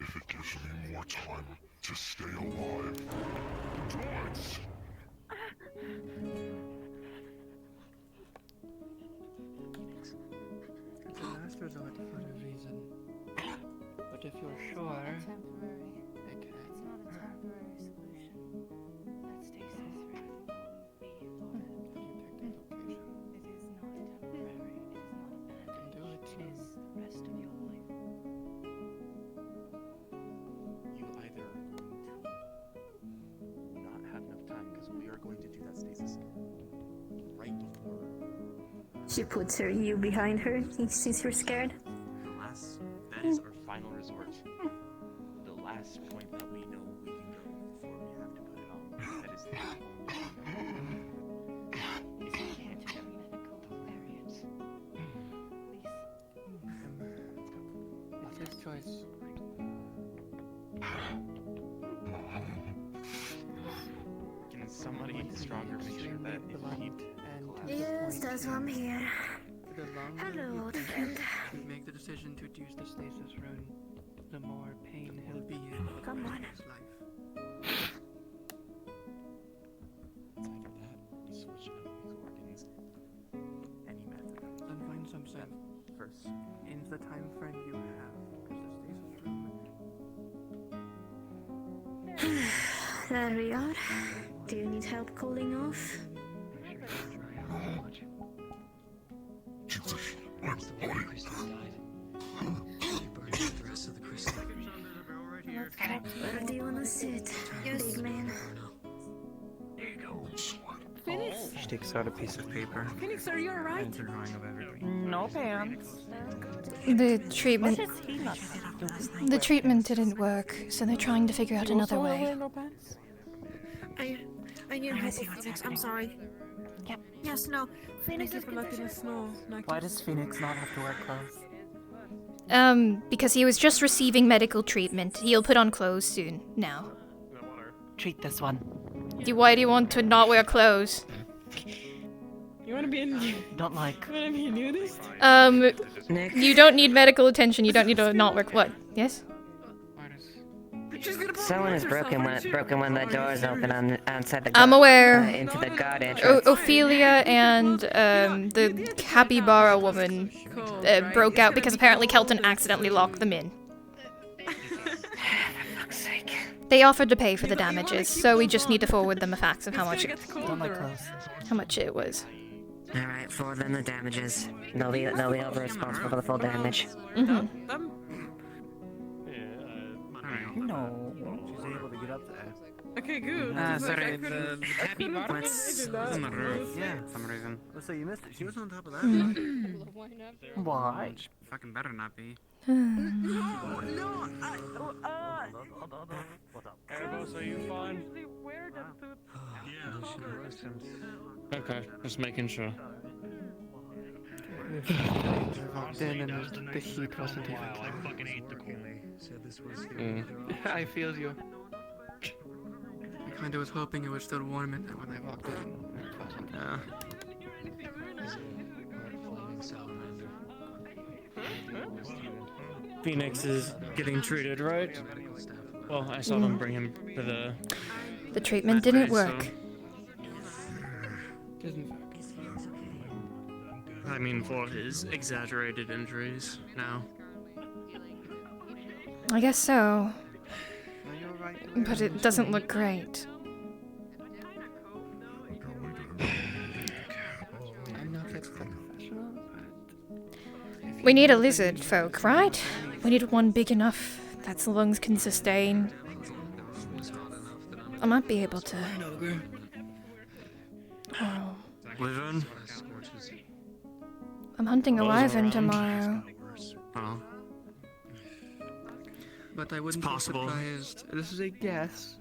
Speaker 3: If it gives me more time to stay alive, twice.
Speaker 15: The last resort for a reason. But if you're sure.
Speaker 13: Temporary.
Speaker 15: Okay.
Speaker 13: It's not a temporary solution. That stasis room will be haunted. It is not temporary. It is not abandoned. It is the rest of your life.
Speaker 24: You either not have enough time because we are going to do that stasis right before.
Speaker 23: She puts her you behind her since you're scared.
Speaker 24: That is our final resort. The last point that we know we can go before we have to put it on. That is the only
Speaker 13: Is it here to have medical experience? Please.
Speaker 15: It's his choice.
Speaker 18: Can somebody stronger make sure that if he...
Speaker 23: Yes, that's why I'm here. Hello, old friend.
Speaker 15: You make the decision to use the stasis rune, the more pain he'll be in.
Speaker 23: Come on.
Speaker 15: His life.
Speaker 24: Switch out these organs. Any method.
Speaker 15: Then find some sense
Speaker 24: First.
Speaker 15: in the time frame you have, because the stasis rune.
Speaker 23: There we are. Do you need help cooling off? Where do you wanna sit, big man?
Speaker 1: Phoenix?
Speaker 22: She takes out a piece of paper.
Speaker 1: Phoenix, are you alright?
Speaker 22: Paints a drawing of everything.
Speaker 8: No pants.
Speaker 16: The treatment.
Speaker 8: What does he not do last night?
Speaker 16: The treatment didn't work, so they're trying to figure out another way.
Speaker 1: No pants?
Speaker 23: I need help with Phoenix. I'm sorry.
Speaker 8: Yep.
Speaker 23: Yes, no. Phoenix is
Speaker 1: in the snow.
Speaker 22: Why does Phoenix not have to wear clothes?
Speaker 16: Because he was just receiving medical treatment. He'll put on clothes soon. Now.
Speaker 22: Treat this one.
Speaker 16: Why do you want to not wear clothes?
Speaker 1: You wanna be in...
Speaker 22: Don't like.
Speaker 1: You wanna be a nudist?
Speaker 16: You don't need medical attention. You don't need to not work. What? Yes?
Speaker 7: Someone has broken one of the doors open on outside the.
Speaker 16: I'm aware.
Speaker 7: Into the guard entrance.
Speaker 16: Ophelia and the capybara woman broke out because apparently Kelton accidentally locked them in. They offered to pay for the damages, so we just need to forward them a fax of how much it was.
Speaker 7: All right, forward them the damages. They'll be over responsible for the full damage.
Speaker 16: Mm-hmm.
Speaker 22: No. She's able to get up there.
Speaker 1: Okay, good.
Speaker 22: Sorry, the capybara
Speaker 7: What's
Speaker 22: on the roof. Yeah, for some reason.
Speaker 12: So you missed it. She was on top of that.
Speaker 22: Why? Fucking better not be.
Speaker 18: Erebos, are you fine? Okay, just making sure.
Speaker 15: Then and the heat wasn't even
Speaker 17: I fucking ate the cool.
Speaker 15: I feel you. I kinda was hoping it was still warm in there when I walked in. It wasn't.
Speaker 18: Phoenix is getting treated, right? Well, I saw them bring him to the...
Speaker 16: The treatment didn't work.
Speaker 18: I mean, for his exaggerated injuries now.
Speaker 16: I guess so. But it doesn't look great. We need a lizard folk, right? We need one big enough that the lungs can sustain. I might be able to. Oh.
Speaker 18: Wyvern?
Speaker 16: I'm hunting a wyvern tomorrow.
Speaker 18: Oh.
Speaker 15: But I wouldn't be surprised. This is a guess.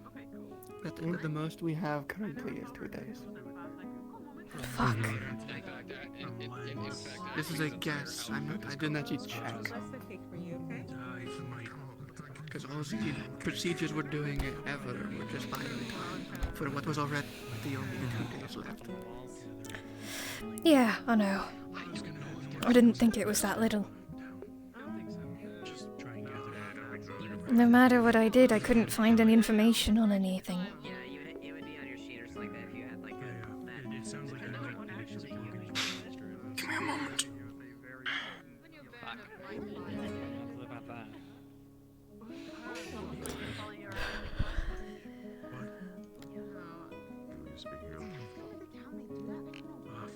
Speaker 15: That the most we have currently is 2 days.
Speaker 16: Fuck.
Speaker 15: This is a guess. I didn't actually check. Because all the procedures we're doing ever were just buying time for what was already only 2 days left.
Speaker 16: Yeah, I know. I didn't think it was that little. No matter what I did, I couldn't find any information on anything.
Speaker 12: You would be on your sheet or something like that if you had like that.
Speaker 17: It sounds like
Speaker 12: Give me a moment.
Speaker 4: About that.
Speaker 3: Speaking of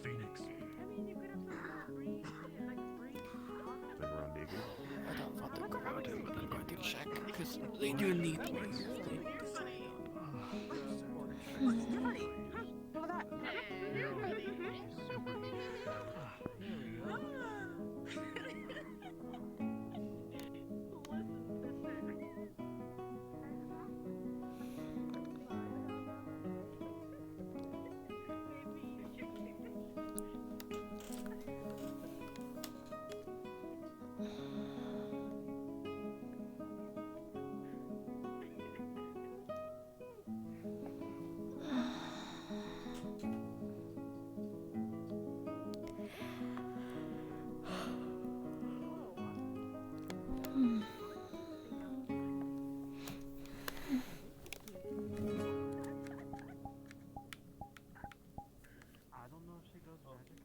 Speaker 17: Phoenix.
Speaker 3: been around Negan.
Speaker 15: I don't want to go out him, but I'm going to check because they do need me.
Speaker 22: I don't know if she does magic.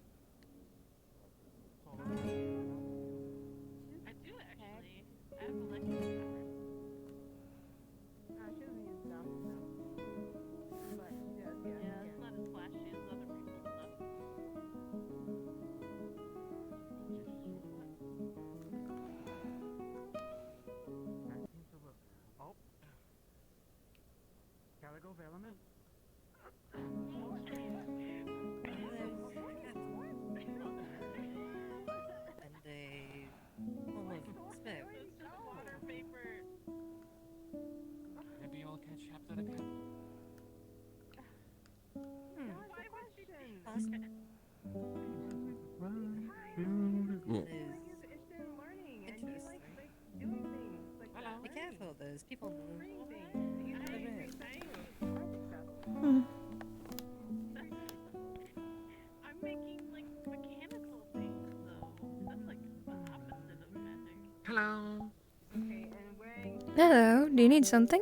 Speaker 6: I do actually. I have electric power. I shouldn't use them. But yeah, it's not as flashy as other people's stuff.
Speaker 22: Oh. Gotta go, Velament.
Speaker 9: And a form of smoke.
Speaker 6: Water vapor.
Speaker 22: Maybe you'll catch up to the good.
Speaker 9: Hello. Be careful, there's people moving.
Speaker 6: I'm making like mechanical things though. That's like the opposite of magic.
Speaker 22: Hello.
Speaker 6: Okay, and wearing
Speaker 16: Hello, do you need something?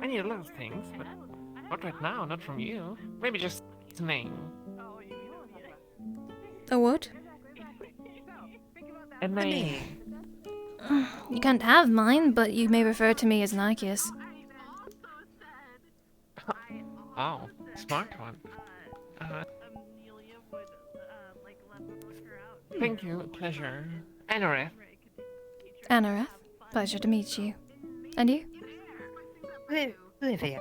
Speaker 22: I need a lot of things, but not right now, not from you. Maybe just a name.
Speaker 16: A what?
Speaker 22: A name.
Speaker 16: You can't have mine, but you may refer to me as Nikias.
Speaker 22: Oh, smart one. Thank you, pleasure. Anoreth.
Speaker 16: Anareth, pleasure to meet you. And you?
Speaker 2: Livia.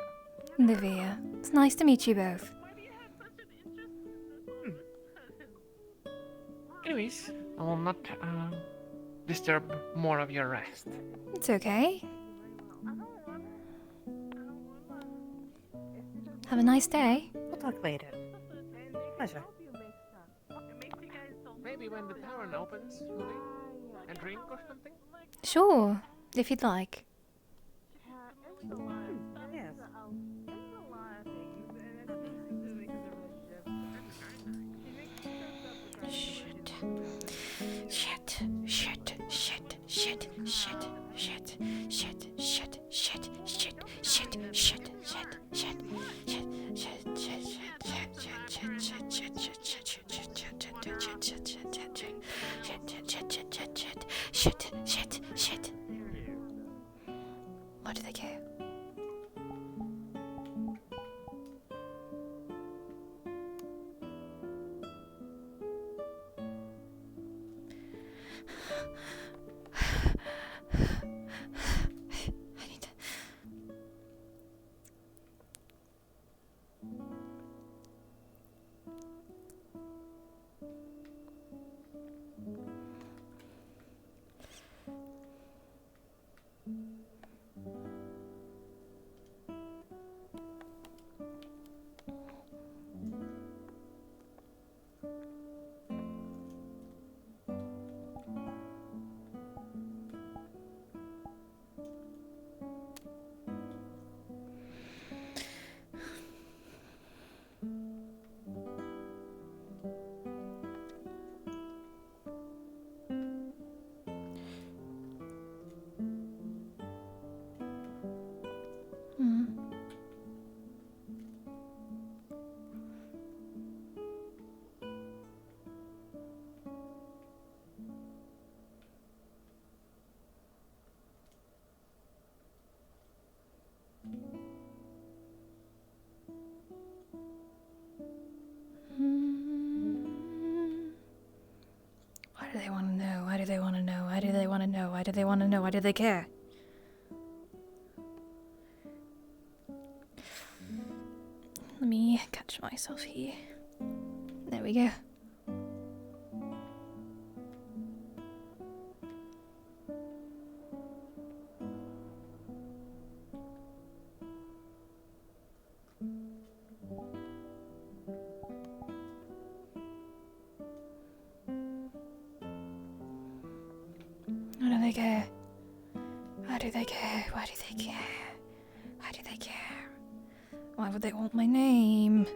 Speaker 16: Livia. It's nice to meet you both.
Speaker 22: Anyways, I will not disturb more of your rest.
Speaker 16: It's okay. Have a nice day.
Speaker 2: We'll talk later. Pleasure.
Speaker 22: Maybe when the tavern opens, maybe a drink or something?
Speaker 16: Sure, if you'd like.
Speaker 2: Yes.
Speaker 16: Shit. Shit. Shit. Shit. Shit. Shit. Shit. Shit. Shit. Shit. Shit. Shit. Shit. Shit. Shit. Shit. What do they care? I need to... Why do they want to know? Why do they want to know? Why do they want to know? Why do they want to know? Why do they care? Let me catch myself here. There we go. Why do they care? Why do they care? Why do they care? Why do they care? Why would they want my name?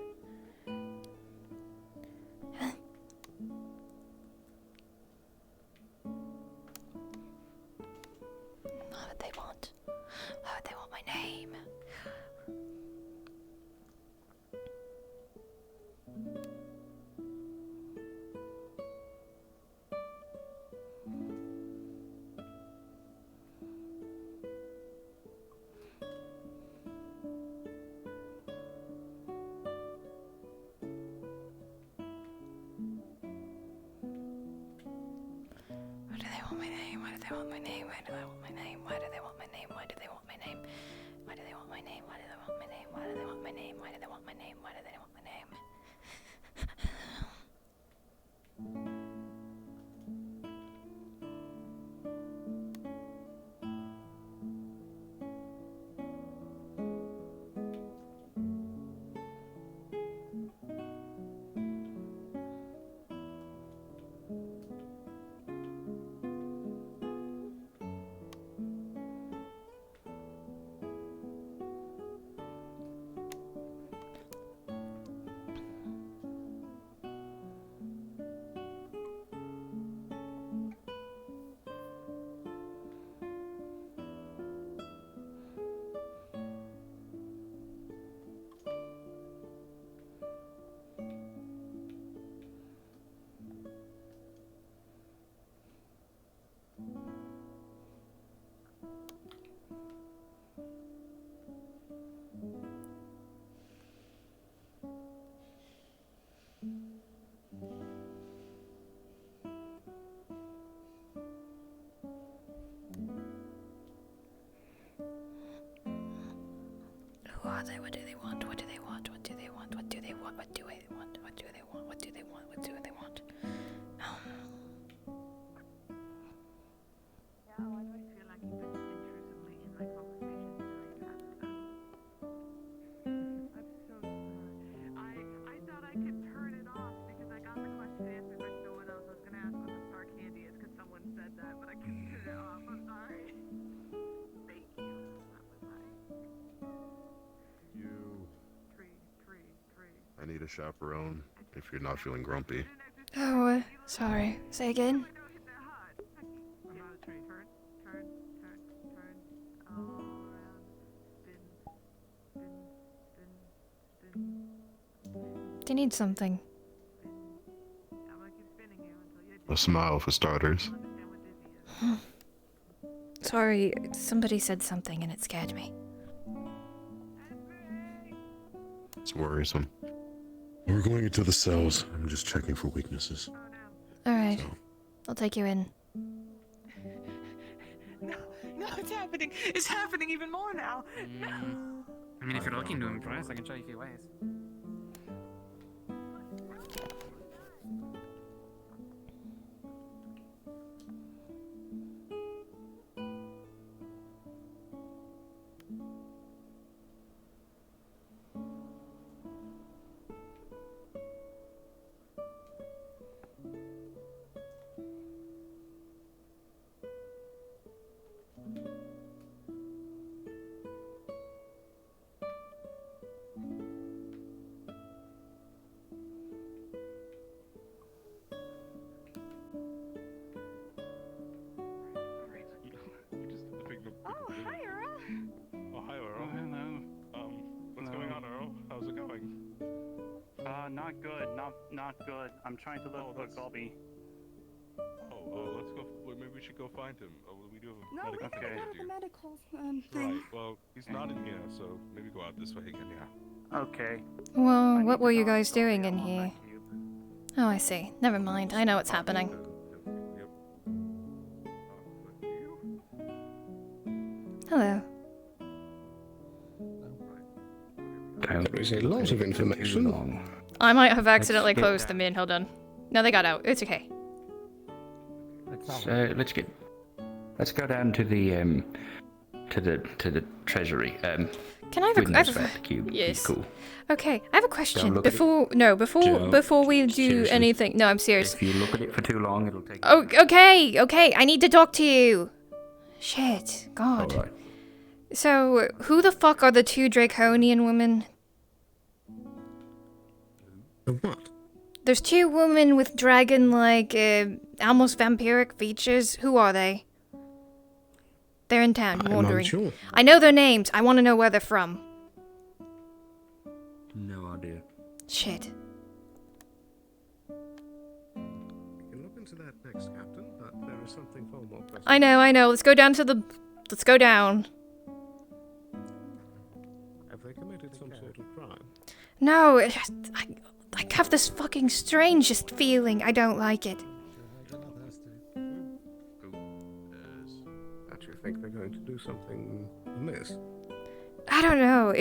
Speaker 16: want my name? Why do they want my name? Why do they want my name? Why do they want my name? Why do they want my name? Why do they want my name? Why do they want my name? Why do they want my name? Why do they want my name? Why do they want my name? Who are they? What do they want? What do they want? What do they want? What do they want? What do they want? What do they want? What do they want? What do they want?
Speaker 6: Yeah, why do I feel like you've been intrusively in my conversations during that stuff? I'm so sorry. I thought I could turn it off because I got the question answered by no one else. I was gonna ask what the star candy is because someone said that, but I couldn't turn it off. I'm sorry. Thank you. That was nice.
Speaker 3: I need a chaperone if you're not feeling grumpy.
Speaker 16: Oh, sorry. Say again. They need something.
Speaker 3: A smile for starters.
Speaker 16: Sorry, somebody said something and it scared me.
Speaker 3: It's worrisome. We're going into the cells. I'm just checking for weaknesses.
Speaker 16: Alright. I'll take you in.
Speaker 8: No, it's happening. It's happening even more now. No.
Speaker 22: I mean, if you're looking to impress, I can show you a few ways.
Speaker 6: Oh, hi, Earl.
Speaker 10: Oh, hi, Earl. Hello. What's going on, Earl? How's it going?
Speaker 12: Not good. Not good. I'm trying to look for Gobby.
Speaker 10: Let's go. Well, maybe we should go find him. We do have a
Speaker 13: No, we
Speaker 10: medical
Speaker 13: have to
Speaker 10: thing
Speaker 13: go
Speaker 10: to
Speaker 13: to the
Speaker 10: do.
Speaker 13: medical thing.
Speaker 10: Right. Well, he's not in here, so maybe go out this way again. Yeah.
Speaker 12: Okay.
Speaker 16: Well, what were you guys doing in here? Oh, I see. Never mind. I know what's happening. Hello.
Speaker 21: There is a lot of information.
Speaker 16: I might have accidentally closed them in. Hold on. No, they got out. It's okay.
Speaker 11: Let's go down to the treasury.
Speaker 16: Can I have a
Speaker 11: question?
Speaker 16: Yes.
Speaker 11: Cool.
Speaker 16: Okay, I have a question.
Speaker 11: look at
Speaker 16: Before we do
Speaker 11: seriously.
Speaker 16: anything. No, I'm serious.
Speaker 11: If you look at it for too long, it'll take.
Speaker 16: Oh, okay. I need to talk to you. Shit. God.
Speaker 11: Alright.
Speaker 16: So, who the fuck are the two draconian women?
Speaker 12: The what?
Speaker 16: There's two women with dragon-like, almost vampiric features. Who are they? They're in town. I'm wondering.
Speaker 12: unsure.
Speaker 16: I know their names. I want to know where they're from.
Speaker 12: No idea.
Speaker 16: Shit.
Speaker 12: We can look into that next, Captain, but there is something far more pressing.
Speaker 16: I know. Let's go down to the... Let's go down.
Speaker 12: Have they committed some sort of crime?
Speaker 16: No, I have this fucking strangest feeling. I don't like it.
Speaker 12: think they're going to do something amiss.
Speaker 16: I don't know.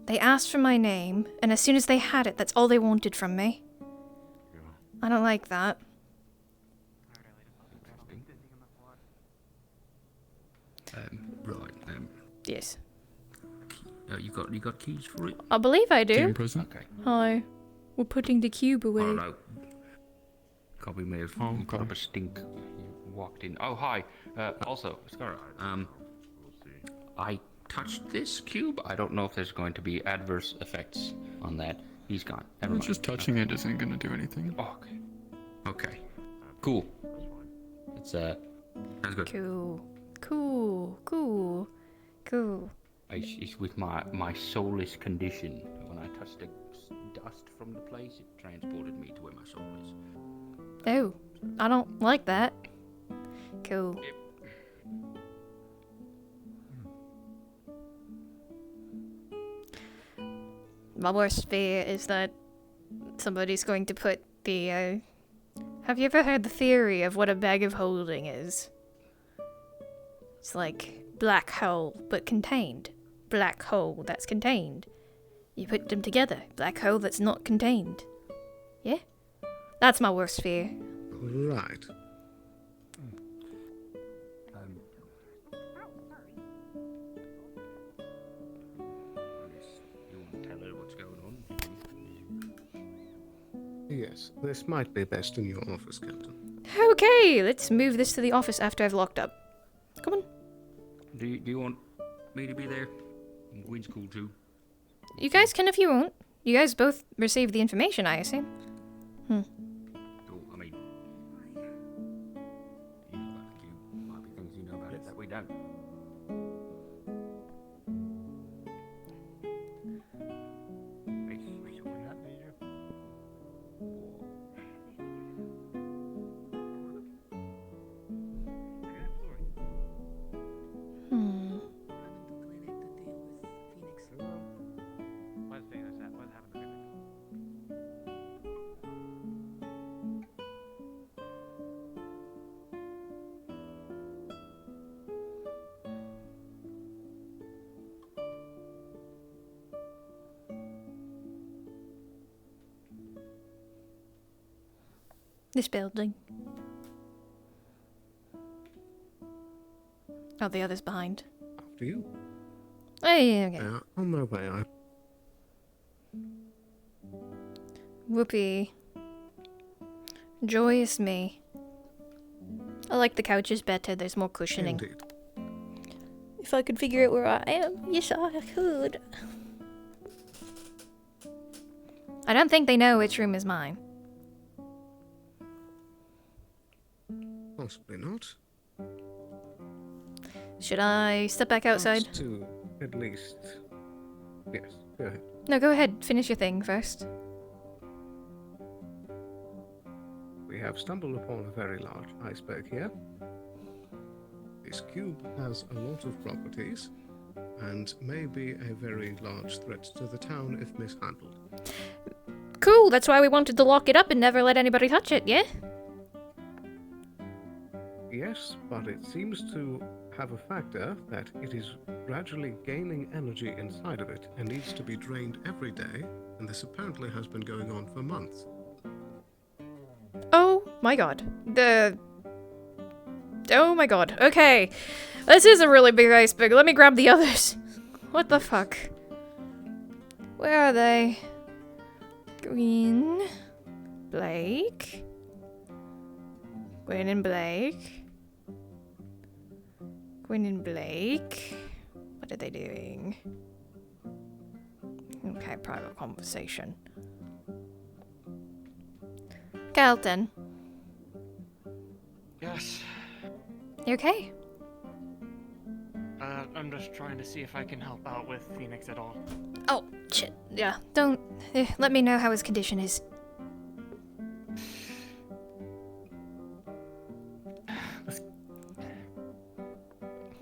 Speaker 16: They asked for my name, and as soon as they had it, that's all they wanted from me. I don't like that.
Speaker 11: Right.
Speaker 16: Yes.
Speaker 11: You got keys for it?
Speaker 16: I believe I do.
Speaker 11: Team present. Okay.
Speaker 16: Hi. We're putting the cube away.
Speaker 11: Oh no. Copy may have got up a stink. You walked in. Oh hi. Also, Scar. I touched this cube. I don't know if there's going to be adverse effects on that. He's gone. Never mind.
Speaker 5: Just touching it isn't gonna do anything.
Speaker 11: Oh, okay. Okay. Cool. It's sounds good.
Speaker 16: Cool.
Speaker 11: It's with my soulless condition. When I touched the dust from the place, it transported me to where my soul is.
Speaker 16: Oh, I don't like that. Cool. My worst fear is that somebody's going to put the, Have you ever heard the theory of what a bag of holding is? It's like black hole, but contained. Black hole that's contained. You put them together. Black hole that's not contained. Yeah? That's my worst fear.
Speaker 12: Right. Yes, this might be best in your office, Captain.
Speaker 16: Okay, let's move this to the office after I've locked up. Come on.
Speaker 11: Do you want me to be there? Gwyn's cool too.
Speaker 16: You guys can if you want. You guys both received the information, I assume.
Speaker 11: Cool. I mean, you know about the cube. Might be things you know about it that we don't.
Speaker 16: This building. Oh, the other's behind.
Speaker 12: After you.
Speaker 16: Oh, yeah, okay.
Speaker 12: On my way,
Speaker 16: Whoopee. Joyous me. I like the couches better, there's more cushioning.
Speaker 12: Indeed.
Speaker 16: If I could figure out where I am, yes I could. I don't think they know which room is mine.
Speaker 12: Possibly not.
Speaker 16: Should I step back outside?
Speaker 12: To at least. Yes, go ahead.
Speaker 16: No, go ahead. Finish your thing first.
Speaker 12: We have stumbled upon a very large iceberg here. This cube has a lot of properties and may be a very large threat to the town if mishandled.
Speaker 16: Cool, that's why we wanted to lock it up and never let anybody touch it, yeah?
Speaker 12: Yes, but it seems to have a factor that it is gradually gaining energy inside of it and needs to be drained every day, and this apparently has been going on for months.
Speaker 16: Oh my god. Oh my god. Okay. This is a really big iceberg. Let me grab the others. What the fuck? Where are they? Green. Blake. Gwen and Blake. Gwen and Blake. What are they doing? Okay, private conversation. Carlton.
Speaker 18: Yes.
Speaker 16: You okay?
Speaker 18: I'm just trying to see if I can help out with Phoenix at all.
Speaker 16: Oh, shit. Yeah, don't... let me know how his condition is.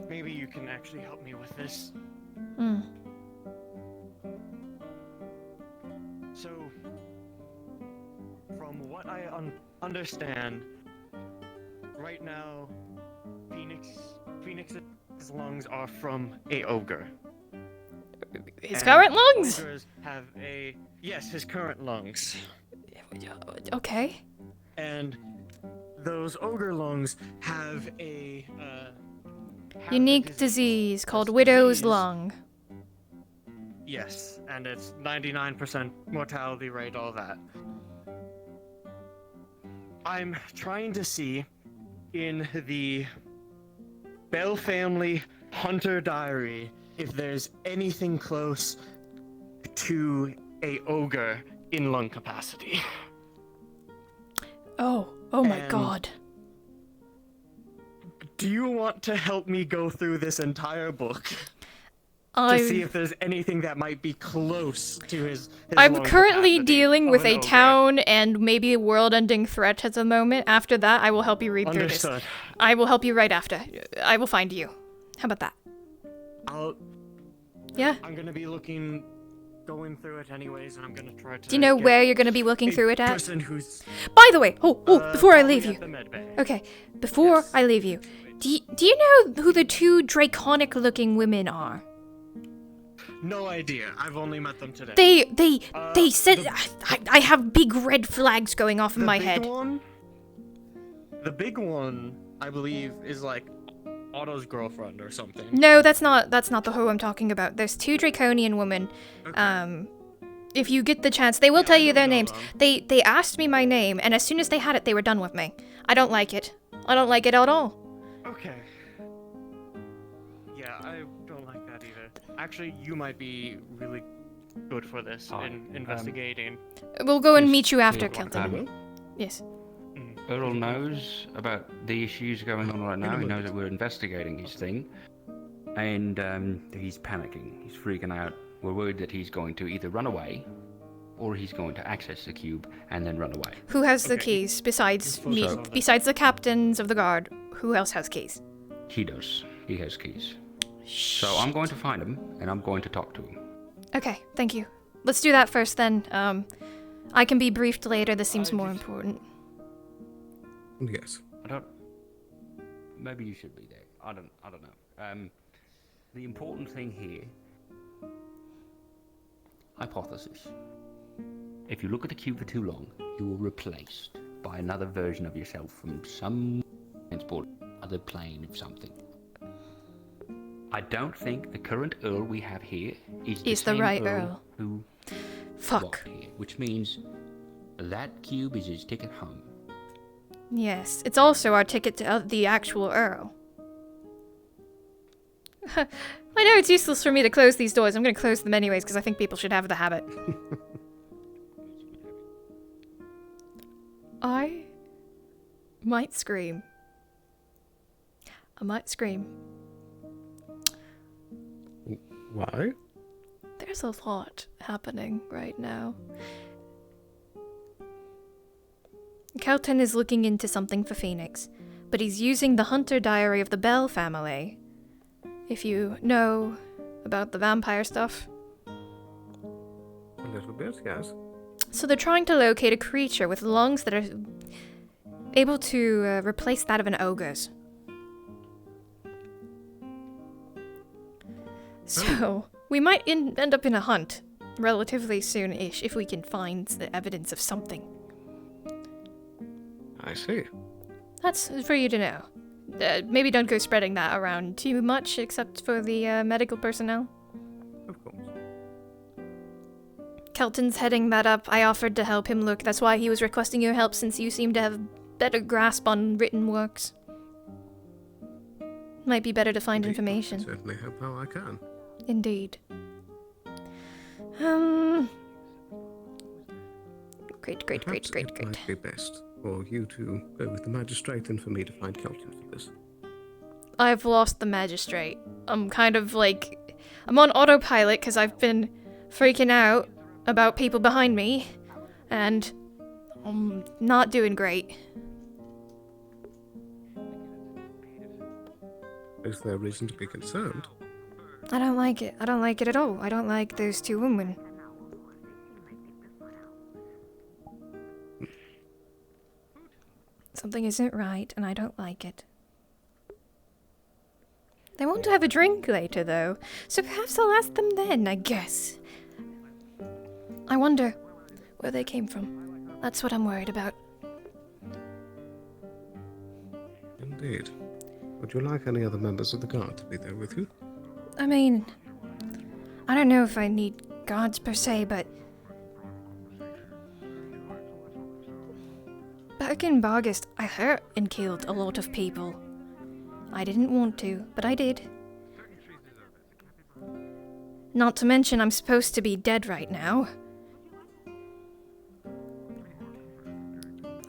Speaker 18: Maybe you can actually help me with this. So, from what I understand, right now, Phoenix's lungs are from a ogre.
Speaker 16: His
Speaker 18: And
Speaker 16: current lungs?
Speaker 18: Ogres have yes, his current lungs.
Speaker 16: Okay.
Speaker 18: And those ogre lungs have a
Speaker 16: Unique disease called widow's lung.
Speaker 18: yes, and it's 99% mortality rate, all that. I'm trying to see in the Bell family Hunter Diary if there's anything close to a ogre in lung capacity.
Speaker 16: Oh my god.
Speaker 18: Do you want to help me go through this entire book
Speaker 16: I-
Speaker 18: to see if there's anything that might be close to his
Speaker 16: I'm
Speaker 18: lung
Speaker 16: currently
Speaker 18: capacity
Speaker 16: dealing
Speaker 18: of
Speaker 16: with
Speaker 18: an
Speaker 16: a
Speaker 18: ogre?
Speaker 16: town and maybe a world-ending threat at the moment. After that, I will help you read through this.
Speaker 18: Understood.
Speaker 16: I will help you right after. I will find you. How about that? Yeah?
Speaker 18: I'm gonna be going through it anyways, and I'm gonna try to.
Speaker 16: Do you know
Speaker 18: get
Speaker 16: where you're going to be looking
Speaker 18: a
Speaker 16: through it at?
Speaker 18: person who's
Speaker 16: By the way, before I leave
Speaker 18: probably
Speaker 16: you.
Speaker 18: at the med bay.
Speaker 16: Okay, before I leave you. Do you know who the two draconic-looking women are?
Speaker 18: No idea. I've only met them today.
Speaker 16: They said I have big red flags going off in my head.
Speaker 18: The big one, I believe, is like Otto's girlfriend or something.
Speaker 16: No, that's not the who I'm talking about. There's two draconian women. If you get the chance, they will tell you their names. They asked me my name, and as soon as they had it, they were done with me. I don't like it. I don't like it at all.
Speaker 18: Okay. Yeah, I don't like that either. Actually, you might be really good for this in investigating.
Speaker 16: We'll go and meet you after,
Speaker 11: Yeah,
Speaker 16: Kelton. Yes.
Speaker 11: Earl knows about the issues going on right now. He knows that we're investigating his thing. And he's panicking. He's freaking out. We're worried that he's going to either run away or he's going to access the cube and then run away.
Speaker 16: Who has the keys besides me? Besides the captains of the guard, who else has keys?
Speaker 11: He does. He has keys. So I'm going to find him and I'm going to talk to him.
Speaker 16: Okay, thank you. Let's do that first then. I can be briefed later. This seems more important.
Speaker 12: Yes.
Speaker 11: I don't. Maybe you should be there. I don't know. The important thing here. Hypothesis. If you look at the cube for too long, you will replaced by another version of yourself from some transport, other plane of something. I don't think the current Earl we have here is the
Speaker 16: Is the
Speaker 11: same
Speaker 16: right Earl.
Speaker 11: who
Speaker 16: Fuck.
Speaker 11: walked here, which means that cube is his ticket home.
Speaker 16: Yes, it's also our ticket to the actual Earl. I know it's useless for me to close these doors. I'm going to close them anyways because I think people should have the habit. I might scream. I might scream.
Speaker 12: Why?
Speaker 16: There's a lot happening right now. Kelton is looking into something for Phoenix, but he's using the Hunter Diary of the Bell family. If you know about the vampire stuff.
Speaker 12: A little bit, yes.
Speaker 16: So they're trying to locate a creature with lungs that are able to replace that of an ogre's. So we might end up in a hunt relatively soon-ish if we can find the evidence of something.
Speaker 12: I see.
Speaker 16: That's for you to know. Maybe don't go spreading that around too much, except for the medical personnel.
Speaker 12: Of course.
Speaker 16: Kelton's heading that up. I offered to help him look. That's why he was requesting your help, since you seem to have better grasp on written works. Might be better to find information.
Speaker 12: I certainly help how I can.
Speaker 16: Indeed. Great.
Speaker 12: Perhaps it might be best for you to go with the magistrate and for me to find Kelton for this.
Speaker 16: I've lost the magistrate. I'm kind of like... I'm on autopilot because I've been freaking out about people behind me, and I'm not doing great.
Speaker 12: Is there reason to be concerned?
Speaker 16: I don't like it. I don't like it at all. I don't like those two women. Something isn't right, and I don't like it. They want to have a drink later, though, so perhaps I'll ask them then, I guess. I wonder where they came from. That's what I'm worried about.
Speaker 12: Indeed. Would you like any other members of the guard to be there with you?
Speaker 16: I mean, I don't know if I need guards per se, but back in August, I hurt and killed a lot of people. I didn't want to, but I did. Not to mention I'm supposed to be dead right now.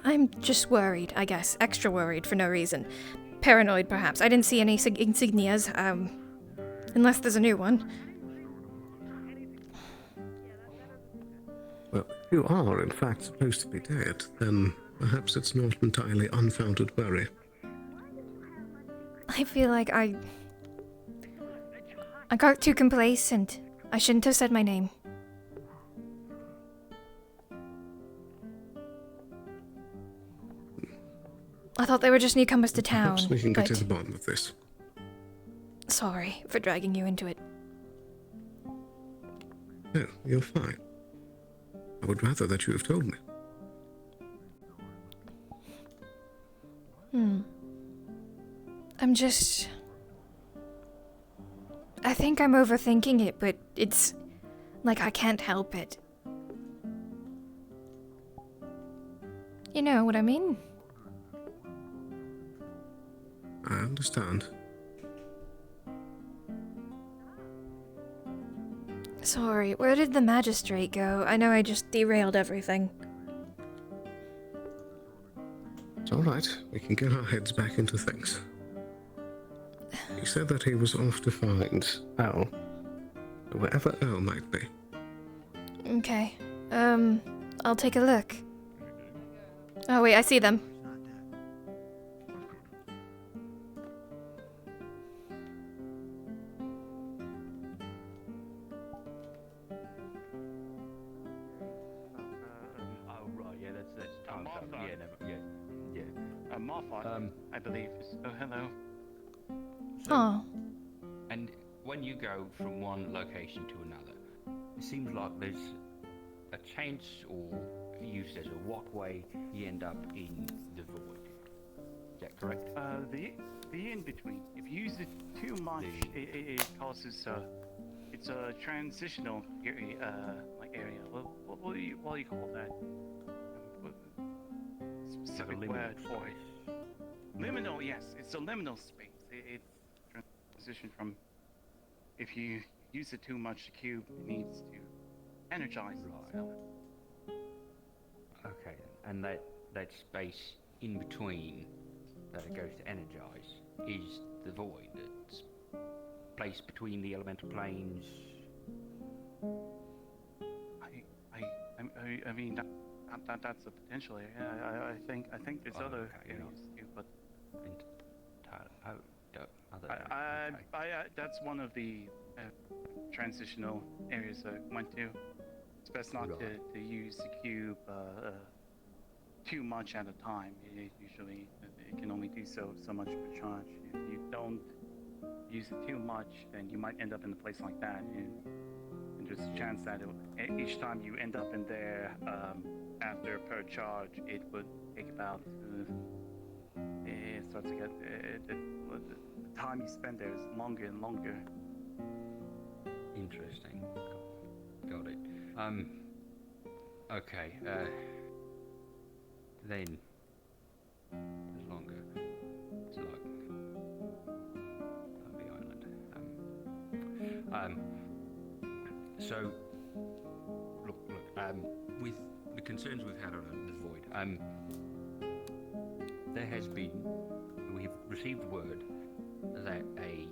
Speaker 16: I'm just worried, I guess. Extra worried for no reason. Paranoid, perhaps. I didn't see any insignias, unless there's a new one.
Speaker 12: Well, if you are in fact supposed to be dead, then perhaps it's not entirely unfounded worry.
Speaker 16: I feel like I got too complacent. I shouldn't have said my name. I thought they were just newcomers to town.
Speaker 12: Perhaps we can get
Speaker 16: but
Speaker 12: to the bottom of this.
Speaker 16: sorry for dragging you into it.
Speaker 12: No, you're fine. I would rather that you have told me.
Speaker 16: I'm just... I think I'm overthinking it, but it's like I can't help it. You know what I mean?
Speaker 12: I understand.
Speaker 16: Sorry, where did the magistrate go? I know I just derailed everything.
Speaker 12: It's all right. We can get our heads back into things. He said that he was off to find Al, wherever Al might be.
Speaker 16: Okay. I'll take a look. Oh wait, I see them.
Speaker 11: Oh right, yeah, that's
Speaker 10: Martha.
Speaker 11: yeah, never, yeah.
Speaker 10: Martha, I believe. Oh, hello.
Speaker 16: Oh.
Speaker 11: And when you go from one location to another, it seems like there's a chance or used as a walkway, you end up in the void. Is that correct?
Speaker 10: The in between. If you use it too much, it causes it's a transitional area, area. What do you call that? Specific word for it. Liminal, yes, it's a liminal space. It's transition from. If you use it too much, the cube needs to energize itself.
Speaker 11: Okay, and that space in between that it goes to energize is the void. It's placed between the elemental planes.
Speaker 10: I mean that's a potential area. I think there's other areas too, but that's one of the transitional areas I went to. It's best not to use the cube too much at a time. It can only do so much per charge. If you don't use it too much, then you might end up in a place like that. And there's a chance that each time you end up in there after per charge, it would take about it starts to get the time you spend there is longer and longer.
Speaker 11: Interesting. Got it. Okay. Then it's longer. It's like on the island. So look. With the concerns we've had around the void, we've received word that a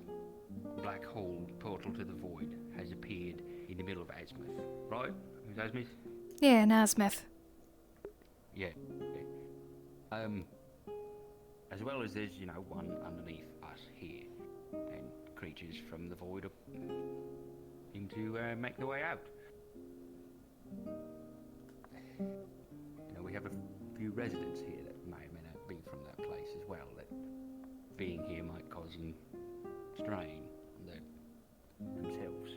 Speaker 11: black hole portal to the void has appeared in the middle of Azimuth, right? Who's Azimuth?
Speaker 16: Yeah, Nasmith.
Speaker 11: Yeah. As well as there's, one underneath us here, and creatures from the void seem to make their way out. We have a few residents here that may or may not be from well that being here might cause them strain on themselves.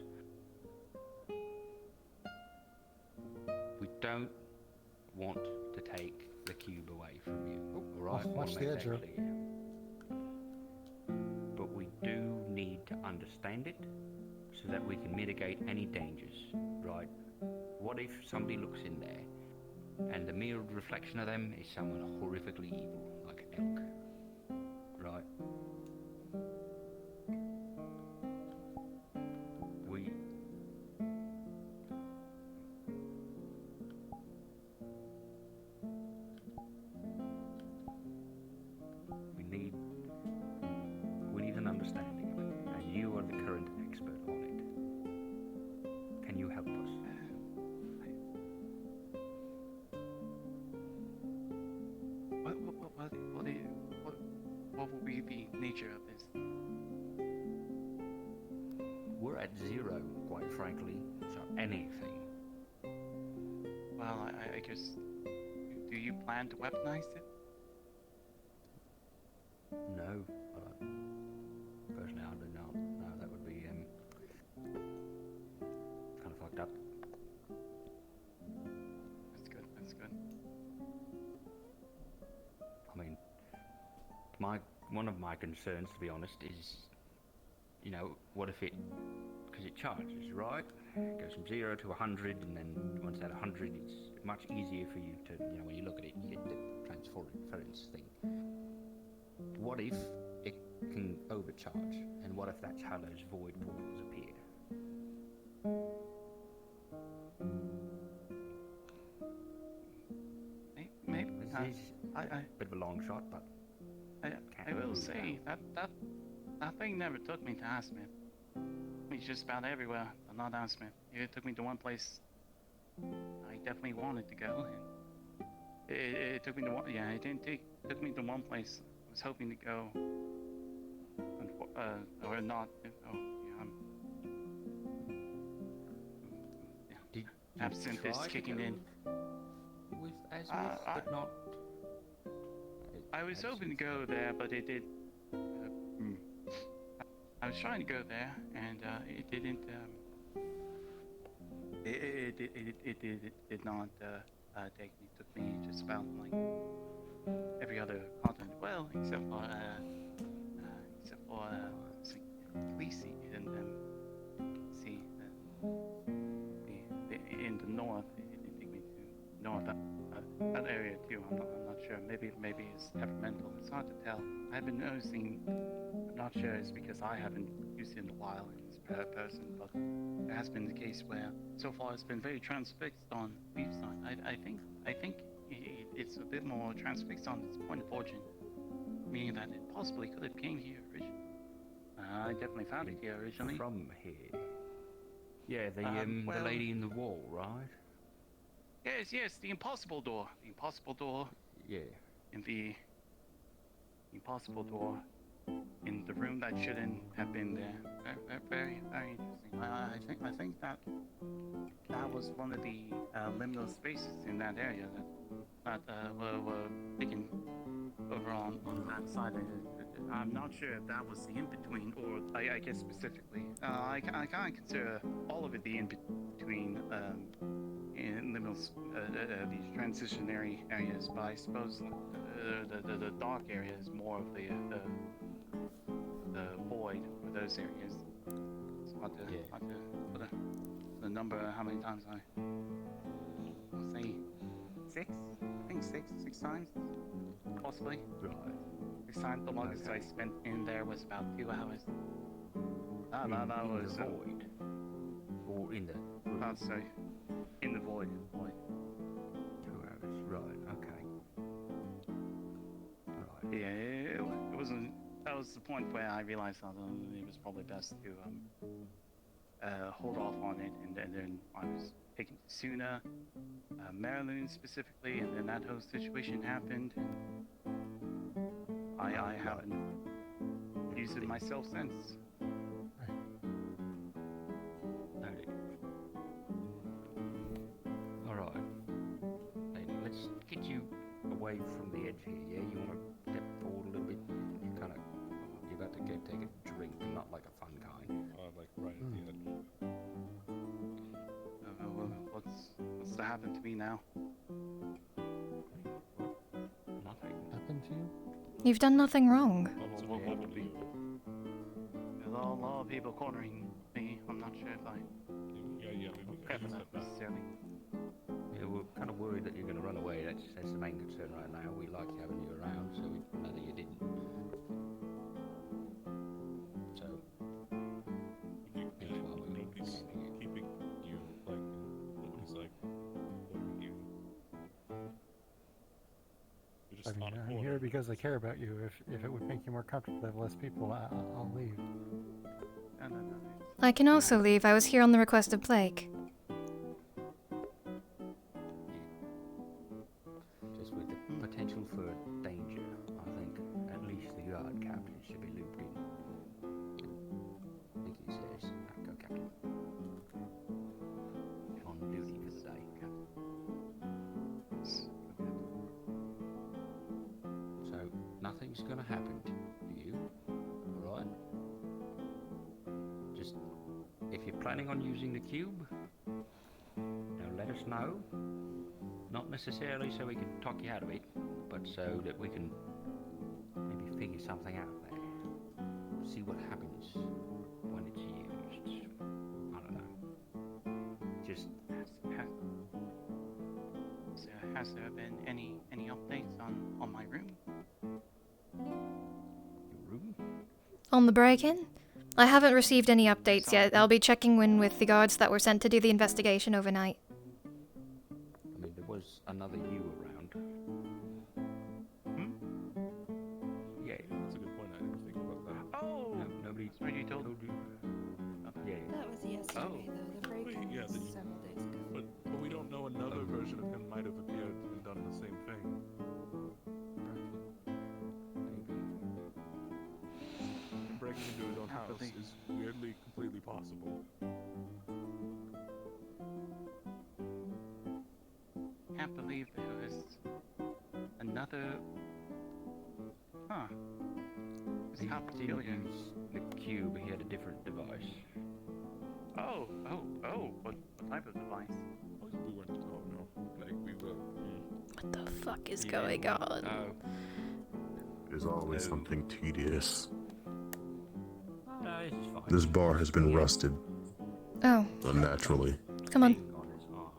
Speaker 11: We don't want to take the cube away from you, alright?
Speaker 14: watch
Speaker 11: Wanna
Speaker 14: the
Speaker 11: make
Speaker 14: edge,
Speaker 11: that
Speaker 14: Rob.
Speaker 11: clear. But we do need to understand it so that we can mitigate any dangers, right? What if somebody looks in there and the mirrored reflection of them is someone horrifically evil, like an elk, right? We need an understanding of it, and you are the current expert on it. Can you help us?
Speaker 10: What will be the nature of this?
Speaker 11: We're at zero, quite frankly, so anything.
Speaker 10: Well, I guess. Do you plan to weaponize it?
Speaker 11: No, personally I do not. No, that would be kind of fucked up.
Speaker 10: That's good. That's good.
Speaker 11: I mean, one of my concerns, to be honest, is, you know, what if it, because it charges, right? It goes from 0 to 100, and then once at 100, it's much easier for you to, you know, when you look at it, you get the transference thing. What if it can overcharge, and what if that's how those void portals appear?
Speaker 10: Maybe.
Speaker 11: This is a bit of a long shot, but
Speaker 10: I will say that thing never took me to Asmith. It's just about everywhere, but not Asmith. It took me to one place I definitely wanted to go, and it took me to one. Yeah, it took me to one place I was hoping to go, or not. Oh, yeah. Absinthe is kicking in.
Speaker 11: With Asmith, but not.
Speaker 10: I was hoping to go there, but it did. I was trying to go there, and it didn't. It did not take me. It took me just about like every other continent. Well, except for Khaleesi and see in the north. It took me to north. That area too. I'm not sure. Maybe it's temperamental. It's hard to tell. I've been noticing. I'm not sure it's because I haven't used it in a while as per person, but it has been the case where so far it's been very transfixed on Leaf's side. I think it's a bit more transfixed on its point of origin, meaning that it possibly could have came here originally. I definitely found it here originally.
Speaker 11: From here. Yeah, the lady in the wall, right?
Speaker 10: Yes, the impossible door. The impossible door.
Speaker 11: Yeah.
Speaker 10: In the impossible door in the room that shouldn't have been there. Very interesting. I think that was one of the liminal spaces in that area that were taken over on that side. I'm not sure if that was the in-between, or I guess specifically. I kind of consider all of it the in-between in liminal, these transitionary areas, but I suppose the dark area is more of the void for those areas. It's hard to put the number, how many times I'll say 6? I think six times, possibly.
Speaker 11: Right.
Speaker 10: 6 times. The longest I spent in there was about 2 hours. That was
Speaker 11: the void, or in the.
Speaker 10: Sorry, in the void.
Speaker 11: 2 hours. Right. Okay. Right.
Speaker 10: Yeah, it wasn't. That was the point where I realized that it was probably best to hold off on it, and then I was taken to Suna, Maryland specifically, and then that whole situation happened. I haven't used it myself since.
Speaker 11: Noted. All right. Hey, let's get you away from the edge here. Yeah, you want to step forward a little bit. You got to go take a drink, not like a fun kind.
Speaker 14: Like right at the edge.
Speaker 10: What's to happen to me now?
Speaker 11: Nothing.
Speaker 14: Happened to you?
Speaker 16: You've done nothing wrong.
Speaker 10: So what would be? There's a lot of people cornering me. I'm not sure if I.
Speaker 14: Yeah,
Speaker 10: Prep enough necessarily.
Speaker 11: Yeah, we're kind of worried that you're going to run away. That's the main concern right now. We like having you around, so we know that you didn't. So, that's why we
Speaker 14: nobody's keeping you, like, nobody's like holding you. You're just
Speaker 19: I mean,
Speaker 14: on a
Speaker 19: I'm
Speaker 14: corner.
Speaker 19: here because I care about you. If it would make you more comfortable to have less people, I'll leave.
Speaker 10: No.
Speaker 16: I can also leave. I was here on the request of Blake.
Speaker 11: Just with the potential for danger, I think at least the guard captain should be looped in. Nicky says, go captain. On duty for the day. So, nothing's gonna happen to you, alright? Just, if you're planning on using the cube, let us know. Not necessarily so we can talk you out of it, but so that we can maybe figure something out there. See what happens when it's used. I don't know. Just
Speaker 10: Has there been any updates on my room?
Speaker 11: your room?
Speaker 16: On the break-in? I haven't received any updates yet. I'll be checking in with the guards that were sent to do the investigation overnight.
Speaker 11: I mean, there was another you around. Yeah,
Speaker 14: That's a good point. I didn't think about that.
Speaker 10: Oh!
Speaker 11: Nobody
Speaker 10: That's what you told
Speaker 11: you. Yeah.
Speaker 13: That was yesterday, though. The break
Speaker 14: Wait, yeah,
Speaker 13: was
Speaker 14: then you-
Speaker 13: several days ago.
Speaker 14: But we don't know another version of him might have appeared and done the same thing. Breaking into his own house is weirdly completely possible.
Speaker 10: Can't believe there was another. Huh. It's
Speaker 11: He
Speaker 10: not
Speaker 11: didn't
Speaker 10: peculiar.
Speaker 11: use the cube, he had a different device.
Speaker 10: Oh. What type of device?
Speaker 14: We weren't told, no. Like, we were.
Speaker 16: What the fuck is going on?
Speaker 3: There's always something tedious.
Speaker 11: No, it's fine.
Speaker 3: This bar has been rusted
Speaker 16: Oh,
Speaker 3: unnaturally.
Speaker 16: come on.
Speaker 11: On his arm,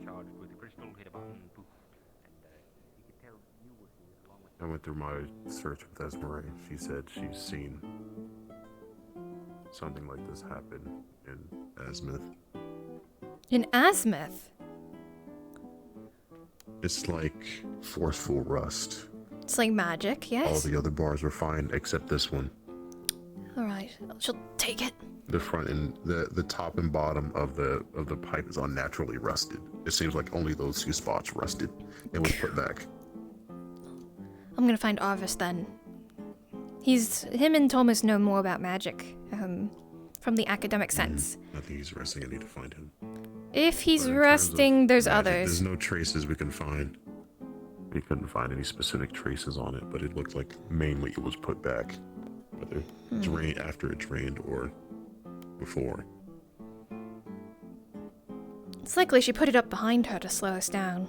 Speaker 11: charged with the crystal, hit a button, poof. And you could tell you were here along with
Speaker 3: I went through my search with Esmeralda. She said she's seen something like this happen in Azimuth.
Speaker 16: In Azimuth?
Speaker 3: It's like forceful rust.
Speaker 16: It's like magic,
Speaker 3: All
Speaker 16: yes?
Speaker 3: the other bars are fine except this one.
Speaker 16: Alright, she'll take it.
Speaker 3: The front and the top and bottom of the pipe is unnaturally rusted. It seems like only those two spots rusted and was put back.
Speaker 16: I'm gonna find Arvis then. Him and Thomas know more about magic, from the academic sense.
Speaker 3: I think he's resting. I need to find him.
Speaker 16: If he's
Speaker 3: But in terms of
Speaker 16: resting, there's
Speaker 3: magic,
Speaker 16: others.
Speaker 3: There's no traces we can find. We couldn't find any specific traces on it, but it looked like mainly it was put back. Whether drained after it drained or before.
Speaker 16: It's likely she put it up behind her to slow us down.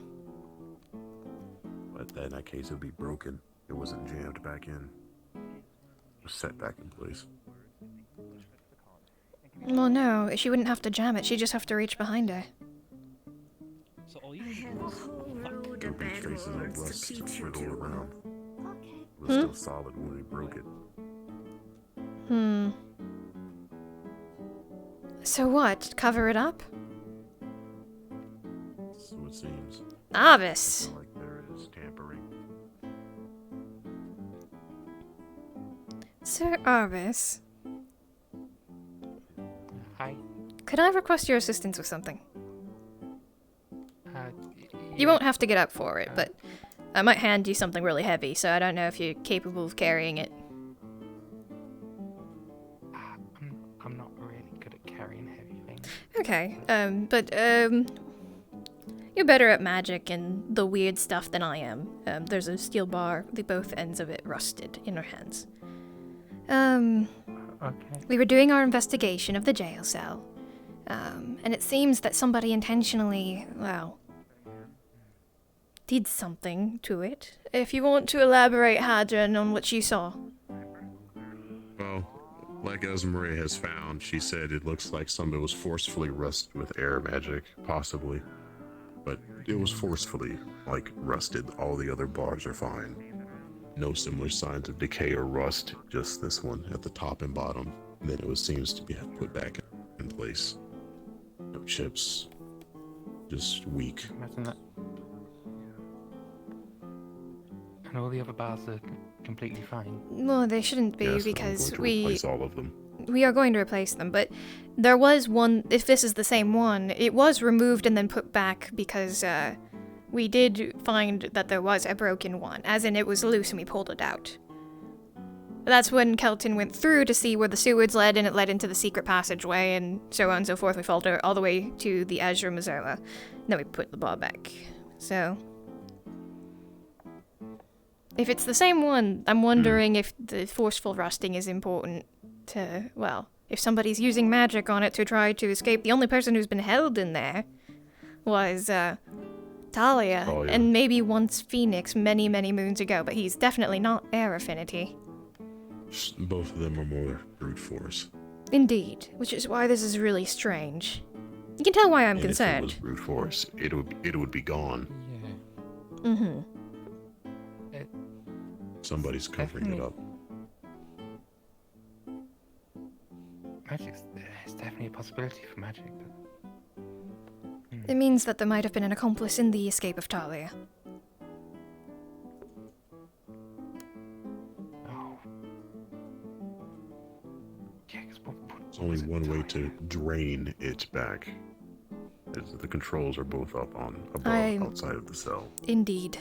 Speaker 3: But in that case, it would be broken. It wasn't jammed back in. It was set back in place.
Speaker 16: Well, no, she wouldn't have to jam it. She'd just have to reach behind her.
Speaker 23: I have a whole road of bad
Speaker 3: Traces of
Speaker 23: words to
Speaker 3: rust
Speaker 23: teach you
Speaker 3: riddled
Speaker 23: to.
Speaker 3: around. It was still solid when we broke it.
Speaker 16: So what? Cover it up?
Speaker 3: So it seems.
Speaker 16: Arvis!
Speaker 3: Like there is tampering.
Speaker 16: Sir Arvis,
Speaker 22: Hi.
Speaker 16: could I request your assistance with something?
Speaker 22: Uh,
Speaker 16: You won't have to get up for it, but I might hand you something really heavy, so I don't know if you're capable of carrying it.
Speaker 22: I'm not really good at carrying heavy things.
Speaker 16: Okay, but You're better at magic and the weird stuff than I am. There's a steel bar, both ends of it rusted in her hands.
Speaker 22: Okay.
Speaker 16: We were doing our investigation of the jail cell. And it seems that somebody intentionally, well, did something to it. If you want to elaborate, Hadron, on what you saw.
Speaker 3: Well, like Esmeralda has found, she said it looks like somebody was forcefully rusted with air magic, possibly. But it was forcefully, like, rusted. All the other bars are fine. No similar signs of decay or rust, just this one at the top and bottom. And then it seems to be put back in place. No chips. Just weak.
Speaker 22: Imagine that. And all the other bars are completely fine.
Speaker 16: Well, they shouldn't be
Speaker 3: Yes,
Speaker 16: because
Speaker 3: I'm going to replace all of them.
Speaker 16: we are going to replace them, but there was one, if this is the same one, it was removed and then put back because we did find that there was a broken one, as in it was loose and we pulled it out. That's when Kelton went through to see where the sewers led, and it led into the secret passageway, and so on and so forth. We followed it all the way to the Azure Mazzola. Then we put the bar back. So, if it's the same one, I'm wondering if the forceful rusting is important to, well, if somebody's using magic on it to try to escape. The only person who's been held in there was Talia, and maybe once Phoenix many, many moons ago, but he's definitely not air affinity.
Speaker 3: Both of them are more brute force.
Speaker 16: Indeed, which is why this is really strange. You can tell why I'm concerned.
Speaker 3: If it was brute force, it would be gone.
Speaker 22: Yeah.
Speaker 16: Mm-hmm.
Speaker 3: Somebody's covering it up.
Speaker 22: There's definitely a possibility for magic.
Speaker 16: It means that there might have been an accomplice in the escape of Talia.
Speaker 3: There's only one way to drain it back. The controls are both up above, outside of the cell.
Speaker 16: Indeed.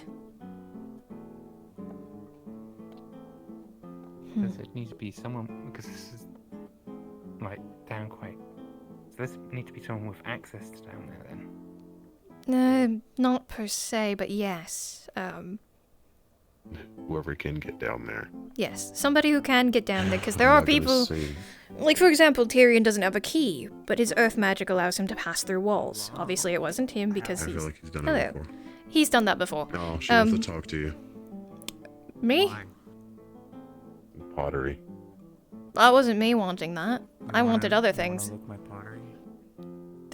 Speaker 22: Does it need to be someone, because this is like down quite, so does it need to be someone with access to down there then?
Speaker 16: Not per se, but yes.
Speaker 3: Whoever can get down there.
Speaker 16: Yes, somebody who can get down there, because there are people, like for example, Tyrion doesn't have a key, but his earth magic allows him to pass through walls. Obviously it wasn't him because
Speaker 3: I feel like he's done
Speaker 16: Hello.
Speaker 3: it before.
Speaker 16: He's done that before.
Speaker 3: Oh, she wants to talk to you.
Speaker 16: Me?
Speaker 3: Pottery.
Speaker 16: That wasn't me wanting that. I wanted other things.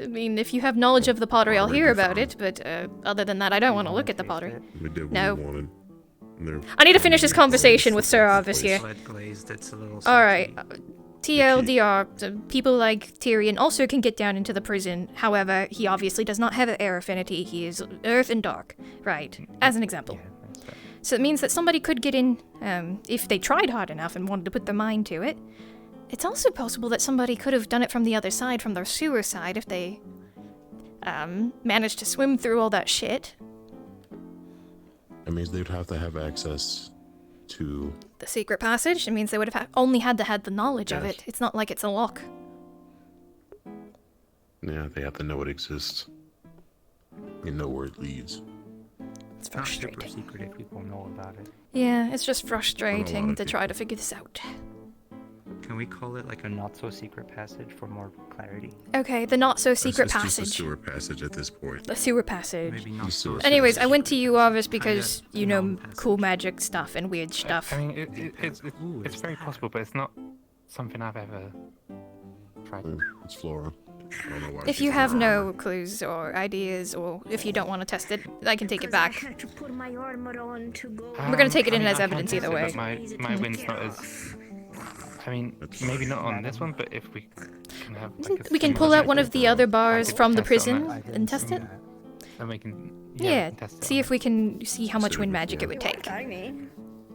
Speaker 16: I mean, if you have knowledge of the pottery, I'll hear about it, but other than that, I don't want to look at the pottery.
Speaker 3: We did what
Speaker 16: No.
Speaker 3: we wanted.
Speaker 16: I need to finish this conversation with Sir Arvis here. Alright. TLDR, people like Tyrion also can get down into the prison. However, he obviously does not have an air affinity. He is earth and dark. Right. As an example. So it means that somebody could get in if they tried hard enough and wanted to put their mind to it. It's also possible that somebody could have done it from the other side, from their sewer side, if they managed to swim through all that shit.
Speaker 3: That means they'd have to have access to
Speaker 16: The secret passage, it means they would have only had to have the knowledge of it. It's not like it's a lock.
Speaker 3: Yeah, they have to know it exists. And know where it leads.
Speaker 16: It's
Speaker 22: Not super
Speaker 16: frustrating.
Speaker 22: secret if people know about it.
Speaker 16: Yeah, it's just frustrating to try to figure this out.
Speaker 11: Can we call it like a not so secret passage for more clarity?
Speaker 16: Okay, the not so secret
Speaker 3: It's just a
Speaker 16: passage.
Speaker 3: sewer passage at this point.
Speaker 16: The sewer passage.
Speaker 11: Maybe not
Speaker 3: so
Speaker 16: Anyways, I went to you, Arvis, because you know cool magic stuff and weird stuff.
Speaker 22: I mean, it's very possible, but it's not something I've ever tried.
Speaker 3: It's Flora. I don't know why
Speaker 16: If
Speaker 3: she's
Speaker 16: you have
Speaker 3: not
Speaker 16: no clues or ideas, or if you don't want to test it, I can take it back.
Speaker 23: I had to put my armor on to go.
Speaker 16: We're gonna take it
Speaker 22: I
Speaker 16: in
Speaker 22: mean,
Speaker 16: as
Speaker 22: I can
Speaker 16: evidence
Speaker 22: test
Speaker 16: either
Speaker 22: it,
Speaker 16: way.
Speaker 22: but my win's not as. I mean, maybe not on this one, but if we can have like a
Speaker 16: We can pull
Speaker 22: similar
Speaker 16: out one of the other bars
Speaker 22: could
Speaker 16: from the
Speaker 22: test it on
Speaker 16: prison
Speaker 22: that.
Speaker 16: and test it.
Speaker 22: Then we can.
Speaker 16: Yeah,
Speaker 22: we can test it
Speaker 16: see
Speaker 22: on
Speaker 16: if we can see how much wind magic it would take.
Speaker 23: Tiny.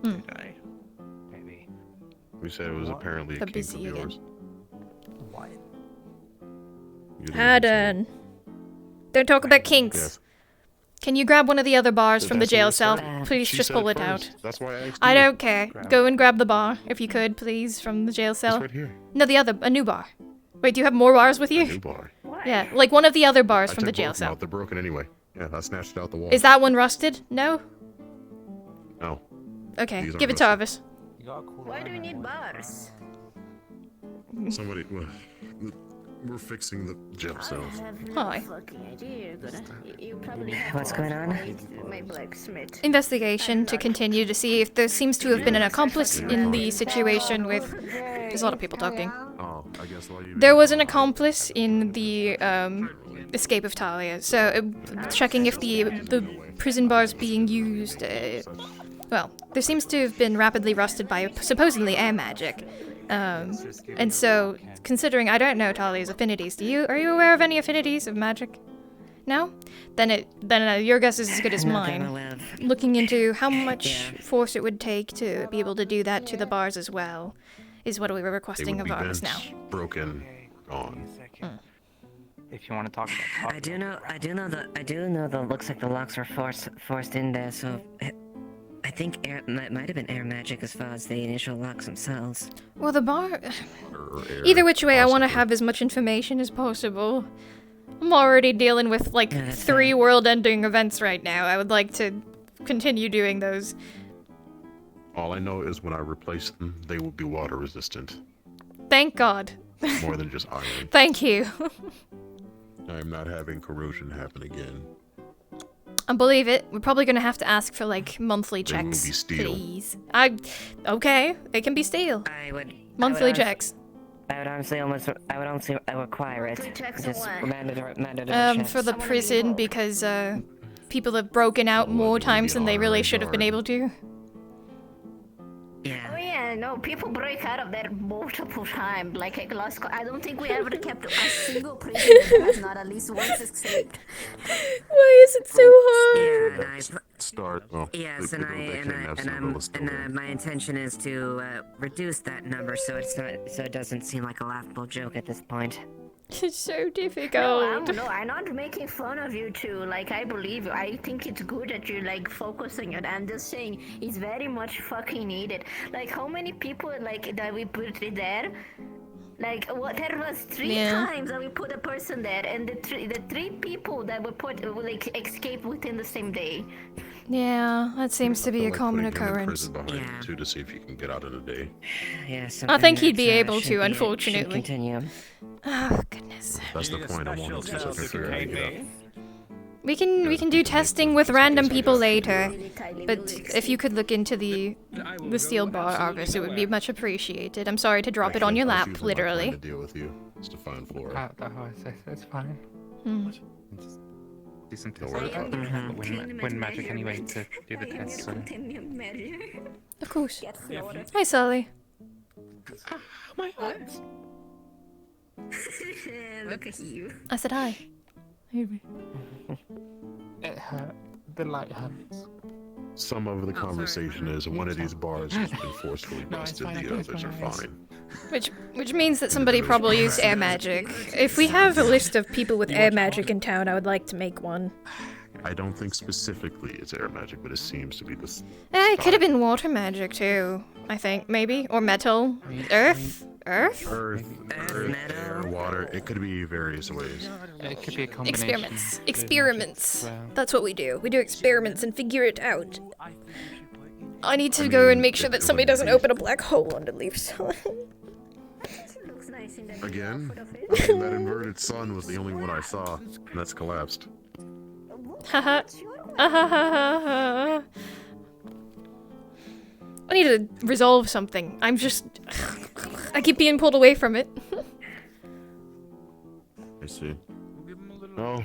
Speaker 22: Maybe.
Speaker 3: We said it was apparently a
Speaker 16: The
Speaker 3: kink
Speaker 16: busy
Speaker 3: of
Speaker 16: again.
Speaker 3: yours.
Speaker 16: Haddon. Don't talk about kinks.
Speaker 3: Yes.
Speaker 16: Can you grab one of the other bars
Speaker 3: Did
Speaker 16: from
Speaker 3: I
Speaker 16: the
Speaker 3: say
Speaker 16: jail
Speaker 3: this
Speaker 16: cell?
Speaker 3: first?
Speaker 16: Please
Speaker 3: She
Speaker 16: just
Speaker 3: said
Speaker 16: pull
Speaker 3: it
Speaker 16: it out.
Speaker 3: first. That's why I asked
Speaker 16: I
Speaker 3: you.
Speaker 16: don't care. Go and grab the bar, if you could, please, from the jail cell.
Speaker 3: right here.
Speaker 16: No, a new bar. Wait, do you have more bars with you?
Speaker 3: New bar.
Speaker 16: Yeah, like one of the other bars
Speaker 3: I
Speaker 16: from the
Speaker 3: took
Speaker 16: jail
Speaker 3: both of them
Speaker 16: cell.
Speaker 3: out. They're broken anyway. Yeah, I snatched it out the wall.
Speaker 16: Is that one rusted? No?
Speaker 3: No.
Speaker 16: Okay,
Speaker 3: These
Speaker 16: give it
Speaker 3: aren't
Speaker 16: to Arvis.
Speaker 23: Why do you need bars?
Speaker 3: Somebody. We're fixing the gemstones.
Speaker 16: Hi.
Speaker 23: What's going on? My blacksmith.
Speaker 16: Investigation to continue to see if there seems to have been an accomplice in the situation with... There's a lot of people talking.
Speaker 3: Oh, I guess while you...
Speaker 16: There was an accomplice in the escape of Talia, so checking if the prison bars being used... well, there seems to have been rapidly rusted by supposedly air magic. And so, considering I don't know Talia's affinities, are you aware of any affinities of magic? No? Then your guess is as good as mine. Looking into how much force it would take to be able to do that to the bars as well, is what we were requesting of ours now.
Speaker 3: Broken, gone.
Speaker 22: If you want to talk about.
Speaker 1: I do know that looks like the locks were forced in there, so. I think it might have been air magic as far as the initial locks themselves.
Speaker 16: Well, the bar... Either which way, I want to have as much information as possible. I'm already dealing with, like, 3 world-ending events right now. I would like to continue doing those.
Speaker 3: All I know is when I replace them, they will be water resistant.
Speaker 16: Thank God.
Speaker 3: More than just iron.
Speaker 16: Thank you.
Speaker 3: I am not having corrosion happen again.
Speaker 16: I believe it. We're probably gonna have to ask for like monthly checks,
Speaker 3: They will be steel.
Speaker 16: please. Okay, it can be steel. Monthly checks.
Speaker 1: I would honestly require it. Just
Speaker 16: For the prison because people have broken out more times than they really should have been able to.
Speaker 23: Oh yeah, no, people break out of there multiple times. Like I don't think we ever kept a single prisoner that has not at least once escaped.
Speaker 16: Why is it so hard?
Speaker 1: Yes, and my intention is to reduce that number so it doesn't seem like a laughable joke at this point.
Speaker 16: It's so difficult.
Speaker 23: No, I'm not making fun of you two. Like, I believe you. I think it's good that you're, like, focusing on it. I'm just saying, it's very much fucking needed. Like, how many people, like, that we put it there? Like, what? There was 3 times that we put a person there, and the three people that we put, like, escaped within the same day.
Speaker 16: Yeah, that seems to be a common occurrence.
Speaker 3: Too, to see if you can get out in a day.
Speaker 16: I think he'd be able to, unfortunately.
Speaker 1: Continue.
Speaker 16: Oh goodness.
Speaker 3: That's the point. I wanted to figure it out.
Speaker 16: We can do testing with random people later, but if you could look into the steel bar, Arvis, it would be much appreciated. I'm sorry to drop it on your lap, literally.
Speaker 3: To deal with you. It's to find Flora.
Speaker 22: It's fine. Do some tests. Win magic anyway to do the tests. So.
Speaker 16: Of course. Hi, Sally.
Speaker 22: My eyes.
Speaker 23: Look at you.
Speaker 16: I said hi.
Speaker 22: It hurt. The light hurts.
Speaker 3: Some of the conversation is one of these bars has been forcefully busted, the others are fine.
Speaker 16: Which means that somebody probably used air magic. If we have a list of people with air magic in town, I would like to make one.
Speaker 3: I don't think specifically it's air magic, but it seems to be this.
Speaker 16: It could have been water magic too, I think, maybe. Or metal. Earth? Earth?
Speaker 3: Earth, air, water. It could be various ways.
Speaker 22: It could be a combination.
Speaker 16: Experiments. That's what we do. We do experiments and figure it out. I need to go and make sure that somebody doesn't open a black hole underneath.
Speaker 3: Again? I mean, that inverted sun was the only one I saw, and that's collapsed.
Speaker 16: Haha. I need to resolve something. I keep being pulled away from it.
Speaker 3: I see. No.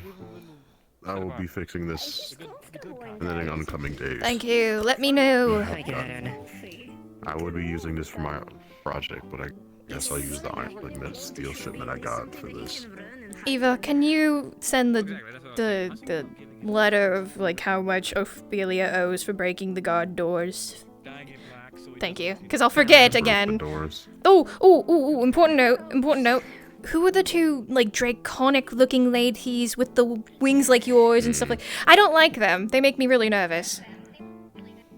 Speaker 3: I will be fixing this in the oncoming days.
Speaker 16: Thank you. Let me know.
Speaker 3: I would be using this for my project, but I guess I'll use the iron, like the steel shipment I got for this.
Speaker 16: Eva, can you send the letter of like how much Ophelia owes for breaking the guard doors? Thank you, because I'll forget again. Oh, important note. Who are the 2 like draconic-looking ladies with the wings like yours and stuff like? I don't like them. They make me really nervous.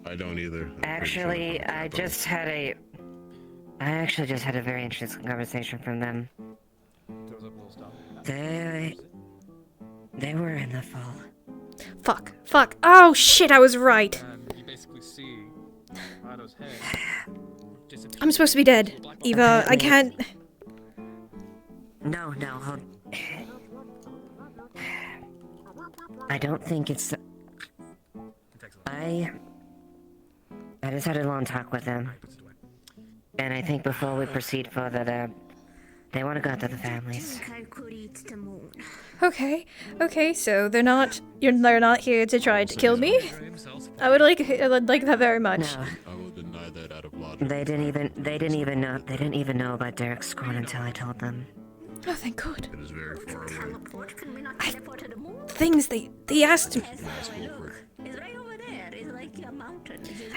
Speaker 3: I don't either.
Speaker 1: Actually, I actually just had a very interesting conversation from them. They were in the fall.
Speaker 16: Fuck. Fuck. Oh shit, I was right.
Speaker 18: And you basically see Ado's head disappear.
Speaker 16: I'm supposed to be dead. Eva, I can't...
Speaker 1: No, hold. I don't think it's. I just had a long talk with them, and I think before we proceed further, they want to go after the families.
Speaker 16: Okay, so they're not here to try to kill me? I would like that very much.
Speaker 1: No.
Speaker 3: I will deny that out of logic.
Speaker 1: They didn't even know about Derek's scorn until I told them.
Speaker 16: Oh, thank God.
Speaker 3: It is very far away.
Speaker 16: Things they asked me.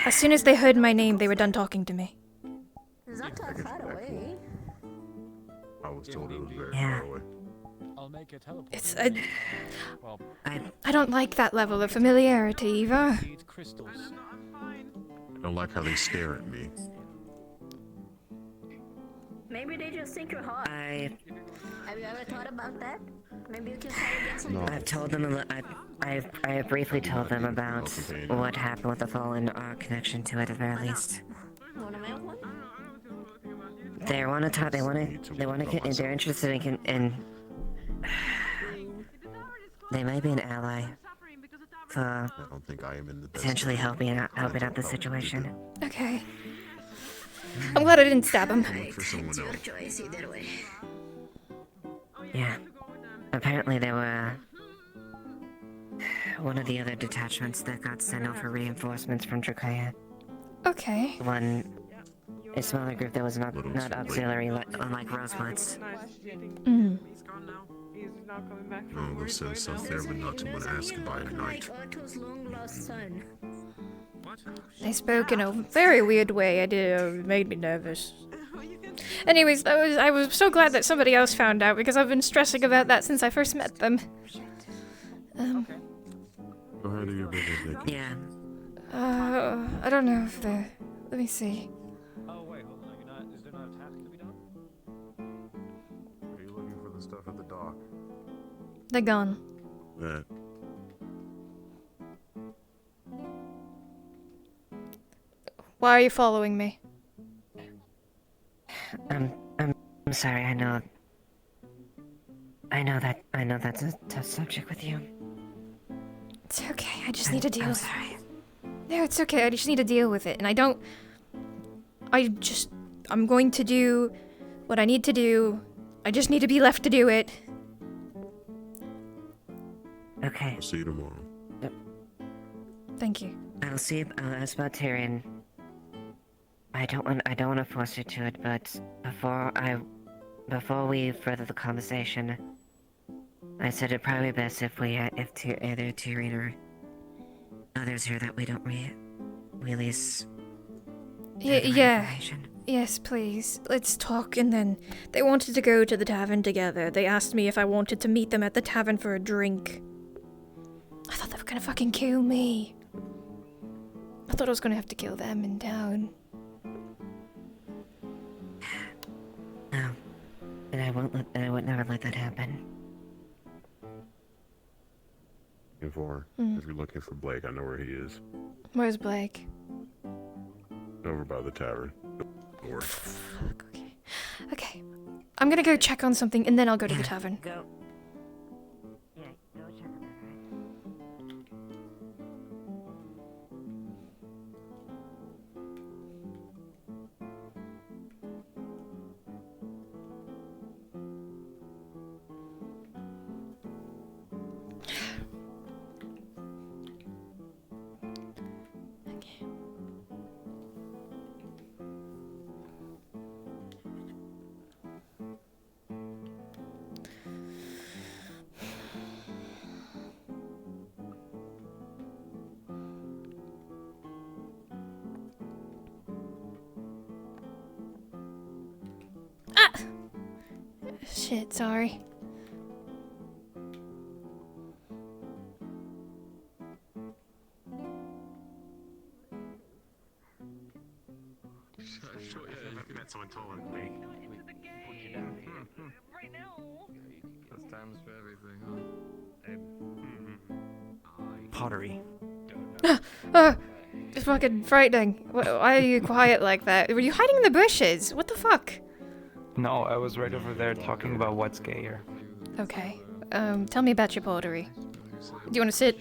Speaker 16: As soon as they heard my name, they were done talking to me.
Speaker 3: I was told it was very
Speaker 1: Yeah.
Speaker 3: far away.
Speaker 22: I'll make a teleport.
Speaker 16: It's
Speaker 22: Well,
Speaker 16: I don't like that level of familiarity, Eva.
Speaker 22: need crystals.
Speaker 3: I don't like how they stare at me.
Speaker 23: Maybe they just think you're hot. Have you ever thought about that? Maybe you can try to get some.
Speaker 3: No.
Speaker 1: I've told them. I briefly told them about what happened with the fall and our connection to it at the very least.
Speaker 23: Wanna make one?
Speaker 1: They want to talk. They want to get. They're interested in. They may be an ally for
Speaker 3: I don't think I am in the best
Speaker 1: potentially helping out the situation.
Speaker 16: Okay. I'm glad I didn't stab him.
Speaker 3: Look for someone else.
Speaker 23: Choice either way.
Speaker 1: Yeah. Apparently there were one of the other detachments that got sent out for reinforcements from Drakea.
Speaker 16: Okay.
Speaker 1: A smaller group that was not auxiliary unlike Rosewood's.
Speaker 16: Mm.
Speaker 8: He's not coming back
Speaker 3: No,
Speaker 8: from
Speaker 3: we'll send stuff there, but not to want to ask about at night.
Speaker 23: Otto's long lost son.
Speaker 16: They spoke in a very weird way. It made me nervous. Anyways, I was so glad that somebody else found out because I've been stressing about that since I first met them.
Speaker 3: Go ahead and your business, Nick.
Speaker 1: Yeah.
Speaker 16: I don't know if they're... Let me see.
Speaker 22: Oh wait, hold on. Is there not a task to be done?
Speaker 3: Are you looking for the stuff at the dock?
Speaker 16: They're gone.
Speaker 3: That.
Speaker 16: Why are you following me?
Speaker 1: I'm sorry. I know that's a tough subject with you.
Speaker 16: It's okay. I just need to deal with it. No, it's okay. I just need to deal with it. And I'm going to do what I need to do. I just need to be left to do it.
Speaker 1: Okay.
Speaker 3: I'll see you tomorrow.
Speaker 1: Yep.
Speaker 16: Thank you.
Speaker 1: I'll ask about Tyrion. I don't want to force you to it, but before we further the conversation, I said it'd probably be best if either Tyrion or others here that we don't release.
Speaker 16: Yeah. Yes, please. Let's talk. And then they wanted to go to the tavern together. They asked me if I wanted to meet them at the tavern for a drink. I thought they were gonna fucking kill me. I thought I was gonna have to kill them in town.
Speaker 1: No, and I would never let that happen.
Speaker 3: If you're looking for Blake, I know where he is.
Speaker 16: Where's Blake?
Speaker 3: Over by the tavern. Door.
Speaker 16: Okay. I'm gonna go check on something and then I'll go to the tavern.
Speaker 1: Go.
Speaker 16: Shit, sorry.
Speaker 14: I've met someone taller than me.
Speaker 6: Right now.
Speaker 14: That's times for everything, huh?
Speaker 4: pottery.
Speaker 16: It's fucking frightening. Why are you quiet like that? Were you hiding in the bushes? What the fuck?
Speaker 4: No, I was right over there talking about what's gayer.
Speaker 16: Okay. Tell me about your pottery. Do you want to sit?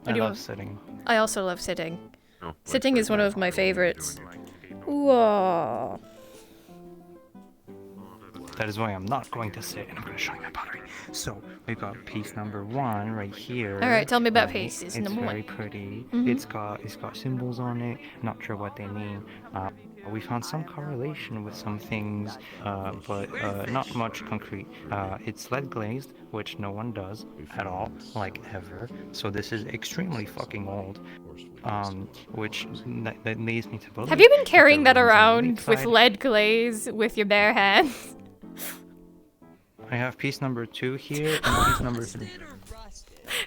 Speaker 4: I love sitting.
Speaker 16: I also love sitting. Sitting is one of my favorites. Whoa.
Speaker 4: That is why I'm not going to sit, and I'm going to show you my pottery. So, we've got piece number 1 right here.
Speaker 16: Alright, tell me about
Speaker 4: right?
Speaker 16: pieces
Speaker 4: It's
Speaker 16: number 1.
Speaker 4: very pretty.
Speaker 16: Mhm.
Speaker 4: It's got symbols on it. Not sure what they mean. We found some correlation with some things, but not much concrete. It's lead glazed, which no one does at all, like ever. So this is extremely fucking old. Which that leads me to believe.
Speaker 16: Have you been carrying that
Speaker 4: the ruins on the
Speaker 16: around with
Speaker 4: inside-
Speaker 16: lead glaze with your bare hands?
Speaker 4: I have piece number 2 here and piece number 3.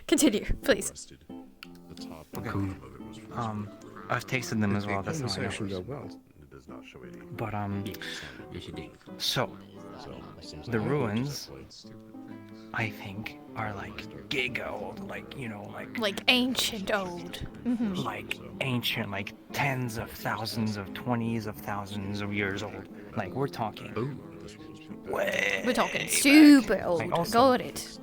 Speaker 16: Continue, please.
Speaker 4: Okay. I've tasted them as well. That's how I know. But so the ruins, I think, are like giga old, like
Speaker 16: Like ancient old. Mhm.
Speaker 4: like ancient, like tens of thousands of 20s of thousands of years old. Like we're talking.
Speaker 16: We're talking super old.
Speaker 4: Like, also-
Speaker 16: Got it.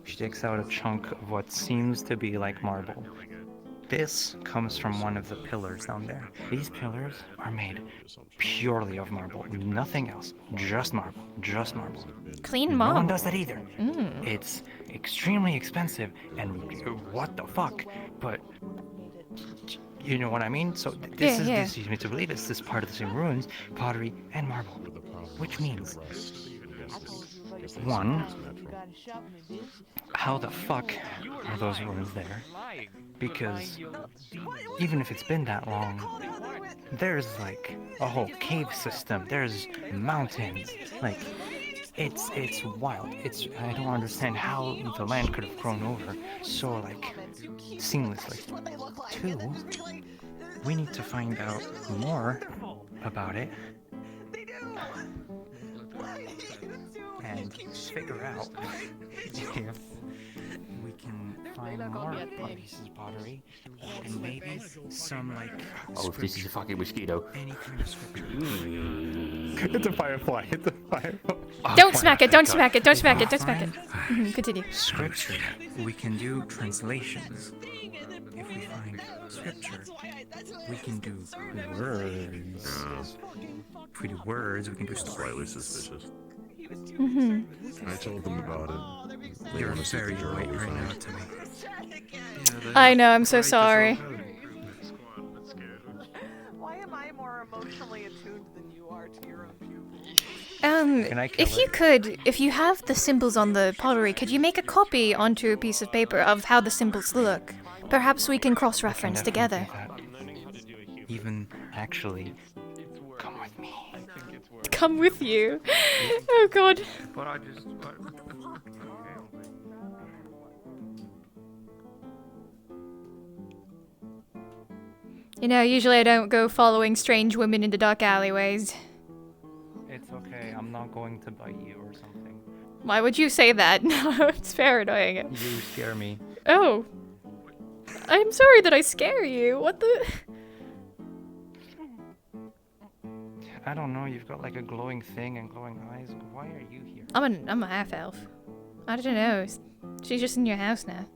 Speaker 4: She takes out a chunk of what seems to be like marble. This comes from one of the pillars down there. These pillars are made purely of marble, nothing else. Just marble, just marble.
Speaker 16: Clean
Speaker 4: No
Speaker 16: marble.
Speaker 4: one does that either.
Speaker 16: Mm.
Speaker 4: It's extremely expensive, and what the fuck? But you know what I mean? So this leads me to believe it's this part of the same ruins, pottery and marble, which means 1. How the fuck are those ruins there? Because even if it's been that long, there's like a whole cave system. There's mountains. Like it's wild. I don't understand how the land could have grown over so like seamlessly. 2, we need to find out more about it and figure out if we can find more pieces of pottery and maybe some like
Speaker 11: Oh, if this is a fucking mosquito.
Speaker 4: any kind of scripture.
Speaker 18: It's a firefly. It's a firefly.
Speaker 16: Don't smack it, don't smack it, don't smack it, don't smack it. Mhm, continue.
Speaker 4: Scripture. We can do translations. If we find scripture, we can do words. If we do words, we can do stories.
Speaker 3: Slightly suspicious.
Speaker 16: Mhm.
Speaker 3: I told them about it. They
Speaker 4: You're
Speaker 3: wanna see if the
Speaker 4: very
Speaker 3: journal
Speaker 4: white
Speaker 3: we
Speaker 4: right
Speaker 3: found.
Speaker 4: now to me.
Speaker 16: I know, I'm so sorry.
Speaker 8: Why am I more emotionally attuned than you are to your own pupils?
Speaker 4: Can I kill
Speaker 16: If you
Speaker 4: it?
Speaker 16: could, if you have the symbols on the pottery, could you make a copy onto a piece of paper of how the symbols look? Perhaps we can cross-reference together.
Speaker 4: Even actually, come with me.
Speaker 16: Come with you. Oh god.
Speaker 4: But I just.
Speaker 16: You know, usually I don't go following strange women into dark alleyways.
Speaker 4: It's okay. I'm not going to bite you or something.
Speaker 16: Why would you say that? It's paranoid.
Speaker 4: You scare me.
Speaker 16: Oh. I'm sorry that I scare you. What the?
Speaker 4: I don't know. You've got like a glowing thing and glowing eyes. Why are you here?
Speaker 16: I'm a half elf. I don't know. She's just in your house now.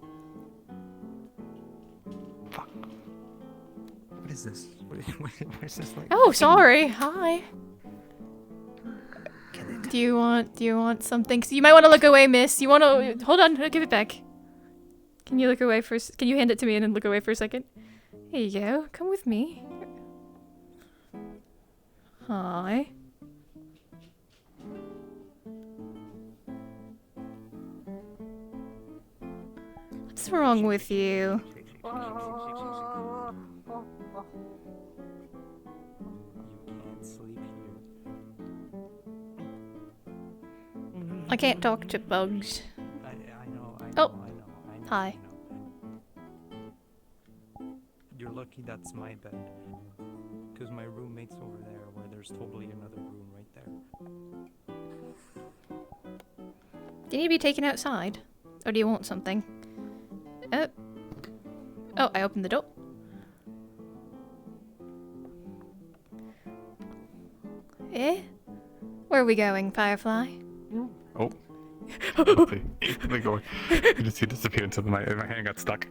Speaker 4: What is this? What is this like?
Speaker 16: Oh, sorry. Hi. Do you want something? You might want to look away, miss. You want to hold on. I'll give it back. Can you look away first? Can you hand it to me and then look away for a second? Here you go. Come with me. Hi. What's wrong with you? I can't talk to bugs. Oh. Hi.
Speaker 4: You're lucky that's my bed. Because my roommate's over there where there's totally another room right there.
Speaker 16: Do you need to be taken outside? Or do you want something? Oh. Oh, I opened the door. Eh? Where are we going, Firefly?
Speaker 22: Oh. They go. You just see disappear until my hand got stuck.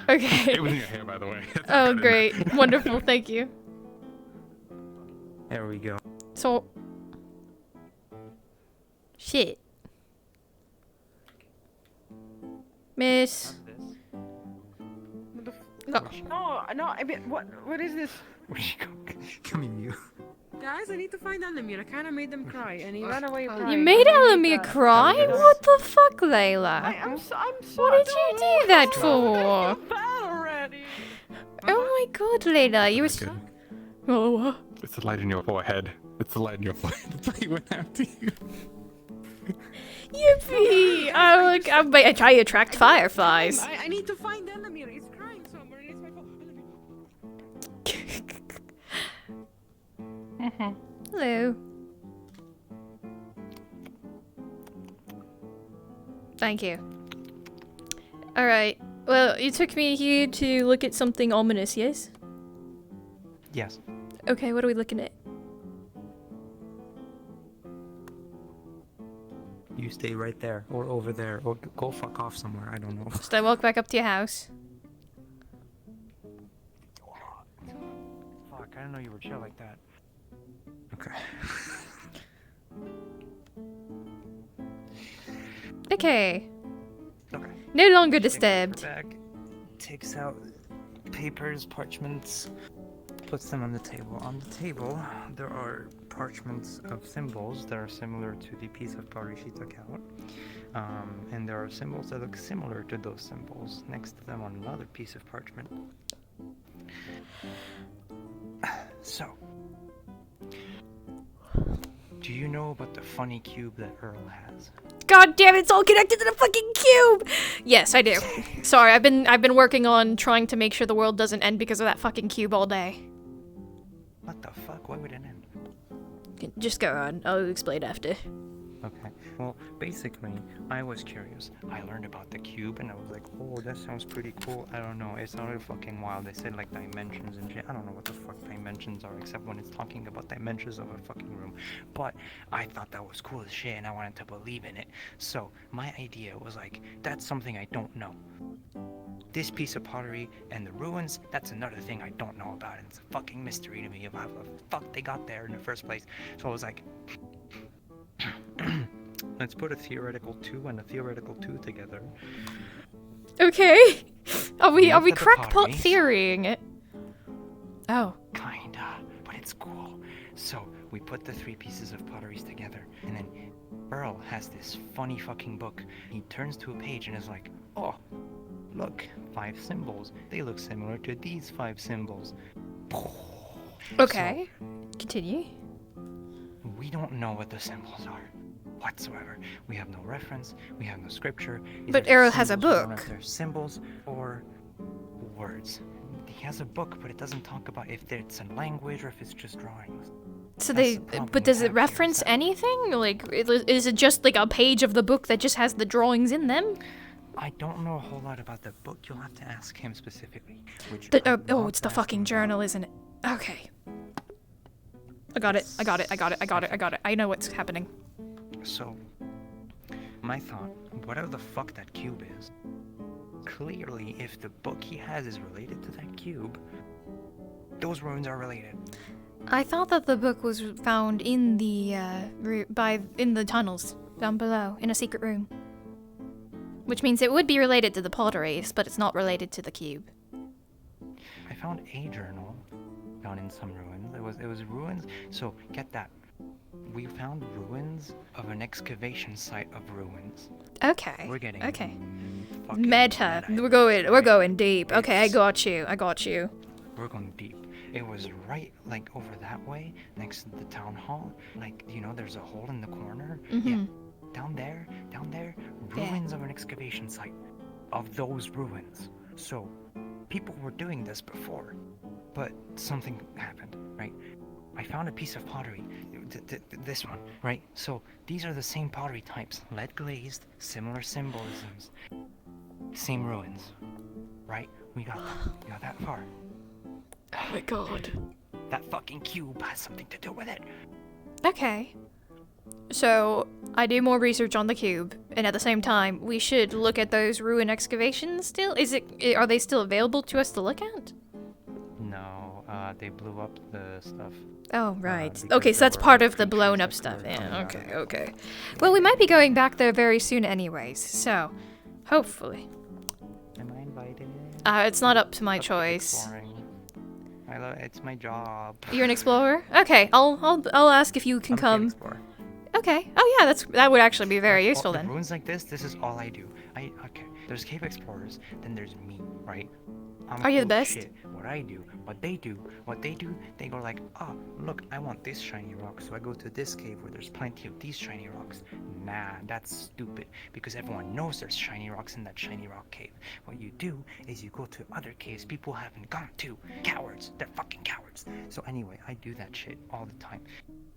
Speaker 16: Okay.
Speaker 22: It was in your hair, by the way.
Speaker 16: Oh, great. Wonderful, thank you.
Speaker 4: There we go.
Speaker 16: So... Shit. Miss...
Speaker 8: No, I mean, what is this?
Speaker 4: Come here, you.
Speaker 7: Guys, I need to find Elamir. I kind of made them cry, and he ran away crying.
Speaker 16: You made Elamir cry? What the fuck, Layla?
Speaker 8: I'm sorry.
Speaker 16: What did you do that for? Oh my god, Layla, you were so... Oh, what?
Speaker 22: It's the light in your forehead. It's the light in your forehead. That's why he went after you.
Speaker 16: Yippee! I try to attract fireflies.
Speaker 7: I need to find Elamir. He's crying somewhere. It's my fault.
Speaker 16: Hello. Thank you. Alright. Well, you took me here to look at something ominous, yes?
Speaker 4: Yes.
Speaker 16: Okay, what are we looking at?
Speaker 4: You stay right there, or over there, or go fuck off somewhere. I don't know.
Speaker 16: Should I walk back up to your house?
Speaker 4: Fuck, I didn't know you were chill like that. Okay.
Speaker 16: Okay.
Speaker 4: Okay.
Speaker 16: No longer disturbed.
Speaker 4: Bag takes out papers, parchments, puts them on the table. On the table, there are parchments of symbols that are similar to the piece of pottery she took out. And there are symbols that look similar to those symbols next to them on another piece of parchment. So, do you know about the funny cube that Earl has?
Speaker 16: God damn it, it's all connected to the fucking cube! Yes, I do. Sorry, I've been working on trying to make sure the world doesn't end because of that fucking cube all day.
Speaker 4: What the fuck? Why would it end?
Speaker 16: Just go on. I'll explain after.
Speaker 4: Okay. Well, basically, I was curious. I learned about the cube and I was like, oh, that sounds pretty cool. I don't know. It sounded fucking wild. They said like dimensions and shit. I don't know what the fuck dimensions are except when it's talking about dimensions of a fucking room. But I thought that was cool as shit and I wanted to believe in it. So my idea was like, that's something I don't know. This piece of pottery and the ruins, that's another thing I don't know about. It's a fucking mystery to me of how the fuck they got there in the first place. So I was like, let's put a theoretical 2 and a theoretical 2 together.
Speaker 16: Okay. Are we crackpot theorying it? Oh.
Speaker 4: Kinda, but it's cool. So we put the 3 pieces of potteries together, and then Earl has this funny fucking book. He turns to a page and is like, oh, look, 5 symbols. They look similar to these 5 symbols.
Speaker 16: Okay. So, continue.
Speaker 4: We don't know what the symbols are whatsoever. We have no reference. We have no scripture.
Speaker 16: But Earl has a book.
Speaker 4: If they're symbols or words. He has a book, but it doesn't talk about if it's a language or if it's just drawings.
Speaker 16: So but does it reference anything? Like, is it just like a page of the book that just has the drawings in them?
Speaker 4: I don't know a whole lot about the book. You'll have to ask him specifically.
Speaker 16: It's the fucking journal, isn't it? Okay. I got it. I know what's happening.
Speaker 4: So, my thought, whatever the fuck that cube is, clearly if the book he has is related to that cube, those ruins are related.
Speaker 16: I thought that the book was found in the in the tunnels down below in a secret room. Which means it would be related to the potteries, but it's not related to the cube.
Speaker 4: I found a journal down in some ruins. It was ruins. So get that. We found ruins of an excavation site of ruins.
Speaker 16: Okay.
Speaker 4: We're getting
Speaker 16: meta. We're going deep. Okay, I got you.
Speaker 4: We're going deep. It was right like over that way, next to the town hall. Like, you know, there's a hole in the corner.
Speaker 16: Mm-hmm.
Speaker 4: Yeah. Down there, ruins of an excavation site of those ruins. So, people were doing this before, but something happened, right? I found a piece of pottery, this one, right? So, these are the same pottery types, lead glazed, similar symbolisms. same ruins, right? We got that far.
Speaker 16: Oh my god.
Speaker 4: That fucking cube has something to do with it.
Speaker 16: Okay. So, I do more research on the cube, and at the same time, we should look at those ruin excavations still? Are they still available to us to look at?
Speaker 4: No, they blew up the stuff.
Speaker 16: Oh, right.
Speaker 4: because
Speaker 16: Okay, so
Speaker 4: there
Speaker 16: that's
Speaker 4: were,
Speaker 16: part
Speaker 4: like,
Speaker 16: of the blown up
Speaker 4: creatures that
Speaker 16: stuff.
Speaker 4: were coming
Speaker 16: Yeah,
Speaker 4: out of
Speaker 16: okay,
Speaker 4: it.
Speaker 16: okay. Well, we might be going back there very soon anyways, so hopefully.
Speaker 4: Am I invited?
Speaker 16: It's not up to my
Speaker 4: Let's keep
Speaker 16: choice.
Speaker 4: exploring. It's my job.
Speaker 16: You're an explorer? Okay, I'll ask if you can
Speaker 4: I'm a cave
Speaker 16: come.
Speaker 4: explorer.
Speaker 16: Okay. Oh yeah, that would actually be very
Speaker 4: Like,
Speaker 16: useful
Speaker 4: the
Speaker 16: then.
Speaker 4: ruins like this is all I do. Okay. There's cave explorers, then there's me, right? I'm
Speaker 16: Are you the
Speaker 4: cool as
Speaker 16: best?
Speaker 4: Shit. What I do, what they do, they go like, oh, look, I want this shiny rock, so I go to this cave where there's plenty of these shiny rocks. Nah, that's stupid, because everyone knows there's shiny rocks in that shiny rock cave. What you do is you go to other caves people haven't gone to. Cowards. They're fucking cowards. So anyway, I do that shit all the time.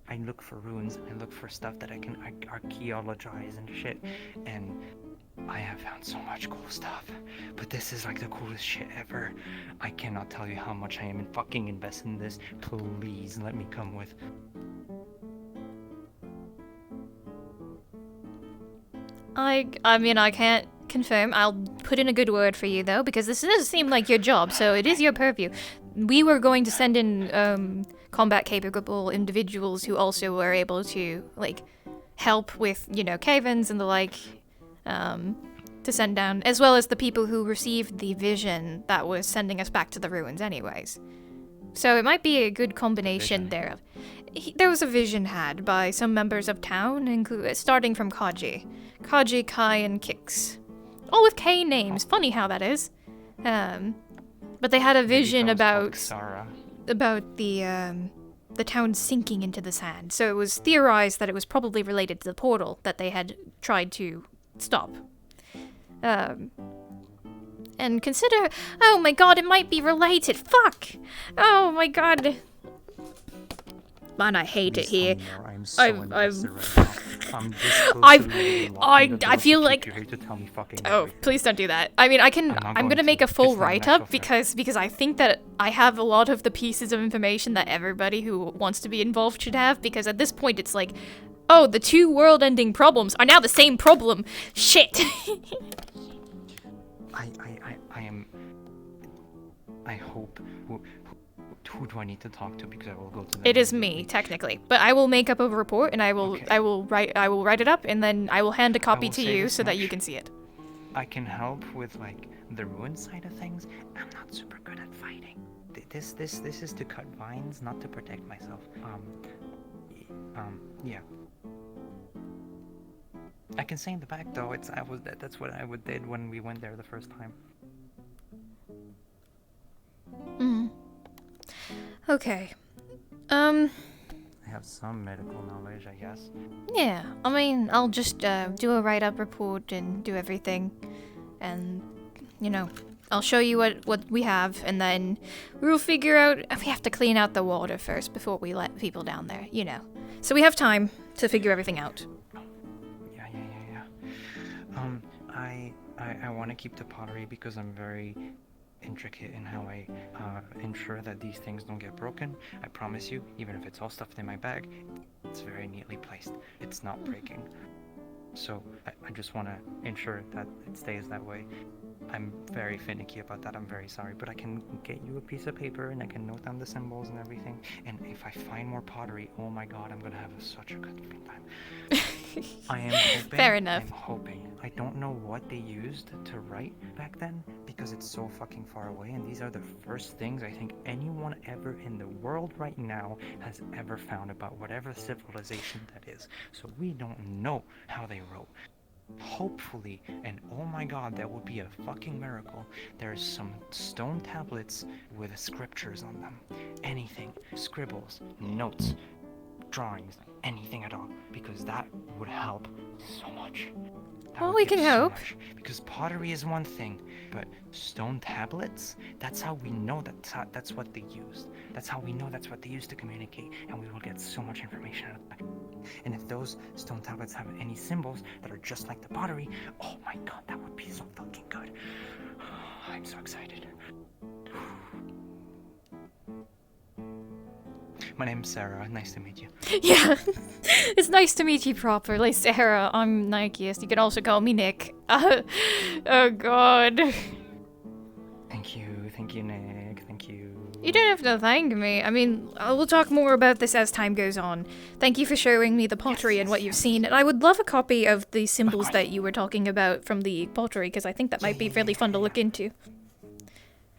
Speaker 4: I look for ruins, I look for stuff that I can archaeologize and shit, and I have found so much cool stuff, but this is like the coolest shit ever. I cannot tell you how much I am fucking invested in this. Please let me come with.
Speaker 16: I mean, I can't confirm. I'll put in a good word for you though, because this does seem like your job, so it is your purview. We were going to send in combat capable individuals who also were able to like help with, you know, cave-ins and the like, to send down, as well as the people who received the vision that was sending us back to the ruins anyways. So it might be a good combination there. There was a vision had by some members of town, starting from Kaji, Kai, and Kix. All with K names. Funny how that is. But they had a vision about the town sinking into the sand. So it was theorized that it was probably related to the portal that they had tried to stop. And consider, oh my god, it might be related. Fuck! Oh my god. Man, I hate it here. I feel like. Oh, please don't do that. I mean, I'm gonna make a full write-up because I think that I have a lot of the pieces of information that everybody who wants to be involved should have, because at this point it's like, oh, the two world-ending problems are now the same problem. Shit.
Speaker 4: I hope. Who do I need to talk to? Because I will go to.
Speaker 16: It is me, technically, but I will make up a report and I will write it up and then I will hand a copy to you so that you can see it.
Speaker 4: I can help with like the ruin side of things. I'm not super good at fighting. This is to cut vines, not to protect myself. Yeah. I can say in the back though. That's what I did when we went there the first time.
Speaker 16: Okay.
Speaker 4: I have some medical knowledge, I guess.
Speaker 16: Yeah, I mean, I'll just do a write-up report and do everything, and you know, I'll show you what we have, and then we'll figure out. We have to clean out the water first before we let people down there, you know. So we have time to figure everything out.
Speaker 4: Yeah. I want to keep the pottery because I'm very intricate in how I ensure that these things don't get broken. I promise you, even if it's all stuffed in my bag, it's very neatly placed. It's not breaking. So I just want to ensure that it stays that way. I'm very finicky about that. I'm very sorry, but I can get you a piece of paper and I can note down the symbols and everything. And if I find more pottery, oh my god, I'm gonna have such a good time. I am hoping.
Speaker 16: Fair enough.
Speaker 4: I'm hoping. I don't know what they used to write back then because it's so fucking far away, and these are the first things I think anyone ever in the world right now has ever found about whatever civilization that is. So we don't know how they wrote. Hopefully, and oh my god, that would be a fucking miracle, there's some stone tablets with scriptures on them. Anything. Scribbles, notes, drawings, anything at all, because that would help so much.
Speaker 16: Well, we can hope.
Speaker 4: Because pottery is one thing, but stone tablets, that's how we know that's what they used. That's how we know that's what they used to communicate, and we will get so much information out of that. And if those stone tablets have any symbols that are just like the pottery, oh my god, that would be so fucking good. I'm so excited. My name's Sarah. Nice to meet you.
Speaker 16: Yeah, it's nice to meet you properly, Sarah. I'm Nikias. You can also call me Nick. Oh god.
Speaker 4: Thank you, Nick. Thank you.
Speaker 16: You don't have to thank me. I mean, we'll talk more about this as time goes on. Thank you for showing me the pottery and what you've seen. And I would love a copy of the symbols that you were talking about from the pottery, because I think that might be really fun to look into.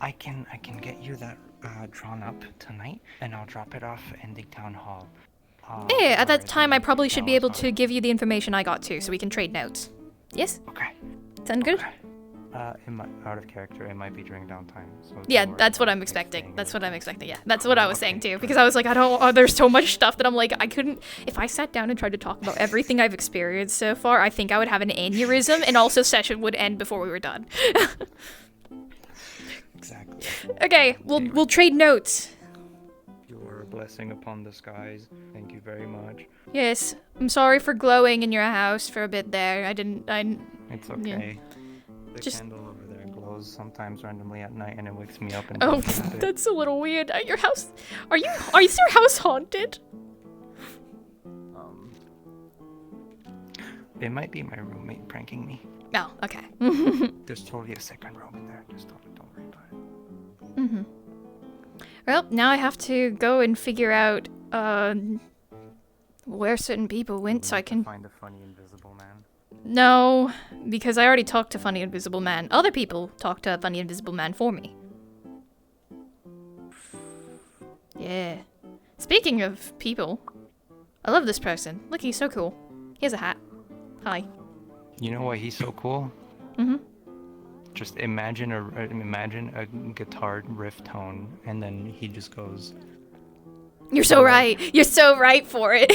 Speaker 4: I can get you that drawn up tonight, and I'll drop it off in the town hall.
Speaker 16: Yeah, at that time I probably should be able to give you the information I got too, so we can trade notes. Yes?
Speaker 4: Okay.
Speaker 16: Sound good?
Speaker 4: Out of character, it might be during downtime. So
Speaker 16: Yeah, that's what I'm expecting. That's what I'm expecting, yeah. That's what I was saying too, because I was like, there's so much stuff that I'm like, I couldn't, if I sat down and tried to talk about everything I've experienced so far, I think I would have an aneurysm, and also session would end before we were done.
Speaker 4: Exactly.
Speaker 16: Okay, we'll trade notes.
Speaker 4: You're a blessing upon the skies. Thank you very much.
Speaker 16: Yes, I'm sorry for glowing in your house for a bit there.
Speaker 4: It's okay.
Speaker 16: Yeah.
Speaker 4: The
Speaker 16: Just-
Speaker 4: candle over there glows sometimes randomly at night, and it wakes me up. And
Speaker 16: Oh, that's a little weird. Your house, is your house haunted?
Speaker 4: It might be my roommate pranking me.
Speaker 16: Oh, okay.
Speaker 4: There's totally a second room in there. Just don't worry about it.
Speaker 16: Mm-hmm. Well, now I have to go and figure out where certain people went so I can
Speaker 4: find the funny invisible man.
Speaker 16: No, because I already talked to Funny Invisible Man. Other people talked to Funny Invisible Man for me. Yeah. Speaking of people, I love this person. Look, he's so cool. He has a hat. Hi.
Speaker 4: You know why he's so cool?
Speaker 16: Mm-hmm.
Speaker 4: Just imagine a guitar riff tone, and then he just goes.
Speaker 16: You're so right. You're so right for it.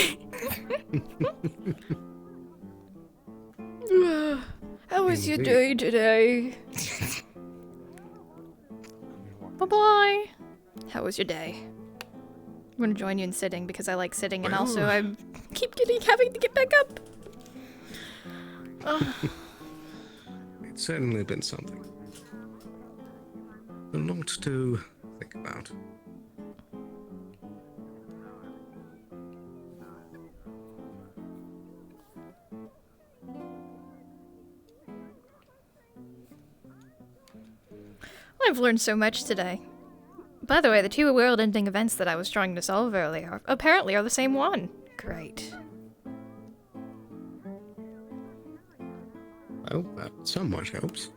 Speaker 16: How was your day today? Bye-bye. How was your day? I'm gonna join you in sitting because I like sitting, and also I keep having to get back up.
Speaker 12: It's certainly been something. A lot to think about.
Speaker 16: I've learned so much today. By the way, the two world-ending events that I was trying to solve earlier apparently are the same one. Great.
Speaker 12: Well, that somewhat helps.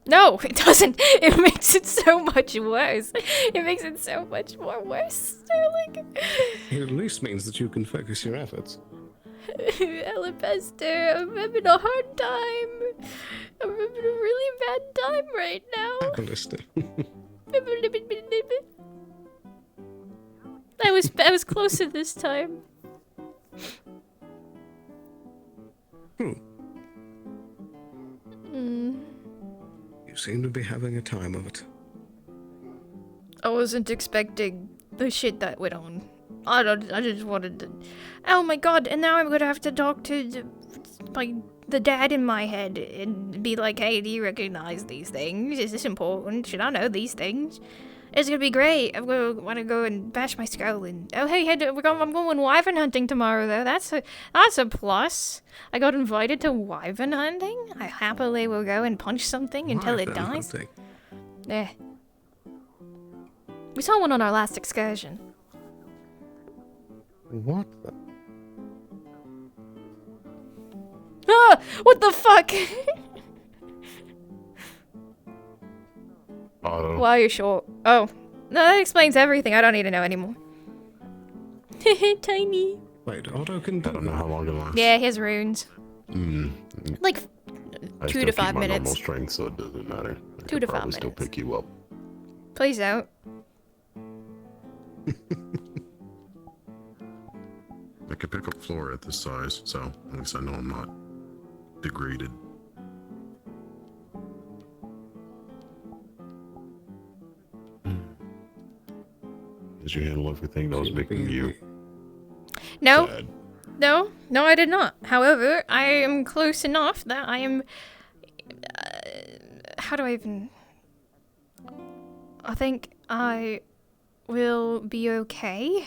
Speaker 16: No, it doesn't. It makes it so much worse. It makes it so much more worse, Sterling.
Speaker 12: It at least means that you can focus your efforts.
Speaker 16: Alabaster, I'm having a hard time. I'm having a really bad time right now.
Speaker 12: Alabaster.
Speaker 16: I was closer this time.
Speaker 12: You seem to be having a time of it.
Speaker 16: I wasn't expecting the shit that went on. I just wanted to... Oh my god, and now I'm gonna have to talk to the dad in my head and be like, hey, do you recognize these things? Is this important? Should I know these things? It's gonna be great. I'm gonna want to go and bash my skull and... Oh, hey, I'm going wyvern hunting tomorrow, though. That's a plus. I got invited to wyvern hunting. I happily will go and punch something until it dies. Yeah. We saw one on our last excursion.
Speaker 12: What the?
Speaker 16: Ah! What the fuck?
Speaker 3: Otto.
Speaker 16: Why are you short? Oh. No, that explains everything. I don't need to know anymore. Tiny.
Speaker 12: Wait, Otto can do
Speaker 3: I don't know how long it lasts.
Speaker 16: Yeah, he has runes. Like
Speaker 3: I
Speaker 16: 2
Speaker 3: still
Speaker 16: to
Speaker 3: keep
Speaker 16: 5
Speaker 3: my
Speaker 16: minutes.
Speaker 3: normal strength, so it doesn't matter.
Speaker 16: 2 to 5
Speaker 3: probably still
Speaker 16: minutes.
Speaker 3: pick you up.
Speaker 16: Please don't.
Speaker 3: I could pick up floor at this size, so at least I know I'm not degraded. Did you handle everything that was making you
Speaker 16: No.
Speaker 3: sad?
Speaker 16: No, I did not. However, I am close enough that I am... how do I even... I think I will be okay.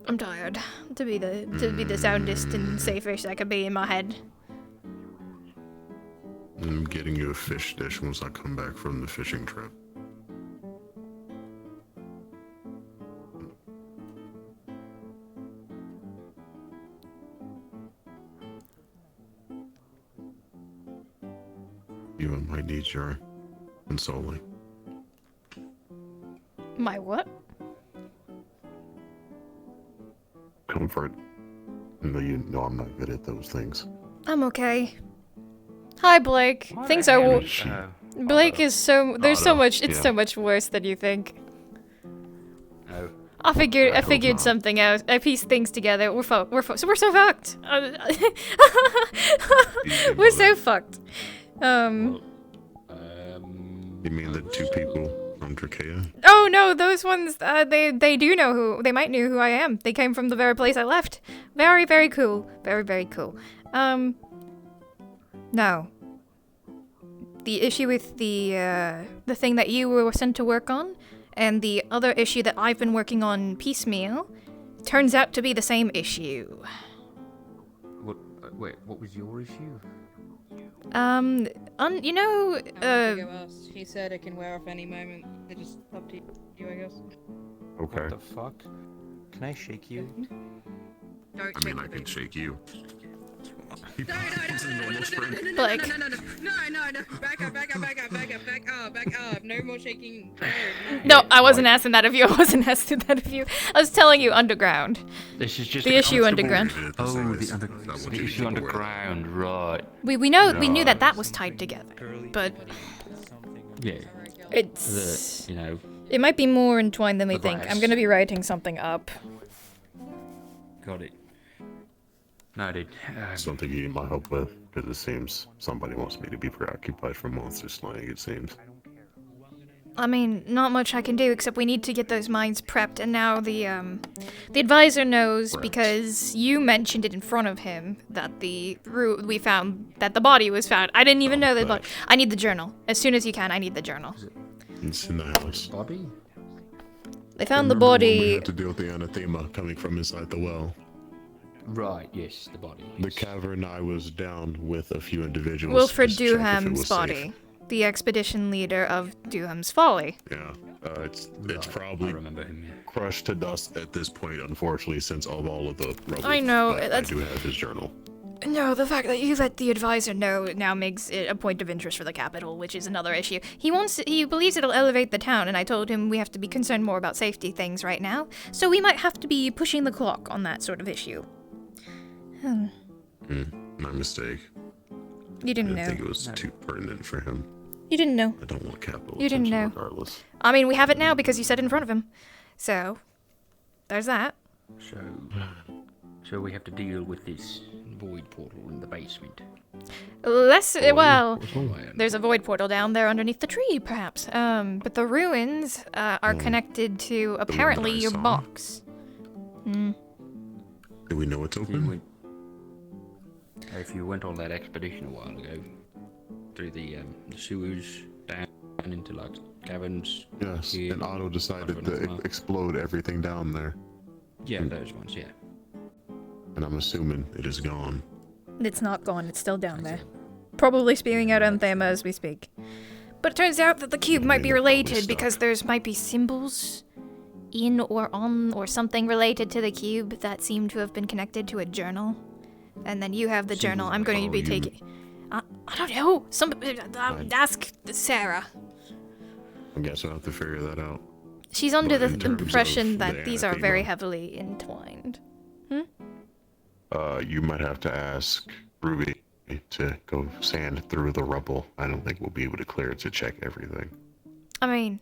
Speaker 16: I'm tired. To be the soundest and safest I could be in my head.
Speaker 3: I'm getting you a fish dish once I come back from the fishing trip. You might need your consoling.
Speaker 16: My what?
Speaker 3: Comfort. You know I'm not good at those things.
Speaker 16: I'm okay. Hi, Blake. Things are... Blake is so... There's so much... It's so much worse than you think.
Speaker 11: Oh.
Speaker 16: I figured something out. I pieced things together. We're so fucked. We're so fucked.
Speaker 3: You mean the two people from Nikias?
Speaker 16: Oh no, those ones. They do know who. They might know who I am. They came from the very place I left. Very, very cool. Very, very cool. No. The issue with the thing that you were sent to work on, and the other issue that I've been working on piecemeal, turns out to be the same issue.
Speaker 11: Wait, what was your issue?
Speaker 16: You know,
Speaker 9: He said it can wear off any moment. It's just up to you, I guess.
Speaker 3: Okay.
Speaker 4: What the fuck? Can I shake you?
Speaker 9: Don't
Speaker 3: I mean, I can shake you.
Speaker 9: No.
Speaker 16: Blake.
Speaker 9: No. Back up. No more shaking.
Speaker 16: No, I wasn't asking that of you. I wasn't asking that of you. I was telling you underground.
Speaker 11: This is just
Speaker 16: the issue underground.
Speaker 11: Oh, the issue underground, right.
Speaker 16: We knew that was tied together, but
Speaker 11: yeah,
Speaker 16: it's
Speaker 11: you know,
Speaker 16: it might be more entwined than we think. I'm gonna be writing something up.
Speaker 11: Got it. No, dude.
Speaker 3: Something you need my help with, because it seems somebody wants me to be preoccupied for monster slaying, it seems.
Speaker 16: I mean, not much I can do, except we need to get those mines prepped, and now the advisor knows because you mentioned it in front of him that we found that the body was found. I didn't even know the body. I need the journal. As soon as you can, I need the journal.
Speaker 3: It's in the house.
Speaker 11: Body?
Speaker 16: They found the body.
Speaker 3: We had to deal with the anathema coming from inside the well.
Speaker 11: Right, yes, the body.
Speaker 3: The cavern I was down with a few individuals.
Speaker 16: Wilfred
Speaker 3: just to check if it
Speaker 16: Duham's
Speaker 3: was
Speaker 16: body.
Speaker 3: safe.
Speaker 16: The expedition leader of Duham's Folly.
Speaker 3: Yeah, it's probably crushed to dust at this point, unfortunately, since all of the rubble.
Speaker 16: I know,
Speaker 3: but
Speaker 16: that's...
Speaker 3: I do have his journal.
Speaker 16: No, the fact that you let the advisor know now makes it a point of interest for the capital, which is another issue. He believes it'll elevate the town, and I told him we have to be concerned more about safety things right now, so we might have to be pushing the clock on that sort of issue.
Speaker 3: My mistake.
Speaker 16: You didn't know.
Speaker 3: I think it was too pertinent for him.
Speaker 16: You didn't know.
Speaker 3: I don't want capital
Speaker 16: You didn't
Speaker 3: attention
Speaker 16: know.
Speaker 3: regardless.
Speaker 16: I mean, we have it now because you said it in front of him. So, there's that.
Speaker 11: So we have to deal with this void portal in the basement.
Speaker 16: Well, there's a void portal down there underneath the tree, perhaps. But the ruins are connected to apparently your box.
Speaker 3: Do we know it's open?
Speaker 11: If you went on that expedition a while ago, through the sewers, down into like caverns.
Speaker 3: Yes, and Otto decided to explode everything down there.
Speaker 11: Yeah, those ones, yeah.
Speaker 3: And I'm assuming it is gone.
Speaker 16: It's not gone, it's still down there. Probably spewing out anthema as we speak. But it turns out that the cube might be related because there's might be symbols in or on or something related to the cube that seem to have been connected to a journal. And then you have the journal. I'm going to be taking... I don't know. Ask Sarah.
Speaker 3: I guess I'll have to figure that out.
Speaker 16: She's under the
Speaker 3: terms
Speaker 16: impression
Speaker 3: of
Speaker 16: that
Speaker 3: the
Speaker 16: these are
Speaker 3: anathema,
Speaker 16: very heavily entwined.
Speaker 3: You might have to ask Ruby to go sand through the rubble. I don't think we'll be able to clear it to check everything.
Speaker 16: I mean...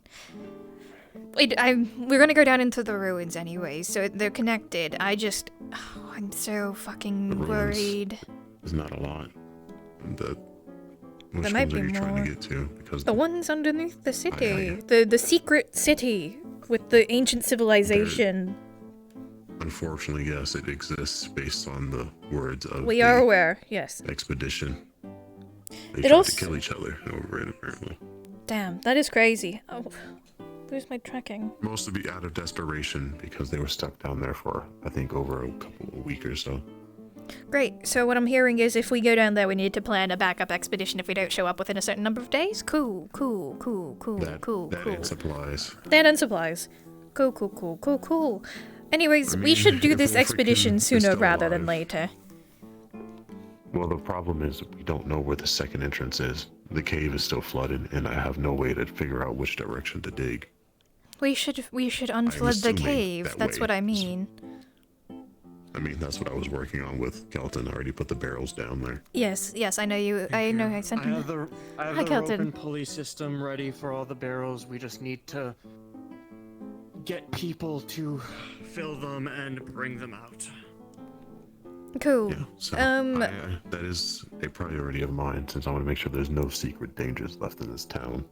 Speaker 16: we're gonna go down into the ruins anyway, so they're connected. I'm so fucking worried.
Speaker 3: There's not a lot. Which
Speaker 16: There might
Speaker 3: ones
Speaker 16: be
Speaker 3: are you trying
Speaker 16: more.
Speaker 3: to get to? Because
Speaker 16: The ones underneath the city. The secret city. with the ancient civilization.
Speaker 3: Unfortunately, yes, it exists based on the words of
Speaker 16: We
Speaker 3: the
Speaker 16: are aware, yes.
Speaker 3: expedition. They
Speaker 16: It
Speaker 3: tried
Speaker 16: also-
Speaker 3: to kill each other over it, apparently.
Speaker 16: Damn, that is crazy. Oh, where's my tracking?
Speaker 3: Mostly out of desperation because they were stuck down there for, I think, over a week or so.
Speaker 16: Great, so what I'm hearing is if we go down there, we need to plan a backup expedition if we don't show up within a certain number of days? Cool.
Speaker 3: That and supplies.
Speaker 16: That and supplies. Cool. Anyways, we should do
Speaker 3: if
Speaker 16: this
Speaker 3: we're
Speaker 16: expedition
Speaker 3: freaking
Speaker 16: sooner
Speaker 3: still
Speaker 16: rather than
Speaker 3: alive.
Speaker 16: later.
Speaker 3: Well, the problem is we don't know where the second entrance is. The cave is still flooded, and I have no way to figure out which direction to dig.
Speaker 16: We should unflood the
Speaker 3: assuming
Speaker 16: cave,
Speaker 3: that
Speaker 16: that's
Speaker 3: way.
Speaker 16: what I mean.
Speaker 3: I mean, that's what I was working on with Kelton. I already put the barrels down there.
Speaker 16: Yes, I know you. I know I sent
Speaker 18: I
Speaker 16: him.
Speaker 18: have the
Speaker 16: Hi,
Speaker 18: rope
Speaker 16: Kelton.
Speaker 18: and pulley system ready for all the barrels. We just need to get people to fill them and bring them out.
Speaker 16: Cool.
Speaker 3: So
Speaker 16: Um,
Speaker 3: that is a priority of mine, since I want to make sure there's no secret dangers left in this town.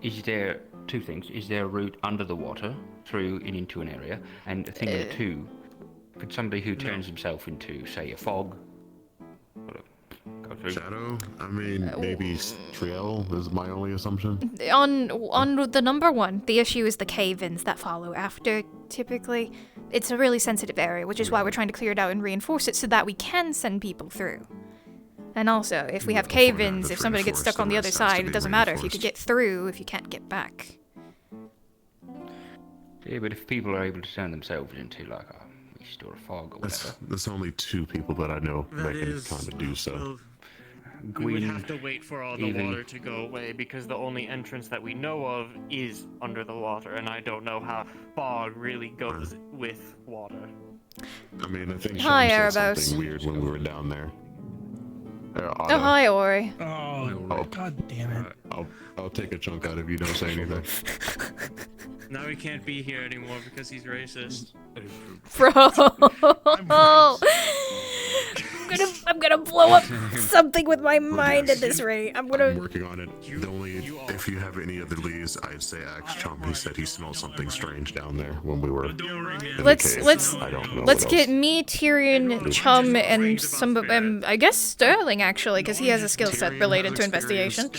Speaker 11: Is there two things? Is there a route under the water through and into an area? And thing number two, could somebody who turns himself into, say, a fog, go through?
Speaker 3: Shadow? I mean, maybe Triel is my only assumption.
Speaker 16: On the number one, the issue is the cave-ins that follow after, typically. It's a really sensitive area, which is why we're trying to clear it out and reinforce it so that we can send people through. And also, if we have cave-ins, if somebody gets stuck on the other side, it doesn't matter if you could get through if you can't get back.
Speaker 11: Yeah, but if people are able to turn themselves into, like, a mist or a fog or whatever.
Speaker 3: There's only two people that I know that can kind of do so.
Speaker 18: We would have to wait for all the water to go away because the only entrance that we know of is under the water, and I don't know how fog really goes with water.
Speaker 3: I mean, I think
Speaker 16: Hi,
Speaker 3: Sean said
Speaker 16: Erebos.
Speaker 3: something weird when we were down there.
Speaker 16: Oh, hi, Ori.
Speaker 3: God damn it. I'll take a chunk out if you don't say anything.
Speaker 18: Now he can't be here anymore because he's racist.
Speaker 16: Bro! I'm gonna blow up something with my mind at this rate. I'm
Speaker 3: working on it. If you have any other leads, I'd say ask Chump. He said he smelled something strange down there when we were.
Speaker 16: Let's
Speaker 3: I don't know
Speaker 16: let's
Speaker 3: what
Speaker 16: get
Speaker 3: else.
Speaker 16: me, Tyrion, Chum, and some I guess Sterling actually, because he has a skill set related to investigation.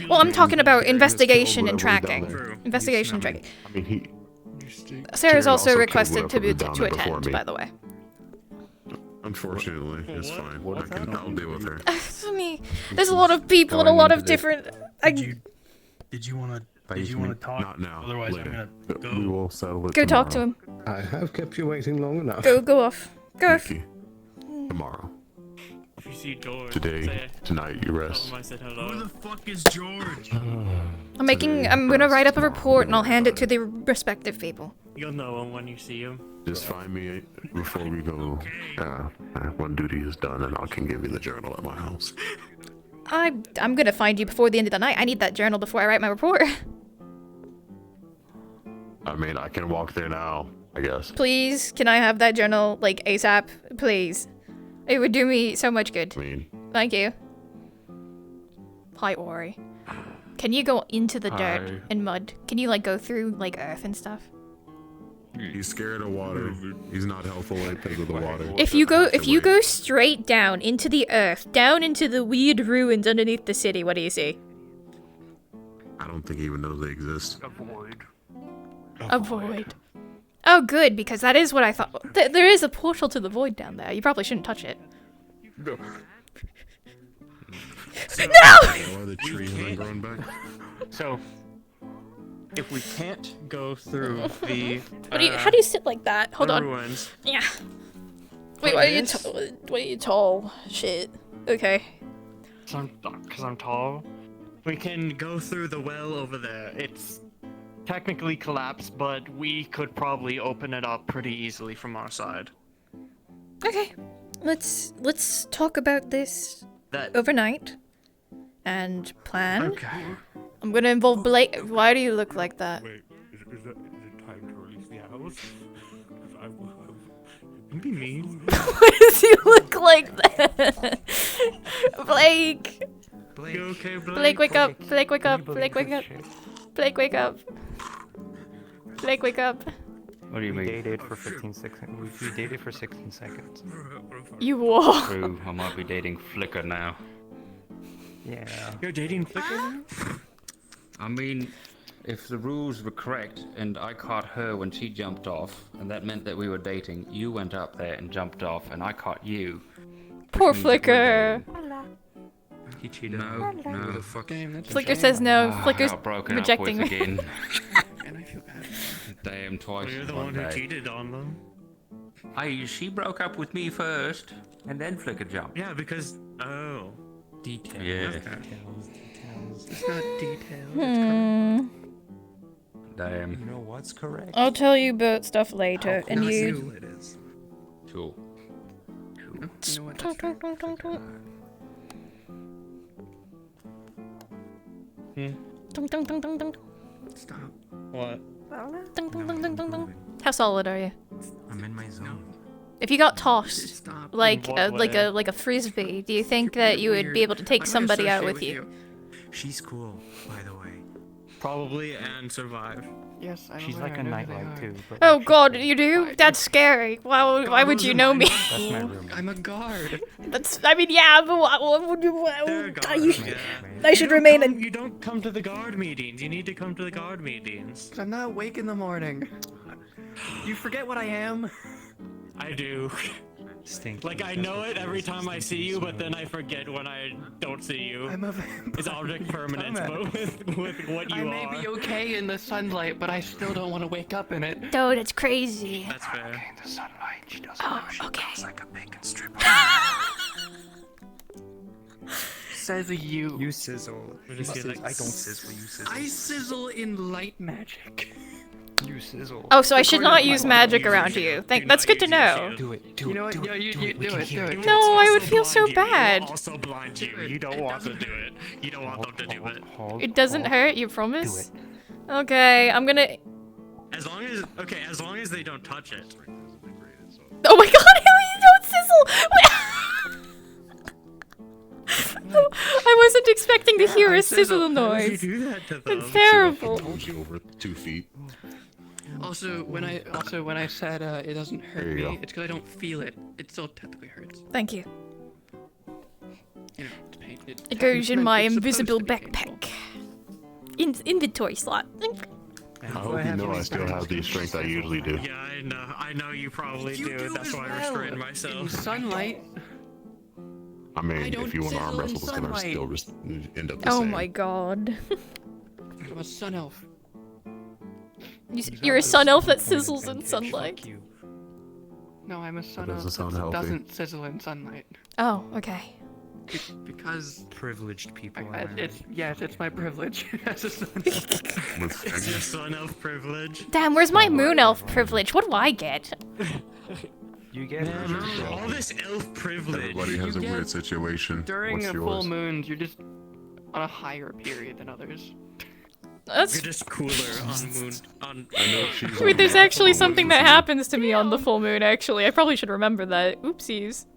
Speaker 16: Well, I'm talking about investigation and tracking. Investigation and tracking.
Speaker 3: I mean,
Speaker 16: Sarah's
Speaker 3: Tyrion
Speaker 16: also
Speaker 3: killed
Speaker 16: requested to
Speaker 3: whoever was down there before
Speaker 16: attend,
Speaker 3: me.
Speaker 16: by the way.
Speaker 3: Unfortunately, it's fine. I'll deal with her.
Speaker 16: I mean, there's a lot of people and a lot of different.
Speaker 15: Did you want to talk?
Speaker 3: Not now.
Speaker 15: Otherwise,
Speaker 3: later.
Speaker 15: I'm gonna
Speaker 3: We will settle it
Speaker 16: Go talk to
Speaker 3: tomorrow.
Speaker 16: him.
Speaker 12: I have kept you waiting long enough.
Speaker 16: Go off. Go off.
Speaker 3: Tomorrow.
Speaker 18: If you see George,
Speaker 3: Today, tonight, you rest.
Speaker 18: I said hello.
Speaker 15: Who the fuck is George?
Speaker 16: I'm gonna write up a report and I'll hand it to the respective people.
Speaker 18: You'll know him when you see him.
Speaker 3: Just find me before we go. When duty is done, and I can give you the journal at my house.
Speaker 16: I'm gonna find you before the end of the night. I need that journal before I write my report.
Speaker 3: I mean, I can walk there now, I guess.
Speaker 16: Please, can I have that journal, like, ASAP? Please. It would do me so much good. Thank you. Hi, Ori. Can you go into the dirt
Speaker 3: Hi.
Speaker 16: and mud? Can you, like, go through, like, earth and stuff?
Speaker 3: He's scared of water. He's not helpful because of the water.
Speaker 16: If you go straight down into the earth, down into the weird ruins underneath the city, what do you see?
Speaker 3: I don't think he even knows they exist.
Speaker 16: A void. Oh, good, because that is what I thought. There is a portal to the void down there. You probably shouldn't touch it.
Speaker 3: No! Why the tree hasn't grown back?
Speaker 18: So, if we can't go through the
Speaker 16: How do you sit like that? Hold on.
Speaker 18: ruins,
Speaker 16: Yeah. Wait, why are you tall? Shit. Okay.
Speaker 18: because I'm tall, we can go through the well over there. It's technically collapsed, but we could probably open it up pretty easily from our side.
Speaker 16: Okay. Let's talk about this overnight and plan.
Speaker 18: Okay.
Speaker 16: I'm gonna involve Blake. Why do you look like that?
Speaker 14: Wait, is it time to release the house?
Speaker 18: Don't be mean.
Speaker 16: Why does he look like that? Blake!
Speaker 18: You okay, Blake?
Speaker 16: Blake, wake up! Blake, wake up! Blake, wake up! Blake, wake up. Blake, wake up.
Speaker 11: What do you
Speaker 22: We
Speaker 11: mean?
Speaker 22: dated for 15 seconds. We dated for 16 seconds.
Speaker 16: You were.
Speaker 11: True, I might be dating Flickr now.
Speaker 22: Yeah.
Speaker 18: You're dating Flickr now?
Speaker 11: I mean, if the rules were correct and I caught her when she jumped off, and that meant that we were dating, you went up there and jumped off, and I caught you.
Speaker 16: Poor Flickr.
Speaker 11: He cheated. No, no.
Speaker 14: The fuck?
Speaker 16: Flickr says no. Flickr's
Speaker 11: got broken
Speaker 16: rejecting
Speaker 11: up with
Speaker 16: me.
Speaker 11: again.
Speaker 18: And I feel bad.
Speaker 11: Damn, twice.
Speaker 18: Well, you're
Speaker 11: in
Speaker 18: the
Speaker 11: one
Speaker 18: one who
Speaker 11: day.
Speaker 18: cheated on them.
Speaker 11: She broke up with me first, and then Flickr jumped.
Speaker 18: Yeah, because
Speaker 22: Details.
Speaker 11: Yeah.
Speaker 22: Details.
Speaker 18: it's not detailed.
Speaker 11: Damn.
Speaker 22: You know what's correct?
Speaker 16: I'll tell you about stuff later, and you.
Speaker 18: It is.
Speaker 11: Cool.
Speaker 18: You know what? That's fair.
Speaker 16: Dun, dun, dun, dun, dun.
Speaker 18: Stop. What?
Speaker 16: Dun, dun, dun, dun, dun, dun. How solid are you?
Speaker 14: I'm in my zone.
Speaker 16: If you got tossed
Speaker 18: Stop.
Speaker 16: like
Speaker 18: In what
Speaker 16: like a frisbee, do you think that you would be able to take somebody out with you?
Speaker 14: She's cool, by the way.
Speaker 18: Probably and survive.
Speaker 8: Yes, I'm
Speaker 22: She's
Speaker 8: aware,
Speaker 22: like
Speaker 8: I
Speaker 22: a
Speaker 8: know who they
Speaker 22: nightlight
Speaker 8: are.
Speaker 22: too. But
Speaker 16: Oh God, you do? That's scary. Why would you know me?
Speaker 22: That's my room.
Speaker 18: I'm a guard.
Speaker 16: That's. I mean, yeah, but what would you?
Speaker 18: They're
Speaker 16: You,
Speaker 18: guards, yeah.
Speaker 16: I should remain in.
Speaker 18: You don't come to the guard meetings. You need to come to the guard meetings.
Speaker 8: I'm not awake in the morning. You forget what I am.
Speaker 18: I do.
Speaker 22: Stinky.
Speaker 18: Like I know it every time I see you, but then I forget when I don't see you.
Speaker 8: I'm a vampire.
Speaker 18: It's object permanence, but with what you
Speaker 8: I may
Speaker 18: are.
Speaker 8: be okay in the sunlight, but I still don't want to wake up in it.
Speaker 16: Dude, it's crazy.
Speaker 18: That's fair.
Speaker 14: In the sunlight, she doesn't
Speaker 16: Oh,
Speaker 14: know she
Speaker 16: okay.
Speaker 14: looks like a bacon strip.
Speaker 8: Says you.
Speaker 22: You sizzle.
Speaker 18: We're just
Speaker 22: You
Speaker 18: gonna-
Speaker 22: sizzle. I don't sizzle. You sizzle.
Speaker 8: I sizzle in light magic.
Speaker 22: You sizzle.
Speaker 16: Oh, so I should
Speaker 8: According
Speaker 16: not
Speaker 8: to my
Speaker 16: use
Speaker 8: Bible,
Speaker 16: magic
Speaker 18: use
Speaker 16: around
Speaker 18: your
Speaker 16: you.
Speaker 18: shield.
Speaker 16: Thank.
Speaker 18: Do
Speaker 16: That's
Speaker 18: not
Speaker 16: good to
Speaker 18: use your
Speaker 16: know.
Speaker 18: shield.
Speaker 22: Do it. Do
Speaker 8: You know
Speaker 22: it.
Speaker 8: what?
Speaker 22: Do
Speaker 8: Yeah,
Speaker 22: it.
Speaker 8: you
Speaker 22: Do
Speaker 8: do
Speaker 22: it. We can
Speaker 8: it.
Speaker 22: hear
Speaker 8: Do it.
Speaker 16: No, I would
Speaker 18: Also
Speaker 16: feel so
Speaker 18: blind you.
Speaker 16: bad.
Speaker 18: It will also blind you. You don't want to do it. You don't want them to do it.
Speaker 16: It doesn't hurt. You promise?
Speaker 22: Do
Speaker 16: Okay, I'm gonna.
Speaker 18: As long as they don't touch it.
Speaker 16: Oh my God, Haley, don't sizzle! I wasn't expecting to hear a sizzle
Speaker 18: How did you
Speaker 16: noise.
Speaker 18: do that to them?
Speaker 16: It's terrible.
Speaker 3: Told you over 2 feet.
Speaker 8: Also, when I said it doesn't hurt
Speaker 3: There you
Speaker 8: me,
Speaker 3: go.
Speaker 8: it's because I don't feel it. It still technically hurts.
Speaker 16: Thank you.
Speaker 8: You know, it's pain.
Speaker 16: It goes in my
Speaker 8: it's supposed
Speaker 16: invisible
Speaker 8: to be painful.
Speaker 16: backpack. Inventory slot.
Speaker 3: I hope you know I still have the strength I usually do.
Speaker 18: Yeah, I know you probably
Speaker 8: You
Speaker 18: do.
Speaker 8: do
Speaker 18: That's
Speaker 8: as
Speaker 18: why I
Speaker 8: well.
Speaker 18: restrained
Speaker 8: In
Speaker 18: myself.
Speaker 8: sunlight.
Speaker 3: I mean,
Speaker 8: don't
Speaker 3: if you want to arm
Speaker 8: sizzle in
Speaker 3: wrestle, it's gonna
Speaker 8: sunlight.
Speaker 3: still end up the
Speaker 16: Oh
Speaker 3: same.
Speaker 16: my God.
Speaker 8: I'm a sun elf.
Speaker 16: You're a sun elf that sizzles in sunlight.
Speaker 8: No, I'm a sun
Speaker 3: That
Speaker 8: elf
Speaker 3: doesn't sound
Speaker 8: that
Speaker 3: healthy.
Speaker 8: doesn't sizzle in sunlight.
Speaker 16: Oh, okay.
Speaker 8: Because
Speaker 22: Privileged people.
Speaker 8: it's my privilege as a sun elf.
Speaker 18: It's your sun elf privilege.
Speaker 16: Damn, where's my moon elf privilege? What do I get?
Speaker 22: You get it.
Speaker 18: All this elf privilege.
Speaker 3: Everybody has a
Speaker 8: get-
Speaker 3: weird situation.
Speaker 8: During
Speaker 3: What's
Speaker 8: a
Speaker 3: yours?
Speaker 8: full moon, you're just on a higher period than others.
Speaker 16: That's.
Speaker 18: You're just cooler on moon. On.
Speaker 3: I know she's
Speaker 16: Wait, there's
Speaker 3: on the
Speaker 16: actually
Speaker 3: full
Speaker 16: something
Speaker 3: moon
Speaker 16: that
Speaker 3: season,
Speaker 16: happens to me on the full moon, actually. I probably should remember that. Oopsies.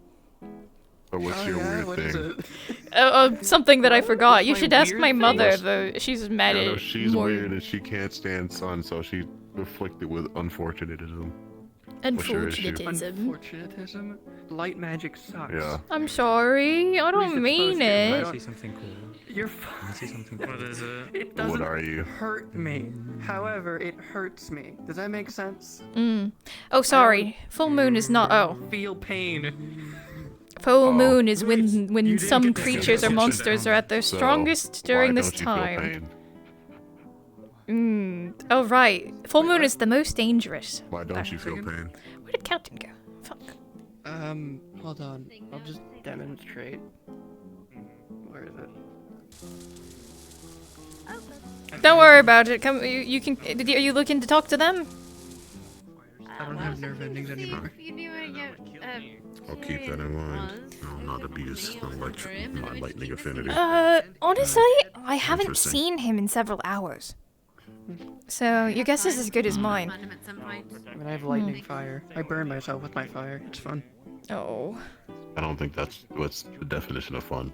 Speaker 3: But what's your weird thing?
Speaker 16: Something that I forgot. You
Speaker 8: my
Speaker 16: should ask
Speaker 8: weird
Speaker 16: my
Speaker 8: thing?
Speaker 16: mother, though. She's mad
Speaker 3: Yeah, no,
Speaker 16: at
Speaker 3: she's
Speaker 16: more
Speaker 3: weird and she can't stand sun, so she's afflicted with unfortunatism. What's your issue?
Speaker 16: unfortunatism.
Speaker 8: Unfortunatism. Light magic sucks.
Speaker 3: Yeah.
Speaker 16: I'm sorry. I don't mean
Speaker 22: Let me
Speaker 16: it.
Speaker 22: see something cool.
Speaker 8: You're
Speaker 22: Let me see something
Speaker 18: What
Speaker 22: cool.
Speaker 18: is it?
Speaker 8: It
Speaker 3: What
Speaker 8: doesn't
Speaker 3: are you?
Speaker 8: hurt me. However, it hurts me. Does that make sense?
Speaker 16: Oh, sorry. Full moon is not. Oh.
Speaker 8: Feel pain.
Speaker 16: Full moon is when
Speaker 18: You
Speaker 16: some
Speaker 18: didn't get to
Speaker 16: creatures or
Speaker 18: finish it.
Speaker 16: monsters are at their
Speaker 3: So,
Speaker 16: strongest during
Speaker 3: why
Speaker 16: this
Speaker 3: don't you feel
Speaker 16: time.
Speaker 3: pain?
Speaker 16: Oh, right. Full moon is the most dangerous.
Speaker 3: Why don't you feel pain?
Speaker 16: Where did Captain go? Fuck.
Speaker 8: Hold on. I'll just demonstrate. Where is it?
Speaker 16: Don't worry about it. Come, you can. Are you looking to talk to them?
Speaker 8: I don't have nerve endings anymore.
Speaker 3: I'll keep that in mind. I'll not abuse my lightning affinity.
Speaker 16: Honestly, I haven't
Speaker 3: Interesting.
Speaker 16: seen him in several hours. So your guess is as good as mine.
Speaker 8: I mean, I have lightning fire. I burn myself with my fire. It's fun.
Speaker 16: Oh.
Speaker 3: I don't think that's what's the definition of fun.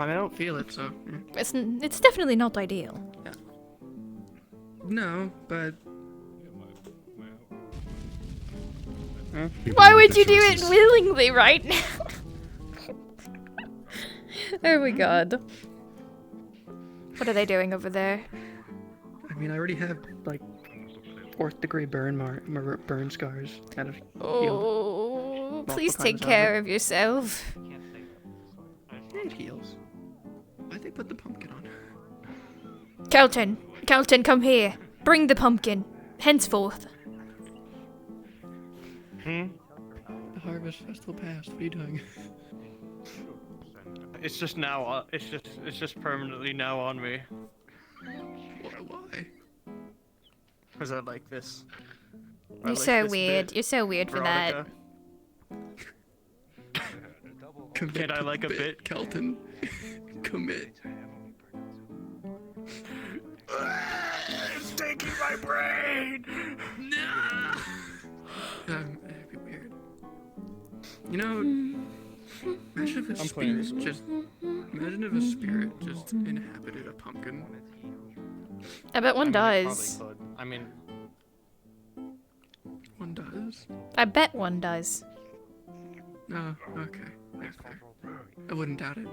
Speaker 21: I mean, I don't feel it, so.
Speaker 16: It's definitely not ideal.
Speaker 21: No, but.
Speaker 16: Why would you do it willingly right now? Oh my god. What are they doing over there?
Speaker 21: I mean, I already have, like, 4th degree burn scars kind of healed.
Speaker 16: Oh, please
Speaker 21: Multiple
Speaker 16: take
Speaker 21: times
Speaker 16: care
Speaker 21: over.
Speaker 16: of yourself.
Speaker 21: It heals. Why'd they put the pumpkin on?
Speaker 16: Kelton, come here. Bring the pumpkin. Henceforth.
Speaker 21: The harvest festival passed. What are you doing?
Speaker 18: It's just now. It's just permanently now on me.
Speaker 21: Why?
Speaker 18: Because I like this.
Speaker 16: You're so weird. You're so weird for that.
Speaker 18: Can I like a bit,
Speaker 21: Kelton? Commit.
Speaker 18: It's taking my brain.
Speaker 21: No. That'd be weird. You know, imagine if a spirit just inhabited a pumpkin.
Speaker 16: I bet one does.
Speaker 18: I mean,
Speaker 21: one does.
Speaker 16: I bet one does.
Speaker 21: Oh, okay. That's fair. I wouldn't doubt it.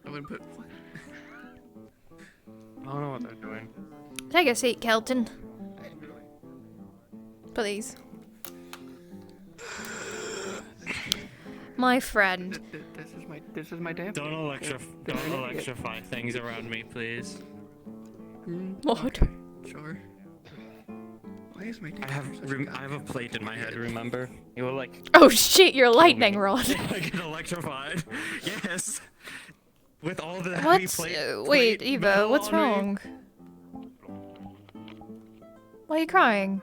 Speaker 21: I wouldn't put.
Speaker 18: I don't know what they're doing.
Speaker 16: Take a seat, Kelton. Please. My friend.
Speaker 21: This is my damn.
Speaker 18: Don't electrify things around me, please.
Speaker 16: What?
Speaker 21: Sure. Why is my
Speaker 18: I have a plate in my head. Remember? You were like.
Speaker 16: Oh shit! You're lightning rod.
Speaker 18: I get electrified. Yes. With all the heavy
Speaker 16: What's
Speaker 18: plate.
Speaker 16: wait,
Speaker 18: plate
Speaker 16: Eva?
Speaker 18: metal
Speaker 16: What's
Speaker 18: on me.
Speaker 16: wrong? Why are you crying?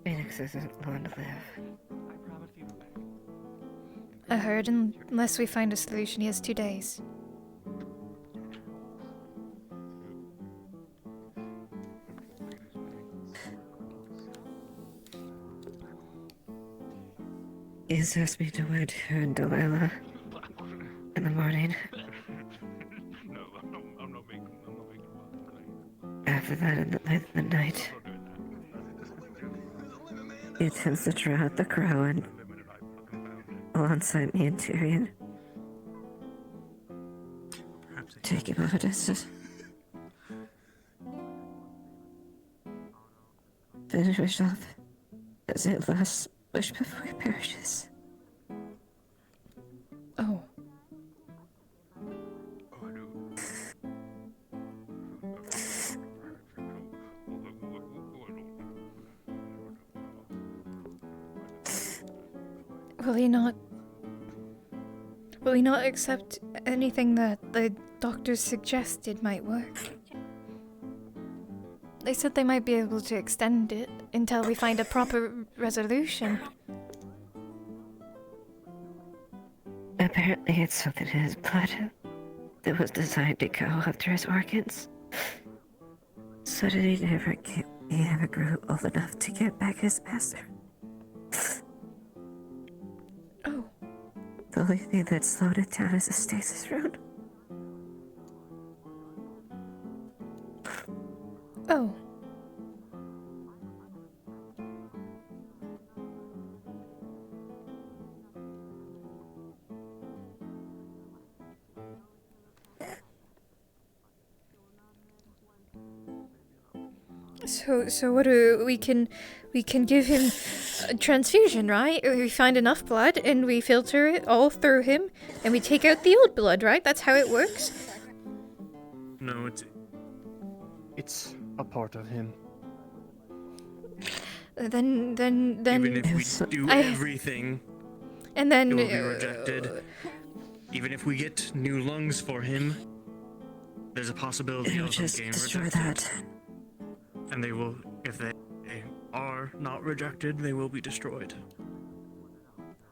Speaker 1: Phoenix isn't going to live.
Speaker 16: I heard unless we find a solution, he has 2 days.
Speaker 1: He asked me to wed her and Delilah in the morning. After that, in the night, he attempts to draw out the crow and alongside me and Tyrion. Take him out of distance. Finish off as it last wish before he perishes.
Speaker 16: Oh. Will he not accept anything that the doctors suggested might work? They said they might be able to extend it until we find a proper resolution.
Speaker 1: Apparently it's something in his blood that was designed to go after his organs. So that he never grew old enough to get back his master.
Speaker 16: Oh.
Speaker 1: The only thing that slowed it down is a stasis rune.
Speaker 16: Oh. So what do we can give him a transfusion, right? We find enough blood and we filter it all through him and we take out the old blood, right? That's how it works.
Speaker 18: No, it's a part of him.
Speaker 16: Then
Speaker 18: Even if we do everything,
Speaker 16: and then
Speaker 18: it will be rejected. Even if we get new lungs for him, there's a possibility
Speaker 1: It'll
Speaker 18: of them
Speaker 1: just
Speaker 18: getting
Speaker 1: destroy
Speaker 18: rejected.
Speaker 1: that.
Speaker 18: And they will, if they are not rejected, they will be destroyed.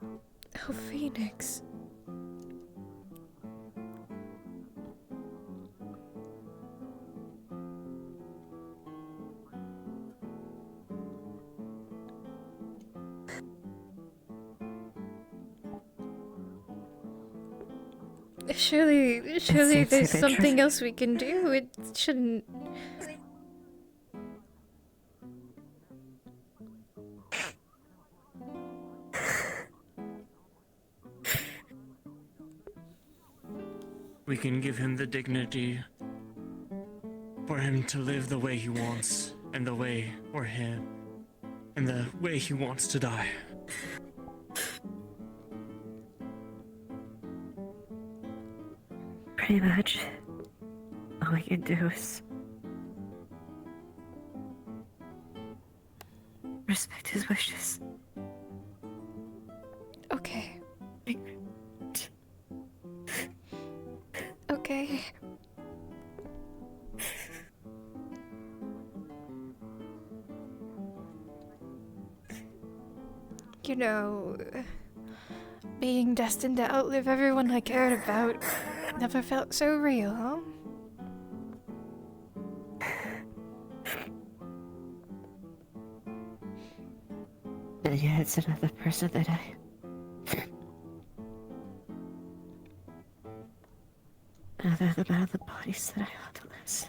Speaker 16: Oh, Phoenix. Surely
Speaker 1: seems
Speaker 16: there's
Speaker 1: to be
Speaker 16: something
Speaker 1: true.
Speaker 16: else we can do. It shouldn't.
Speaker 18: We can give him the dignity for him to live the way he wants, and the way for him, and the way he wants to die.
Speaker 1: Pretty much. All we can do is respect his wishes.
Speaker 16: Okay. Okay. You know, being destined to outlive everyone I cared about never felt so real, huh?
Speaker 1: And yeah, it's another person that I... Another amount of the bodies that I ought to lose.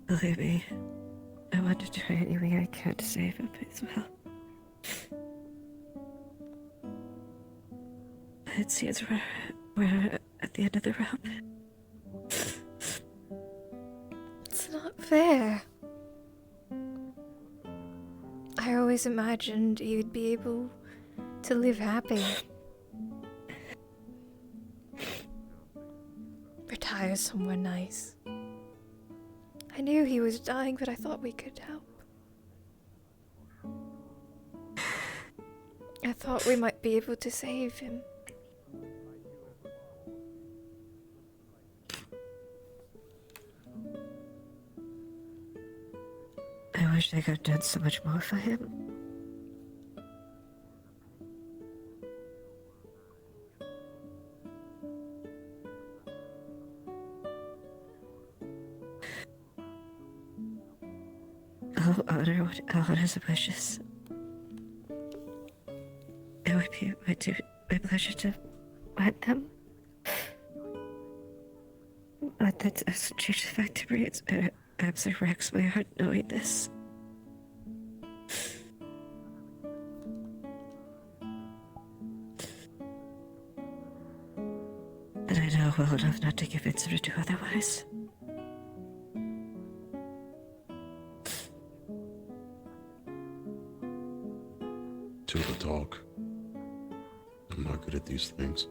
Speaker 1: Believe me, I want to try anything I can to save him as well. It seems we're at the end of the rope.
Speaker 16: It's not fair. I always imagined you'd be able to live happy. Retire somewhere nice. I knew he was dying, but I thought we could help. I thought we might be able to save him.
Speaker 1: I wish I could have done so much more for him. I'll honor his wishes. It would be my pleasure to wed them. But that doesn't change the fact to me. It absolutely wrecks my heart knowing this. And I know well enough not to convince him to do otherwise.
Speaker 3: To the talk. I'm not good at these things.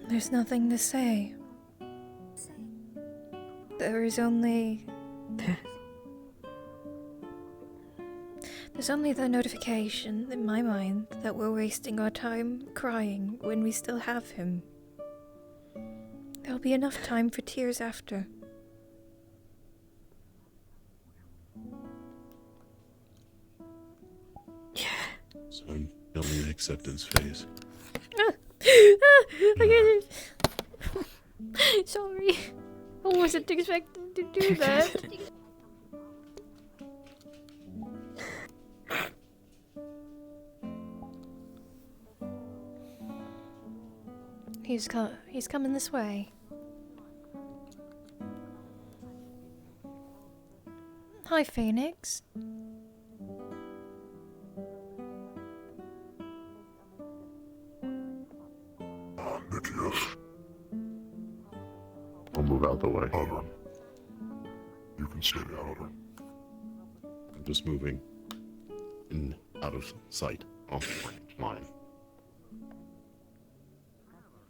Speaker 16: There's nothing to say. There is only... There's only the notification in my mind that we're wasting our time crying when we still have him. There'll be enough time for tears after.
Speaker 3: So I'm still in the acceptance phase.
Speaker 16: I can't... Sorry. I wasn't expecting to do that. He's coming this way. Hi, Phoenix.
Speaker 3: Nikias. I'll move out the way. You can stay out. I'm just moving in out of sight. Off the line.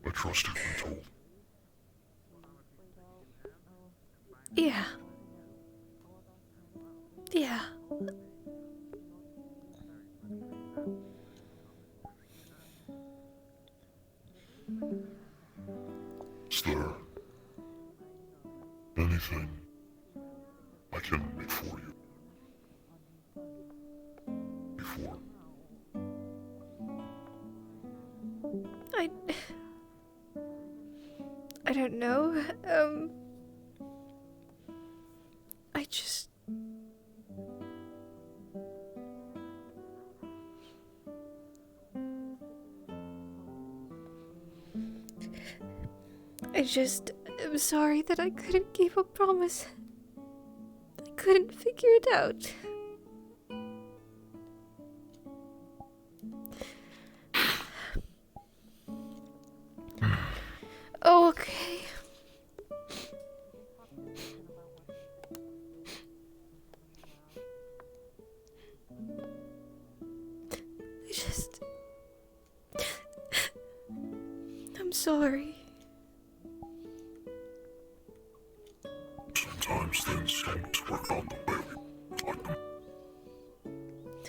Speaker 3: What
Speaker 2: trusted when told.
Speaker 1: Yeah. Yeah.
Speaker 2: Is there anything I can make for you? Before.
Speaker 1: I don't know. I just... I'm sorry that I couldn't keep a promise. I couldn't figure it out. Okay. I'm sorry.
Speaker 2: Sometimes things don't work out the way we like them.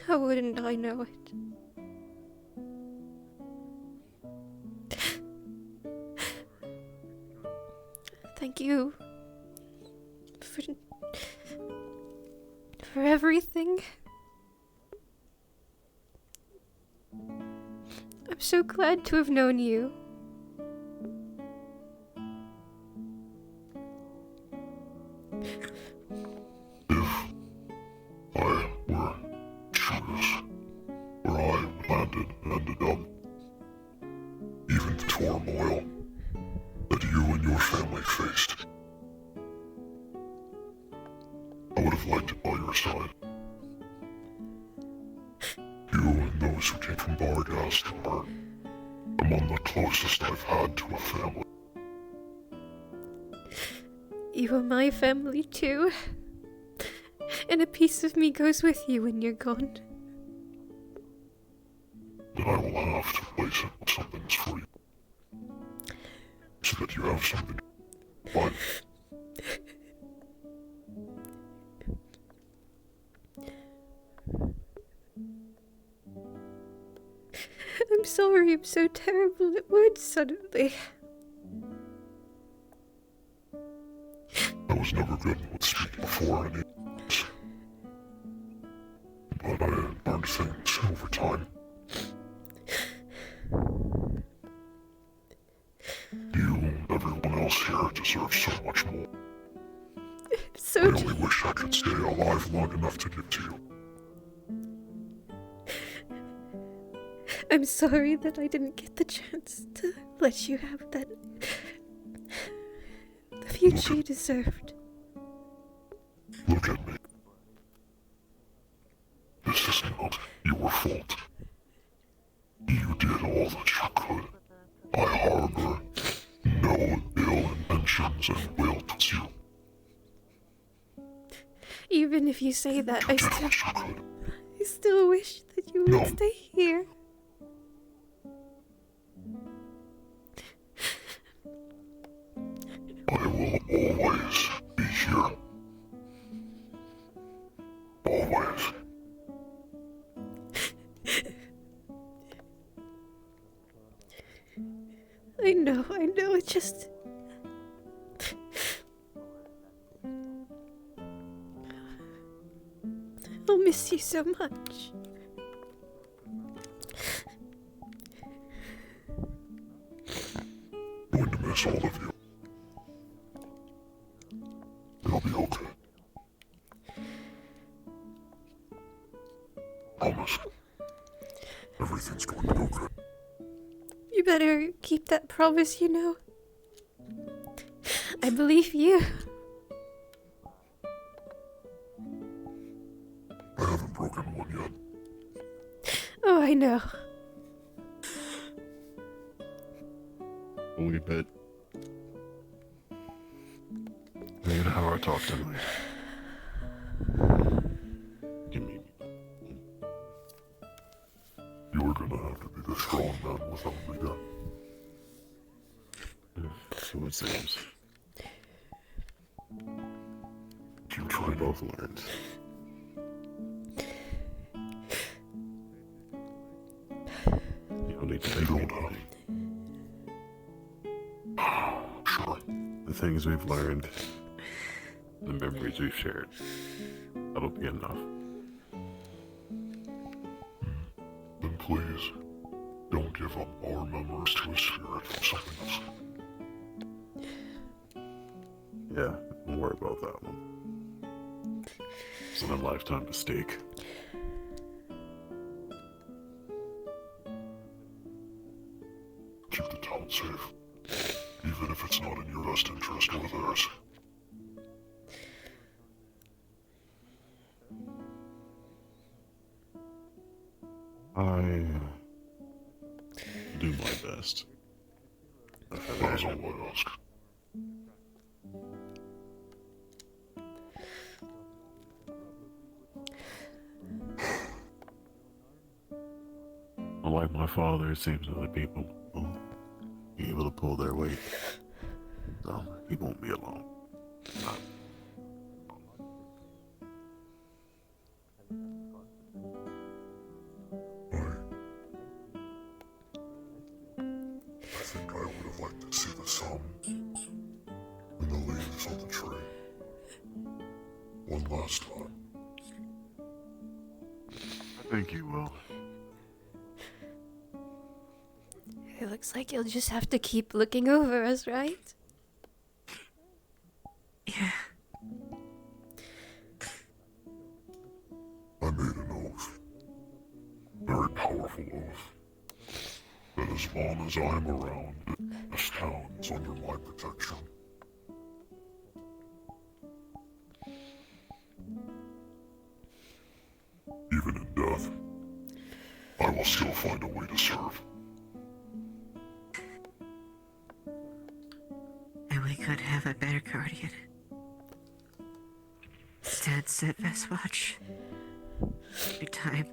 Speaker 1: How wouldn't I know it? Thank you for everything. I'm so glad to have known you.
Speaker 2: I were curious where I landed and ended up. Even the turmoil that you and your family faced. I would have liked it by your side. You and those who came from Barghast are among the closest I've had to a family.
Speaker 1: You are my family too. And a piece of me goes with you when you're gone.
Speaker 2: Then I will have to place it with something that's free. So that you have something to find.
Speaker 1: I'm sorry, I'm so terrible at words suddenly.
Speaker 2: I was never good with speaking before any of this. But I learned things over time. You and everyone else here deserve so much more. I only wish I could stay alive long enough to give to you.
Speaker 1: I'm sorry that I didn't get the chance to let you have that... the future you deserved.
Speaker 2: Look at me. This is not your fault. You did all that you could. I harbor no ill intentions and will towards you.
Speaker 1: Even if you say that, I still wish that you would stay here.
Speaker 2: I will always be here. Always.
Speaker 1: I know, it just... I'll miss you so much.
Speaker 2: I'm going to miss all of you. It'll be okay. Promise. Everything's going to be okay.
Speaker 1: You better keep that promise, you know. I believe you.
Speaker 2: I haven't broken one yet.
Speaker 1: Oh, I know.
Speaker 2: Only a bit. I need to have our talk tonight. Give me. You are gonna have to be the strong man without me then. seems. You try both learned. You don't need to make me Sure. The things we've learned, the memories we've shared, that'll be enough. Then please, don't give up our memories to a spirit from something else.
Speaker 3: Yeah, don't worry about that one. It's a lifetime mistake.
Speaker 2: Keep the town safe, even if it's not in your best interest or theirs.
Speaker 3: I do my best.
Speaker 2: That's all I ask.
Speaker 3: Unlike my father, it seems other people will be able to pull their weight. So, he won't be alone.
Speaker 2: I think I would have liked to see the sun and the leaves on the tree. One last time.
Speaker 3: I think you will.
Speaker 1: It looks like you'll just have to keep looking over us, right? Yeah.
Speaker 2: I made an oath. Very powerful oath. That as long as I'm around, this town is under my protection. Even in death, I will still find a way to serve.
Speaker 1: And we could have a better guardian. Stand steadfast watch. Every time.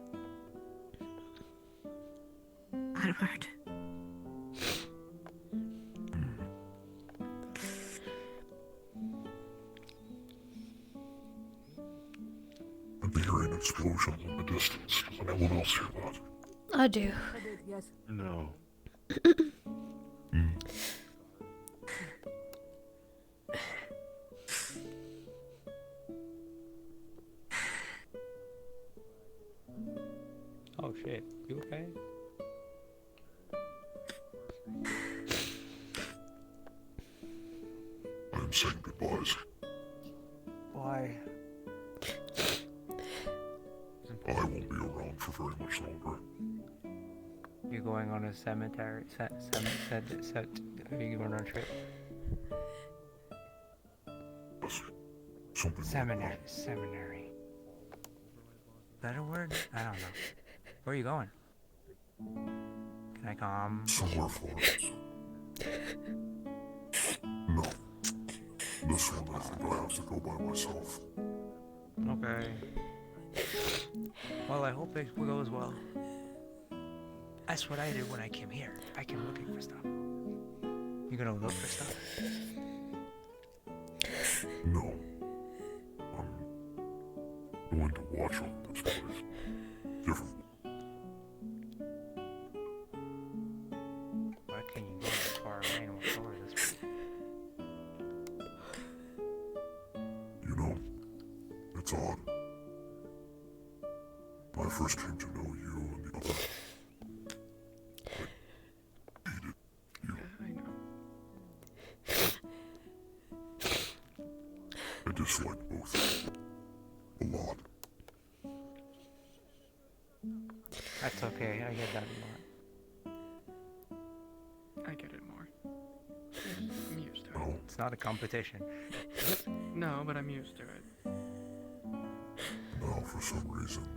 Speaker 1: Onward.
Speaker 2: I'm hearing explosions in the distance. Does anyone else hear that?
Speaker 1: I do.
Speaker 3: No.
Speaker 22: Oh shit, you okay?
Speaker 2: I am saying goodbyes.
Speaker 4: Why?
Speaker 2: I won't be around for very much longer.
Speaker 4: You going on a cemetery? Are you going on a trip?
Speaker 2: Something
Speaker 4: Seminary. Seminary. Is that a word? I don't know. Where are you going? Can I come?
Speaker 2: Somewhere far. No. This one I think I have to go by myself.
Speaker 4: Okay. Well, I hope it goes well. That's what I did when I came here. I came looking for stuff. You gonna look for stuff?
Speaker 2: No. I'm going to watch over this place. Different.
Speaker 4: Why can you go as far away and watch over this place?
Speaker 2: You know, it's odd. When I first came to know you and the other, I hated you.
Speaker 12: I know.
Speaker 2: I disliked both. A lot.
Speaker 4: That's okay. I get that a lot.
Speaker 12: I get it more. I'm used to it.
Speaker 4: It's not a competition.
Speaker 12: No, but I'm used to it.
Speaker 2: Now, for some reason,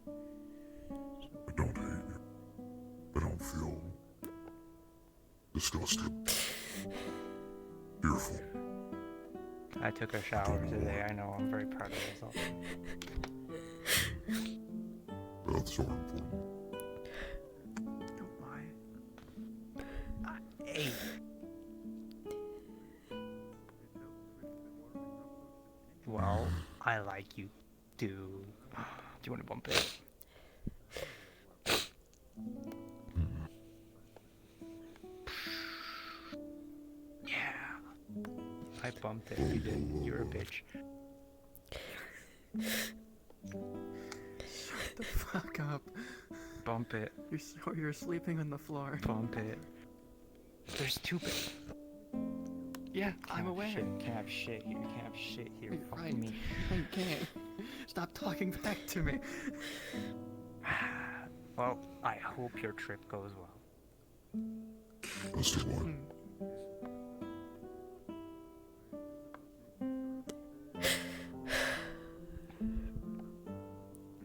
Speaker 2: I don't hate you. I don't feel disgusted. Fearful.
Speaker 4: I took a shower today. I know. I'm very proud of myself.
Speaker 2: That's so important.
Speaker 4: Don't lie. Hey. Well, I like you too. Do you want to bump it? Yeah. I bumped it. You did. You're a bitch.
Speaker 5: Shut the fuck up.
Speaker 4: Bump it.
Speaker 5: You're sleeping on the floor.
Speaker 4: Bump it. There's two bits.
Speaker 5: Yeah,
Speaker 4: Can't
Speaker 5: I'm
Speaker 4: have
Speaker 5: aware.
Speaker 4: Shit. Can't have shit here. Can't have shit here.
Speaker 5: You're
Speaker 4: Fuck
Speaker 5: right.
Speaker 4: me.
Speaker 5: I can't. Stop talking back to me.
Speaker 4: Well, I hope your trip goes well.
Speaker 2: Best of luck.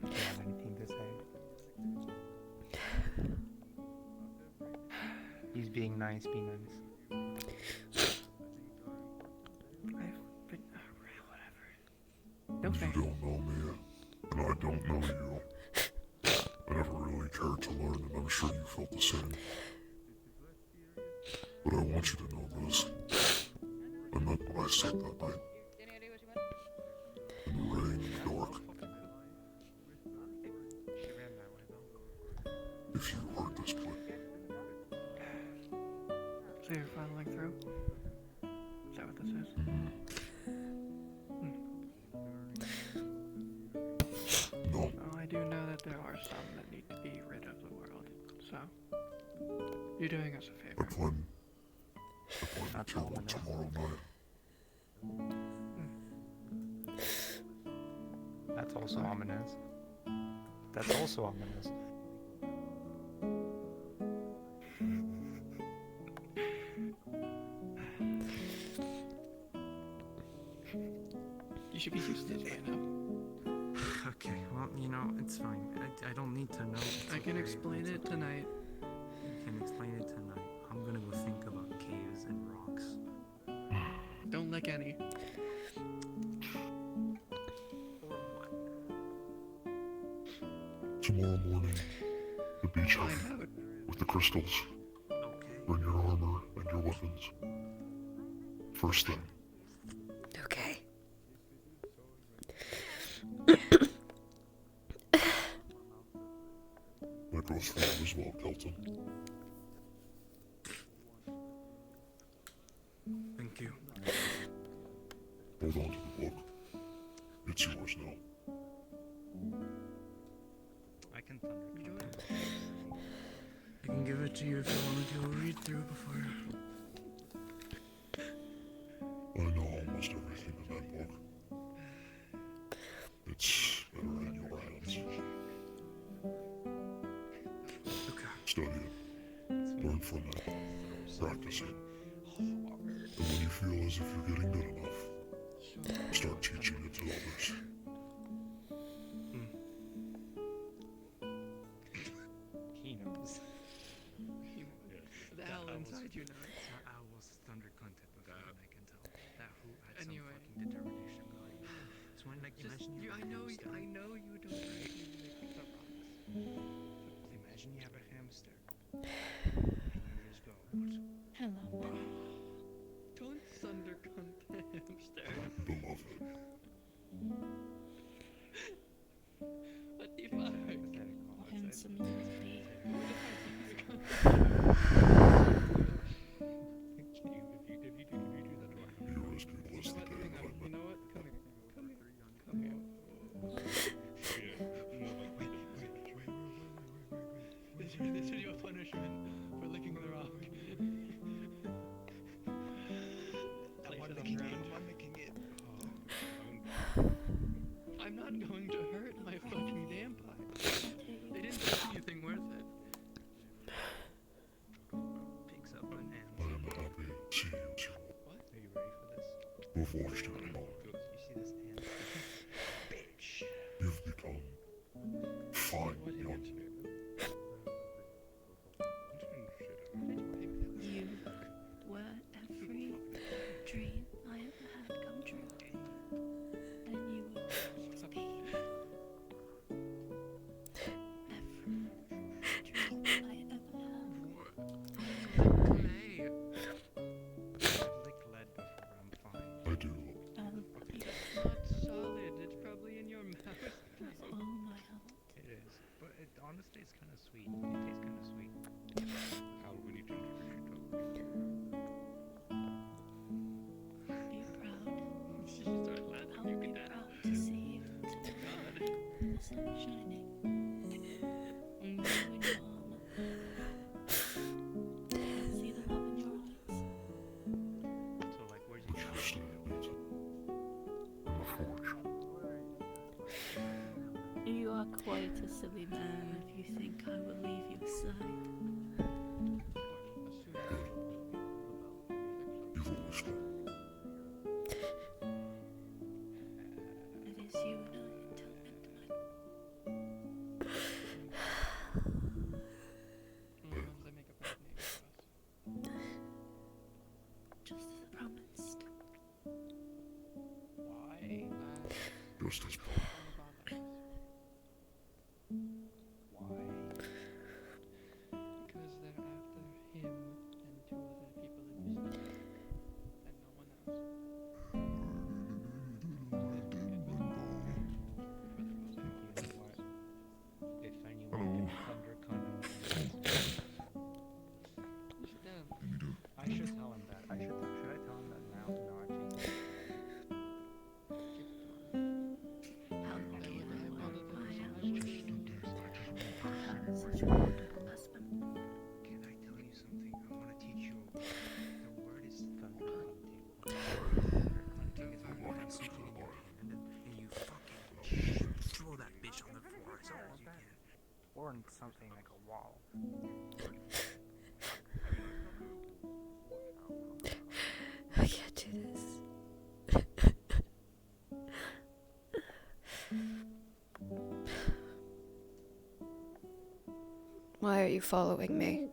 Speaker 4: Do you have anything to say? He's being nice. Be nice.
Speaker 2: You don't know me, and I don't know you. I never really cared to learn, and I'm sure you felt the same. But I want you to know this. I meant what I said that night. In the rain and dark. If you heard this place.
Speaker 5: So you're funneling through? Is that what this is?
Speaker 2: No.
Speaker 5: Oh, I do know that there are some that need to be rid of the world. So, you're doing us a favor.
Speaker 2: I plan to kill one tomorrow night.
Speaker 4: That's also ominous. That's also ominous.
Speaker 5: You should be used to it by now.
Speaker 22: Okay, well, you know, it's fine. I don't need to know.
Speaker 5: I can explain it tonight.
Speaker 22: You can explain it tonight. I'm gonna go think about caves and rocks.
Speaker 5: Don't lick any.
Speaker 2: Tomorrow morning, the beach house with the crystals. Bring your armor and your weapons. First thing.
Speaker 1: Okay.
Speaker 2: That goes for you as well, Kelton.
Speaker 5: Thank you.
Speaker 2: Hold on to the book. It's yours now.
Speaker 22: I can thunder.
Speaker 5: I can give it to you if you want to do a read through before.
Speaker 2: I know almost everything in that book. It's better in your hands. Study it. Learn from it. Practice it. And when you feel as if you're getting good enough, start teaching it to others.
Speaker 22: He knows.
Speaker 5: The owl inside you knows.
Speaker 22: That owl was thunder content before, I can tell. That who had
Speaker 5: Anyway.
Speaker 22: some fucking determination going. So when, like, imagine you
Speaker 5: I know you don't like to make the rocks.
Speaker 22: Imagine you have a hamster. And you just go,
Speaker 13: Hello.
Speaker 5: Don't thunder cunt the hamster.
Speaker 2: Beloved.
Speaker 5: What the fuck?
Speaker 13: Handsome baby.
Speaker 2: You risk your bliss the day that I met.
Speaker 5: You know what? Come here. Come here. This is your punishment for licking the rock. I'm not going to hurt my fucking vampire. They didn't do anything worth it.
Speaker 22: picks up an ant.
Speaker 2: I am happy to see you too.
Speaker 22: What? Are you ready for this?
Speaker 2: We've watched it all.
Speaker 22: You see this ant? Bitch.
Speaker 2: You've become fine young.
Speaker 13: You were every dream I ever had come true. And you will be every dream I ever had.
Speaker 22: Lick lead before I'm fine.
Speaker 2: I do.
Speaker 13: I'll
Speaker 23: are quite a silly man if you think I will leave your side.
Speaker 2: You've always been.
Speaker 23: It is you and I until midnight. Just as promised.
Speaker 5: Why?
Speaker 2: Just as
Speaker 5: Why? Because they're after him and two other people that you said, and no one else.
Speaker 22: If anyone can thunder I should tell him that. Should I tell him that now? No, actually.
Speaker 17: Can I tell you something? I want to teach you. The word is thunder hunting. Hunting is when you have something in your hand and you fucking throw that bitch on the floor as hard as you can.
Speaker 4: Or in something like a wall.
Speaker 1: I can't do this.
Speaker 16: Why are you following me?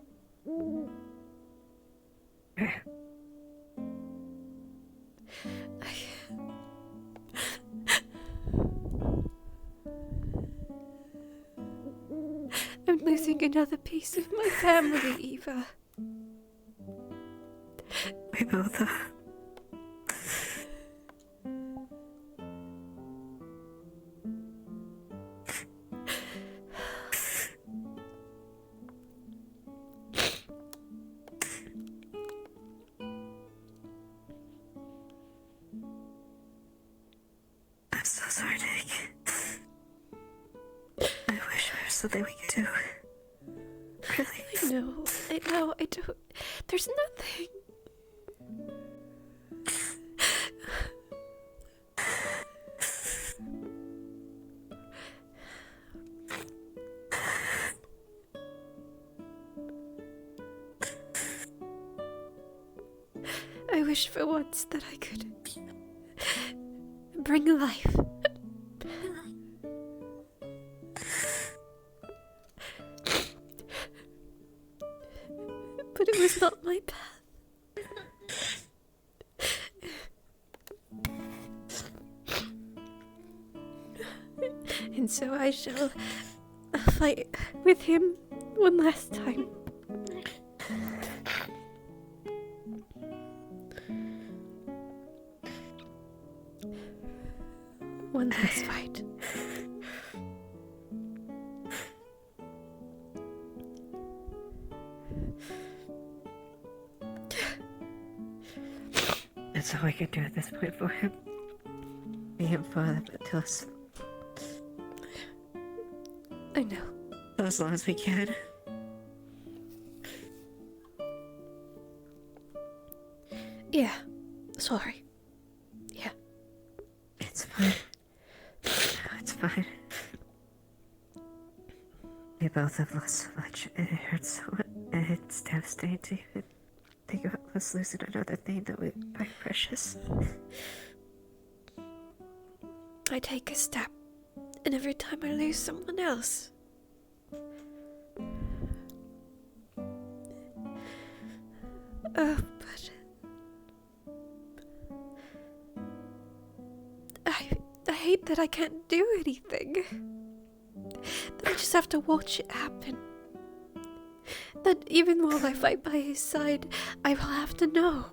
Speaker 1: I'm losing another piece of my family, Eva. We both are. I'm so sorry, Nick. I wish there was something we could do. Really? I know, I don't. There's nothing. I wish for once that I could bring life. But it was not my path. And so I shall fight with him one last time. One last fight. That's all we can do at this point for him. Be him father, but to us. I know. As long as we can. Yeah. Sorry. Yeah. It's fine. It's fine. We both have lost so much, and it hurts so much, and it's devastating to even think about us losing another thing that we find precious. I take a step, and every time I lose someone else, but I hate that I can't do anything. That I just have to watch it happen. That even while I fight by his side, I will have to know.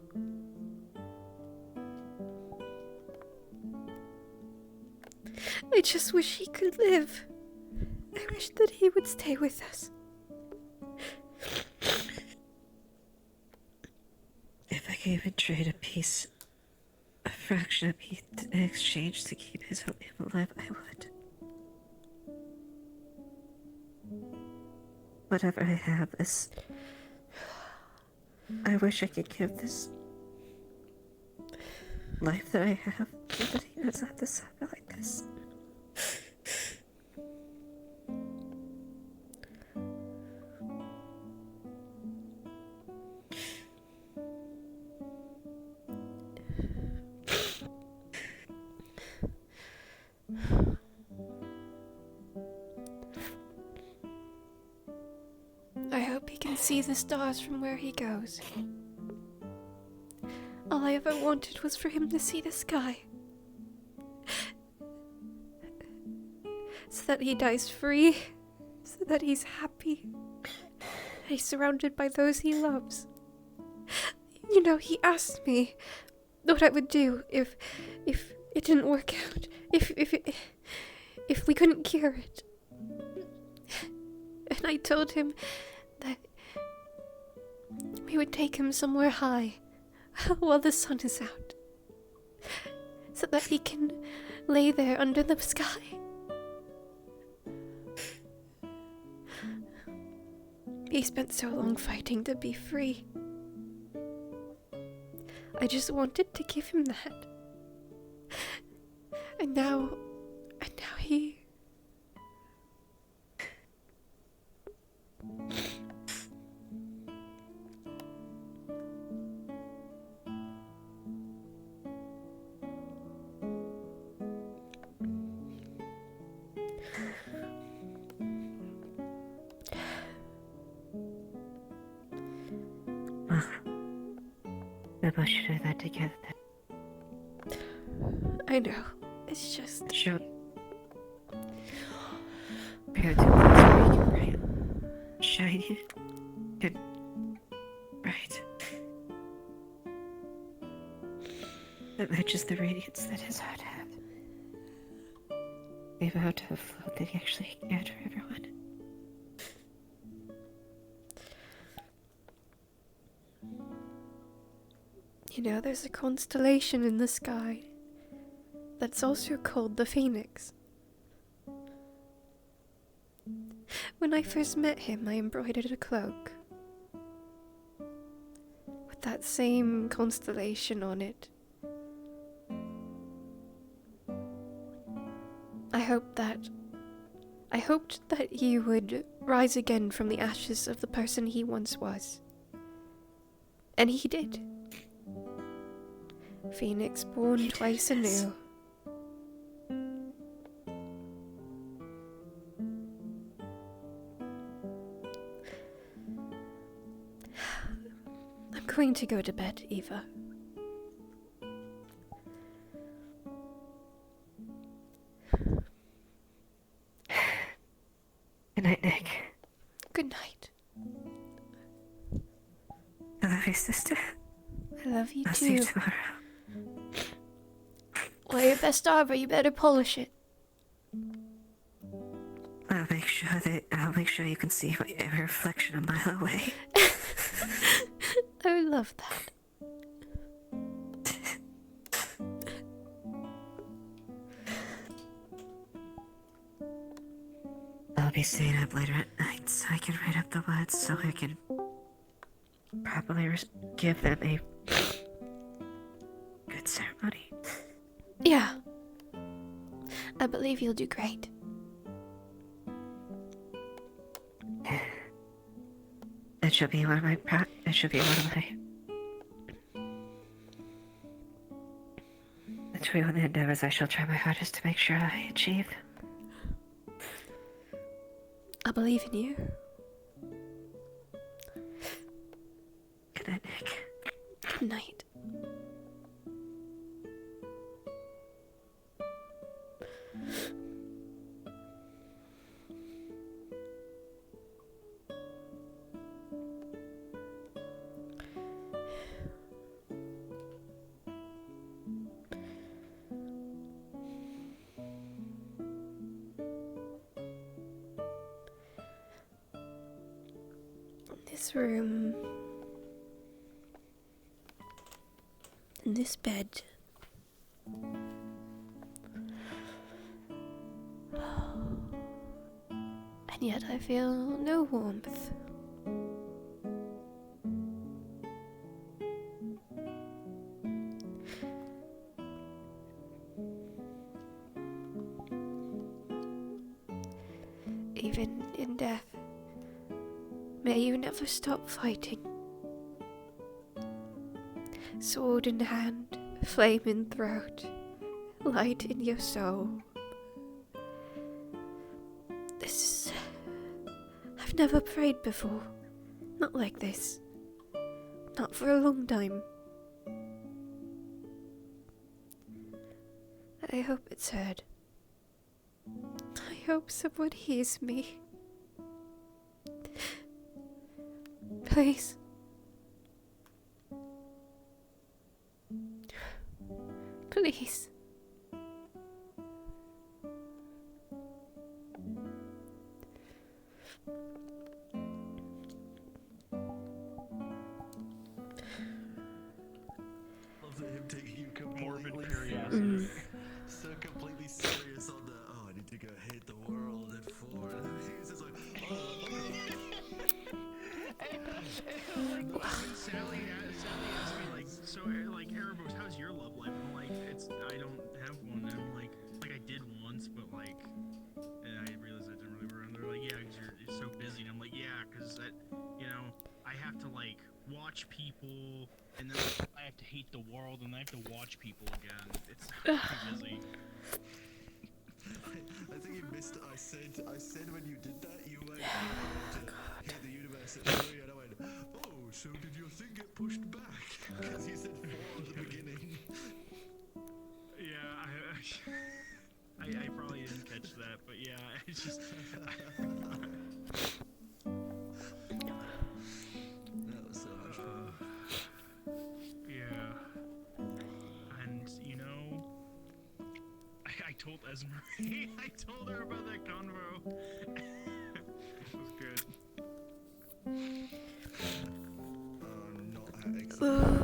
Speaker 1: I just wish he could live. I wish that he would stay with us. If I could even trade a piece, a fraction of me in exchange to keep him alive, I would. Whatever I have is... I wish I could give this life that I have, so that he doesn't have to suffer like this. see the stars from where he goes. All I ever wanted was for him to see the sky. So that he dies free. So that he's happy. And he's surrounded by those he loves. You know, he asked me what I would do if it didn't work out. If we couldn't cure it. And I told him that we would take him somewhere high while the sun is out, so that he can lay there under the sky. He spent so long fighting to be free. I just wanted to give him that. And now he...
Speaker 10: We both should have that together.
Speaker 1: I know. It's just...
Speaker 10: Sure. We have to so we can shine it. Good. Right. That matches the radiance that his heart had. We vowed to have float that he actually cared for everyone.
Speaker 1: You know, there's a constellation in the sky that's also called the Phoenix. When I first met him, I embroidered a cloak with that same constellation on it. I hoped that he would rise again from the ashes of the person he once was. And he did. Phoenix born twice anew. I'm going to go to bed, Eva.
Speaker 10: Good night, Nick.
Speaker 1: Good night.
Speaker 10: I love you, sister.
Speaker 1: I love you
Speaker 10: I'll
Speaker 1: too.
Speaker 10: see you tomorrow.
Speaker 1: Well, your best arbor, you better polish it.
Speaker 10: I'll make sure you can see my reflection a mile away.
Speaker 1: I would love that.
Speaker 10: I'll be staying up later at night so I can write up the words so I can properly give them a good ceremony.
Speaker 1: Yeah. I believe you'll do great.
Speaker 10: That should be one of my the endeavors I shall try my hardest to make sure I achieve.
Speaker 1: I believe in you.
Speaker 10: Good night, Nick.
Speaker 1: Good night. This room, in this bed, and yet I feel no warmth. Even in death, may you never stop fighting. Sword in hand, flame in throat, light in your soul. I've never prayed before, Not like this. Not for a long time. I hope it's heard. I hope someone hears me. Please. Please.
Speaker 6: Love him taking you
Speaker 18: Morbid
Speaker 6: completely
Speaker 18: curiosity.
Speaker 6: so completely serious on the I need to go hit the world at 4. He's just like,
Speaker 15: Sally asked me like, so like Erebos, how's your love life? I'm like, I don't have one. And I'm like I did once, but like, and I realized I didn't really remember. They're like, yeah, because you're so busy. And I'm like, yeah, because I have to like watch people, and then I have to hate the world, and I have to watch people again. It's too busy.
Speaker 6: I think you missed. I said when you did that, you went to hit the universe at 3, and I went, oh, so did your thing get pushed back? Because you said 4 at the beginning.
Speaker 15: Yeah, I probably didn't catch that, but yeah, it's just.
Speaker 6: That was so much fun.
Speaker 15: Yeah. And, I told Esmeree, I told her about that convo. It was good.
Speaker 6: Not that excited.